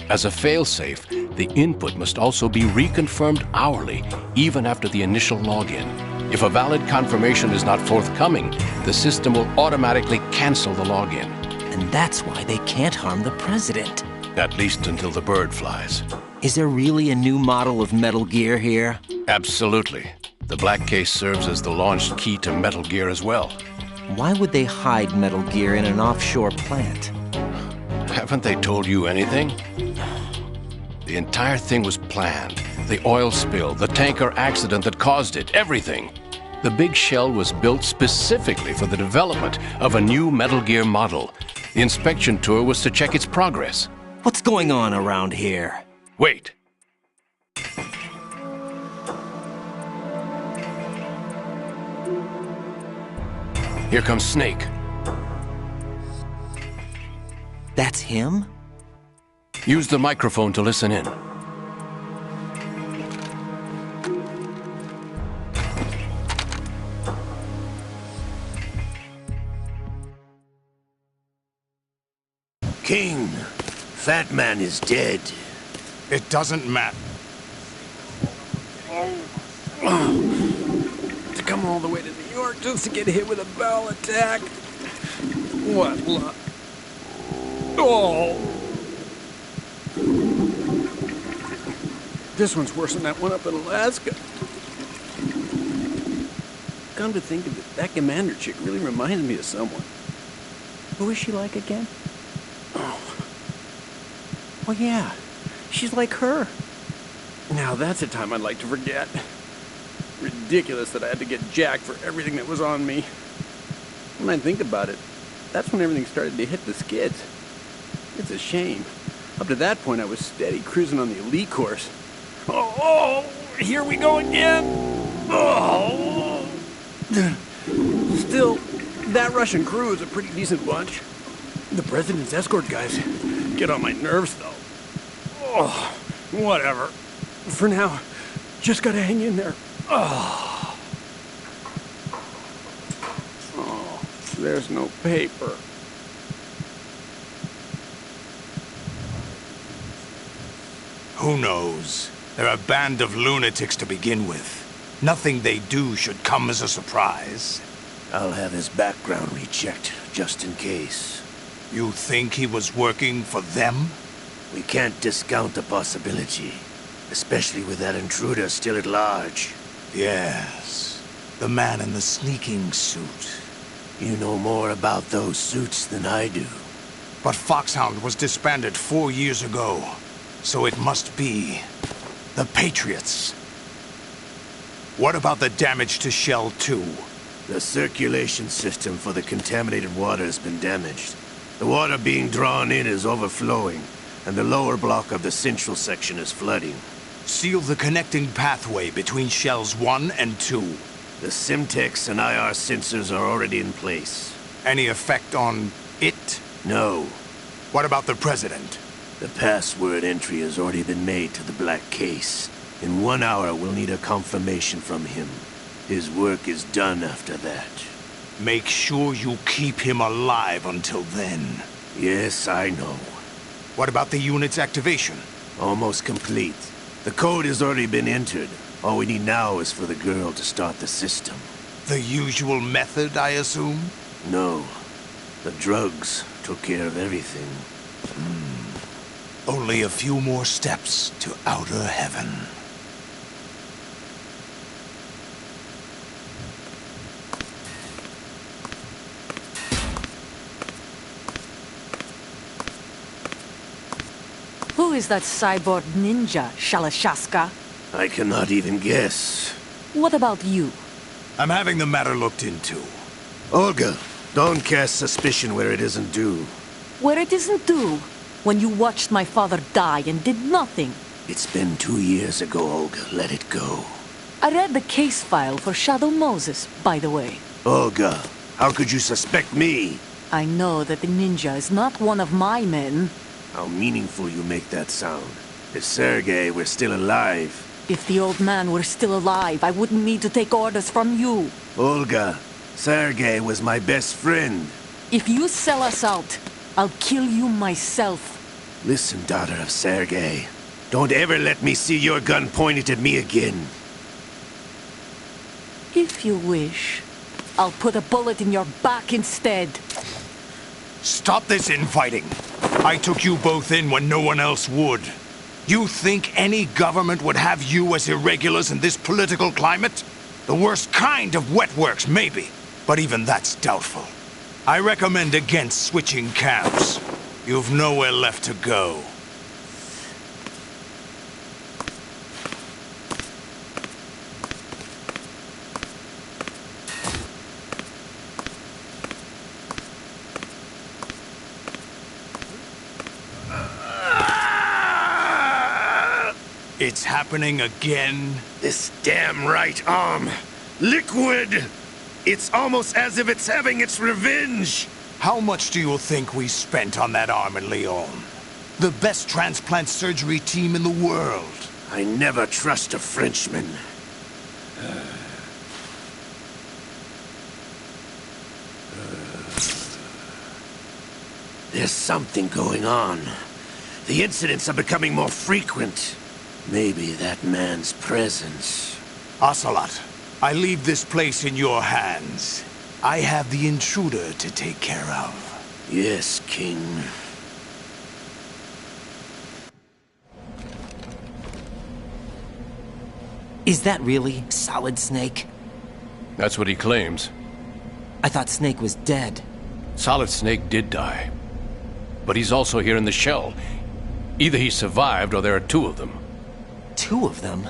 As a failsafe, the input must also be reconfirmed hourly, even after the initial login. If a valid confirmation is not forthcoming, the system will automatically cancel the login. And that's why they can't harm the president. At least until the bird flies. Is there really a new model of Metal Gear here? Absolutely. The black case serves as the launch key to Metal Gear as well. Why would they hide Metal Gear in an offshore plant? Haven't they told you anything? The entire thing was planned. The oil spill, the tanker accident that caused it, everything. The big shell was built specifically for the development of a new Metal Gear model. The inspection tour was to check its progress. What's going on around here? Wait. Here comes Snake. That's him? Use the microphone to listen in. King, Fat Man is dead. It doesn't matter. To come all the way to New York just to get hit with a bowel attack. What luck? Oh! This one's worse than that one up in Alaska. Come to think of it, that commander chick really reminds me of someone. Who is she like again? Oh yeah, she's like her. Now that's a time I'd like to forget. Ridiculous that I had to get jacked for everything that was on me. When I think about it, that's when everything started to hit the skids. It's a shame. Up to that point I was steady cruising on the elite course. Oh, here we go again! Oh! Still, that Russian crew is a pretty decent bunch. The president's escort guys get on my nerves, though. Oh, whatever. For now, just gotta hang in there. Oh, there's no paper. Who knows? They're a band of lunatics to begin with. Nothing they do should come as a surprise. I'll have his background rechecked, just in case. You think he was working for them? We can't discount the possibility, especially with that intruder still at large. Yes, the man in the sneaking suit. You know more about those suits than I do. But Foxhound was disbanded 4 years ago, so it must be the Patriots. What about the damage to Shell 2? The circulation system for the contaminated water has been damaged. The water being drawn in is overflowing, and the lower block of the central section is flooding. Seal the connecting pathway between shells 1 and 2. The Simtex and IR sensors are already in place. Any effect on it? No. What about the President? The password entry has already been made to the black case. In 1 hour, we'll need a confirmation from him. His work is done after that. Make sure you keep him alive until then. Yes, I know. What about the unit's activation? Almost complete. The code has already been entered. All we need now is for the girl to start the system. The usual method, I assume? No. The drugs took care of everything. Only a few more steps to outer heaven. Who is that cyborg ninja, Shalashaska? I cannot even guess. What about you? I'm having the matter looked into. Olga, don't cast suspicion where it isn't due. Where it isn't due? When you watched my father die and did nothing. It's been 2 years ago, Olga. Let it go. I read the case file for Shadow Moses, by the way. Olga, how could you suspect me? I know that the ninja is not one of my men. How meaningful you make that sound. If Sergei were still alive... If the old man were still alive, I wouldn't need to take orders from you. Olga, Sergei was my best friend. If you sell us out, I'll kill you myself. Listen, daughter of Sergei. Don't ever let me see your gun pointed at me again. If you wish, I'll put a bullet in your back instead. Stop this infighting. I took you both in when no one else would. You think any government would have you as irregulars in this political climate? The worst kind of wet works, maybe. But even that's doubtful. I recommend against switching camps. You've nowhere left to go. It's happening again? This damn right arm. Liquid! It's almost as if it's having its revenge. How much do you think we spent on that arm in Lyon? The best transplant surgery team in the world. I never trust a Frenchman. There's something going on. The incidents are becoming more frequent. Maybe that man's presence. Ocelot, I leave this place in your hands. I have the intruder to take care of. Yes, King. Is that really Solid Snake? That's what he claims. I thought Snake was dead. Solid Snake did die. But he's also here in the shell. Either he survived or there are two of them. Two of them?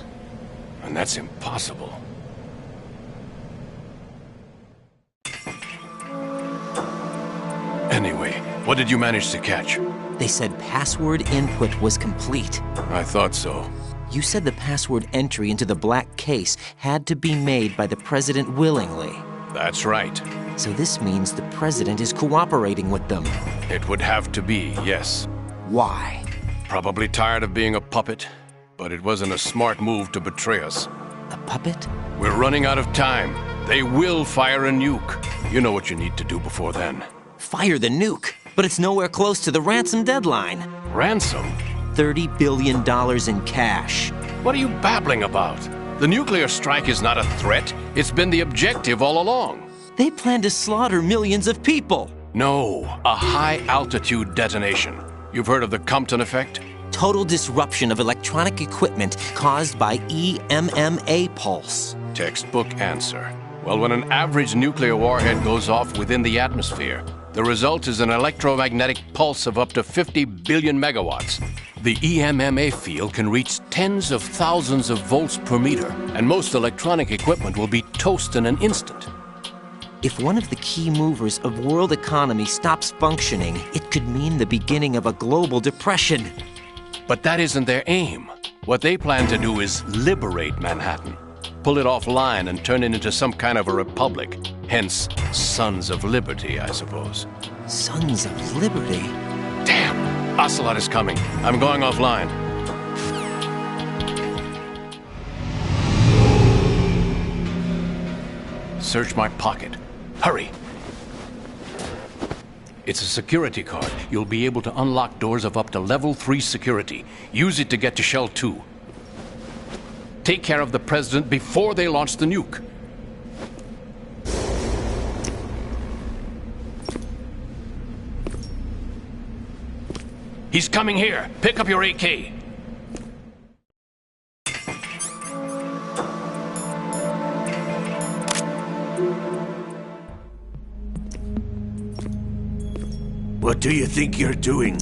And that's impossible. Anyway, what did you manage to catch? They said password input was complete. I thought so. You said the password entry into the black case had to be made by the President willingly. That's right. So this means the President is cooperating with them. It would have to be, yes. Why? Probably tired of being a puppet, but it wasn't a smart move to betray us. A puppet? We're running out of time. They will fire a nuke. You know what you need to do before then. Fire the nuke? But it's nowhere close to the ransom deadline. Ransom? $30 billion in cash. What are you babbling about? The nuclear strike is not a threat. It's been the objective all along. They plan to slaughter millions of people. No, a high-altitude detonation. You've heard of the Compton effect? Total disruption of electronic equipment caused by EMMA pulse. Textbook answer. Well, when an average nuclear warhead goes off within the atmosphere, the result is an electromagnetic pulse of up to 50 billion megawatts. The EMMA field can reach tens of thousands of volts per meter, and most electronic equipment will be toast in an instant. If one of the key movers of world economy stops functioning, it could mean the beginning of a global depression. But that isn't their aim. What they plan to do is liberate Manhattan. Pull it offline and turn it into some kind of a republic. Hence, Sons of Liberty, I suppose. Sons of Liberty? Damn! Ocelot is coming. I'm going offline. Search my pocket. Hurry! It's a security card. You'll be able to unlock doors of up to level 3 security. Use it to get to Shell 2. Take care of the President before they launch the nuke. He's coming here. Pick up your AK. What do you think you're doing?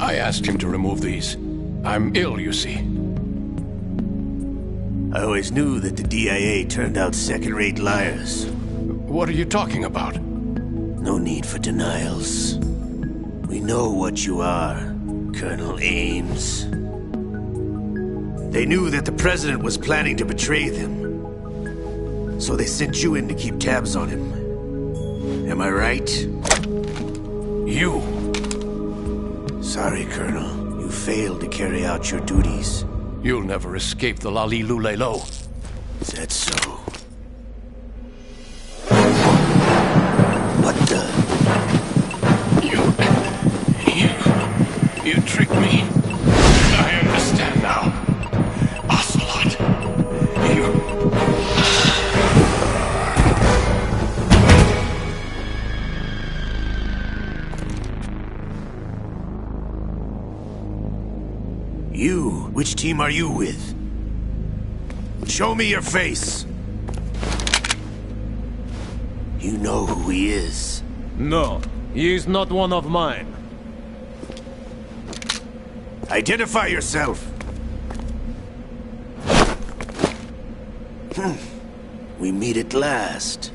I asked him to remove these. I'm ill, you see. I always knew that the DIA turned out second-rate liars. What are you talking about? No need for denials. We know what you are, Colonel Ames. They knew that the President was planning to betray them. So they sent you in to keep tabs on him. Am I right? You! Sorry, Colonel. You failed to carry out your duties. You'll never escape the Lali-Lulelo. Is that so? What the? You tricked me. I understand now. Ocelot. You? Which team are you with? Show me your face. You know who he is. No, he is not one of mine. Identify yourself. We meet at last.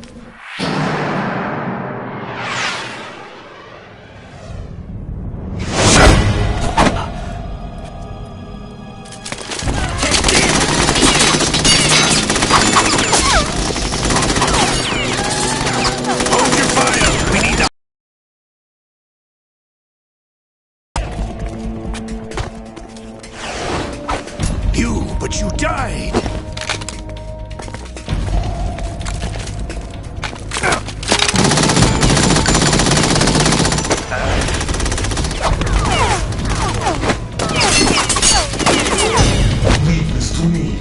But you died! Leave this to me.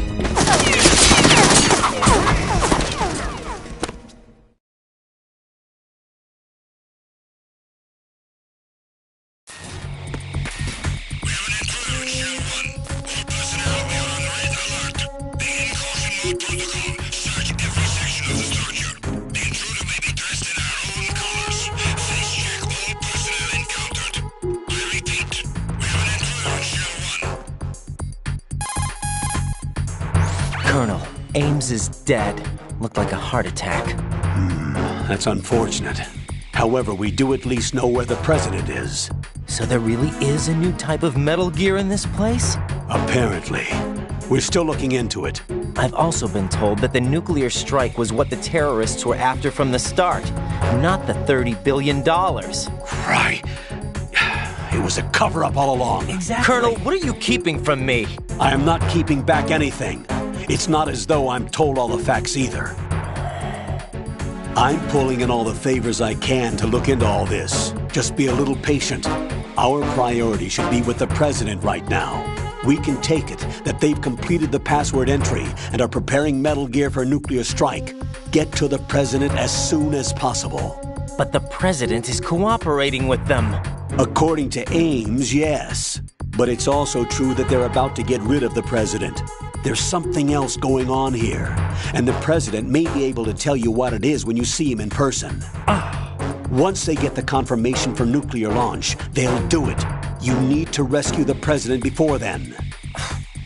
Colonel, Ames is dead. Looked like a heart attack. That's unfortunate. However, we do at least know where the President is. So there really is a new type of Metal Gear in this place? Apparently. We're still looking into it. I've also been told that the nuclear strike was what the terrorists were after from the start, not the $30 billion. Right. It was a cover-up all along. Exactly. Colonel, what are you keeping from me? I am not keeping back anything. It's not as though I'm told all the facts either. I'm pulling in all the favors I can to look into all this. Just be a little patient. Our priority should be with the President right now. We can take it that they've completed the password entry and are preparing Metal Gear for nuclear strike. Get to the President as soon as possible. But the President is cooperating with them. According to Ames, yes. But it's also true that they're about to get rid of the President. There's something else going on here, and the President may be able to tell you what it is when you see him in person. Once they get the confirmation for nuclear launch, they'll do it. You need to rescue the President before then.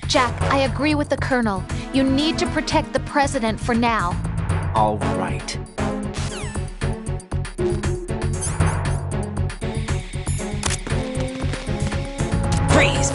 Jack, I agree with the Colonel. You need to protect the President for now. All right. Freeze!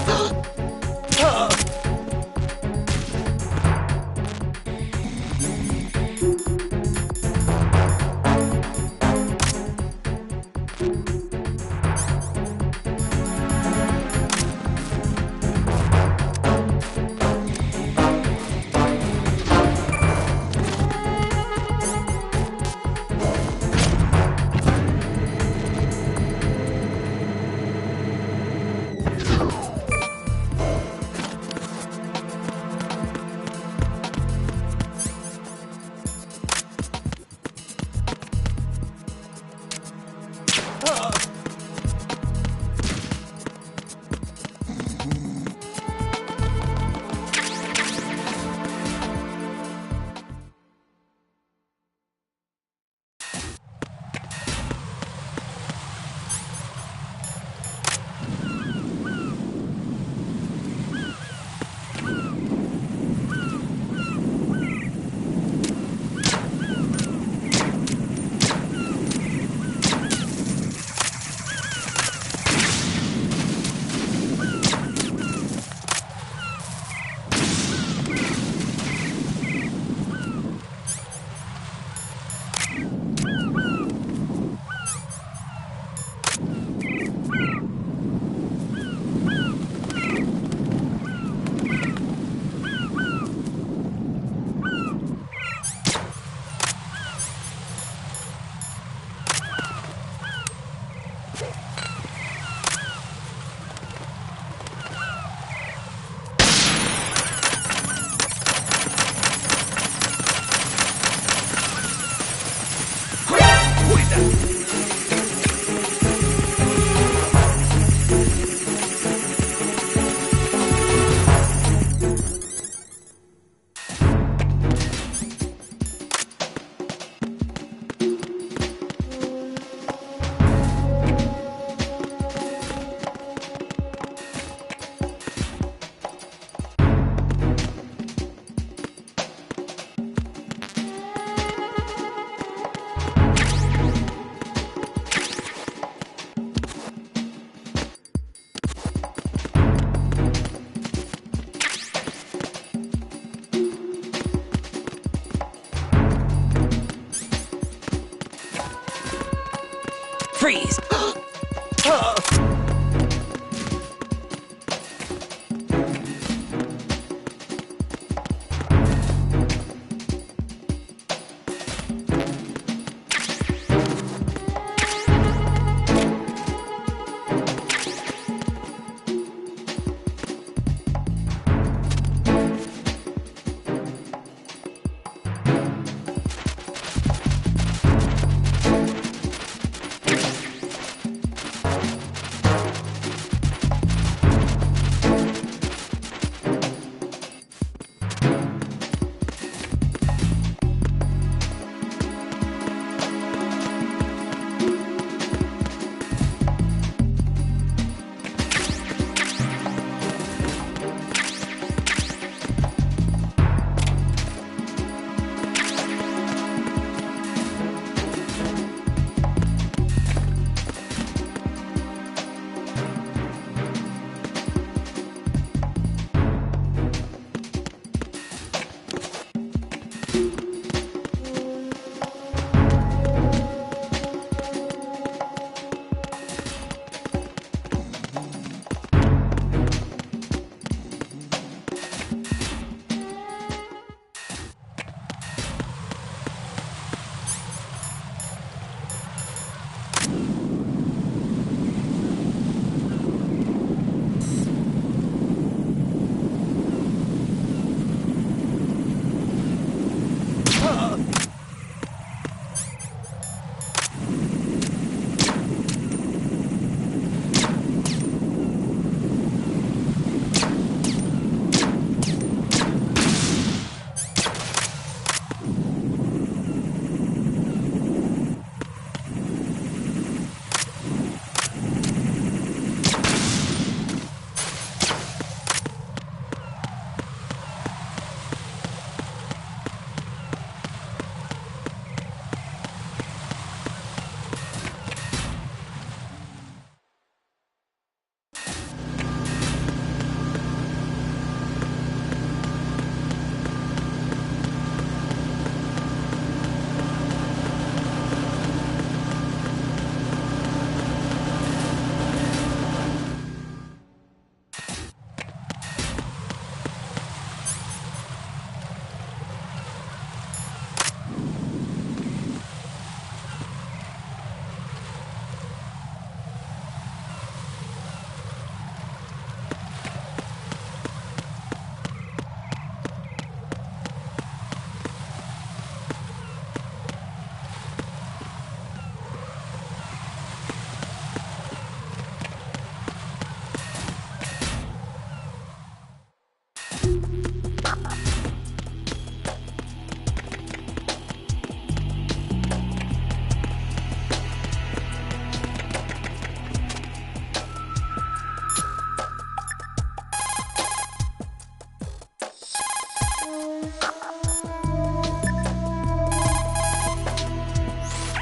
Freeze!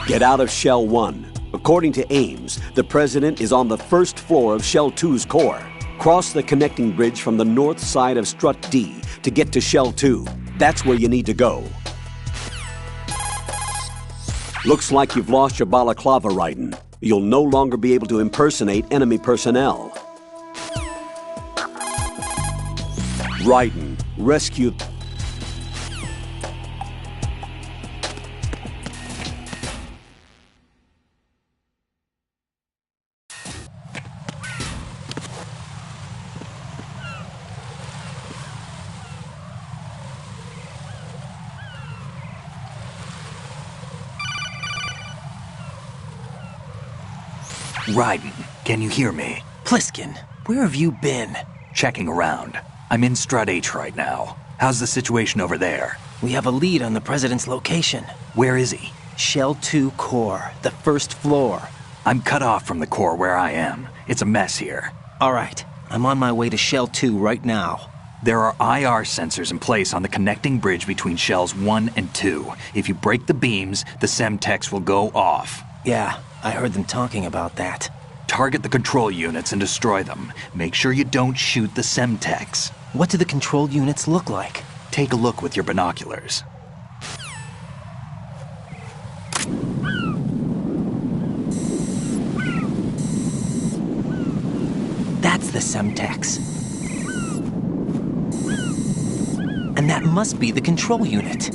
Get out of Shell 1. According to Ames, the President is on the first floor of Shell 2's core. Cross the connecting bridge from the north side of Strut D to get to Shell 2. That's where you need to go. Looks like you've lost your balaclava, Raiden. You'll no longer be able to impersonate enemy personnel. Raiden, rescue... Raiden, can you hear me? Pliskin, where have you been? Checking around. I'm in Strut H right now. How's the situation over there? We have a lead on the President's location. Where is he? Shell 2 core, the first floor. I'm cut off from the core where I am. It's a mess here. All right, I'm on my way to Shell 2 right now. There are IR sensors in place on the connecting bridge between Shells 1 and 2. If you break the beams, the Semtex will go off. Yeah, I heard them talking about that. Target the control units and destroy them. Make sure you don't shoot the Semtex. What do the control units look like? Take a look with your binoculars. That's the Semtex. And that must be the control unit.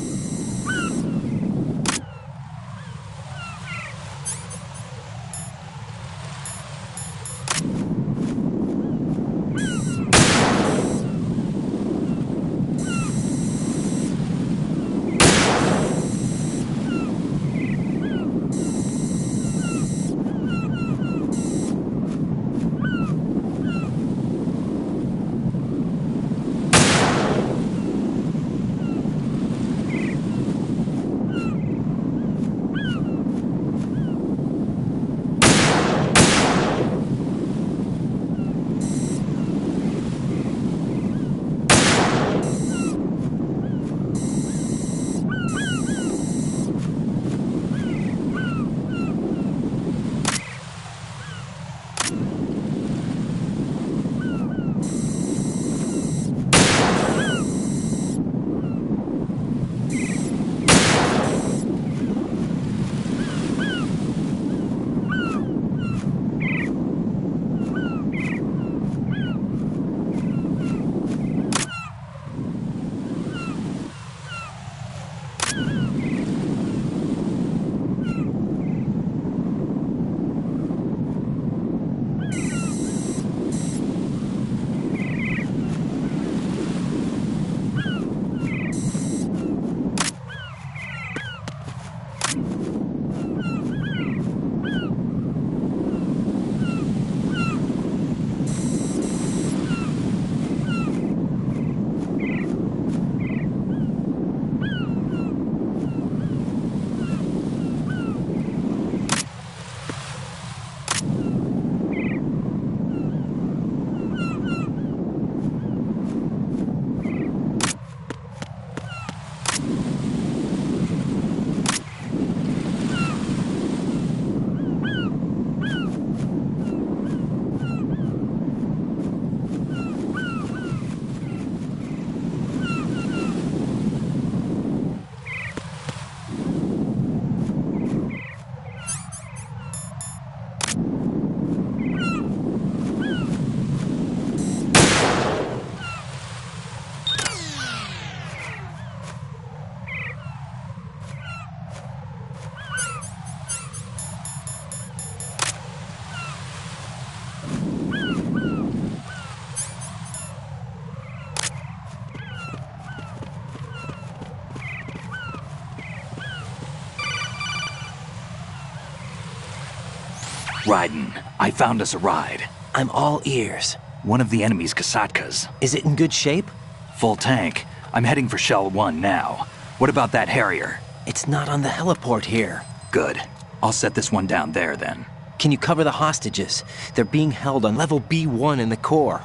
Raiden, I found us a ride. I'm all ears. One of the enemy's Kasatkas. Is it in good shape? Full tank. I'm heading for Shell 1 now. What about that Harrier? It's not on the heliport here. Good. I'll set this one down there then. Can you cover the hostages? They're being held on level B1 in the core.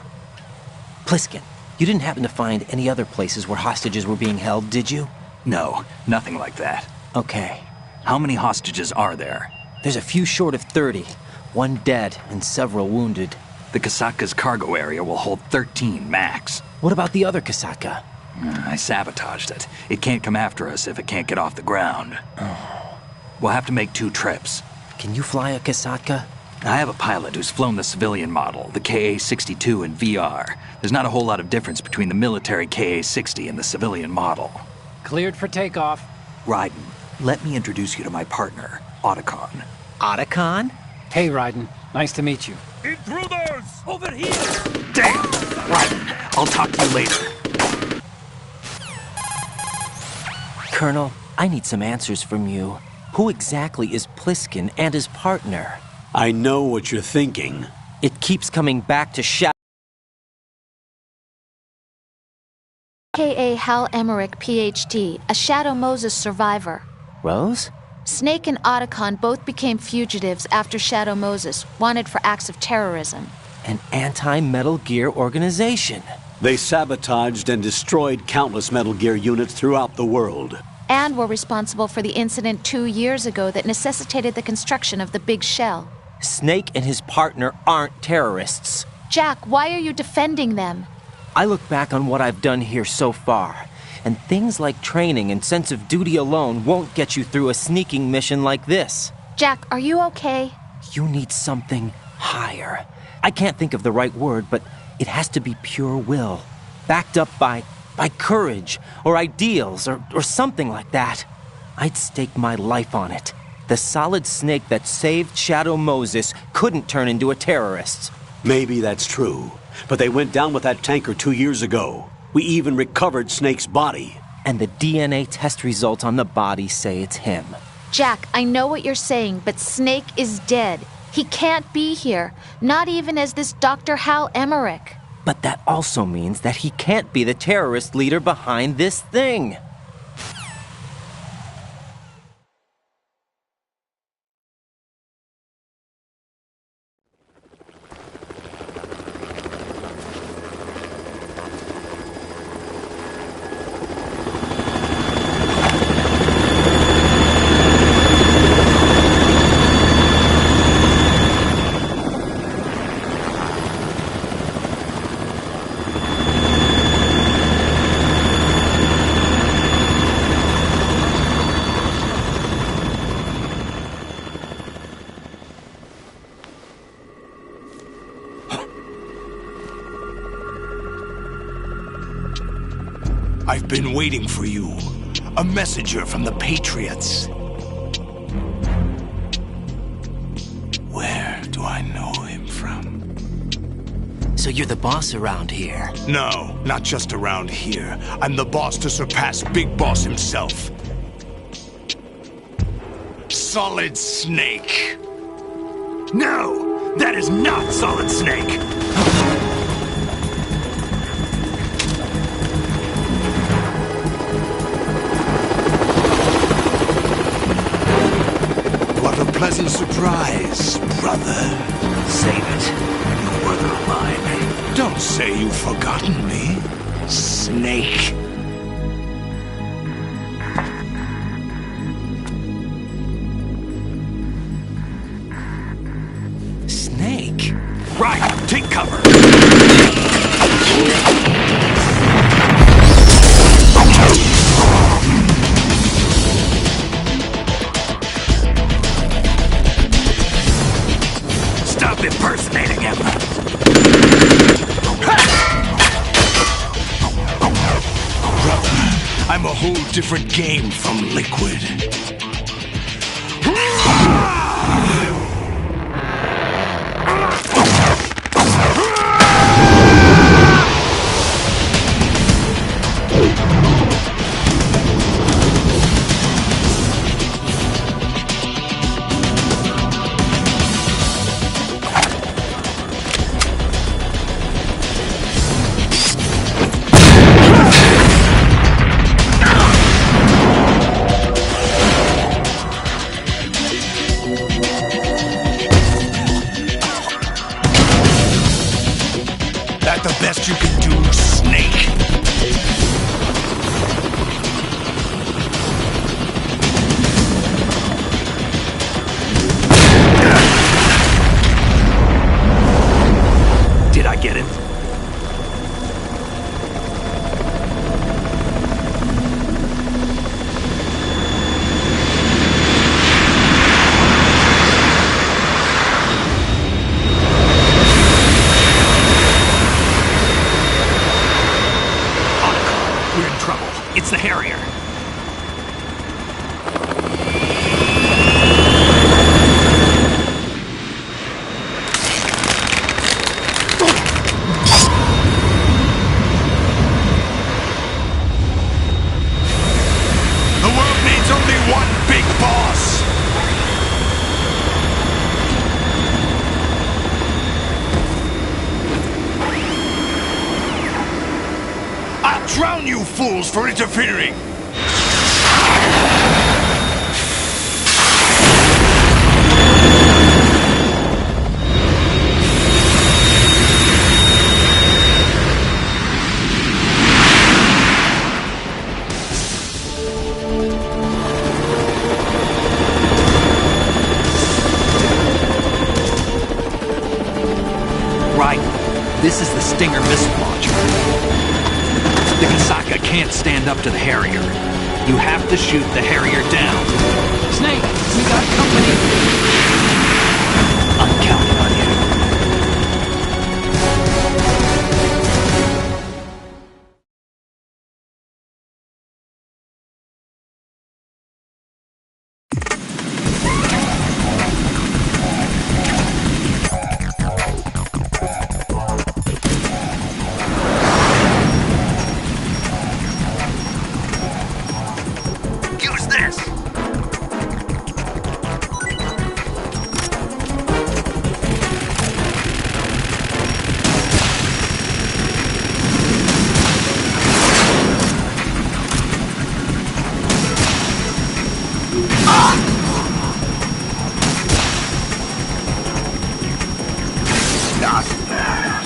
Pliskin, you didn't happen to find any other places where hostages were being held, did you? No, nothing like that. Okay. How many hostages are there? There's a few short of 30. One dead and several wounded. The Kasatka's cargo area will hold 13 max. What about the other Kasatka? I sabotaged it. It can't come after us if it can't get off the ground. We'll have to make 2 trips. Can you fly a Kasatka? I have a pilot who's flown the civilian model, the KA-62 in VR. There's not a whole lot of difference between the military KA-60 and the civilian model. Cleared for takeoff. Raiden, let me introduce you to my partner, Otacon. Otacon? Hey, Raiden. Nice to meet you. Intruders! Over here! Damn! Raiden, I'll talk to you later. Colonel, I need some answers from you. Who exactly is Pliskin and his partner? I know what you're thinking. It keeps coming back to Shadow. A.K.A. Hal Emmerich, Ph.D., a Shadow Moses survivor. Rose? Snake and Otacon both became fugitives after Shadow Moses, wanted for acts of terrorism. An anti-Metal Gear organization. They sabotaged and destroyed countless Metal Gear units throughout the world. And were responsible for the incident 2 years ago that necessitated the construction of the Big Shell. Snake and his partner aren't terrorists. Jack, why are you defending them? I look back on what I've done here so far, and things like training and sense of duty alone won't get you through a sneaking mission like this. Jack, are you okay? You need something higher. I can't think of the right word, but it has to be pure will, backed up by courage, or ideals, or something like that. I'd stake my life on it. The solid Snake that saved Shadow Moses couldn't turn into a terrorist. Maybe that's true, but they went down with that tanker 2 years ago. We even recovered Snake's body. And the DNA test results on the body say it's him. Jack, I know what you're saying, but Snake is dead. He can't be here, not even as this Dr. Hal Emmerich. But that also means that he can't be the terrorist leader behind this thing. I've been waiting for you. A messenger from the Patriots. Where do I know him from? So you're the boss around here? No, not just around here. I'm the boss to surpass Big Boss himself. Solid Snake. No, that is not Solid Snake. Pleasant surprise, brother. Save it. You were the mine. Don't say you've forgotten me, Snake. Snake? Right, take cover. Stop impersonating him! Brother, I'm a whole different game from Liquid. down, you fools, for interfering! Right. This is the Stinger missile launcher. The Kasaka can't stand up to the Harrier. You have to shoot the Harrier down. Snake, we got company. I'm counting on you. Use this! Not bad.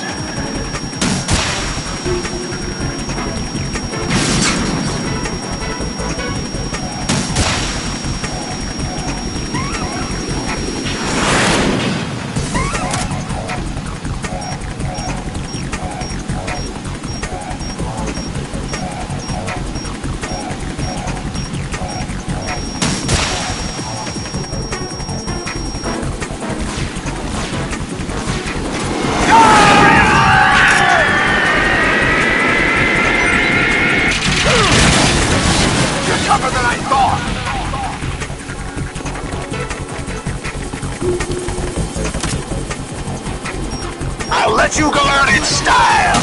You're tougher than I thought! I'll let you go learn in style!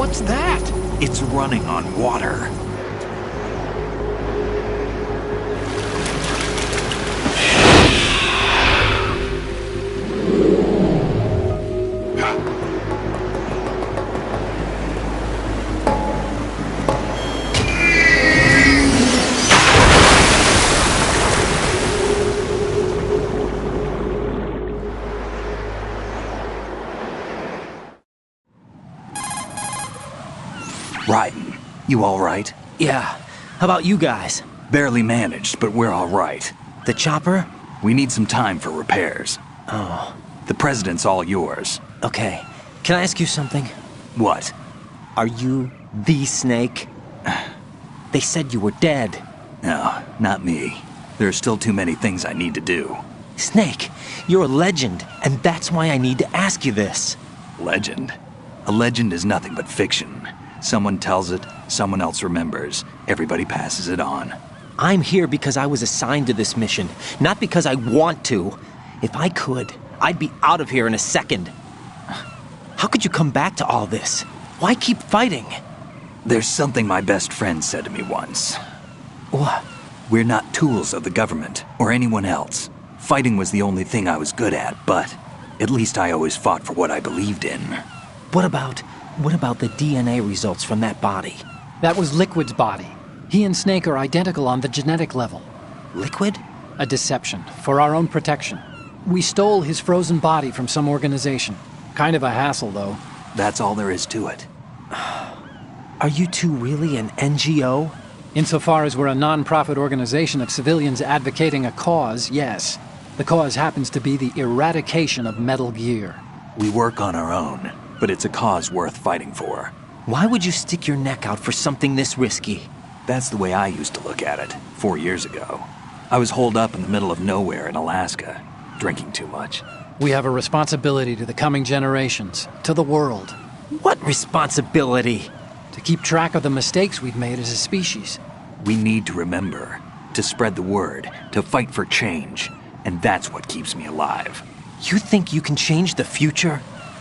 What's that? It's running on water. Raiden, you all right? Yeah. How about you guys? Barely managed, but we're all right. The chopper? We need some time for repairs. Oh. The president's all yours. Okay. Can I ask you something? What? Are you the Snake? They said you were dead. No, not me. There are still too many things I need to do. Snake, you're a legend, and that's why I need to ask you this. Legend? A legend is nothing but fiction. Someone tells it, someone else remembers. Everybody passes it on. I'm here because I was assigned to this mission, not because I want to. If I could, I'd be out of here in a second. How could you come back to all this? Why keep fighting? There's something my best friend said to me once. What? We're not tools of the government or anyone else. Fighting was the only thing I was good at, but at least I always fought for what I believed in. What about the DNA results from that body? That was Liquid's body. He and Snake are identical on the genetic level. Liquid? A deception, for our own protection. We stole his frozen body from some organization. Kind of a hassle, though. That's all there is to it. Are you two really an NGO? Insofar as we're a non-profit organization of civilians advocating a cause, yes. The cause happens to be the eradication of Metal Gear. We work on our own, but it's a cause worth fighting for. Why would you stick your neck out for something this risky? That's the way I used to look at it, 4 years ago. I was holed up in the middle of nowhere in Alaska, drinking too much. We have a responsibility to the coming generations, to the world. What responsibility? To keep track of the mistakes we've made as a species. We need to remember, to spread the word, to fight for change, and that's what keeps me alive. You think you can change the future?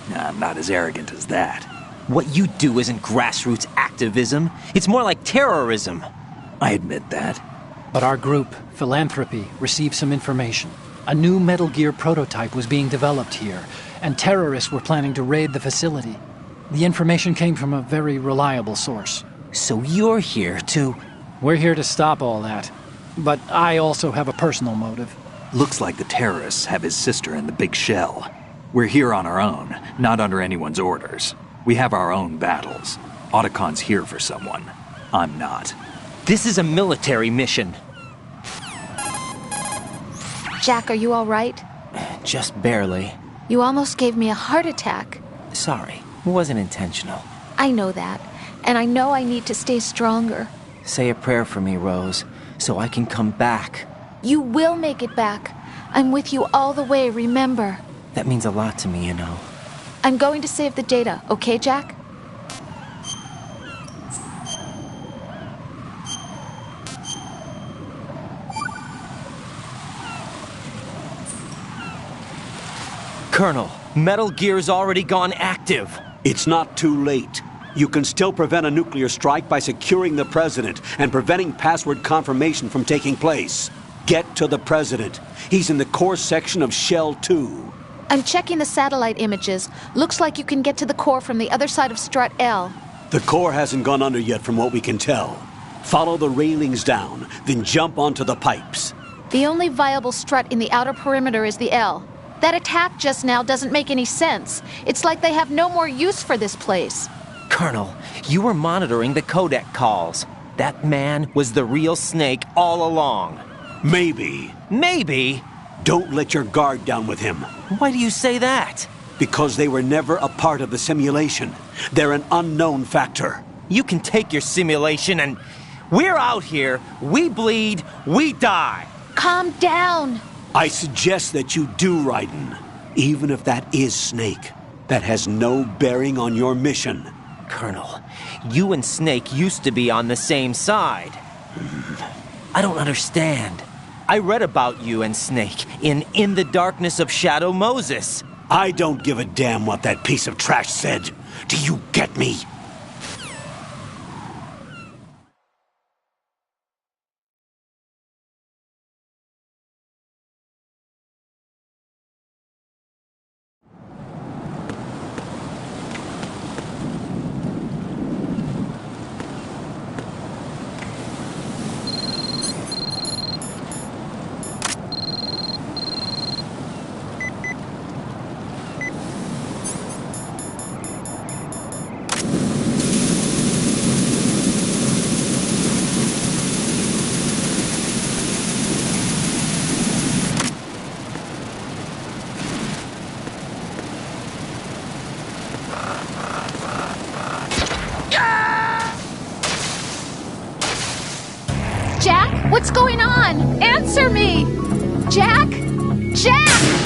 Nah, I'm not as arrogant as that. What you do isn't grassroots activism. It's more like terrorism. I admit that. But our group, Philanthropy, received some information. A new Metal Gear prototype was being developed here, and terrorists were planning to raid the facility. The information came from a very reliable source. So you're here to... We're here to stop all that. But I also have a personal motive. Looks like the terrorists have his sister in the big shell. We're here on our own, not under anyone's orders. We have our own battles. Otacon's here for someone. I'm not. This is a military mission. Jack, are you all right? Just barely. You almost gave me a heart attack. Sorry, it wasn't intentional. I know that, and I know I need to stay stronger. Say a prayer for me, Rose, so I can come back. You will make it back. I'm with you all the way, remember. That means a lot to me, you know. I'm going to save the data, okay, Jack? Colonel, Metal Gear's already gone active. It's not too late. You can still prevent a nuclear strike by securing the president and preventing password confirmation from taking place. Get to the president. He's in the core section of Shell 2. I'm checking the satellite images. Looks like you can get to the core from the other side of Strut L. The core hasn't gone under yet from what we can tell. Follow the railings down, then jump onto the pipes. The only viable strut in the outer perimeter is the L. That attack just now doesn't make any sense. It's like they have no more use for this place. Colonel, you were monitoring the codec calls. That man was the real Snake all along. Maybe. Maybe? Don't let your guard down with him. Why do you say that? Because they were never a part of the simulation. They're an unknown factor. You can take your simulation and... We're out here, we bleed, we die. Calm down. I suggest that you do, Raiden. Even if that is Snake. That has no bearing on your mission. Colonel, you and Snake used to be on the same side. I don't understand. I read about you and Snake in the Darkness of Shadow Moses. I don't give a damn what that piece of trash said. Do you get me? What's going on? Answer me! Jack? Jack!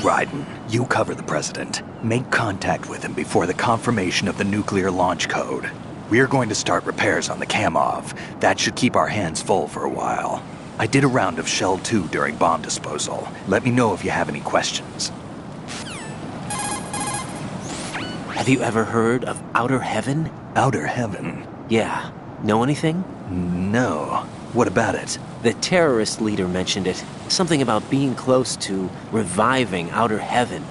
Raiden, you cover the President. Make contact with him before the confirmation of the nuclear launch code. We're going to start repairs on the Kamov. That should keep our hands full for a while. I did a round of Shell 2 during bomb disposal. Let me know if you have any questions. Have you ever heard of Outer Heaven? Outer Heaven? Yeah. Know anything? No. What about it? The terrorist leader mentioned it. Something about being close to reviving Outer Heaven.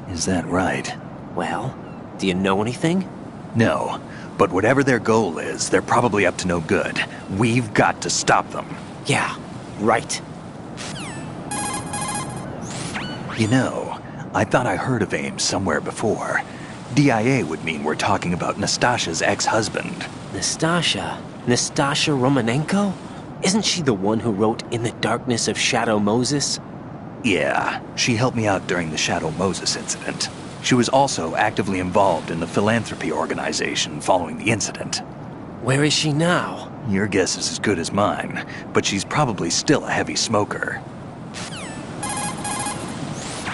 Is that right? Well, do you know anything? No. But whatever their goal is, they're probably up to no good. We've got to stop them. Yeah, right. You know, I thought I heard of AIM somewhere before. DIA would mean we're talking about Nastasha's ex-husband. Nastasha? Nastasha Romanenko? Isn't she the one who wrote In the Darkness of Shadow Moses? Yeah, she helped me out during the Shadow Moses incident. She was also actively involved in the philanthropy organization following the incident. Where is she now? Your guess is as good as mine, but she's probably still a heavy smoker.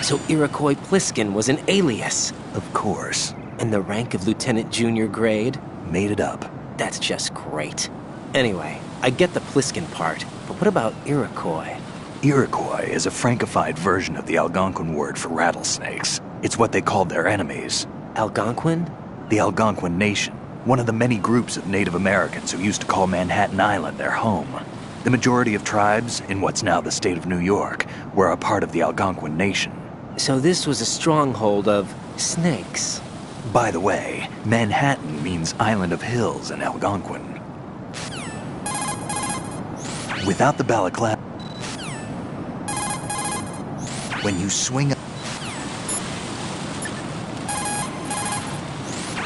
So Iroquois Pliskin was an alias? Of course. And the rank of Lieutenant Junior grade? Made it up. That's just great. Anyway, I get the Pliskin part, but what about Iroquois? Iroquois is a Frankified version of the Algonquin word for rattlesnakes. It's what they called their enemies. Algonquin? The Algonquin Nation, one of the many groups of Native Americans who used to call Manhattan Island their home. The majority of tribes, in what's now the state of New York, were a part of the Algonquin Nation. So this was a stronghold of snakes. By the way, Manhattan means Island of Hills in Algonquin. Without the balaclava, when you swing up,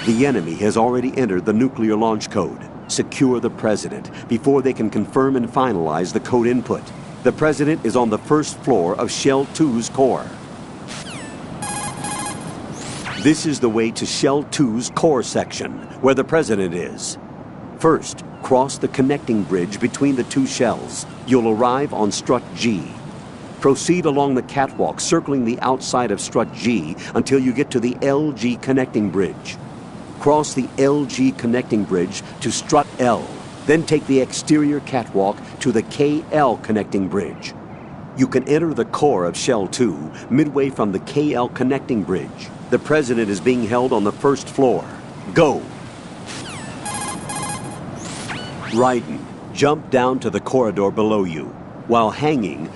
the enemy has already entered the nuclear launch code. Secure the President before they can confirm and finalize the code input. The President is on the first floor of Shell 2's core. This is the way to Shell 2's core section, where the President is. First, cross the connecting bridge between the two shells. You'll arrive on Strut G. Proceed along the catwalk, circling the outside of Strut G until you get to the LG connecting bridge. Cross the LG connecting bridge to Strut L. Then take the exterior catwalk to the KL connecting bridge. You can enter the core of Shell 2 midway from the KL connecting bridge. The President is being held on the first floor. Go! Raiden, jump down to the corridor below you. While hanging,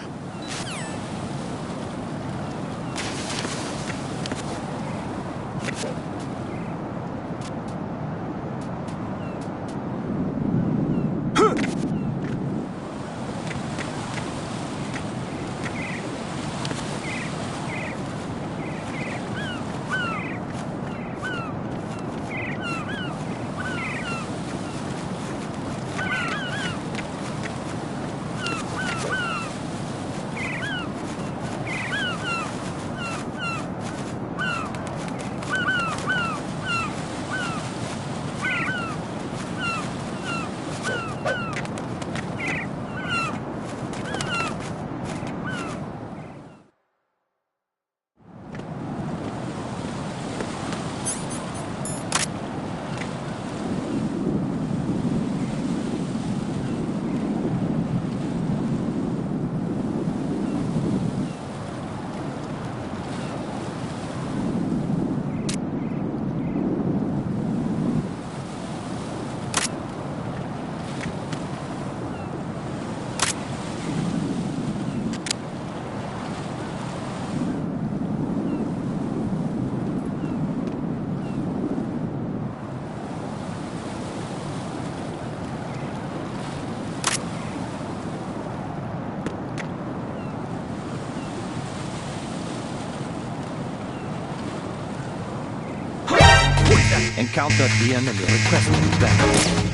and count.dm and your request will be back.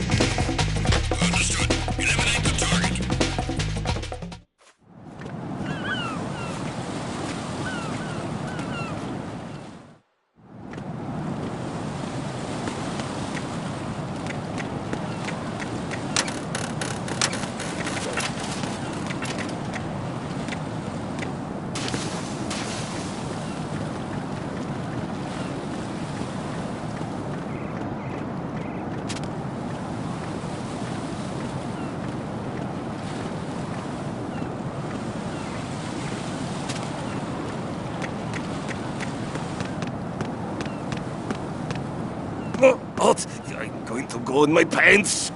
What? I'm going to go in my pants.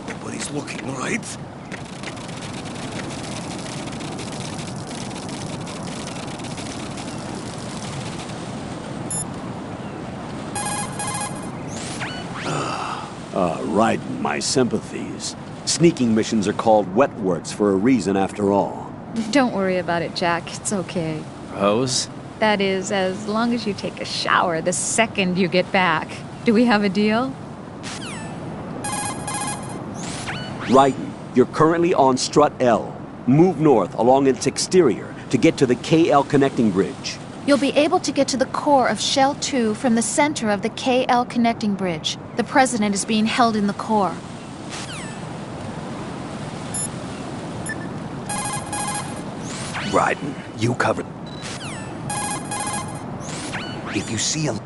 Nobody's looking, right? Raiden, my sympathies. Sneaking missions are called wet works for a reason after all. Don't worry about it, Jack. It's okay. Rose? That is, as long as you take a shower the second you get back. Do we have a deal? Raiden, you're currently on Strut L. Move north along its exterior to get to the KL connecting bridge. You'll be able to get to the core of Shell 2 from the center of the KL connecting bridge. The president is being held in the core. Raiden, you cover. If you see a...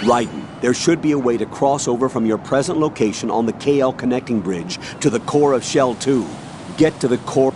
Raiden, there should be a way to cross over from your present location on the KL connecting bridge to the core of Shell 2. Get to the core...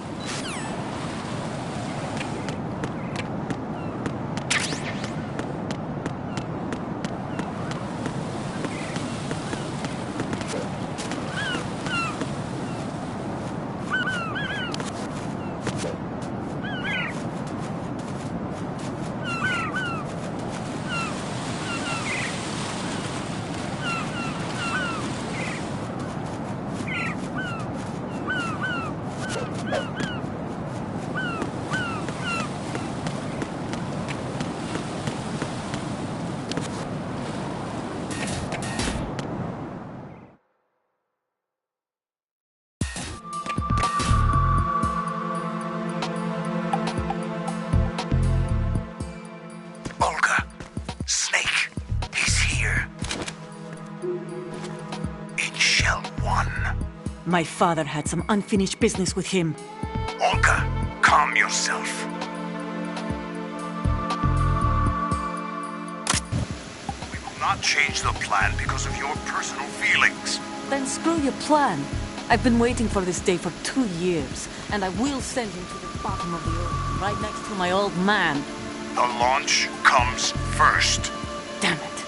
My father had some unfinished business with him. Olga, calm yourself. We will not change the plan because of your personal feelings. Then screw your plan. I've been waiting for this day for 2 years, and I will send him to the bottom of the earth, right next to my old man. The launch comes first. Damn it.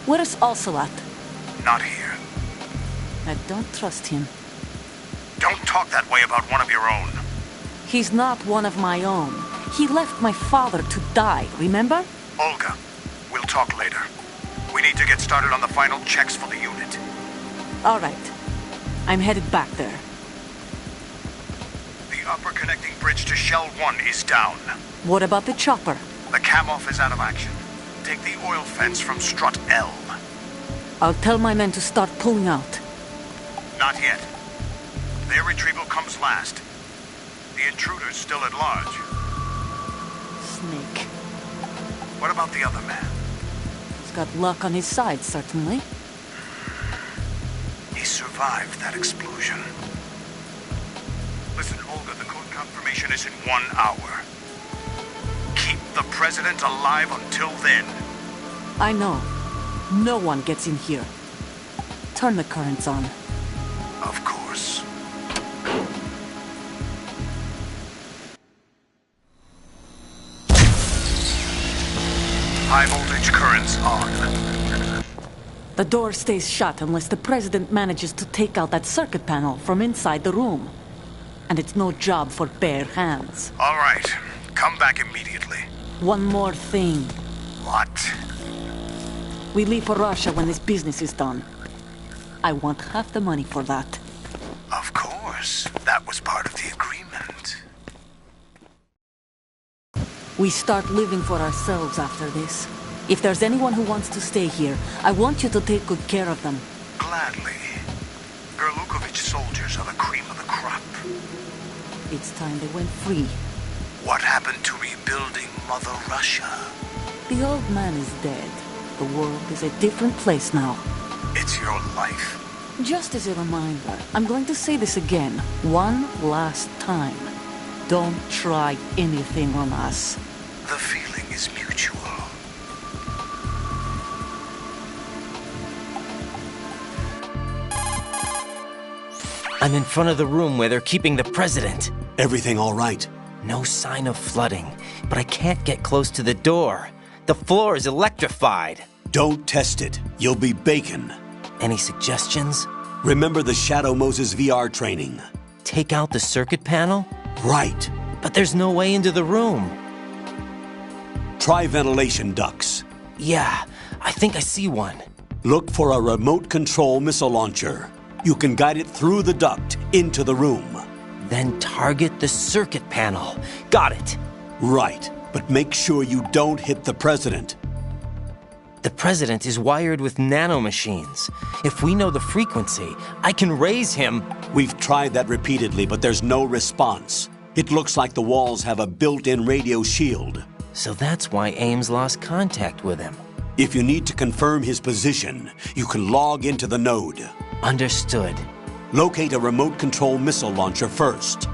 Where's Ocelot? Not here. I don't trust him. Don't talk that way about one of your own. He's not one of my own. He left my father to die, remember? Olga, we'll talk later. We need to get started on the final checks for the unit. All right. I'm headed back there. The upper connecting bridge to Shell 1 is down. What about the chopper? The cam-off is out of action. Take the oil fence from Strut L. I'll tell my men to start pulling out. Not yet. Their retrieval comes last. The intruder's still at large. Snake. What about the other man? He's got luck on his side, certainly. He survived that explosion. Listen, Olga, the code confirmation is in 1 hour. Keep the president alive until then. I know. No one gets in here. Turn the currents on. Of course. High voltage currents on. The door stays shut unless the president manages to take out that circuit panel from inside the room. And it's no job for bare hands. All right. Come back immediately. One more thing. What? We leave for Russia when this business is done. I want half the money for that. Of course. That was part of the agreement. We start living for ourselves after this. If there's anyone who wants to stay here, I want you to take good care of them. Gladly. Gerlukovich soldiers are the cream of the crop. It's time they went free. What happened to rebuilding Mother Russia? The old man is dead. The world is a different place now. It's your life. Just as a reminder, I'm going to say this again, one last time. Don't try anything on us. The feeling is mutual. I'm in front of the room where they're keeping the president. Everything all right? No sign of flooding, but I can't get close to the door. The floor is electrified. Don't test it. You'll be bacon. Any suggestions? Remember the Shadow Moses VR training. Take out the circuit panel? Right. But there's no way into the room. Try ventilation ducts. Yeah, I think I see one. Look for a remote control missile launcher. You can guide it through the duct into the room. Then target the circuit panel. Got it. Right, but make sure you don't hit the president. The president is wired with nanomachines. If we know the frequency, I can raise him. We've tried that repeatedly, but there's no response. It looks like the walls have a built-in radio shield. So that's why Ames lost contact with him. If you need to confirm his position, you can log into the node. Understood. Locate a remote control missile launcher first.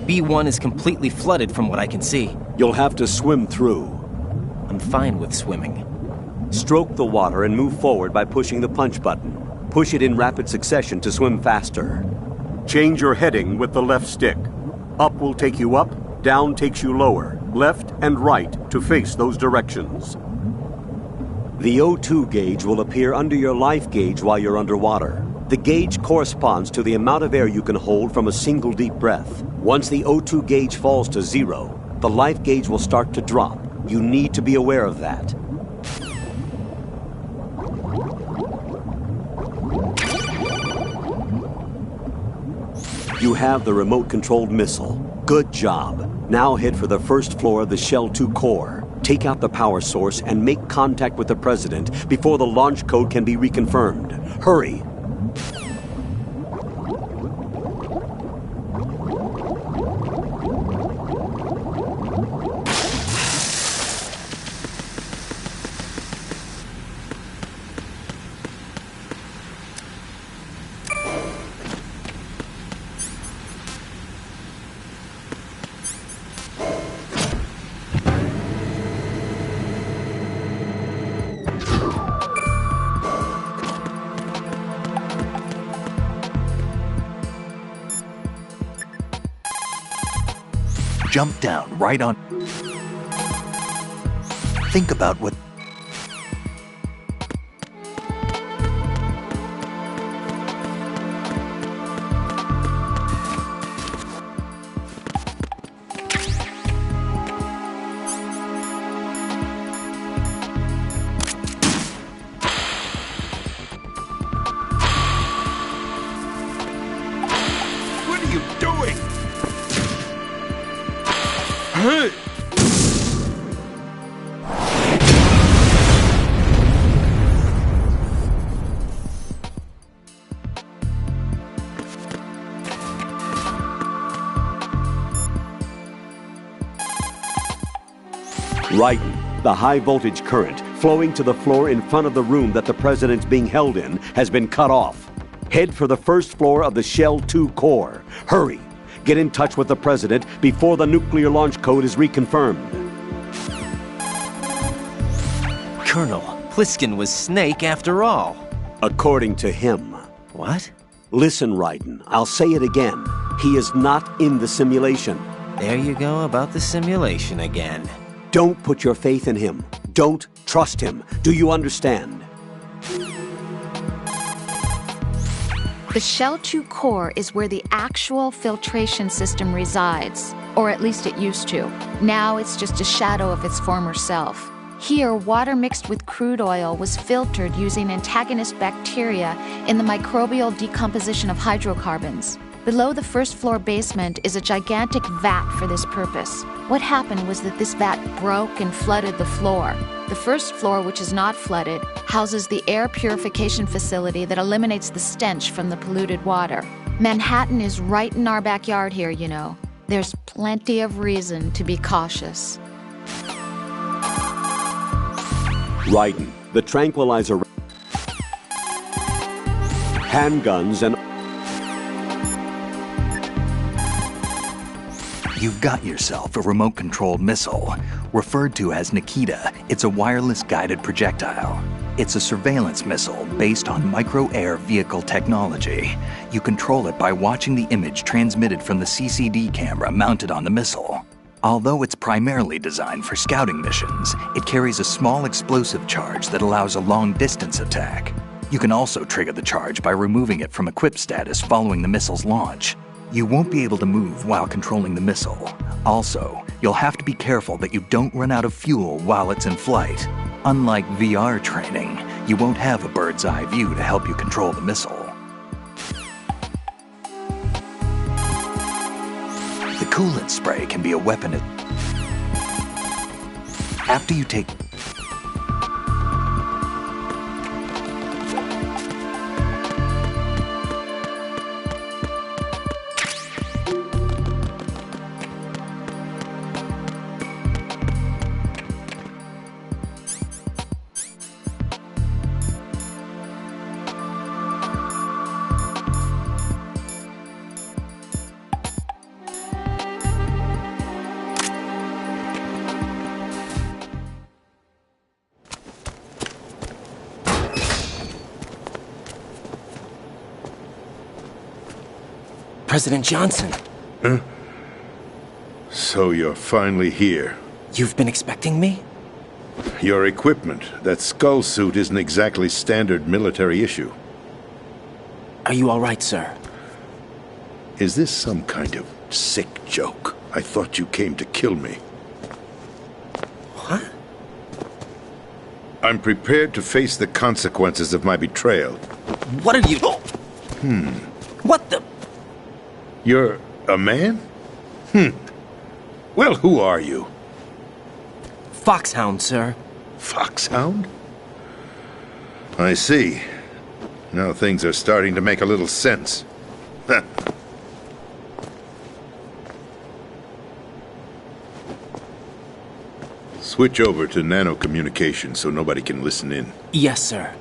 B1 is completely flooded from what I can see. You'll have to swim through. I'm fine with swimming. Stroke the water and move forward by pushing the punch button. Push it in rapid succession to swim faster. Change your heading with the left stick. Up will take you up, down takes you lower, left and right to face those directions. The O2 gauge will appear under your life gauge while you're underwater. The gauge corresponds to the amount of air you can hold from a single deep breath. Once the O2 gauge falls to 0, the life gauge will start to drop. You need to be aware of that. You have the remote-controlled missile. Good job. Now head for the first floor of the Shell 2 core. Take out the power source and make contact with the President before the launch code can be reconfirmed. Hurry! Jump down right on. Think about what... What are you doing? Right. The high-voltage current flowing to the floor in front of the room that the President's being held in has been cut off. Head for the first floor of the Shell 2 core. Hurry! Get in touch with the President before the nuclear launch code is reconfirmed. Colonel, Pliskin was Snake after all. According to him. What? Listen, Raiden, I'll say it again. He is not in the simulation. There you go about the simulation again. Don't put your faith in him. Don't trust him. Do you understand? The Shell 2 core is where the actual filtration system resides, or at least it used to. Now it's just a shadow of its former self. Here, water mixed with crude oil was filtered using antagonist bacteria in the microbial decomposition of hydrocarbons. Below the first floor basement is a gigantic vat for this purpose. What happened was that this vat broke and flooded the floor. The first floor, which is not flooded, houses the air purification facility that eliminates the stench from the polluted water. Manhattan is right in our backyard here, you know. There's plenty of reason to be cautious. Raiden, the tranquilizer, handguns, and... You've got yourself a remote-controlled missile. Referred to as Nikita, it's a wireless guided projectile. It's a surveillance missile based on micro-air vehicle technology. You control it by watching the image transmitted from the CCD camera mounted on the missile. Although it's primarily designed for scouting missions, it carries a small explosive charge that allows a long-distance attack. You can also trigger the charge by removing it from equipped status following the missile's launch. You won't be able to move while controlling the missile. Also, you'll have to be careful that you don't run out of fuel while it's in flight. Unlike VR training, you won't have a bird's eye view to help you control the missile. The coolant spray can be a weapon. After you take... President Johnson. Huh? So you're finally here. You've been expecting me? Your equipment, that skull suit, isn't exactly standard military issue. Are you all right, sir? Is this some kind of sick joke? I thought you came to kill me. What? I'm prepared to face the consequences of my betrayal. What are you... What the... You're a man? Well, who are you? Foxhound, sir. Foxhound? I see. Now things are starting to make a little sense. Switch over to nano-communication so nobody can listen in. Yes, sir.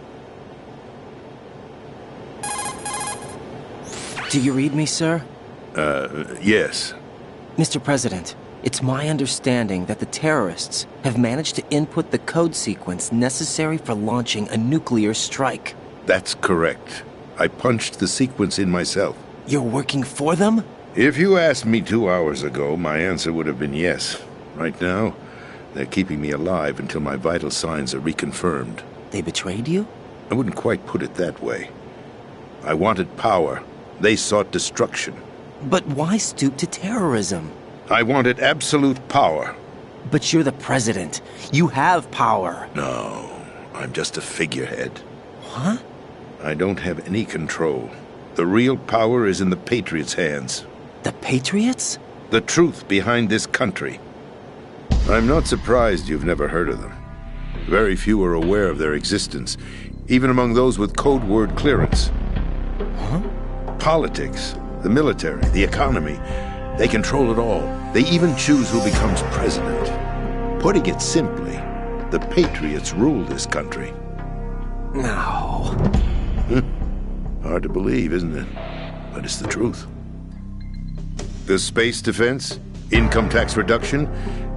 Do you read me, sir? Yes. Mr. President, it's my understanding that the terrorists have managed to input the code sequence necessary for launching a nuclear strike. That's correct. I punched the sequence in myself. You're working for them? If you asked me 2 hours ago, my answer would have been yes. Right now, they're keeping me alive until my vital signs are reconfirmed. They betrayed you? I wouldn't quite put it that way. I wanted power. They sought destruction. But why stoop to terrorism? I wanted absolute power. But you're the president. You have power. No, I'm just a figurehead. What? I don't have any control. The real power is in the Patriots' hands. The Patriots? The truth behind this country. I'm not surprised you've never heard of them. Very few are aware of their existence, even among those with code word clearance. Huh? Politics, the military, the economy, they control it all. They even choose who becomes president. Putting it simply, the Patriots rule this country. No. Hard to believe, isn't it? But it's the truth. The space defense, income tax reduction,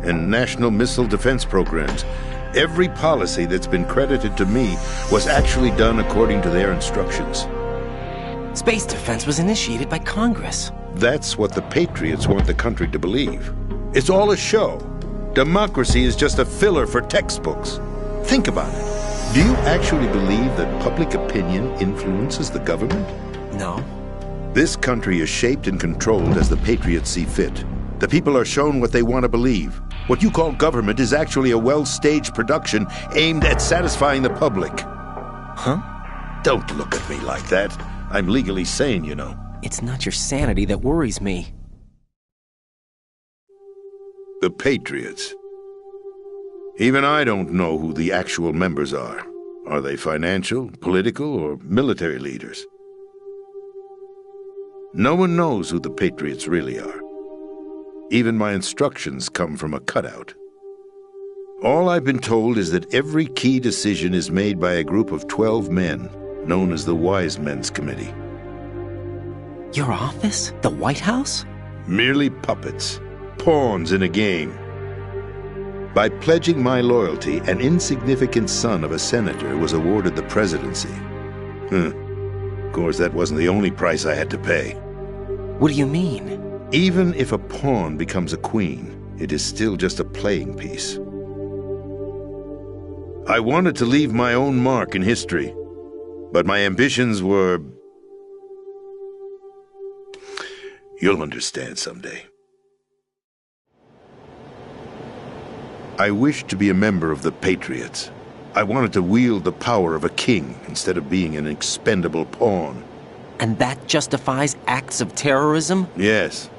and national missile defense programs. Every policy that's been credited to me was actually done according to their instructions. Space defense was initiated by Congress. That's what the Patriots want the country to believe. It's all a show. Democracy is just a filler for textbooks. Think about it. Do you actually believe that public opinion influences the government? No. This country is shaped and controlled as the Patriots see fit. The people are shown what they want to believe. What you call government is actually a well-staged production aimed at satisfying the public. Huh? Don't look at me like that. I'm legally sane, you know. It's not your sanity that worries me. The Patriots. Even I don't know who the actual members are. Are they financial, political, or military leaders? No one knows who the Patriots really are. Even my instructions come from a cutout. All I've been told is that every key decision is made by a group of 12 men, known as the Wise Men's Committee. Your office? The White House? Merely puppets, pawns in a game. By pledging my loyalty, an insignificant son of a senator was awarded the presidency. Of course, that wasn't the only price I had to pay. What do you mean? Even if a pawn becomes a queen, it is still just a playing piece. I wanted to leave my own mark in history, but my ambitions were... You'll understand someday. I wished to be a member of the Patriots. I wanted to wield the power of a king instead of being an expendable pawn. And that justifies acts of terrorism? Yes.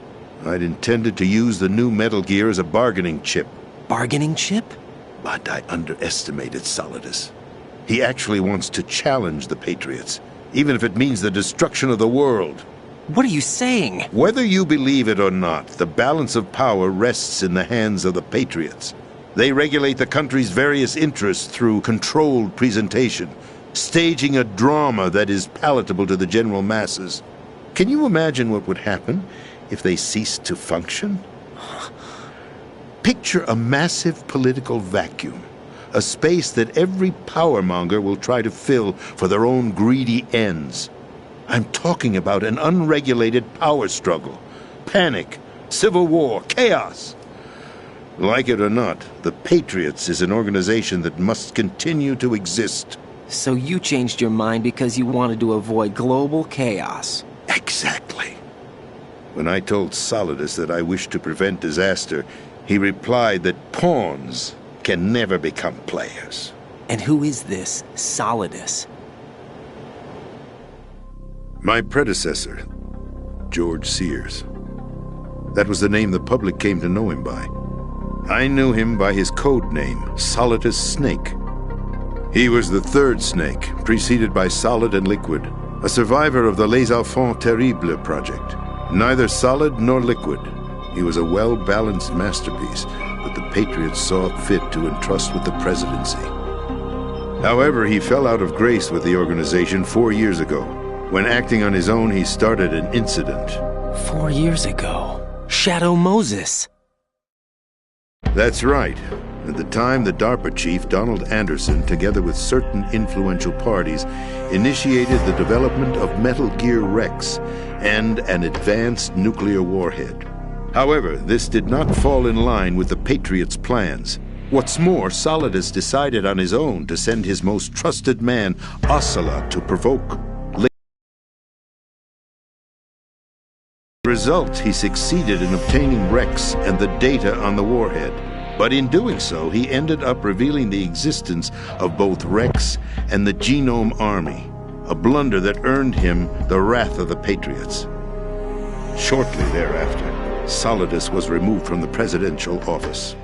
I'd intended to use the new Metal Gear as a bargaining chip. Bargaining chip? But I underestimated Solidus. He actually wants to challenge the Patriots, even if it means the destruction of the world. What are you saying? Whether you believe it or not, the balance of power rests in the hands of the Patriots. They regulate the country's various interests through controlled presentation, staging a drama that is palatable to the general masses. Can you imagine what would happen if they ceased to function? Picture a massive political vacuum, a space that every powermonger will try to fill for their own greedy ends. I'm talking about an unregulated power struggle. Panic, civil war, chaos. Like it or not, the Patriots is an organization that must continue to exist. So you changed your mind because you wanted to avoid global chaos. Exactly. When I told Solidus that I wished to prevent disaster, he replied that pawns can never become players. And who is this Solidus? My predecessor, George Sears. That was the name the public came to know him by. I knew him by his code name, Solidus Snake. He was the third snake, preceded by Solid and Liquid, a survivor of the Les Enfants Terribles project. Neither solid nor liquid, he was a well-balanced masterpiece that the Patriots saw fit to entrust with the presidency. However, he fell out of grace with the organization 4 years ago. When acting on his own, he started an incident. 4 years ago? Shadow Moses. That's right. At the time, the DARPA chief, Donald Anderson, together with certain influential parties, initiated the development of Metal Gear Rex and an advanced nuclear warhead. However, this did not fall in line with the Patriots' plans. What's more, Solidus decided on his own to send his most trusted man, Ocelot, to provoke. As a result, he succeeded in obtaining Rex and the data on the warhead. But in doing so, he ended up revealing the existence of both Rex and the Genome Army, a blunder that earned him the wrath of the Patriots. Shortly thereafter, Solidus was removed from the presidential office.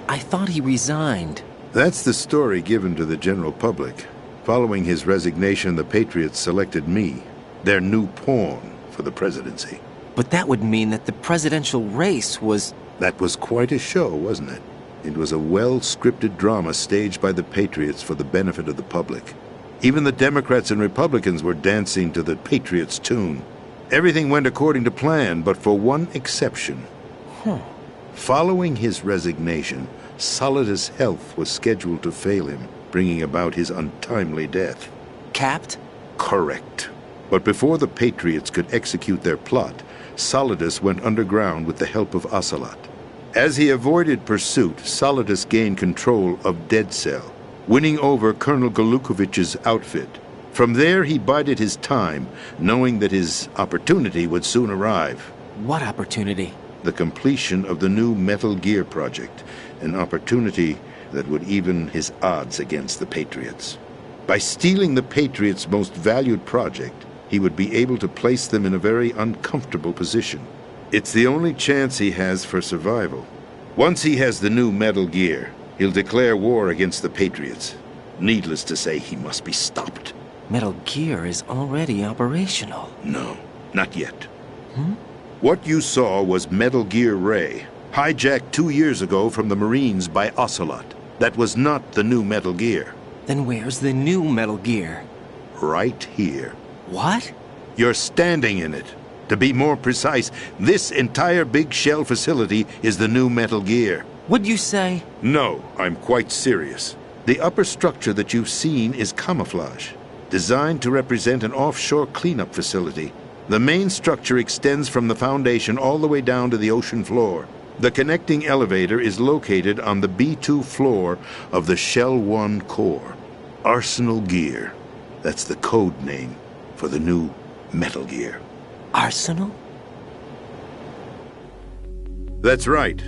I thought he resigned. That's the story given to the general public. Following his resignation, the Patriots selected me, their new pawn, for the presidency. But that would mean that the presidential race was... That was quite a show, wasn't it? It was a well-scripted drama staged by the Patriots for the benefit of the public. Even the Democrats and Republicans were dancing to the Patriots' tune. Everything went according to plan, but for one exception. Following his resignation, Solidus' health was scheduled to fail him, bringing about his untimely death. Capped? Correct. But before the Patriots could execute their plot, Solidus went underground with the help of Ocelot. As he avoided pursuit, Solidus gained control of Dead Cell, winning over Colonel Golukovich's outfit. From there, he bided his time, knowing that his opportunity would soon arrive. What opportunity? The completion of the new Metal Gear project, an opportunity that would even his odds against the Patriots. By stealing the Patriots' most valued project, he would be able to place them in a very uncomfortable position. It's the only chance he has for survival. Once he has the new Metal Gear, he'll declare war against the Patriots. Needless to say, he must be stopped. Metal Gear is already operational. No, not yet. What you saw was Metal Gear Ray, hijacked 2 years ago from the Marines by Ocelot. That was not the new Metal Gear. Then where's the new Metal Gear? Right here. What? You're standing in it. To be more precise, this entire big shell facility is the new Metal Gear. What'd you say? No, I'm quite serious. The upper structure that you've seen is camouflage, designed to represent an offshore cleanup facility. The main structure extends from the foundation all the way down to the ocean floor. The connecting elevator is located on the B2 floor of the Shell 1 core. Arsenal Gear. That's the code name for the new Metal Gear. Arsenal? That's right.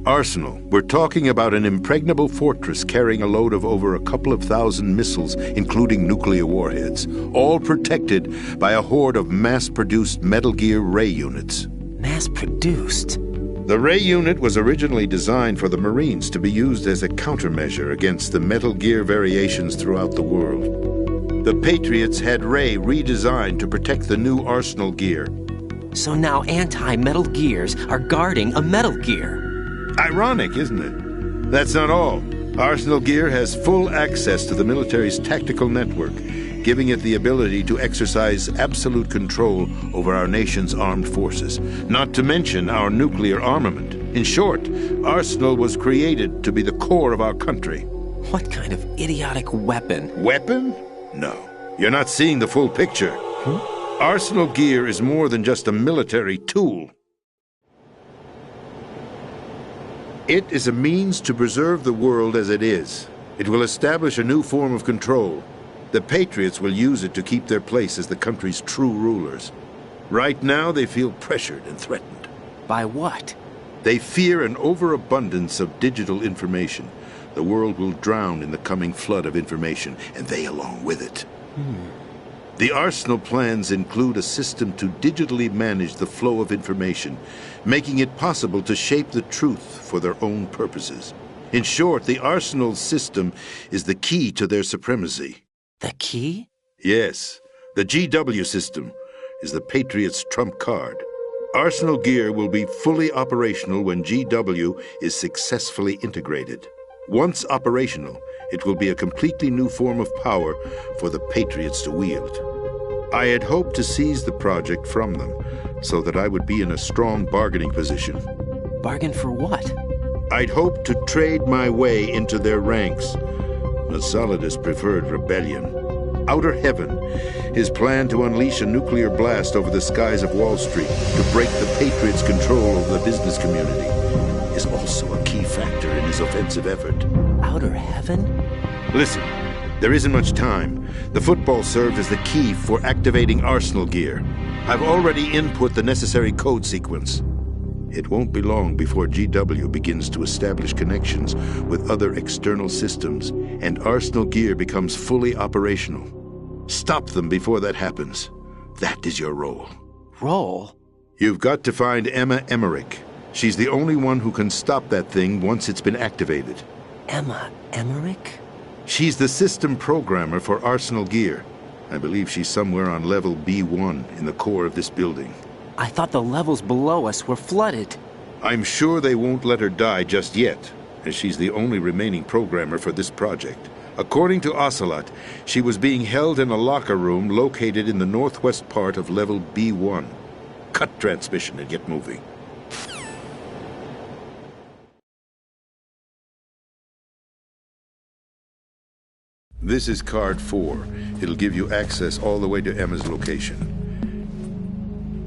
Arsenal. We're talking about an impregnable fortress carrying a load of over a couple of thousand missiles, including nuclear warheads, all protected by a horde of mass-produced Metal Gear Ray units. Mass-produced? The Ray unit was originally designed for the Marines to be used as a countermeasure against the Metal Gear variations throughout the world. The Patriots had Ray redesigned to protect the new Arsenal Gear. So now anti-Metal Gears are guarding a Metal Gear. Ironic, isn't it? That's not all. Arsenal Gear has full access to the military's tactical network, giving it the ability to exercise absolute control over our nation's armed forces, not to mention our nuclear armament. In short, Arsenal was created to be the core of our country. What kind of idiotic weapon? Weapon? No. You're not seeing the full picture. Arsenal gear is more than just a military tool. It is a means to preserve the world as it is. It will establish a new form of control. The Patriots will use it to keep their place as the country's true rulers. Right now, they feel pressured and threatened. By what? They fear an overabundance of digital information. The world will drown in the coming flood of information, and they along with it. The Arsenal plans include a system to digitally manage the flow of information, making it possible to shape the truth for their own purposes. In short, the Arsenal system is the key to their supremacy. The key? Yes. The GW system is the Patriots' trump card. Arsenal gear will be fully operational when GW is successfully integrated. Once operational, it will be a completely new form of power for the Patriots to wield. I had hoped to seize the project from them, so that I would be in a strong bargaining position. Bargain for what? I'd hoped to trade my way into their ranks, but Solidus preferred rebellion. Outer Heaven, his plan to unleash a nuclear blast over the skies of Wall Street to break the Patriots' control over the business community, is also a key factor in his offensive effort. Outer Heaven? Listen, there isn't much time. The football served as the key for activating Arsenal gear. I've already input the necessary code sequence. It won't be long before GW begins to establish connections with other external systems, and Arsenal gear becomes fully operational. Stop them before that happens. That is your role. Role? You've got to find Emma Emmerich. She's the only one who can stop that thing once it's been activated. Emma Emmerich? She's the system programmer for Arsenal gear. I believe she's somewhere on level B1 in the core of this building. I thought the levels below us were flooded. I'm sure they won't let her die just yet, as she's the only remaining programmer for this project. According to Ocelot, she was being held in a locker room located in the northwest part of level B1. Cut transmission and get moving. This is card 4. It'll give you access all the way to Emma's location.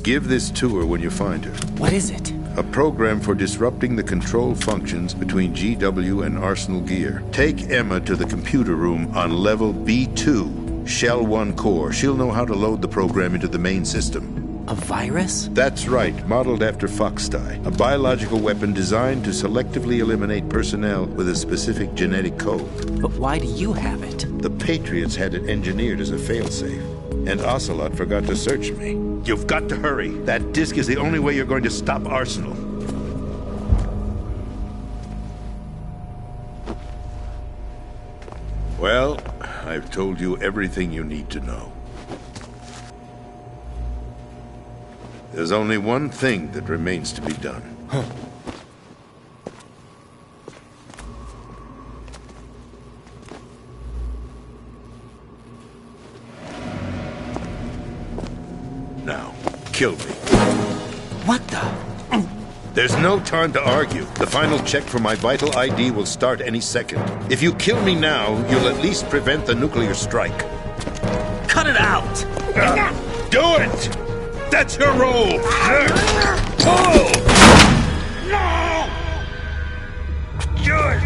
Give this to her when you find her. What is it? A program for disrupting the control functions between GW and Arsenal gear. Take Emma to the computer room on level B2, Shell 1 core. She'll know how to load the program into the main system. A virus? That's right, modeled after Foxdie. A biological weapon designed to selectively eliminate personnel with a specific genetic code. But why do you have it? The Patriots had it engineered as a failsafe, and Ocelot forgot to search me. You've got to hurry. That disk is the only way you're going to stop Arsenal. Well, I've told you everything you need to know. There's only one thing that remains to be done. Now, kill me. What the? There's no time to argue. The final check for my vital ID will start any second. If you kill me now, you'll at least prevent the nuclear strike. Cut it out! Do it! That's your role! No! Do it!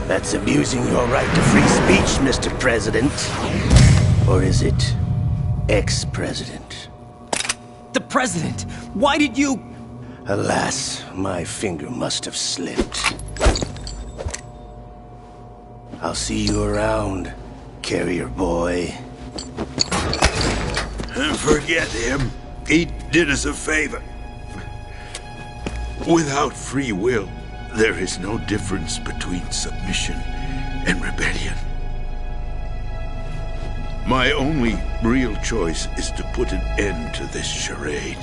That's abusing your right to free speech, Mr. President. Or is it ex-president? The president! Why did you... Alas, my finger must have slipped. I'll see you around, carrier boy. Forget him. He did us a favor. Without free will, there is no difference between submission and rebellion. My only real choice is to put an end to this charade.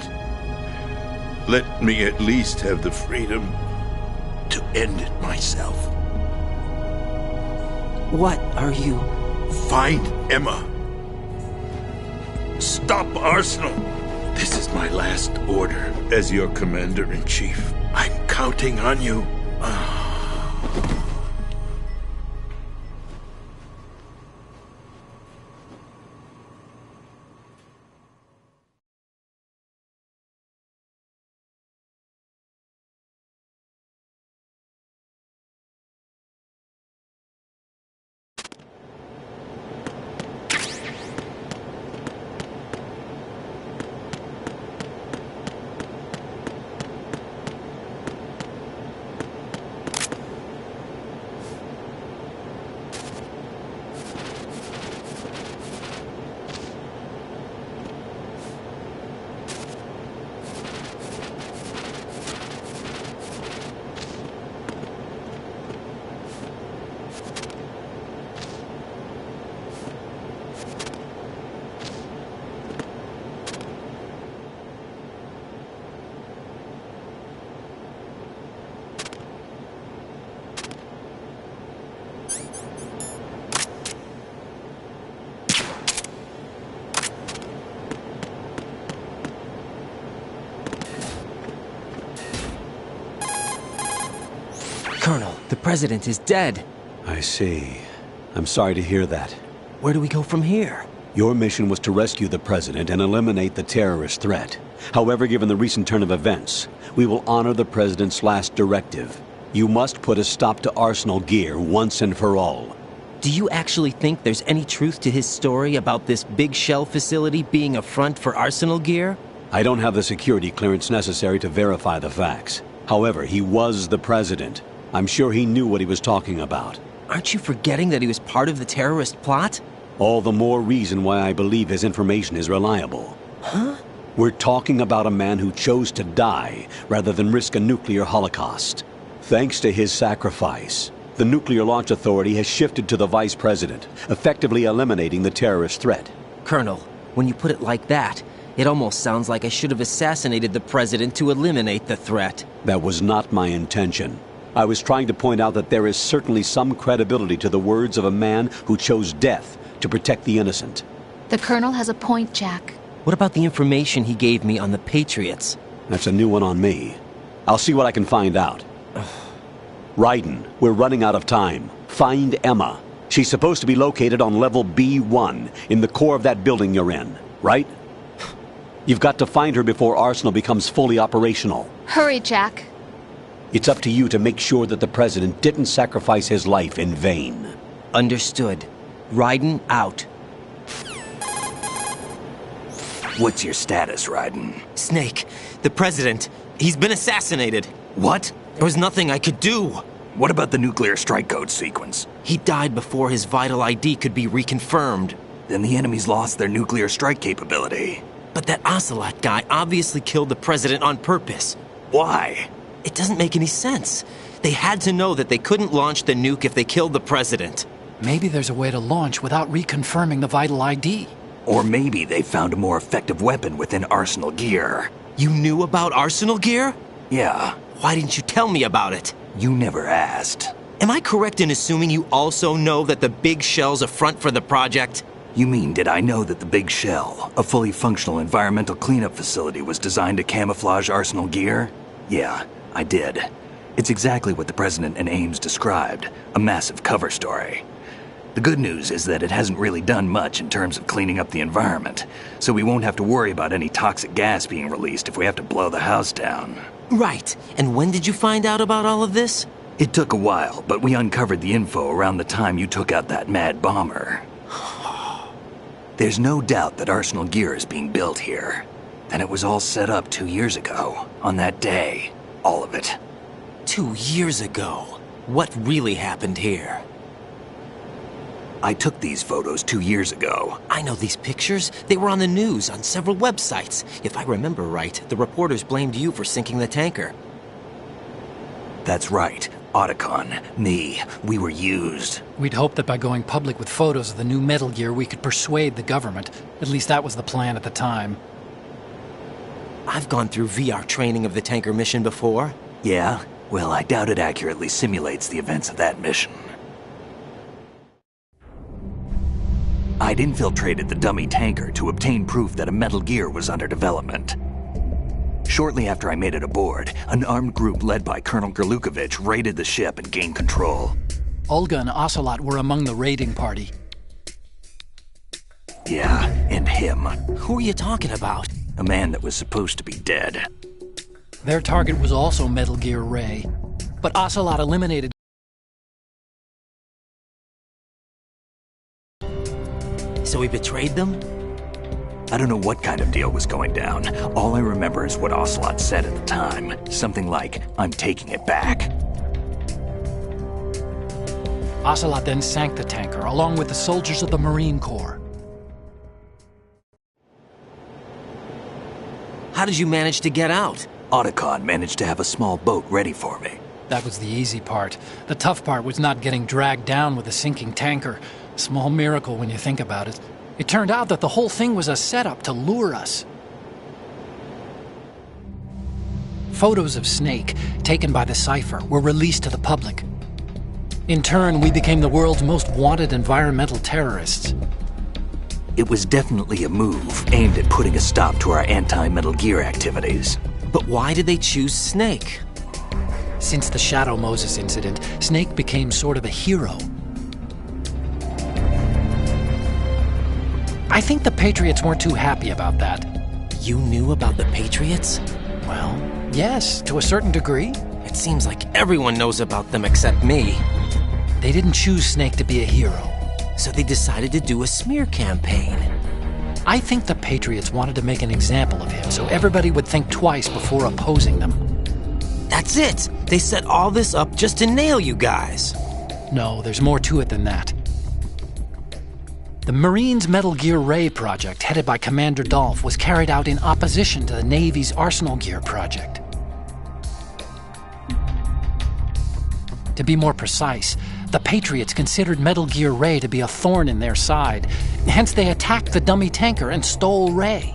Let me at least have the freedom to end it myself. What are you... Find Emma. Stop Arsenal. This is my last order. As your commander-in-chief, I'm counting on you. Colonel, the president is dead. I see. I'm sorry to hear that. Where do we go from here? Your mission was to rescue the president and eliminate the terrorist threat. However, given the recent turn of events, we will honor the president's last directive. You must put a stop to Arsenal Gear once and for all. Do you actually think there's any truth to his story about this big shell facility being a front for Arsenal Gear? I don't have the security clearance necessary to verify the facts. However, he was the president. I'm sure he knew what he was talking about. Aren't you forgetting that he was part of the terrorist plot? All the more reason why I believe his information is reliable. Huh? We're talking about a man who chose to die rather than risk a nuclear holocaust. Thanks to his sacrifice, the Nuclear Launch Authority has shifted to the vice president, effectively eliminating the terrorist threat. Colonel, when you put it like that, it almost sounds like I should have assassinated the president to eliminate the threat. That was not my intention. I was trying to point out that there is certainly some credibility to the words of a man who chose death to protect the innocent. The Colonel has a point, Jack. What about the information he gave me on the Patriots? That's a new one on me. I'll see what I can find out. Raiden, we're running out of time. Find Emma. She's supposed to be located on level B1, in the core of that building you're in, right? You've got to find her before Arsenal becomes fully operational. Hurry, Jack. It's up to you to make sure that the president didn't sacrifice his life in vain. Understood. Raiden out. What's your status, Raiden? Snake, the president, he's been assassinated. What? There was nothing I could do. What about the nuclear strike code sequence? He died before his vital ID could be reconfirmed. Then the enemy's lost their nuclear strike capability. But that Ocelot guy obviously killed the president on purpose. Why? It doesn't make any sense. They had to know that they couldn't launch the nuke if they killed the president. Maybe there's a way to launch without reconfirming the vital ID. Or maybe they found a more effective weapon within Arsenal Gear. You knew about Arsenal Gear? Yeah. Why didn't you tell me about it? You never asked. Am I correct in assuming you also know that the Big Shell's a front for the project? You mean, did I know that the Big Shell, a fully functional environmental cleanup facility, was designed to camouflage Arsenal Gear? Yeah, I did. It's exactly what the President and Ames described, a massive cover story. The good news is that it hasn't really done much in terms of cleaning up the environment, so we won't have to worry about any toxic gas being released if we have to blow the house down. Right. And when did you find out about all of this? It took a while, but we uncovered the info around the time you took out that mad bomber. There's no doubt that Arsenal Gear is being built here. And it was all set up 2 years ago, on that day. All of it. 2 years ago? What really happened here? I took these photos 2 years ago. I know these pictures. They were on the news, on several websites. If I remember right, the reporters blamed you for sinking the tanker. That's right. Otacon, me, we were used. We'd hoped that by going public with photos of the new Metal Gear, we could persuade the government. At least that was the plan at the time. I've gone through VR training of the tanker mission before. Yeah? Well, I doubt it accurately simulates the events of that mission. I I'd infiltrated the dummy tanker to obtain proof that a Metal Gear was under development. Shortly after I made it aboard, an armed group led by Colonel Gerlukovich raided the ship and gained control. Olga and Ocelot were among the raiding party. Yeah, and him. Who are you talking about? A man that was supposed to be dead. Their target was also Metal Gear Ray, but Ocelot eliminated. So he betrayed them? I don't know what kind of deal was going down. All I remember is what Ocelot said at the time. Something like, "I'm taking it back." Ocelot then sank the tanker, along with the soldiers of the Marine Corps. How did you manage to get out? Otacon managed to have a small boat ready for me. That was the easy part. The tough part was not getting dragged down with a sinking tanker. Small miracle when you think about it. It turned out that the whole thing was a setup to lure us. Photos of Snake, taken by the Cypher, were released to the public. In turn, we became the world's most wanted environmental terrorists. It was definitely a move aimed at putting a stop to our anti-Metal Gear activities. But why did they choose Snake? Since the Shadow Moses incident, Snake became sort of a hero. I think the Patriots weren't too happy about that. You knew about the Patriots? Well, yes, to a certain degree. It seems like everyone knows about them except me. They didn't choose Snake to be a hero. So they decided to do a smear campaign. I think the Patriots wanted to make an example of him so everybody would think twice before opposing them. That's it! They set all this up just to nail you guys. No, there's more to it than that. The Marines' Metal Gear Ray project, headed by Commander Dolph, was carried out in opposition to the Navy's Arsenal Gear project. To be more precise, the Patriots considered Metal Gear Ray to be a thorn in their side. Hence, they attacked the dummy tanker and stole Ray.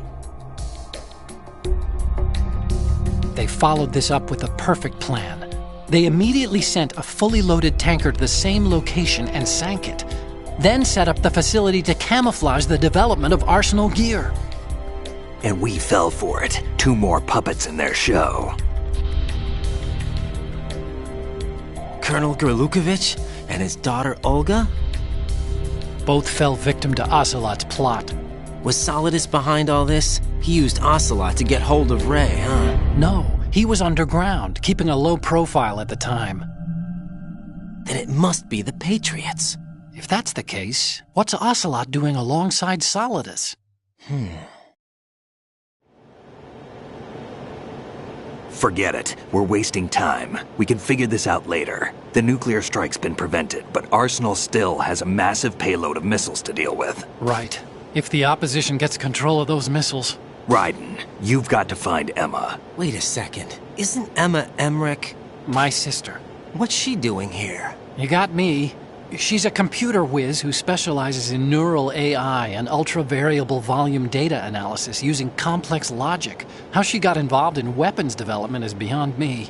They followed this up with a perfect plan. They immediately sent a fully loaded tanker to the same location and sank it. Then set up the facility to camouflage the development of Arsenal Gear. And we fell for it. 2 more puppets in their show. Colonel Gerlukovich and his daughter Olga? Both fell victim to Ocelot's plot. Was Solidus behind all this? He used Ocelot to get hold of Ray, huh? No, he was underground, keeping a low profile at the time. Then it must be the Patriots. If that's the case, what's Ocelot doing alongside Solidus? Forget it. We're wasting time. We can figure this out later. The nuclear strike's been prevented, but Arsenal still has a massive payload of missiles to deal with. Right. If the opposition gets control of those missiles. Raiden, you've got to find Emma. Wait a second. Isn't Emma Emmerich my sister? What's she doing here? You got me. She's a computer whiz who specializes in neural AI and ultra-variable volume data analysis using complex logic. How she got involved in weapons development is beyond me.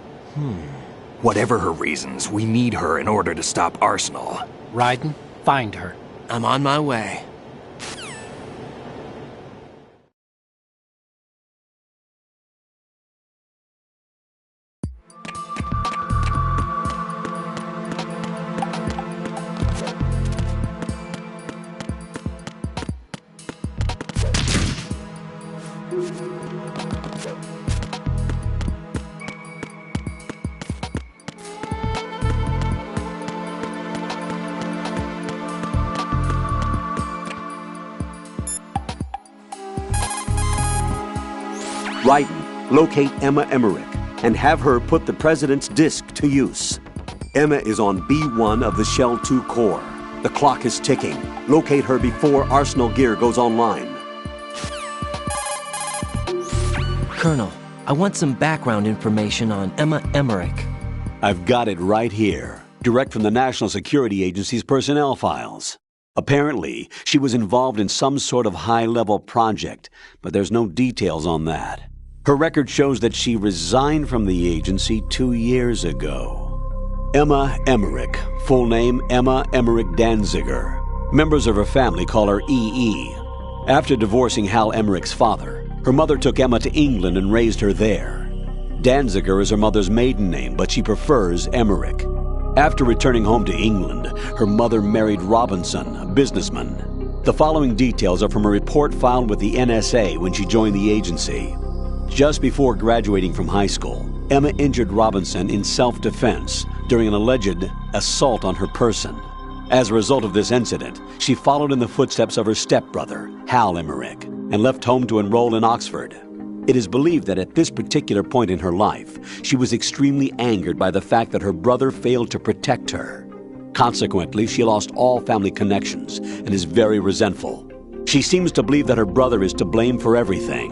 Whatever her reasons, we need her in order to stop Arsenal. Raiden, find her. I'm on my way. Raiden, locate Emma Emmerich and have her put the President's disc to use. Emma is on B1 of the Shell 2 core. The clock is ticking. Locate her before Arsenal Gear goes online. Colonel, I want some background information on Emma Emmerich. I've got it right here, direct from the National Security Agency's personnel files. Apparently, she was involved in some sort of high-level project, but there's no details on that. Her record shows that she resigned from the agency 2 years ago. Emma Emmerich, full name Emma Emmerich Danziger. Members of her family call her EE. After divorcing Hal Emmerich's father, her mother took Emma to England and raised her there. Danziger is her mother's maiden name, but she prefers Emmerich. After returning home to England, her mother married Robinson, a businessman. The following details are from a report filed with the NSA when she joined the agency. Just before graduating from high school, Emma injured Robinson in self-defense during an alleged assault on her person. As a result of this incident, she followed in the footsteps of her stepbrother, Hal Emmerich, and left home to enroll in Oxford. It is believed that at this particular point in her life, she was extremely angered by the fact that her brother failed to protect her. Consequently, she lost all family connections and is very resentful. She seems to believe that her brother is to blame for everything.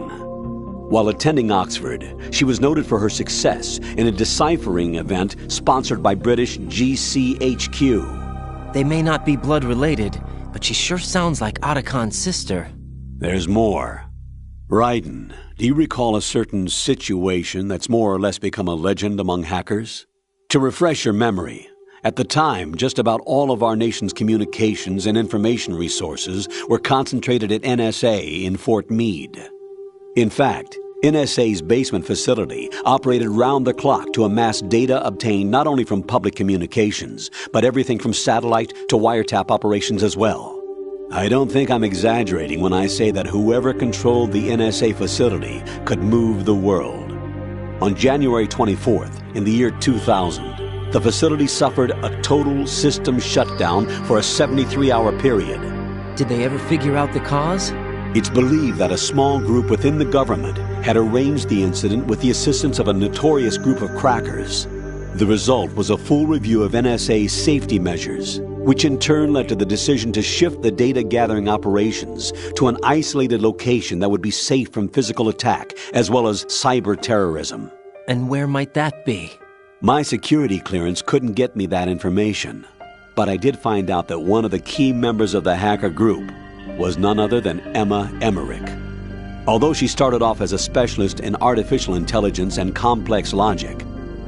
While attending Oxford, she was noted for her success in a deciphering event sponsored by British GCHQ. They may not be blood related, but she sure sounds like Otacon's sister. There's more. Raiden, do you recall a certain situation that's more or less become a legend among hackers? To refresh your memory, at the time, just about all of our nation's communications and information resources were concentrated at NSA in Fort Meade. In fact, NSA's basement facility operated round the clock to amass data obtained not only from public communications, but everything from satellite to wiretap operations as well. I don't think I'm exaggerating when I say that whoever controlled the NSA facility could move the world. On January 24th, in the year 2000, the facility suffered a total system shutdown for a 73-hour period. Did they ever figure out the cause? It's believed that a small group within the government had arranged the incident with the assistance of a notorious group of crackers. The result was a full review of NSA's safety measures, which in turn led to the decision to shift the data-gathering operations to an isolated location that would be safe from physical attack as well as cyber terrorism. And where might that be? My security clearance couldn't get me that information, but I did find out that one of the key members of the hacker group was none other than Emma Emmerich. Although she started off as a specialist in artificial intelligence and complex logic,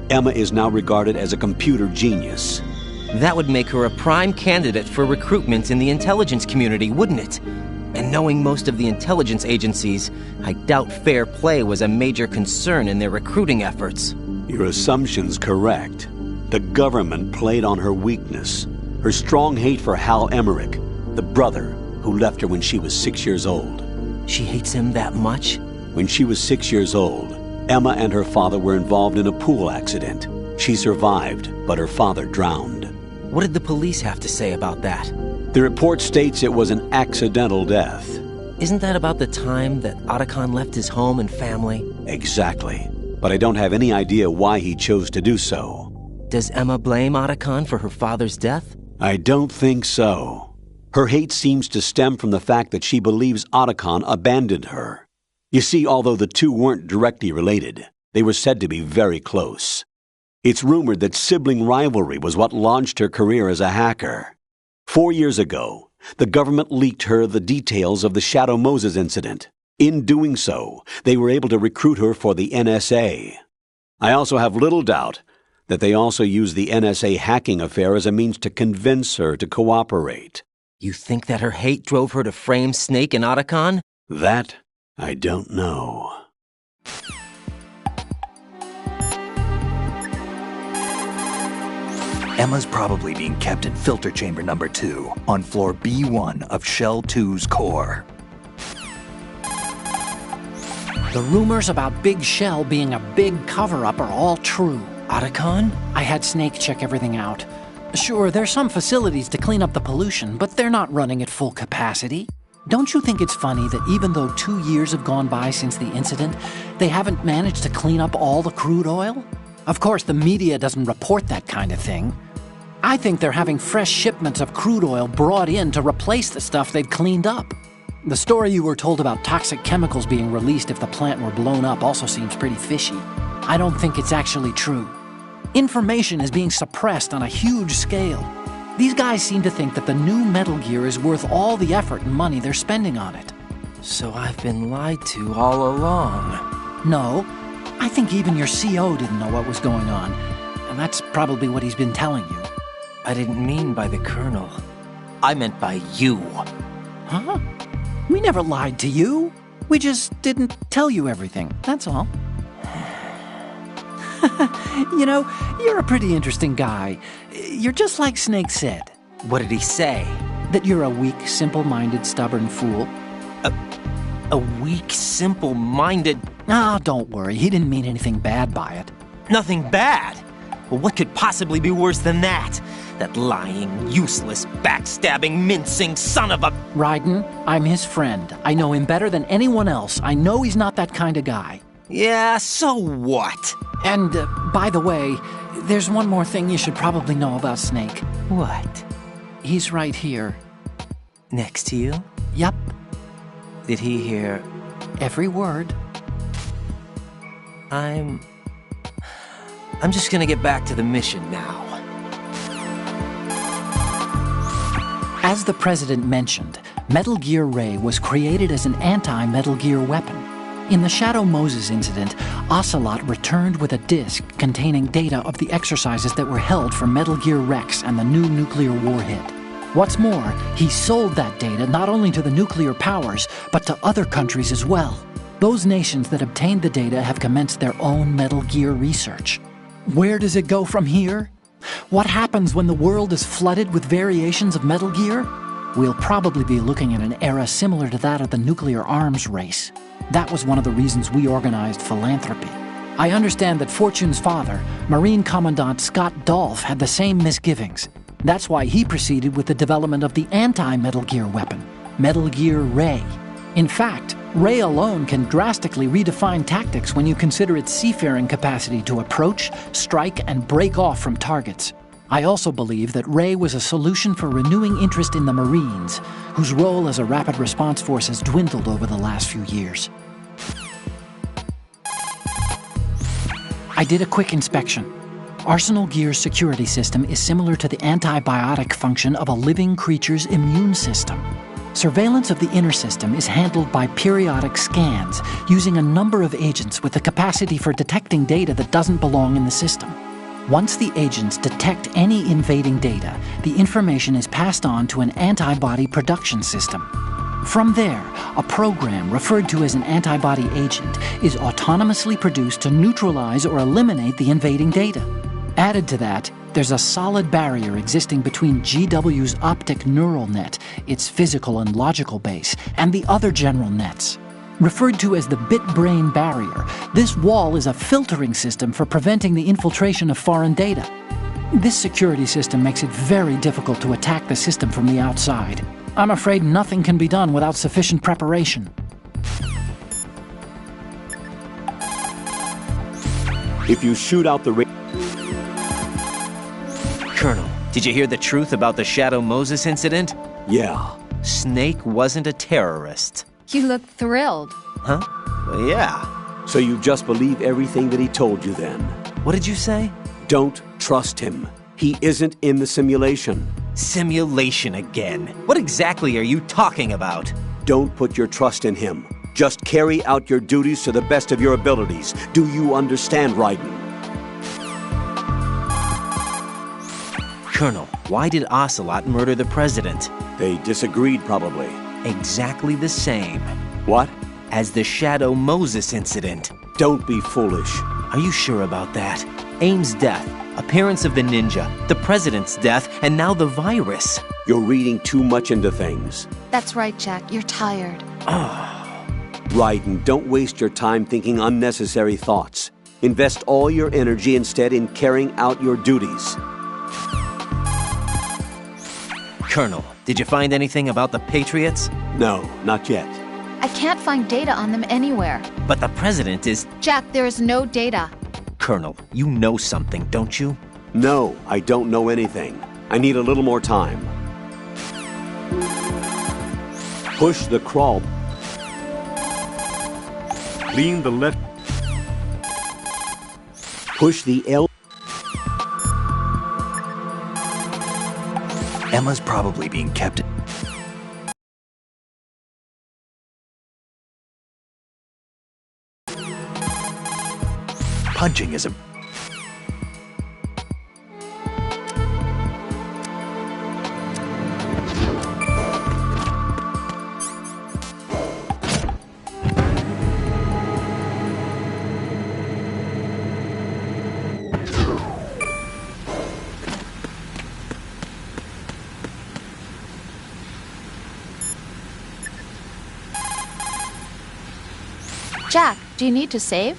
Emma is now regarded as a computer genius. That would make her a prime candidate for recruitment in the intelligence community, wouldn't it? And knowing most of the intelligence agencies, I doubt fair play was a major concern in their recruiting efforts. Your assumption's correct. The government played on her weakness, her strong hate for Hal Emmerich, the brother who left her when she was 6 years old. She hates him that much? When she was 6 years old, Emma and her father were involved in a pool accident. She survived, but her father drowned. What did the police have to say about that? The report states it was an accidental death. Isn't that about the time that Otacon left his home and family? Exactly. But I don't have any idea why he chose to do so. Does Emma blame Otacon for her father's death? I don't think so. Her hate seems to stem from the fact that she believes Otacon abandoned her. You see, although the two weren't directly related, they were said to be very close. It's rumored that sibling rivalry was what launched her career as a hacker. 4 years ago, the government leaked her the details of the Shadow Moses incident. In doing so, they were able to recruit her for the NSA. I also have little doubt that they also used the NSA hacking affair as a means to convince her to cooperate. You think that her hate drove her to frame Snake and Otacon? That, I don't know. Emma's probably being kept in filter chamber number 2 on floor B1 of Shell 2's core. The rumors about Big Shell being a big cover-up are all true. Otacon? I had Snake check everything out. Sure, there's some facilities to clean up the pollution, but they're not running at full capacity. Don't you think it's funny that even though 2 years have gone by since the incident, they haven't managed to clean up all the crude oil? Of course, the media doesn't report that kind of thing. I think they're having fresh shipments of crude oil brought in to replace the stuff they'd cleaned up. The story you were told about toxic chemicals being released if the plant were blown up also seems pretty fishy. I don't think it's actually true. Information is being suppressed on a huge scale. These guys seem to think that the new Metal Gear is worth all the effort and money they're spending on it. So I've been lied to all along. No, I think even your CO didn't know what was going on, and that's probably what he's been telling you. I didn't mean by the Colonel. I meant by you. Huh? We never lied to you. We just didn't tell you everything, that's all. You know, you're a pretty interesting guy. You're just like Snake said. What did he say? That you're a weak, simple-minded, stubborn fool. A weak, simple-minded... Ah, don't worry. He didn't mean anything bad by it. Nothing bad? Well, what could possibly be worse than that? That lying, useless, backstabbing, mincing son of a... Raiden, I'm his friend. I know him better than anyone else. I know he's not that kind of guy. Yeah, so what? And, by the way, there's one more thing you should probably know about Snake. What? He's right here. Next to you? Yup. Did he hear... every word? I'm just gonna get back to the mission now. As the President mentioned, Metal Gear Ray was created as an anti-Metal Gear weapon. In the Shadow Moses incident, Ocelot returned with a disk containing data of the exercises that were held for Metal Gear Rex and the new nuclear warhead. What's more, he sold that data not only to the nuclear powers, but to other countries as well. Those nations that obtained the data have commenced their own Metal Gear research. Where does it go from here? What happens when the world is flooded with variations of Metal Gear? We'll probably be looking at an era similar to that of the nuclear arms race. That was one of the reasons we organized philanthropy. I understand that Fortune's father, Marine Commandant Scott Dolph, had the same misgivings. That's why he proceeded with the development of the anti-Metal Gear weapon, Metal Gear Ray. In fact, Ray alone can drastically redefine tactics when you consider its seafaring capacity to approach, strike, and break off from targets. I also believe that Ray was a solution for renewing interest in the Marines, whose role as a rapid response force has dwindled over the last few years. I did a quick inspection. Arsenal Gear's security system is similar to the antibiotic function of a living creature's immune system. Surveillance of the inner system is handled by periodic scans, using a number of agents with the capacity for detecting data that doesn't belong in the system. Once the agents detect any invading data, the information is passed on to an antibody production system. From there, a program referred to as an antibody agent is autonomously produced to neutralize or eliminate the invading data. Added to that, there's a solid barrier existing between GW's optic neural net, its physical and logical base, and the other general nets. Referred to as the bit-brain barrier, this wall is a filtering system for preventing the infiltration of foreign data. This security system makes it very difficult to attack the system from the outside. I'm afraid nothing can be done without sufficient preparation. If you shoot out the Colonel, did you hear the truth about the Shadow Moses incident? Yeah. Snake wasn't a terrorist. You look thrilled. Huh? Well, yeah. So you just believe everything that he told you then? What did you say? Don't trust him. He isn't in the simulation. Simulation again. What exactly are you talking about? Don't put your trust in him. Just carry out your duties to the best of your abilities. Do you understand, Raiden? Colonel, why did Ocelot murder the President? They disagreed, probably. Exactly the same. What? As the Shadow Moses incident. Don't be foolish. Are you sure about that? Aim's death, appearance of the ninja, the President's death, and now the virus. You're reading too much into things. That's right, Jack. You're tired. Raiden, don't waste your time thinking unnecessary thoughts. Invest all your energy instead in carrying out your duties. Colonel, did you find anything about the Patriots? No, not yet. I can't find data on them anywhere. But the President is... Jack, there is no data. Colonel, you know something, don't you? No, I don't know anything. I need a little more time. Push the crawl. Lean the left. Push the L. Emma's probably being kept... Punching is a... Jack, do you need to save?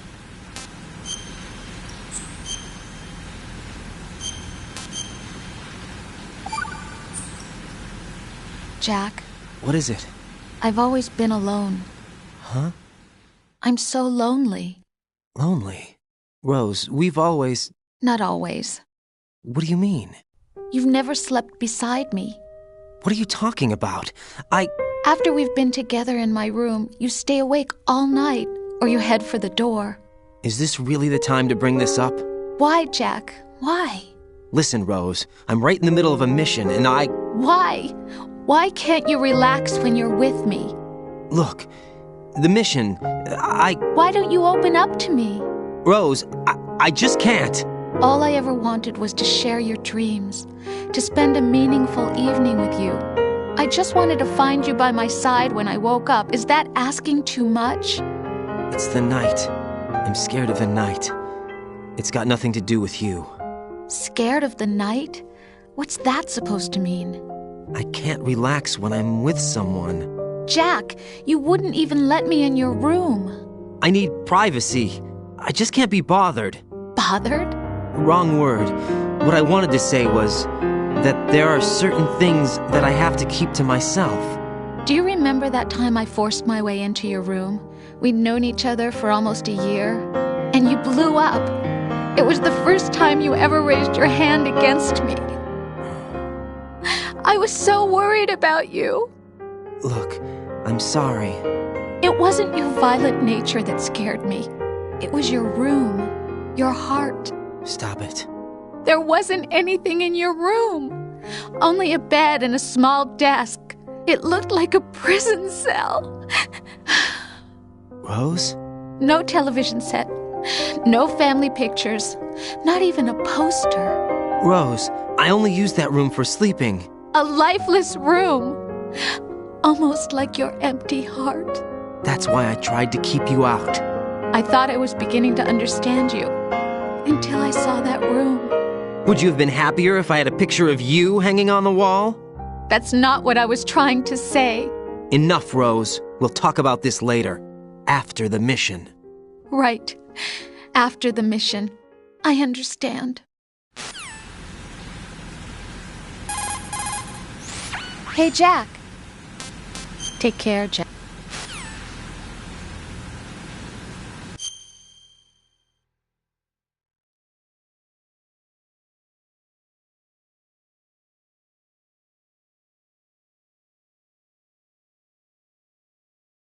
Jack. What is it? I've always been alone. Huh? I'm so lonely. Lonely? Rose, we've always... Not always. What do you mean? You've never slept beside me. What are you talking about? After we've been together in my room, you stay awake all night, or you head for the door. Is this really the time to bring this up? Why, Jack? Why? Listen, Rose, I'm right in the middle of a mission, and Why? Why can't you relax when you're with me? Look, the mission, Why don't you open up to me? Rose, I just can't. All I ever wanted was to share your dreams, to spend a meaningful evening with you. I just wanted to find you by my side when I woke up. Is that asking too much? It's the night. I'm scared of the night. It's got nothing to do with you. Scared of the night? What's that supposed to mean? I can't relax when I'm with someone. Jack, you wouldn't even let me in your room. I need privacy. I just can't be bothered. Bothered? Wrong word. What I wanted to say was that there are certain things that I have to keep to myself. Do you remember that time I forced my way into your room? We'd known each other for almost a year, and you blew up. It was the first time you ever raised your hand against me. I was so worried about you. Look, I'm sorry. It wasn't your violent nature that scared me. It was your room, your heart. Stop it. There wasn't anything in your room. Only a bed and a small desk. It looked like a prison cell. Rose? No television set. No family pictures. Not even a poster. Rose, I only use that room for sleeping. A lifeless room. Almost like your empty heart. That's why I tried to keep you out. I thought I was beginning to understand you. Until I saw that room. Would you have been happier if I had a picture of you hanging on the wall? That's not what I was trying to say. Enough, Rose. We'll talk about this later. After the mission. Right. After the mission. I understand. Hey, Jack. Take care, Jack.